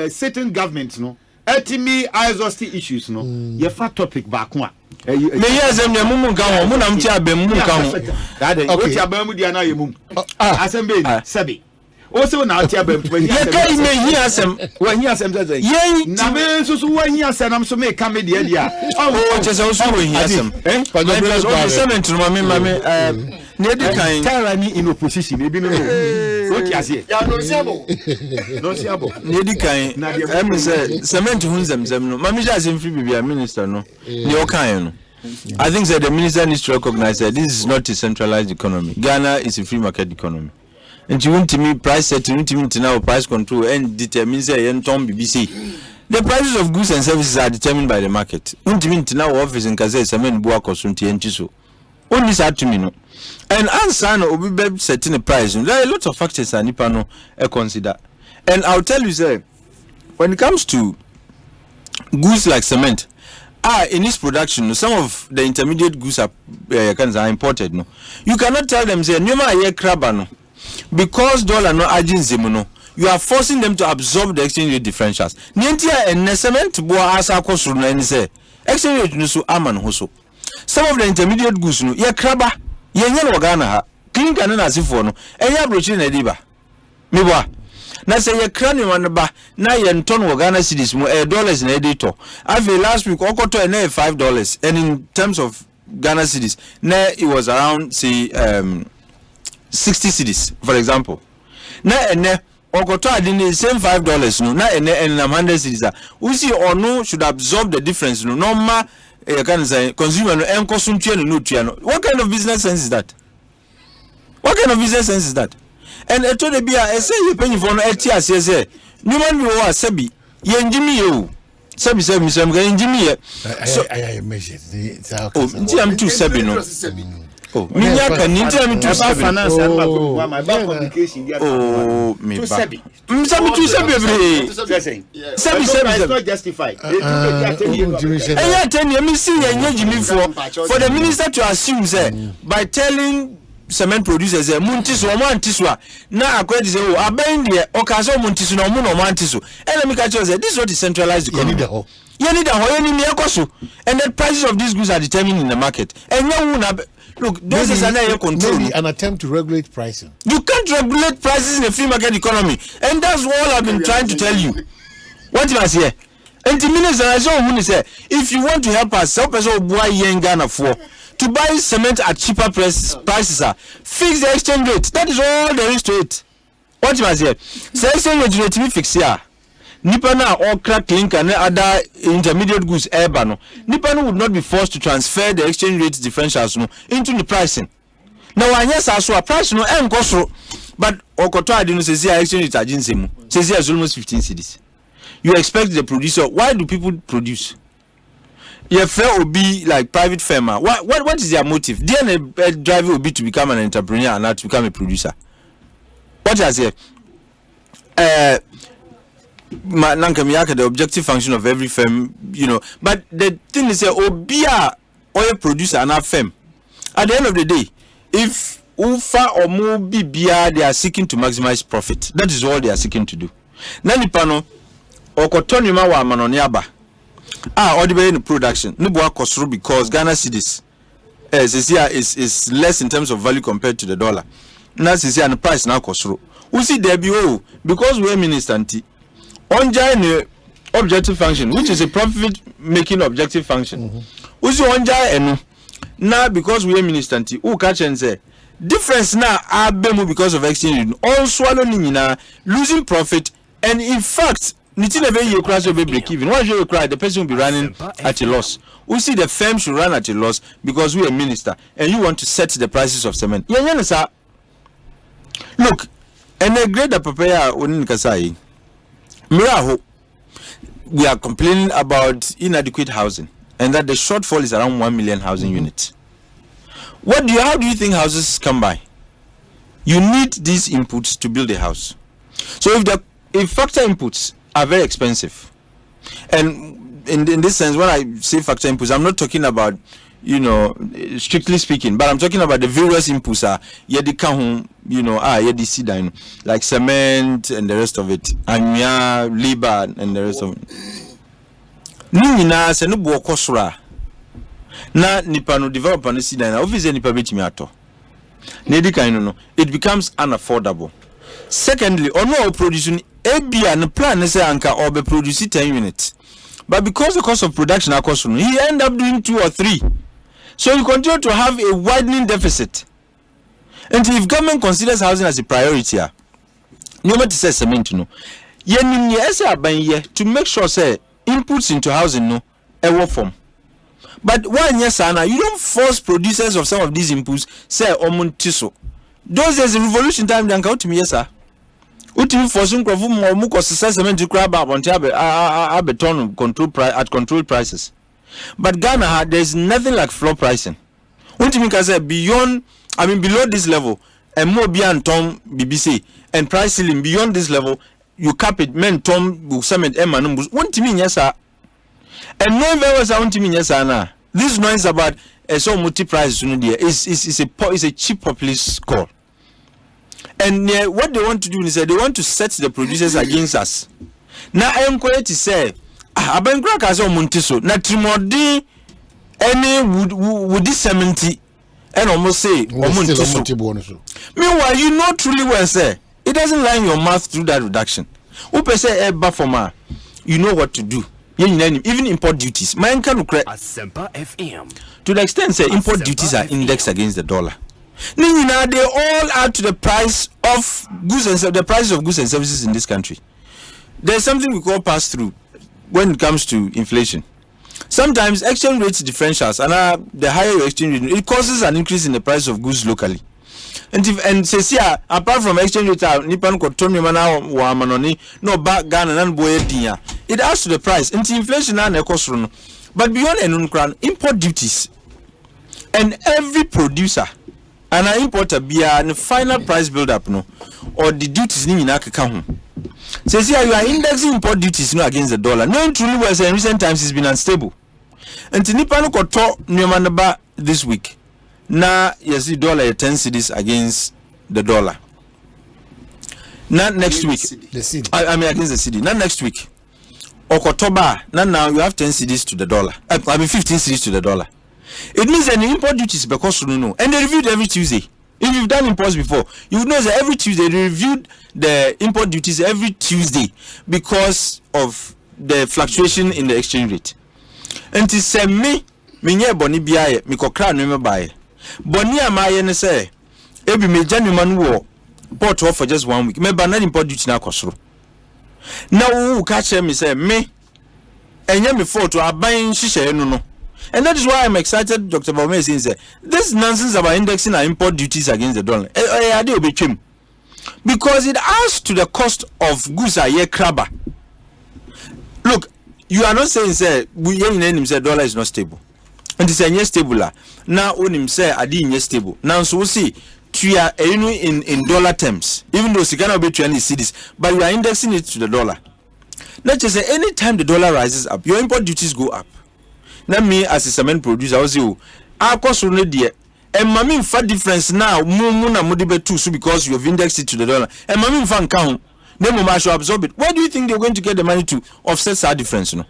Certain governments, no. Ultimately, exhaustive issues, no. You fat topic back one. Me hear them the mumu kan ho na mti abem mu kan ho. That is what you abem dia na yemum. Asembe sabi. Also na ati abem to. Ye kai me hear asem. When hear asem say. Ye na me so when hear asem am so me ka me dia dia. Oh, just also when hear asem. Because all the cement no me Nedi kind tyranny in opposition ebi no what you say ya no siabo Nedi kind em say cement hunzem no mami ja say free bibia minister no the okan no I think that the minister needs to recognize that this is not a centralized economy. Ghana is a free market economy. And you want to me price setting, now price control and determines BBC. The prices of goods and services are determined by the market. Now office in Kaze Samen Bua Kosunti and Chiso. Only sad to me no. And answer no be setting a price. There are a lot of factors that Nipano consider. And I'll tell you, sir, when it comes to goods like cement, in this production, some of the intermediate goods are imported. No, you cannot tell them say nyoma ye kraba no, because dollar no aging zemu no. You are forcing them to absorb the exchange rate differentials. Nientia and cement boa asa kosu no any say exchange rate no so aman hoso. Some of the intermediate goods no ye kraba ye nya no Ghana ha clean kan na asifo no eya brochi na diba. Me boa. Na say ye crane one ba na ye nton wo Ghana cedis mu dollars na editor. After last week okoto na $5 and in terms of Ghana cedis na it was around say 60 cedis for example. Na okoto adi the same $5 no na and 100 cedis. We see or no should absorb the difference no normal can say consumer no enkoso ntue no tua no. What kind of business sense is that? What kind of business sense is that? And I told the beer, I say you pay for no ETS, say, no man will Sabi, Yenjimi you. Sabi said, Miss Yenjimi. So I measured. I'm too Sabi no. Oh, Minya can you tell me to finance and my bank communication. Oh, me Sabi. Sabi to Sabi. Sabi is not justified. I tell you, me see Yenjimi for the minister to assume that by telling cement producers muntiso omantiso na akwedi say o abende okaso muntiso na omu no mantiso and me catch say this is not a centralized economy. You need ekoso and the prices of these goods are determined in the market and look this is an attempt to regulate pricing. You can't regulate prices in a free market economy and that's all I've been trying to tell you. What you must hear and the minister I saw who say if you want to help us buy yen Ghana for to buy cement at cheaper prices fix the exchange rate. That is all there is to it. What you must hear? The exchange rate to be fixed here. Nipa na okra clinker and other intermediate goods no. Nipa would not be forced to transfer the exchange rate differentials no into the pricing. Now when yes so a price no enkoso but okoto ade no say exchange rate agency mu say is almost 15 cedis. You expect the producer, why do people produce? Your fair will be like private firm. What is their motive? DNA driver will be to become an entrepreneur and not to become a producer. What I say? the objective function of every firm, but the thing is obia oil producer and a firm. At the end of the day, if Ufa or Mubibia, they are seeking to maximize profit. That is all they are seeking to do. Nani pano or kotonima wa manoniaba. All the way in production. Nubuwa kosru because Ghana cedis is less in terms of value compared to the dollar. Now and the price now kosru. We see there because we are minister anti. Onja objective function, which is a profit making objective function. We see onja enu. Now because we are minister anti, who catch and say difference now are because of exchange all swallowing losing profit, and in fact you crash over break even. Once you cry, the person will be running at a loss. We see the firm should run at a loss because we are minister and you want to set the prices of cement. Look, and a greater prepare wouldn't kasai. Miraho, we are complaining about inadequate housing and that the shortfall is around 1 million housing units. How do you think houses come by? You need these inputs to build a house. So if factor inputs are very expensive, and in this sense, when I say factor inputs, I'm not talking about, strictly speaking, but I'm talking about the various inputs like cement and the rest of it, anya, labor and the rest of it. Nina se no bo kosura. Na nipa no developer no sida na office nipa betimi ato na edi kan no it becomes unaffordable. Secondly, ono producing ebia no plan say anka or be produce 10 units, but because the cost of production cost no he end up doing 2 or 3, so you continue to have a widening deficit. And if government considers housing as a priority, no matter say cement no yenim ye say aban ye to make sure say inputs into housing no e form. But when yes, Anna, you don't force producers of some of these inputs say omuntiso. Those days in revolution time they count to me, yes, sir. Ultimate forcing crofum or muko cement to crab up on beton control price at controlled prices. But Ghana there's nothing like floor pricing. Ultimate can say below this level, and more beyond Tom BBC and price ceiling beyond this level, you cap it men Tom cement numbers. One to me, yes, sir. And no very sound to me, yes, Anna. This noise about so multi price is a cheap populist call. And what they want to do is they want to set the producers against us. Now I am going to say, Abankrak has on Montiso, not Trimodi, any would this 70 and almost say, meanwhile, you know truly well, say, it doesn't line your mouth through that reduction. Upe say, Bafoma, you know what to do. Even import duties. Asempa FM. To the extent say import duties are indexed against the dollar. They all add to the price of goods and the prices of goods and services in this country. There's something we call pass through when it comes to inflation. Sometimes exchange rates differentials and the higher your exchange rate, it causes an increase in the price of goods locally. And says here, apart from exchange rate, Nipan Kotomi Mana wa Manoni, no back Ghana and Boetia. It adds to the price. Into inflation and a cost run. But beyond an import duties. And every producer and an importer be a final price build up no or the duties in Akaka. Says here you are indexing import duties against the dollar. Knowing truly was in recent times it's been unstable. And Nipan Koto Nyamanaba this week. Now, yes, the dollar 10 cedis against the dollar. Not next week. I mean against the cedi. Not next week. October. Now you have 10 cedis to the dollar. 15 cedis to the dollar. It means that the import duties because no. And they reviewed every Tuesday. If you've done imports before, you would know that every Tuesday they reviewed the import duties every Tuesday because of the fluctuation in the exchange rate. And to say me boni biaye, me kokra no me baye. Boni amaye ne say ebi me januman wo port for just 1 week. Me ban import duty na kosoro. Now who catch me say me enye me for to aban hihye no. And that is why I'm excited Dr. Baume saying this nonsense about indexing our import duties against the dollar. Because it adds to the cost of goods a year crabber. Look, you are not saying say dollar is not stable. And it's a stable. Now on him say adi stable. Now so we see in dollar terms, even though Sikana will be 20 cedis, but you are indexing it to the dollar. Let's just say anytime the dollar rises up, your import duties go up. Now me as a cement producer, I was you. Our cost will need and mami fat difference now. Muna modibe too, so because you have indexed it to the dollar. And mami fan count. Then mama should absorb it. Where do you think they're going to get the money to offset that difference? You know.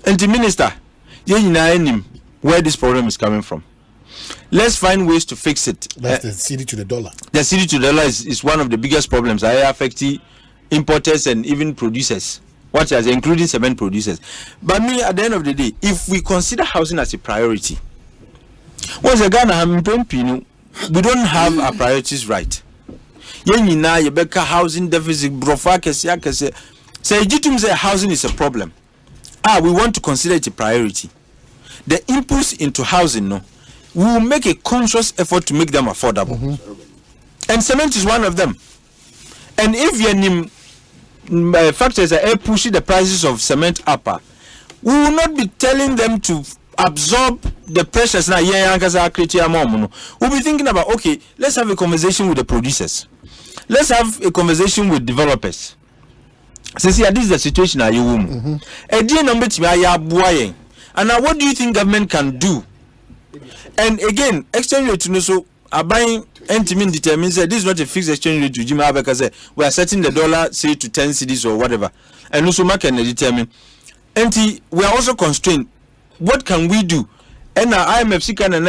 And the minister, where this problem is coming from. Let's find ways to fix it. That's the cedi to the dollar. The cedi to the dollar is one of the biggest problems. I affect importers and even producers. What is including cement producers. But me, at the end of the day, if we consider housing as a priority, once again, we don't have our priorities right. Housing deficit, say housing is a problem. We want to consider it a priority. The inputs into housing, no, we will make a conscious effort to make them affordable. And cement is one of them. And if your factors are pushing the prices of cement up, we will not be telling them to absorb the pressures now. We'll be thinking about, okay, let's have a conversation with the producers. Let's have a conversation with developers. So see, this is the situation are you woman. And now what do you think government can do? And again, exchange rate so buying intimate determines that this is not a fixed exchange rate regime because we are setting the dollar say to 10 cedis or whatever. And also market determine. And we are also constrained. What can we do? And now IMF can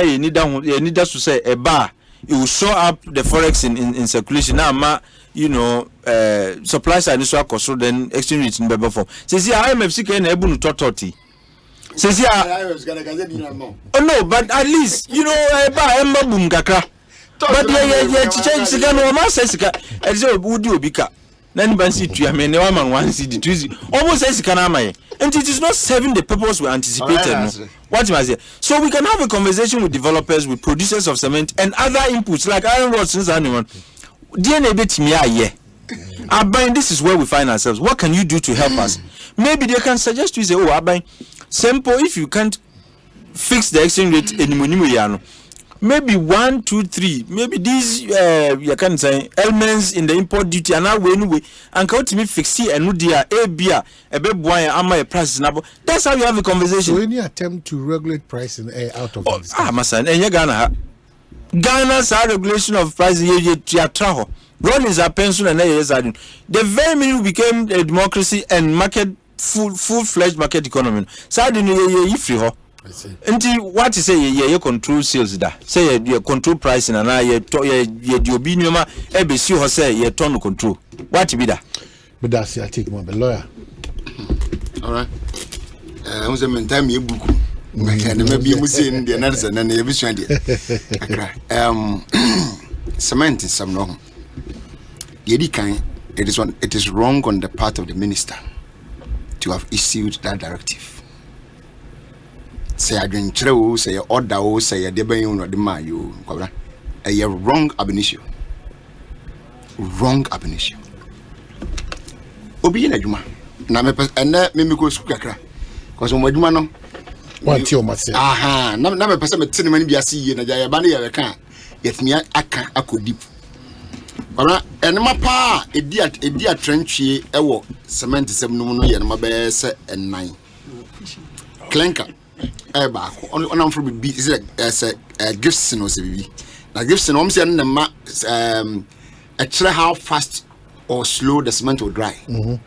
need us to say a bar. It will show up the forex in circulation. Now, supplies are so cost then exchange rate in better form. Says here IMF can able to talk. Says here, oh no, but at least a bar emba boom kakra. But change cigar no man says as would you be cut. Then Bansi to a man, one city, almost says Kanama. And it is not serving the purpose we anticipated. What was it? So we can have a conversation with developers, with producers of cement, and other inputs like iron rods and anyone. DNA bit me Abain, this is where we find ourselves. What can you do to help us? Maybe they can suggest to you say, oh, Abain, simple, if you can't fix the exchange rate anymore, maybe 1, 2, 3, maybe these you can say elements in the import duty and now we and come to me fix it and no dear a beer a bit boy am my prices now. That's how you have a conversation. So any attempt to regulate pricing out of this? Masan, and Ghana's regulation of prices you traho. Rollins are pencil and the very minute we became a democracy and market full-fledged market economy. Suddenly you free ho. Until what you say, you control sales da. Say you control pricing and now you do binuma ABC or say you turn control. What be that? But that's I take more the lawyer. All right. I was a man time you book. And maybe you say in the another and every Sunday. Cement is some wrong. It is wrong on the part of the minister to have issued that directive. Say I drink true, say order, say a debate or the mayo, a wrong ab initio. Wrong ab initio. Obi na juma. Na me and me go sukakra. Because on juma no. What you must say. Aha, na me pese me tini mani biase ye na ya ba na ya ka. Yetimi aka akodi. Ora enema pa edi atrenchie ewo cement sem no no ye na be se enan. Clinker back on for be is a gifts no se bibi na gifts no say na ma actually how fast or slow the cement will dry and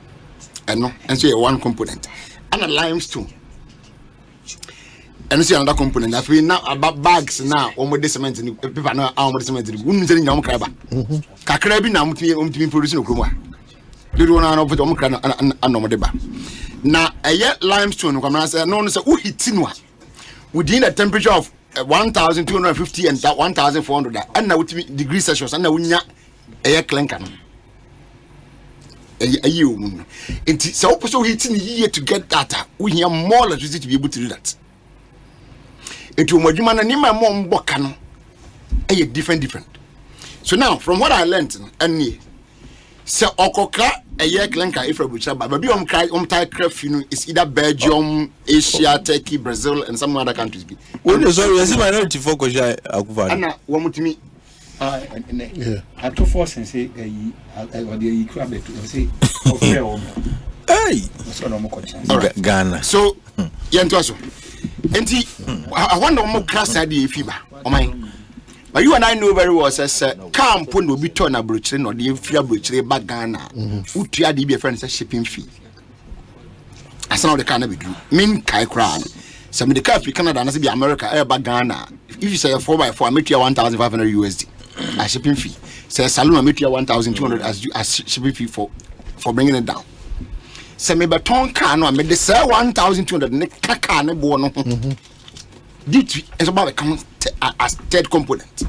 no and so one component and a limestone and so another component that we now about bags now almost the cement in paper now almost cement we say nyam kraba kakra bi na mutimi produce no kroma do you want to put kra no de ba na limestone come say no say who hit no within a temperature of 1250 and 1400 and now with degrees Celsius and now unya clinker no so so hitting here to get data we hear more electricity to be able to do that it will moduma na nima mo mboka no different so now from what I learned and so okoka clinker if Abuja but be tie craft is either Belgium, Asia, Turkey, Brazil and some other countries be. Well, sorry, you see minority focus akufa. Ana wo mutimi I to force and say or the crab to say hey so no more chance Ghana so yentoso enti I wonder more class idea fiba o man but you and I know very well says camp put no be turn a brochure no the free brochure back Ghana utua dey be friend say shipping fee asa na the can be do mean kai crown some the car free Canada and say be America back Ghana if you say a 4x4 I make you 1,500 USD as shipping fee say salon I make you 1,200 as shipping fee for bringing it down. Se me beton car no me de say 1,200 ne kaka ne bo no dit is about the come as third component.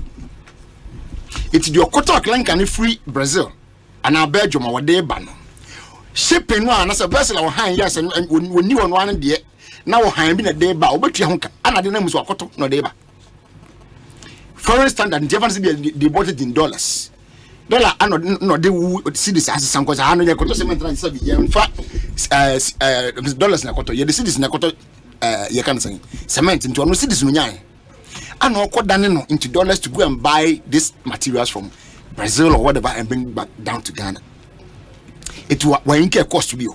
It's the Okota Clan can free Brazil and our Belgium our day ban. Shipping one as a vessel or hand yes and when you on one day now hand been a day ba obeti honka and the name is Okoto no day ba. Foreign standard in Japan they bought it in dollars. Dollar no they see this as some cause I know you koto cement and say in fact dollars na koto you see this na koto you can say cement into no see this no nyan and no no into dollars to go and buy these materials from Brazil or whatever and bring back down to Ghana. It wa inke cost to be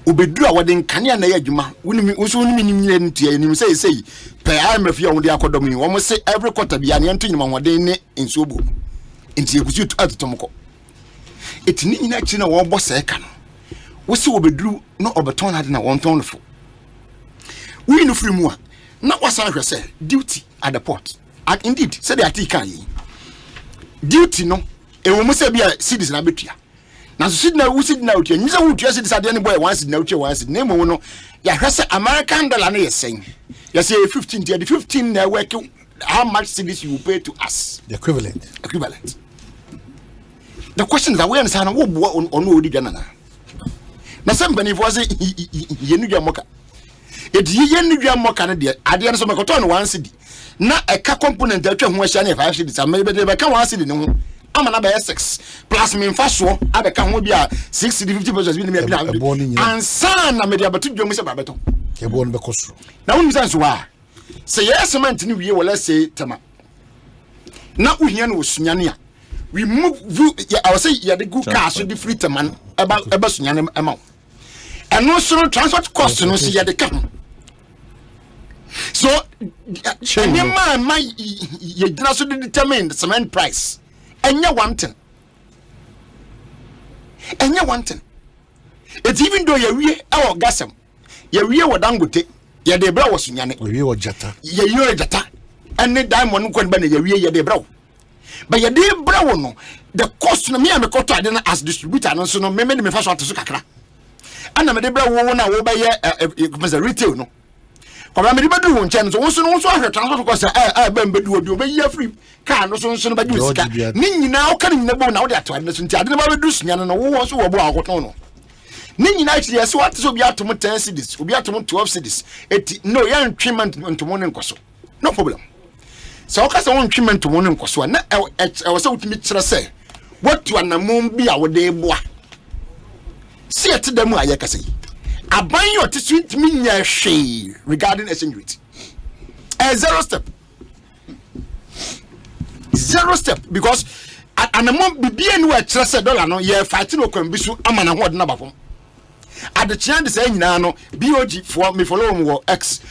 obedu a wode nkane na yadwuma woni so woni minimire ntia nim say per IMF ya wode akodom ni wo say every quarter bia ne ntonyima wode ne ensobo nti ekusi atotomko etini nyina chi na wo bo se ka no wo se obedu no obeton ade na won ton fo we no free mu a na wasan hwe say duty at the port and indeed say the article yi duty no e wo mu say bia cities na betua na so sidna utia nyiza utia cities ade ne boy once na utia once na mo no ya hwe say American dollar na yesen ya say 15 the 15 na work how much cities you pay to us the equivalent. The question is we understand wo bo on odi dwana na sembani fo say yenu dwa moka yenu dwa moka na de ade no so makoto no one city na eka component atwa ho ahia na 5 cities amebe de beka one city ne ho ama na be 6 plus me mfaso abeka ho bi a 60 50% bi ne bi ansa na me de abatu dwom se babeto e bo no be koso na wonu sense wa say yes cement ni wie wala say tema na uhia no osunyane a we move I was say ya de good car so the free teman eba sunyane ema and no so transport cost no say ya de ka so any man my you did not determine the cement price enya one thing it's even though ya wie our gasem ya wie wodangote ya de bra wosunyane wie wo jata ya yo jata ene diamond ko ba na ya wie ya de bra but ya de bra wo no the cost no me am koto ade na as distributor no so no me fa so ato kakra ana me de bra wo na wo ba ye retail no ko ba me de bedu wo nche no so no so ahwe transport cost ba bedu wo be ye free car no so no ba ju sika ni nyina o kan nyina bo na wo de ato ade so nti ade na ba bedu sunya no wo so wo bo akoto no ni nyina actually so what so bi atom 10 cities obi atom 12 cities no ya ntwement ntomo ne nkoso no problem so o ka se won ntwement ntomo ne nkoso na e wo se wutimi kire se what you anamon bi a wo de boa see it dem aye ka se aban yo te sweet mi nya hwe regarding exchange rate zero step because anamon bibia ni wa kire se dollar no ye fight no kwam bisu amana ho de na bafom at the chance say nyina no BOG for me follow me X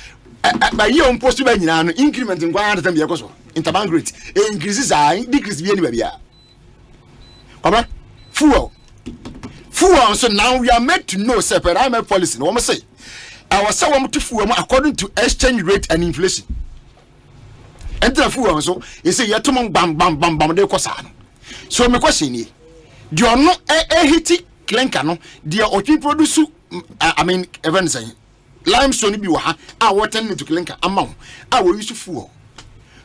by year on post by nyina no increment in 100 be ekoso interbank rate increases are decrease be any bia Kwabena fuel so now we are made to know separate IMF policy no we say our say we to fuel according to exchange rate and inflation enter fuel so you say you to bam dey kosa so me question ni do you know hiti clinker no dia otwi produce I mean even say limestone bi wa ha a water into clinker amount a we use fuel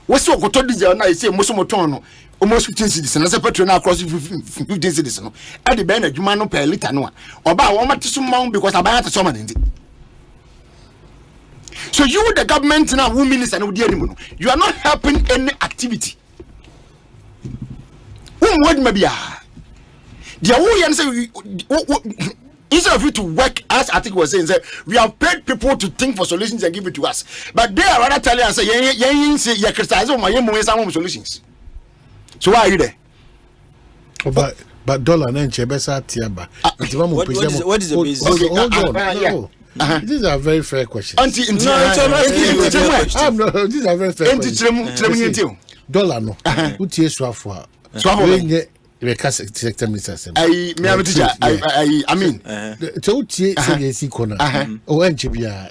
we say okoto diesel na say mosomoton no almost 15 cedis na say petrol na across 15 cedis no e de be na adwuma no per liter no a oba wo mate so mount because abaya to so man ndi so you the government now who minister no dia nimu no you are not helping any activity word maybe the way say instead of you to work as Article was saying, we have paid people to think for solutions and give it to us. But they are rather telling us, say, criticize my solutions. So why are you there? But dollar and Chebesa Tiaba. What is the basis? Okay, hold on. These are very fair questions. These are very fair questions. Dollar no. Utie swafwa. Swafwa. Sector Minister. I mean, so utie say corner. Oh, Enchibia.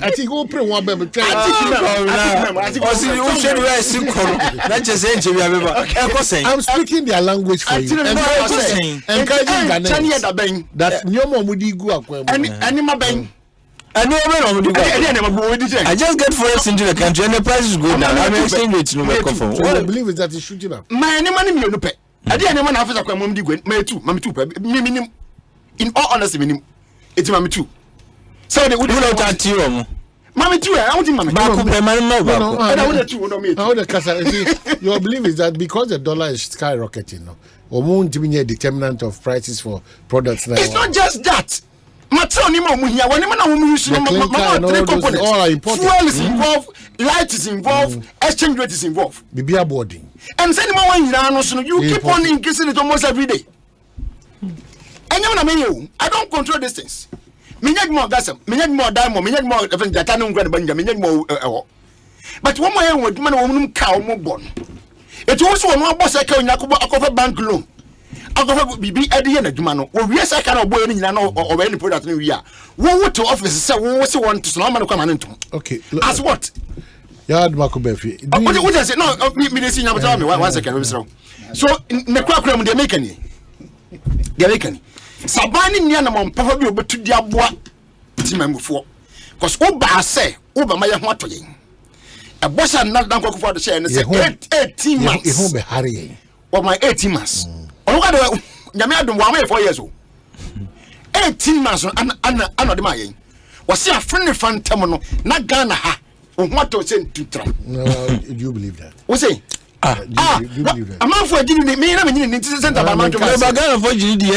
I think open one baby. I'm speaking their language for you. Encouraging Ghanaians that Nyomo Mudigu Akwem. I just get forex into the country and the prices go down. I'm exchange rate no make from. So I believe is that it's shooting up. My money me no pay. I didn't want to have a mom dig me too. Minimum. In all honesty, minimum. It's mommy too. So they would not at you. Mommy too. I want mommy. Your belief is that because the dollar is skyrocketing, no, or won't be a determinant of prices for products now. It's not just that. All are important. Fuel is involved, light is involved, exchange rate is involved. Bibia boarding. And send you keep on increasing it almost every day. And I don't control these things. More gas, more diamond, more but one more with man cow more born. It also one boss I can offer bank loan. I go be at the end of the man. Well, yes, I cannot buy any or any product new year. What to office? So, what's the one to Sloman come into? Okay, as what? Yard Makubefi. What does it? No, me, tell me 1 second. So, the crackram, they're making Sabani Nianamon, probably over to Diabwa Timam before. Because Oba say, Oba Maya Watling. A boss and not done for the share and say 18 months. It won't be hurrying. Or my 18 months. Oh, I 4 years old. 18 months and the my was a friendly fan terminal, not Ghana ha. What to send to Trump? No, do you believe that? What's it? You believe that? I'm not for giving me. I'm in the center of my Ghana for GD.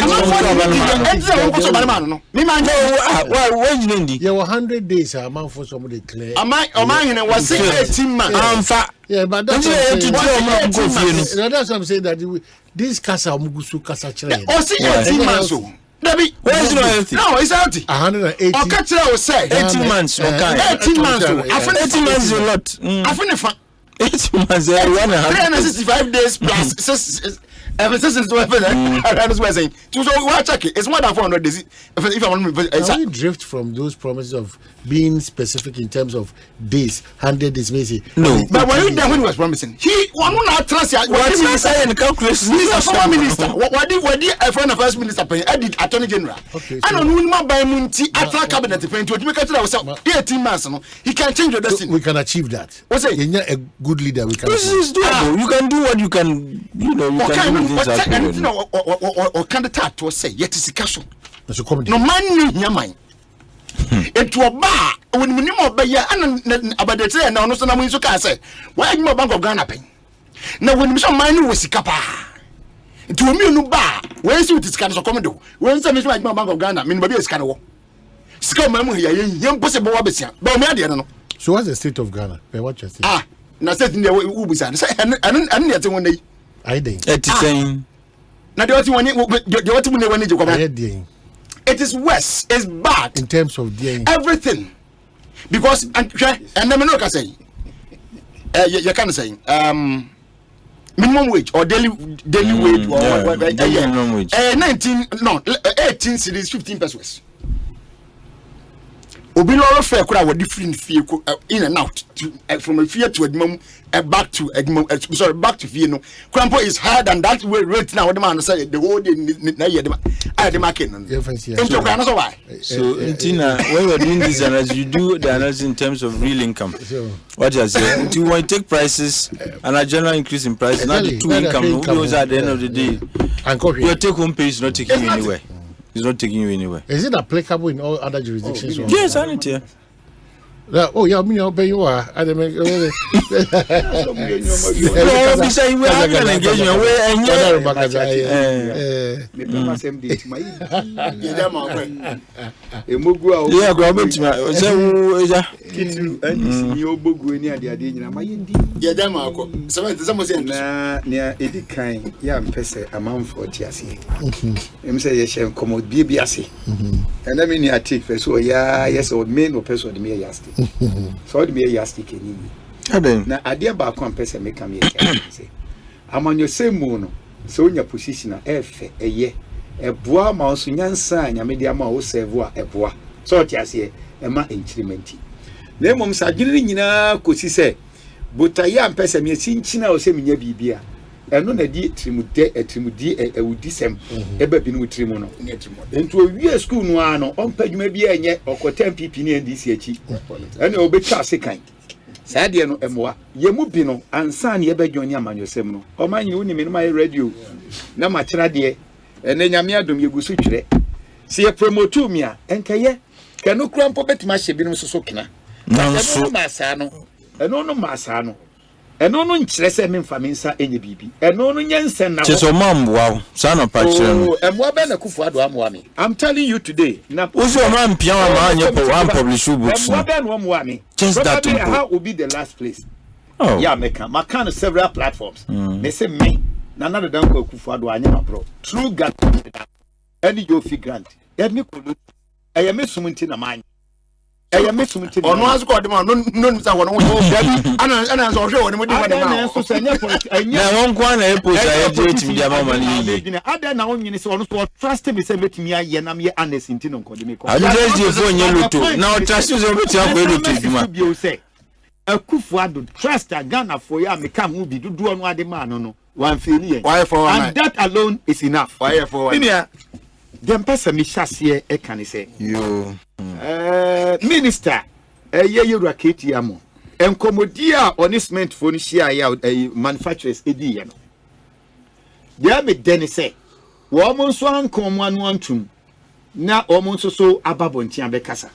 Yeah, 100 days. I'm out for somebody clear. Omanhene was 18 months. Yeah, but that's what I'm saying. That this casa Mugusu casa train. Oh, 18 months. Debbie, where is it not healthy? No, it's healthy. 180. Or catch it, I will say 18 months. Okay, 18 months. 18 months is a lot. I finished 18 months. 365 days plus. Ever since it's saying, so watch check it. It's more than 400 days. If I want to, can we drift from those promises of being specific in terms of days, 100 days, maybe? No. But when he was promising, he not trust you. What did he say in the calculation? He's a former minister. What did a friend of first minister pay? Edit Attorney General. Okay. I don't know by Munti after cabinet paying to make it 18 months. He can change your destiny. We can achieve that. What's it? You're a good leader. We can. This is doable. You can do what you can. You know, you can do. Or candidate to say yet is a castle. No man in your mind. Into a bar when we know by ya and about the train now. No, so now you can say, why you Bank of Ghana pay? Now, when some man was a capa to a new bar, where is it? It's kind of commando. When some is like Bank of Ghana, mean baby is kind of scum memory, young possible Wabisia. But I don't know. So, what's the state of Ghana? What you say? Now, certain there will be and yet one day. I think now it is worse, it's bad in terms of everything because and then I say you can say minimum wage or daily wage or minimum wage 18 cities 15 pesos. Obi loro fair kura with different fear in and out to from a fear to a back to sorry back to fear no Crampo is higher than that rate now the man say the whole day na year the market so Tina when we're doing this analysis you do the analysis in terms of real income what you say do you want to take prices and a general increase in price not the two income because at the end of the day your take home pay is not taking you anywhere. It's not taking you anywhere. Is it applicable in all other jurisdictions? Yes, I need to. Oh, yeah, me, I'll pay you. I don't make no, we say we have an engagement where and so the me yasti kenini na adia ba kwa pesa make am say amanyo semu no so onya position a efe eye eboa ma oso nyansa anya me dia ma o serve a eboa so tiase e ma increment na mom sa giri nyina kosi se botaya pesa me sinchina o se menya bibia eno na di trimudi ewudi sem eba bi no trimu no ento owie school no ano ompadwuma bi enye okotem pp ni ndc achi eno obetwa sekan saade no emoa yemu bi no ansa na yebadwoni amanyosem no omanyi woni me no my radio na ma kira de ene nyame adom yegusu twire se ye promote mi a enkaye kanu krampo betima hye bi no so kena eno masa no eno no nkyere se me mfa me nsa enye bibi eno no nyensen na cheso mam wow sana pa kire no emwa be na kufu ado amwa me I'm telling you today na ozo mam pia ma anye po one publish books emwa be no amwa me just that how will be the last place yeah makan several platforms they say me na na dan ko kufu ado anye na bro true god any you fi grant me ko eye me sumunti na man ono azuko de ma no sa wono ana so hwe wono di ma na so senya point na won kwa na eposa ya date mi dia mama ni ada na won nyine se wono so trust me se betimi aye na me honest nti no nkode me ko adede je fo nye luto na o trust se beti akọ luto djuma akufu ado trust Ghana for ya me kam bi dudu ono ade ma no one failure and that alone is enough why for one dem pesa mi chassie e kan say yo minister ye raketi amo enkomodi a onisment for ni share ya manufacturers edi ye no dia me den say wo mo nso ankom anu antum na o mo nso so ababonti abekasa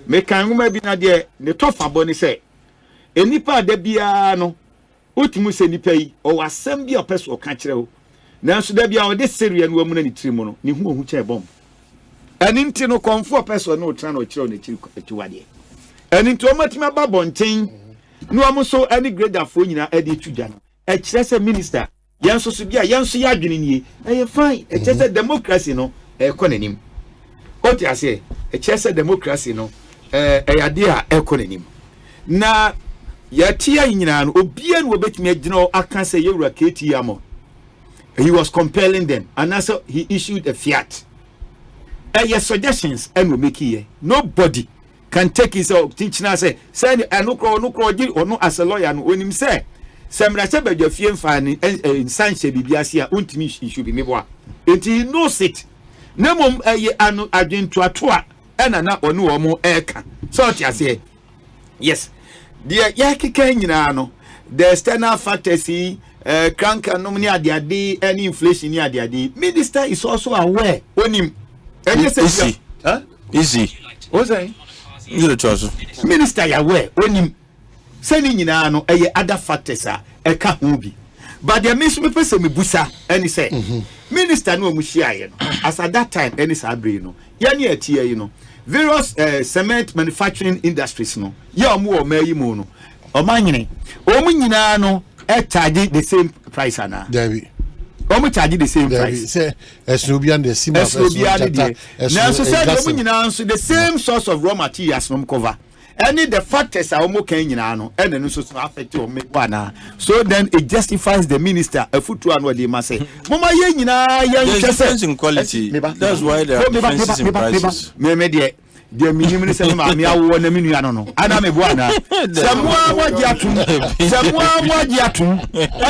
me kan huma bi na de ne tofa boni say enipa da bia no otimu se nipa yi o wasem bi opeso ka kire o nanso da bia o de seria no amu na ni trimo no ni hu ohu che bom aninti no konfo person no tra no kire o na kiriwade aninti o matimi ababonten no amuso ani grader fo nyina ade twudwa no e kire se minister yenso so bia yenso ya adwene nie e fine e kire se democracy no e konanim oti ase e kire se democracy no e yade a e konanim na yatia nyina no obia no obetimi agina aka se yewura keti amo. He was compelling them, and also he issued a fiat. Your suggestions and we make here. Nobody can take his teaching us say no as a lawyer no when him say Samra Sebe your fee fine in Sanche Bibiasia untimi should be meboa. And he knows it. No mum anu agent to a tour and ana onu omo eka. So I say yes. Dear Yaki Kenyano, the external factors crank and nominee ade any inflation near the ade. Minister is also aware when him easy. Easy. What's that? You the Minister you aware when him sending in other factors a ka hubi. But there means me person me busa and he say minister no mushia as at that time any sabre no. Yani etie you know. Various cement manufacturing industries no. Ya omo o mayi mo no. Omanhene. Omo nyina no charge the same price ana. David. Omo charge the same price. Say eslobian the same price. Now so say omo nyina so the same source of raw materials no cover. Any the factors are omo kan nyina no and no so affect omo wana. So then it justifies the minister a foot one what they must say. Mama ye nyina ye difference in quality. That's why there are differences in prices. Me there the minimum say ma me awo na minu ano no ana me boana samwa waji atum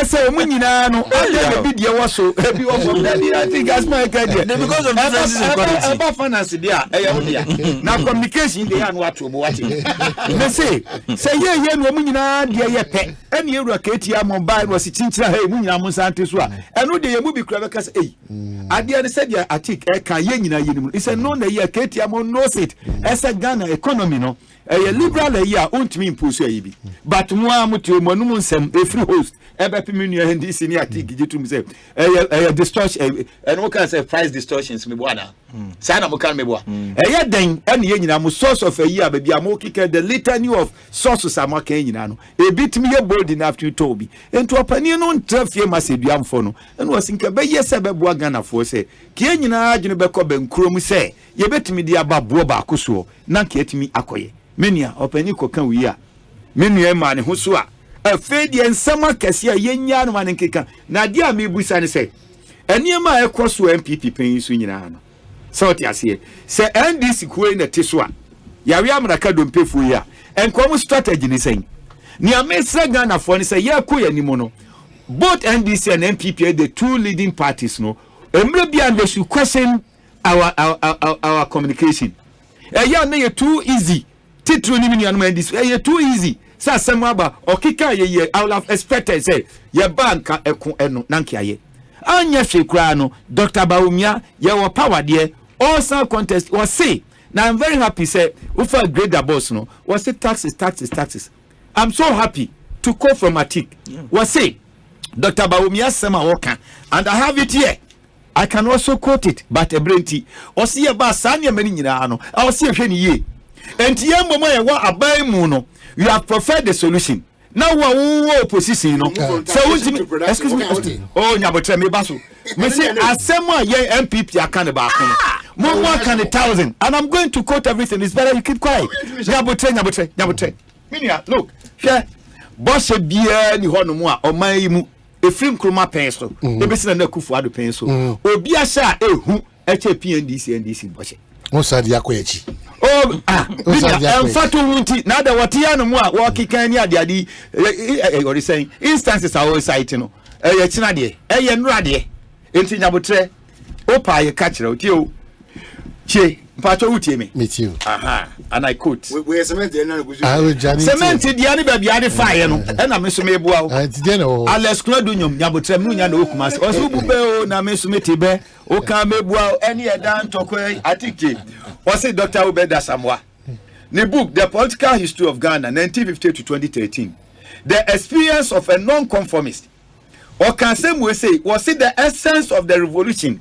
ese mu nyina no ade be de woso ebi wo from that I think as my idea because of differences in quality about finance there eya dia na communication dey anu ato mo wache me say ye no mu nyina de ye pe ene ewura keti am buy no si chinchira he mu nyina mu sante so a eno de ye mu bi kura be kasa ade ne say dia atik e kan ye nyina ye ni mu ise no na ye keti am no sit as a Ghana economy no liberal here untimi impose yibi but mo amutu mo num nsem every host ebe piminu NDC ni atiki jitum say distortion and what can say price distortions me boana say na mo kan me boa den ene ye nyina mo source of a year baby amokike the litany of sources amaka nyina no ebitimi ye bold enough to tobi ento opani no ntrafie maseduamfo no ene wasinka be ye se be boa Ghana fo say kie nyina adwene be ko bankrom say ye betimi dia baboa ba akoso na nke etimi akoye menia opani koka wi a menu e ma ne ho so a afedi ensama kase a yenya no ma ne nkeka na dia mebusa ne say eniema ekoso MPP pen so nyina no so ti ase se NDC kuwe na teso a yawe amraka dompefo yi a enkom strategy ni sen ni amesra Ghana fo ne say yakọ yanimo no both NDC and MPP are the two leading parties no emre bia and they should question our communication ya na ye too easy titru ni minu NDC ye too easy sa semaba okika ye I would have expected say ye bank eko eno nankiaye anya hwekura no Dr. Bawumia ye wo power de all some contest was say now I'm very happy say we for grade the boss no was say taxes I'm so happy to call from Atik was say Dr. Bawumia sema woka and I have it here I can also quote it but a brenti or see about Sanya many nyina I see hwe ni ye enti ye momo ye wa abai mu no you have preferred the solution now we opposition no so excuse me oh nyabotre me baso me say asema ye MPP akane ba ko more can 1,000 and I'm going to quote everything it's better you keep quiet nyabotre minia look here boss bia ni ho no mu a oman yi mu efim kroma pen so ebesi na kufu ado pen so obi asha ehu eche NDC boss won sadi akoyechi fatu hunti na da watia no mu a wokikan ni ade what is saying instances are always citing no ye china de ye nura de enti nyabotre opa ye ka kire otio che mpacho utie me too and I quote we cement de na guzu cement de ani ba bia de fire no na me so me bua o Alex Claude nyom nyabotre mu nya na okumase o so bube o na me so metibe o kan me bua any edan tokwe atike o say Dr. Obeda Samwa the book The Political History of Ghana 1950 to 2013 the experience of a non-conformist or can same way say was it the essence of the revolution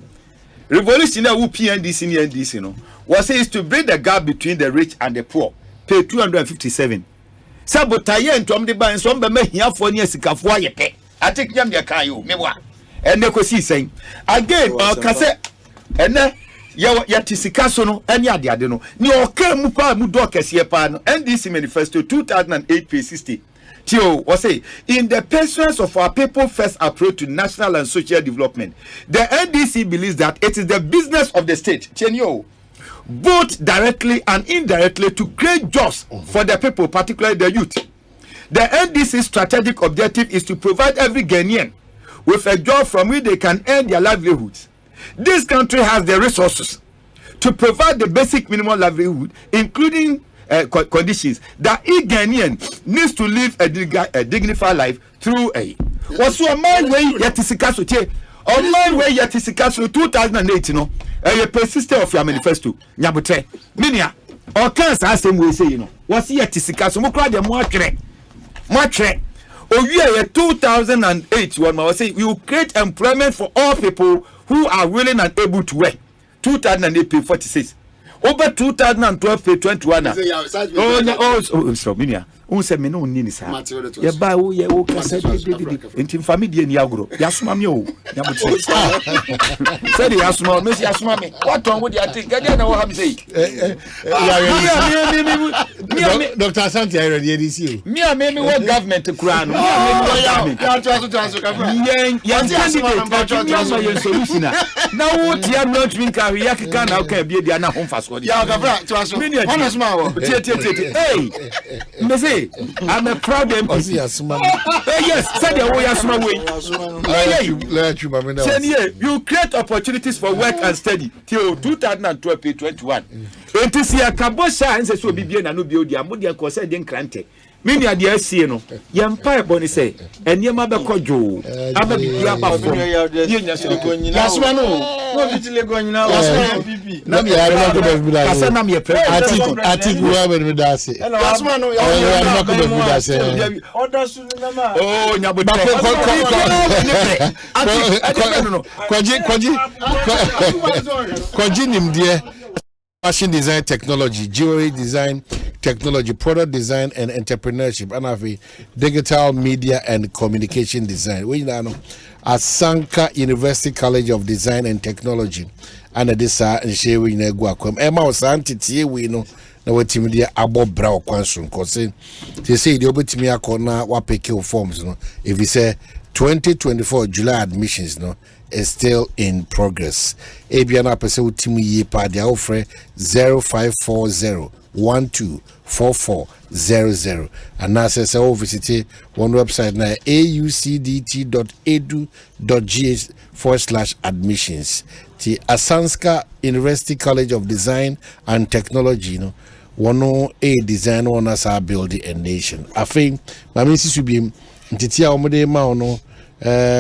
that who PNDC and NDC no was it is to bridge the gap between the rich and the poor pay 257 sabotaye entom de ban so mbe mahiafo ne asikafo ayepe atik nyam de kan yo mewa ene Ekosiisen again ka say ene ya tisika so no ene ade no ni oka mu pa mu do kese pa no NDC manifesto 2008 page 60 Tio was say in the pursuance of our people first approach to national and social development the NDC believes that it is the business of the state Chenyo both directly and indirectly to create jobs for the people, particularly the youth. The NDC's strategic objective is to provide every Ghanaian with a job from which they can earn their livelihoods. This country has the resources to provide the basic minimum livelihood, including conditions that each Ghanaian needs to live a dignified life through a. What's your mind way yet is on my way yet is 2008 no a persistent of your manifesto nyabotre minia or cancer same way say you know what's yet is mo kra de mo atwere o wie 2008 one was say we will create employment for all people who are willing and able to work 2008 pay 46 over 2012 pay 21 oh so minia un se me no ni sa ye ba wo ye wo kasa de enti family ni agro ya soma me o ya mo tse say ya soma me ya soma me what on wo dey think get na wo have say me Dr. Asante I ready DC me what government kura no ya to ka ya solution na wo tia not drink ka ya kika na ka bia dia na hom faso ya ka to aso honest ma wo hey me say I'm a proud MP. Yes, said the way Asuma way. You create opportunities for work and study till 2012 page 21. Enti si akabosha ense so bibie na no bi odi amodi akose de nkrante. Many are the SCNO. Yampire Bonnie say, and your mother Kojo. I'm a big about last one. No, literally going now. I think we have with us. Last one. Fashion design technology, jewelry design technology, product design and entrepreneurship, and have a digital media and communication design. We know Asanka University College of Design and Technology, and this and she we know Emma Asante we know na watimi dia abo bra kwanso cause they say the obetimi akona wa pick forms no if you say 2024 July admissions no is still in progress. Ebiana pese utimi ye pa dia ofre 0540124400 and now says visit one website na aucdt.edu.gh/admissions. The Asanka University College of Design and Technology no one a design on us our building a nation. I think my missus will be ntitia omode ma no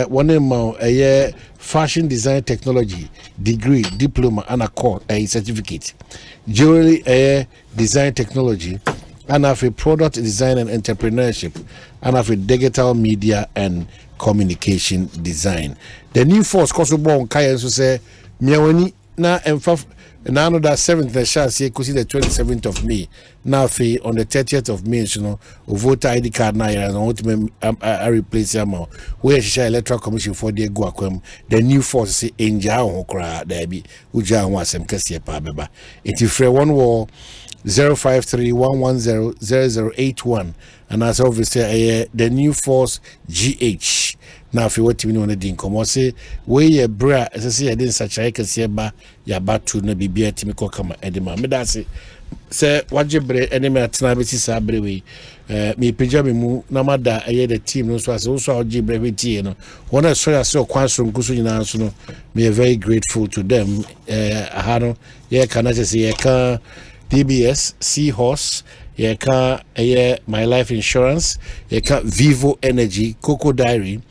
one ma a fashion design technology degree diploma and a core a certificate. Jewelry a design technology and have a product design and entrepreneurship and have a digital media and communication design. The new force Kosobo Kaya so say miawani na emfa now that 7th the shall say could see the 27th of May. Now on the 30th of May, you know, voter ID card now and ultimately I replace them where she electoral commission for the Guaquem. The new force say Inja Hokra there be Uja was some Cassia Pababa. It is free one wall 053-110-0081 and as obviously the new force GH. Now if you want to know the income say where your bra as I say I didn't such a Cassia ya batu na bibia timiko kama edema me da say waje bre enemy atena beti sa brewe me pija me mu na mada the team no so as also waje bre beti no wona so ya so kwanso nkuso nyina so no me very grateful to them ahano ye kana say ye ka DBS Seahorse ye ka My Life Insurance ye ka Vivo Energy Coco Diary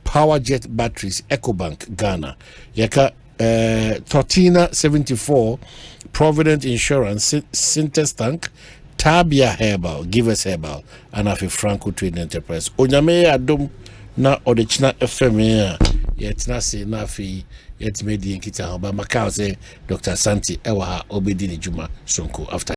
Power Jet Batteries Ecobank Ghana ye ka Tortina 74 Provident Insurance Sintes Tank Tabia Herbal Givers Herbal and have a Franco Trading Enterprise Onyame adom na odechina FM yet na say na fi yet made the nkita ba makao say Dr. Asante ewa ha obedi ni juma sonko after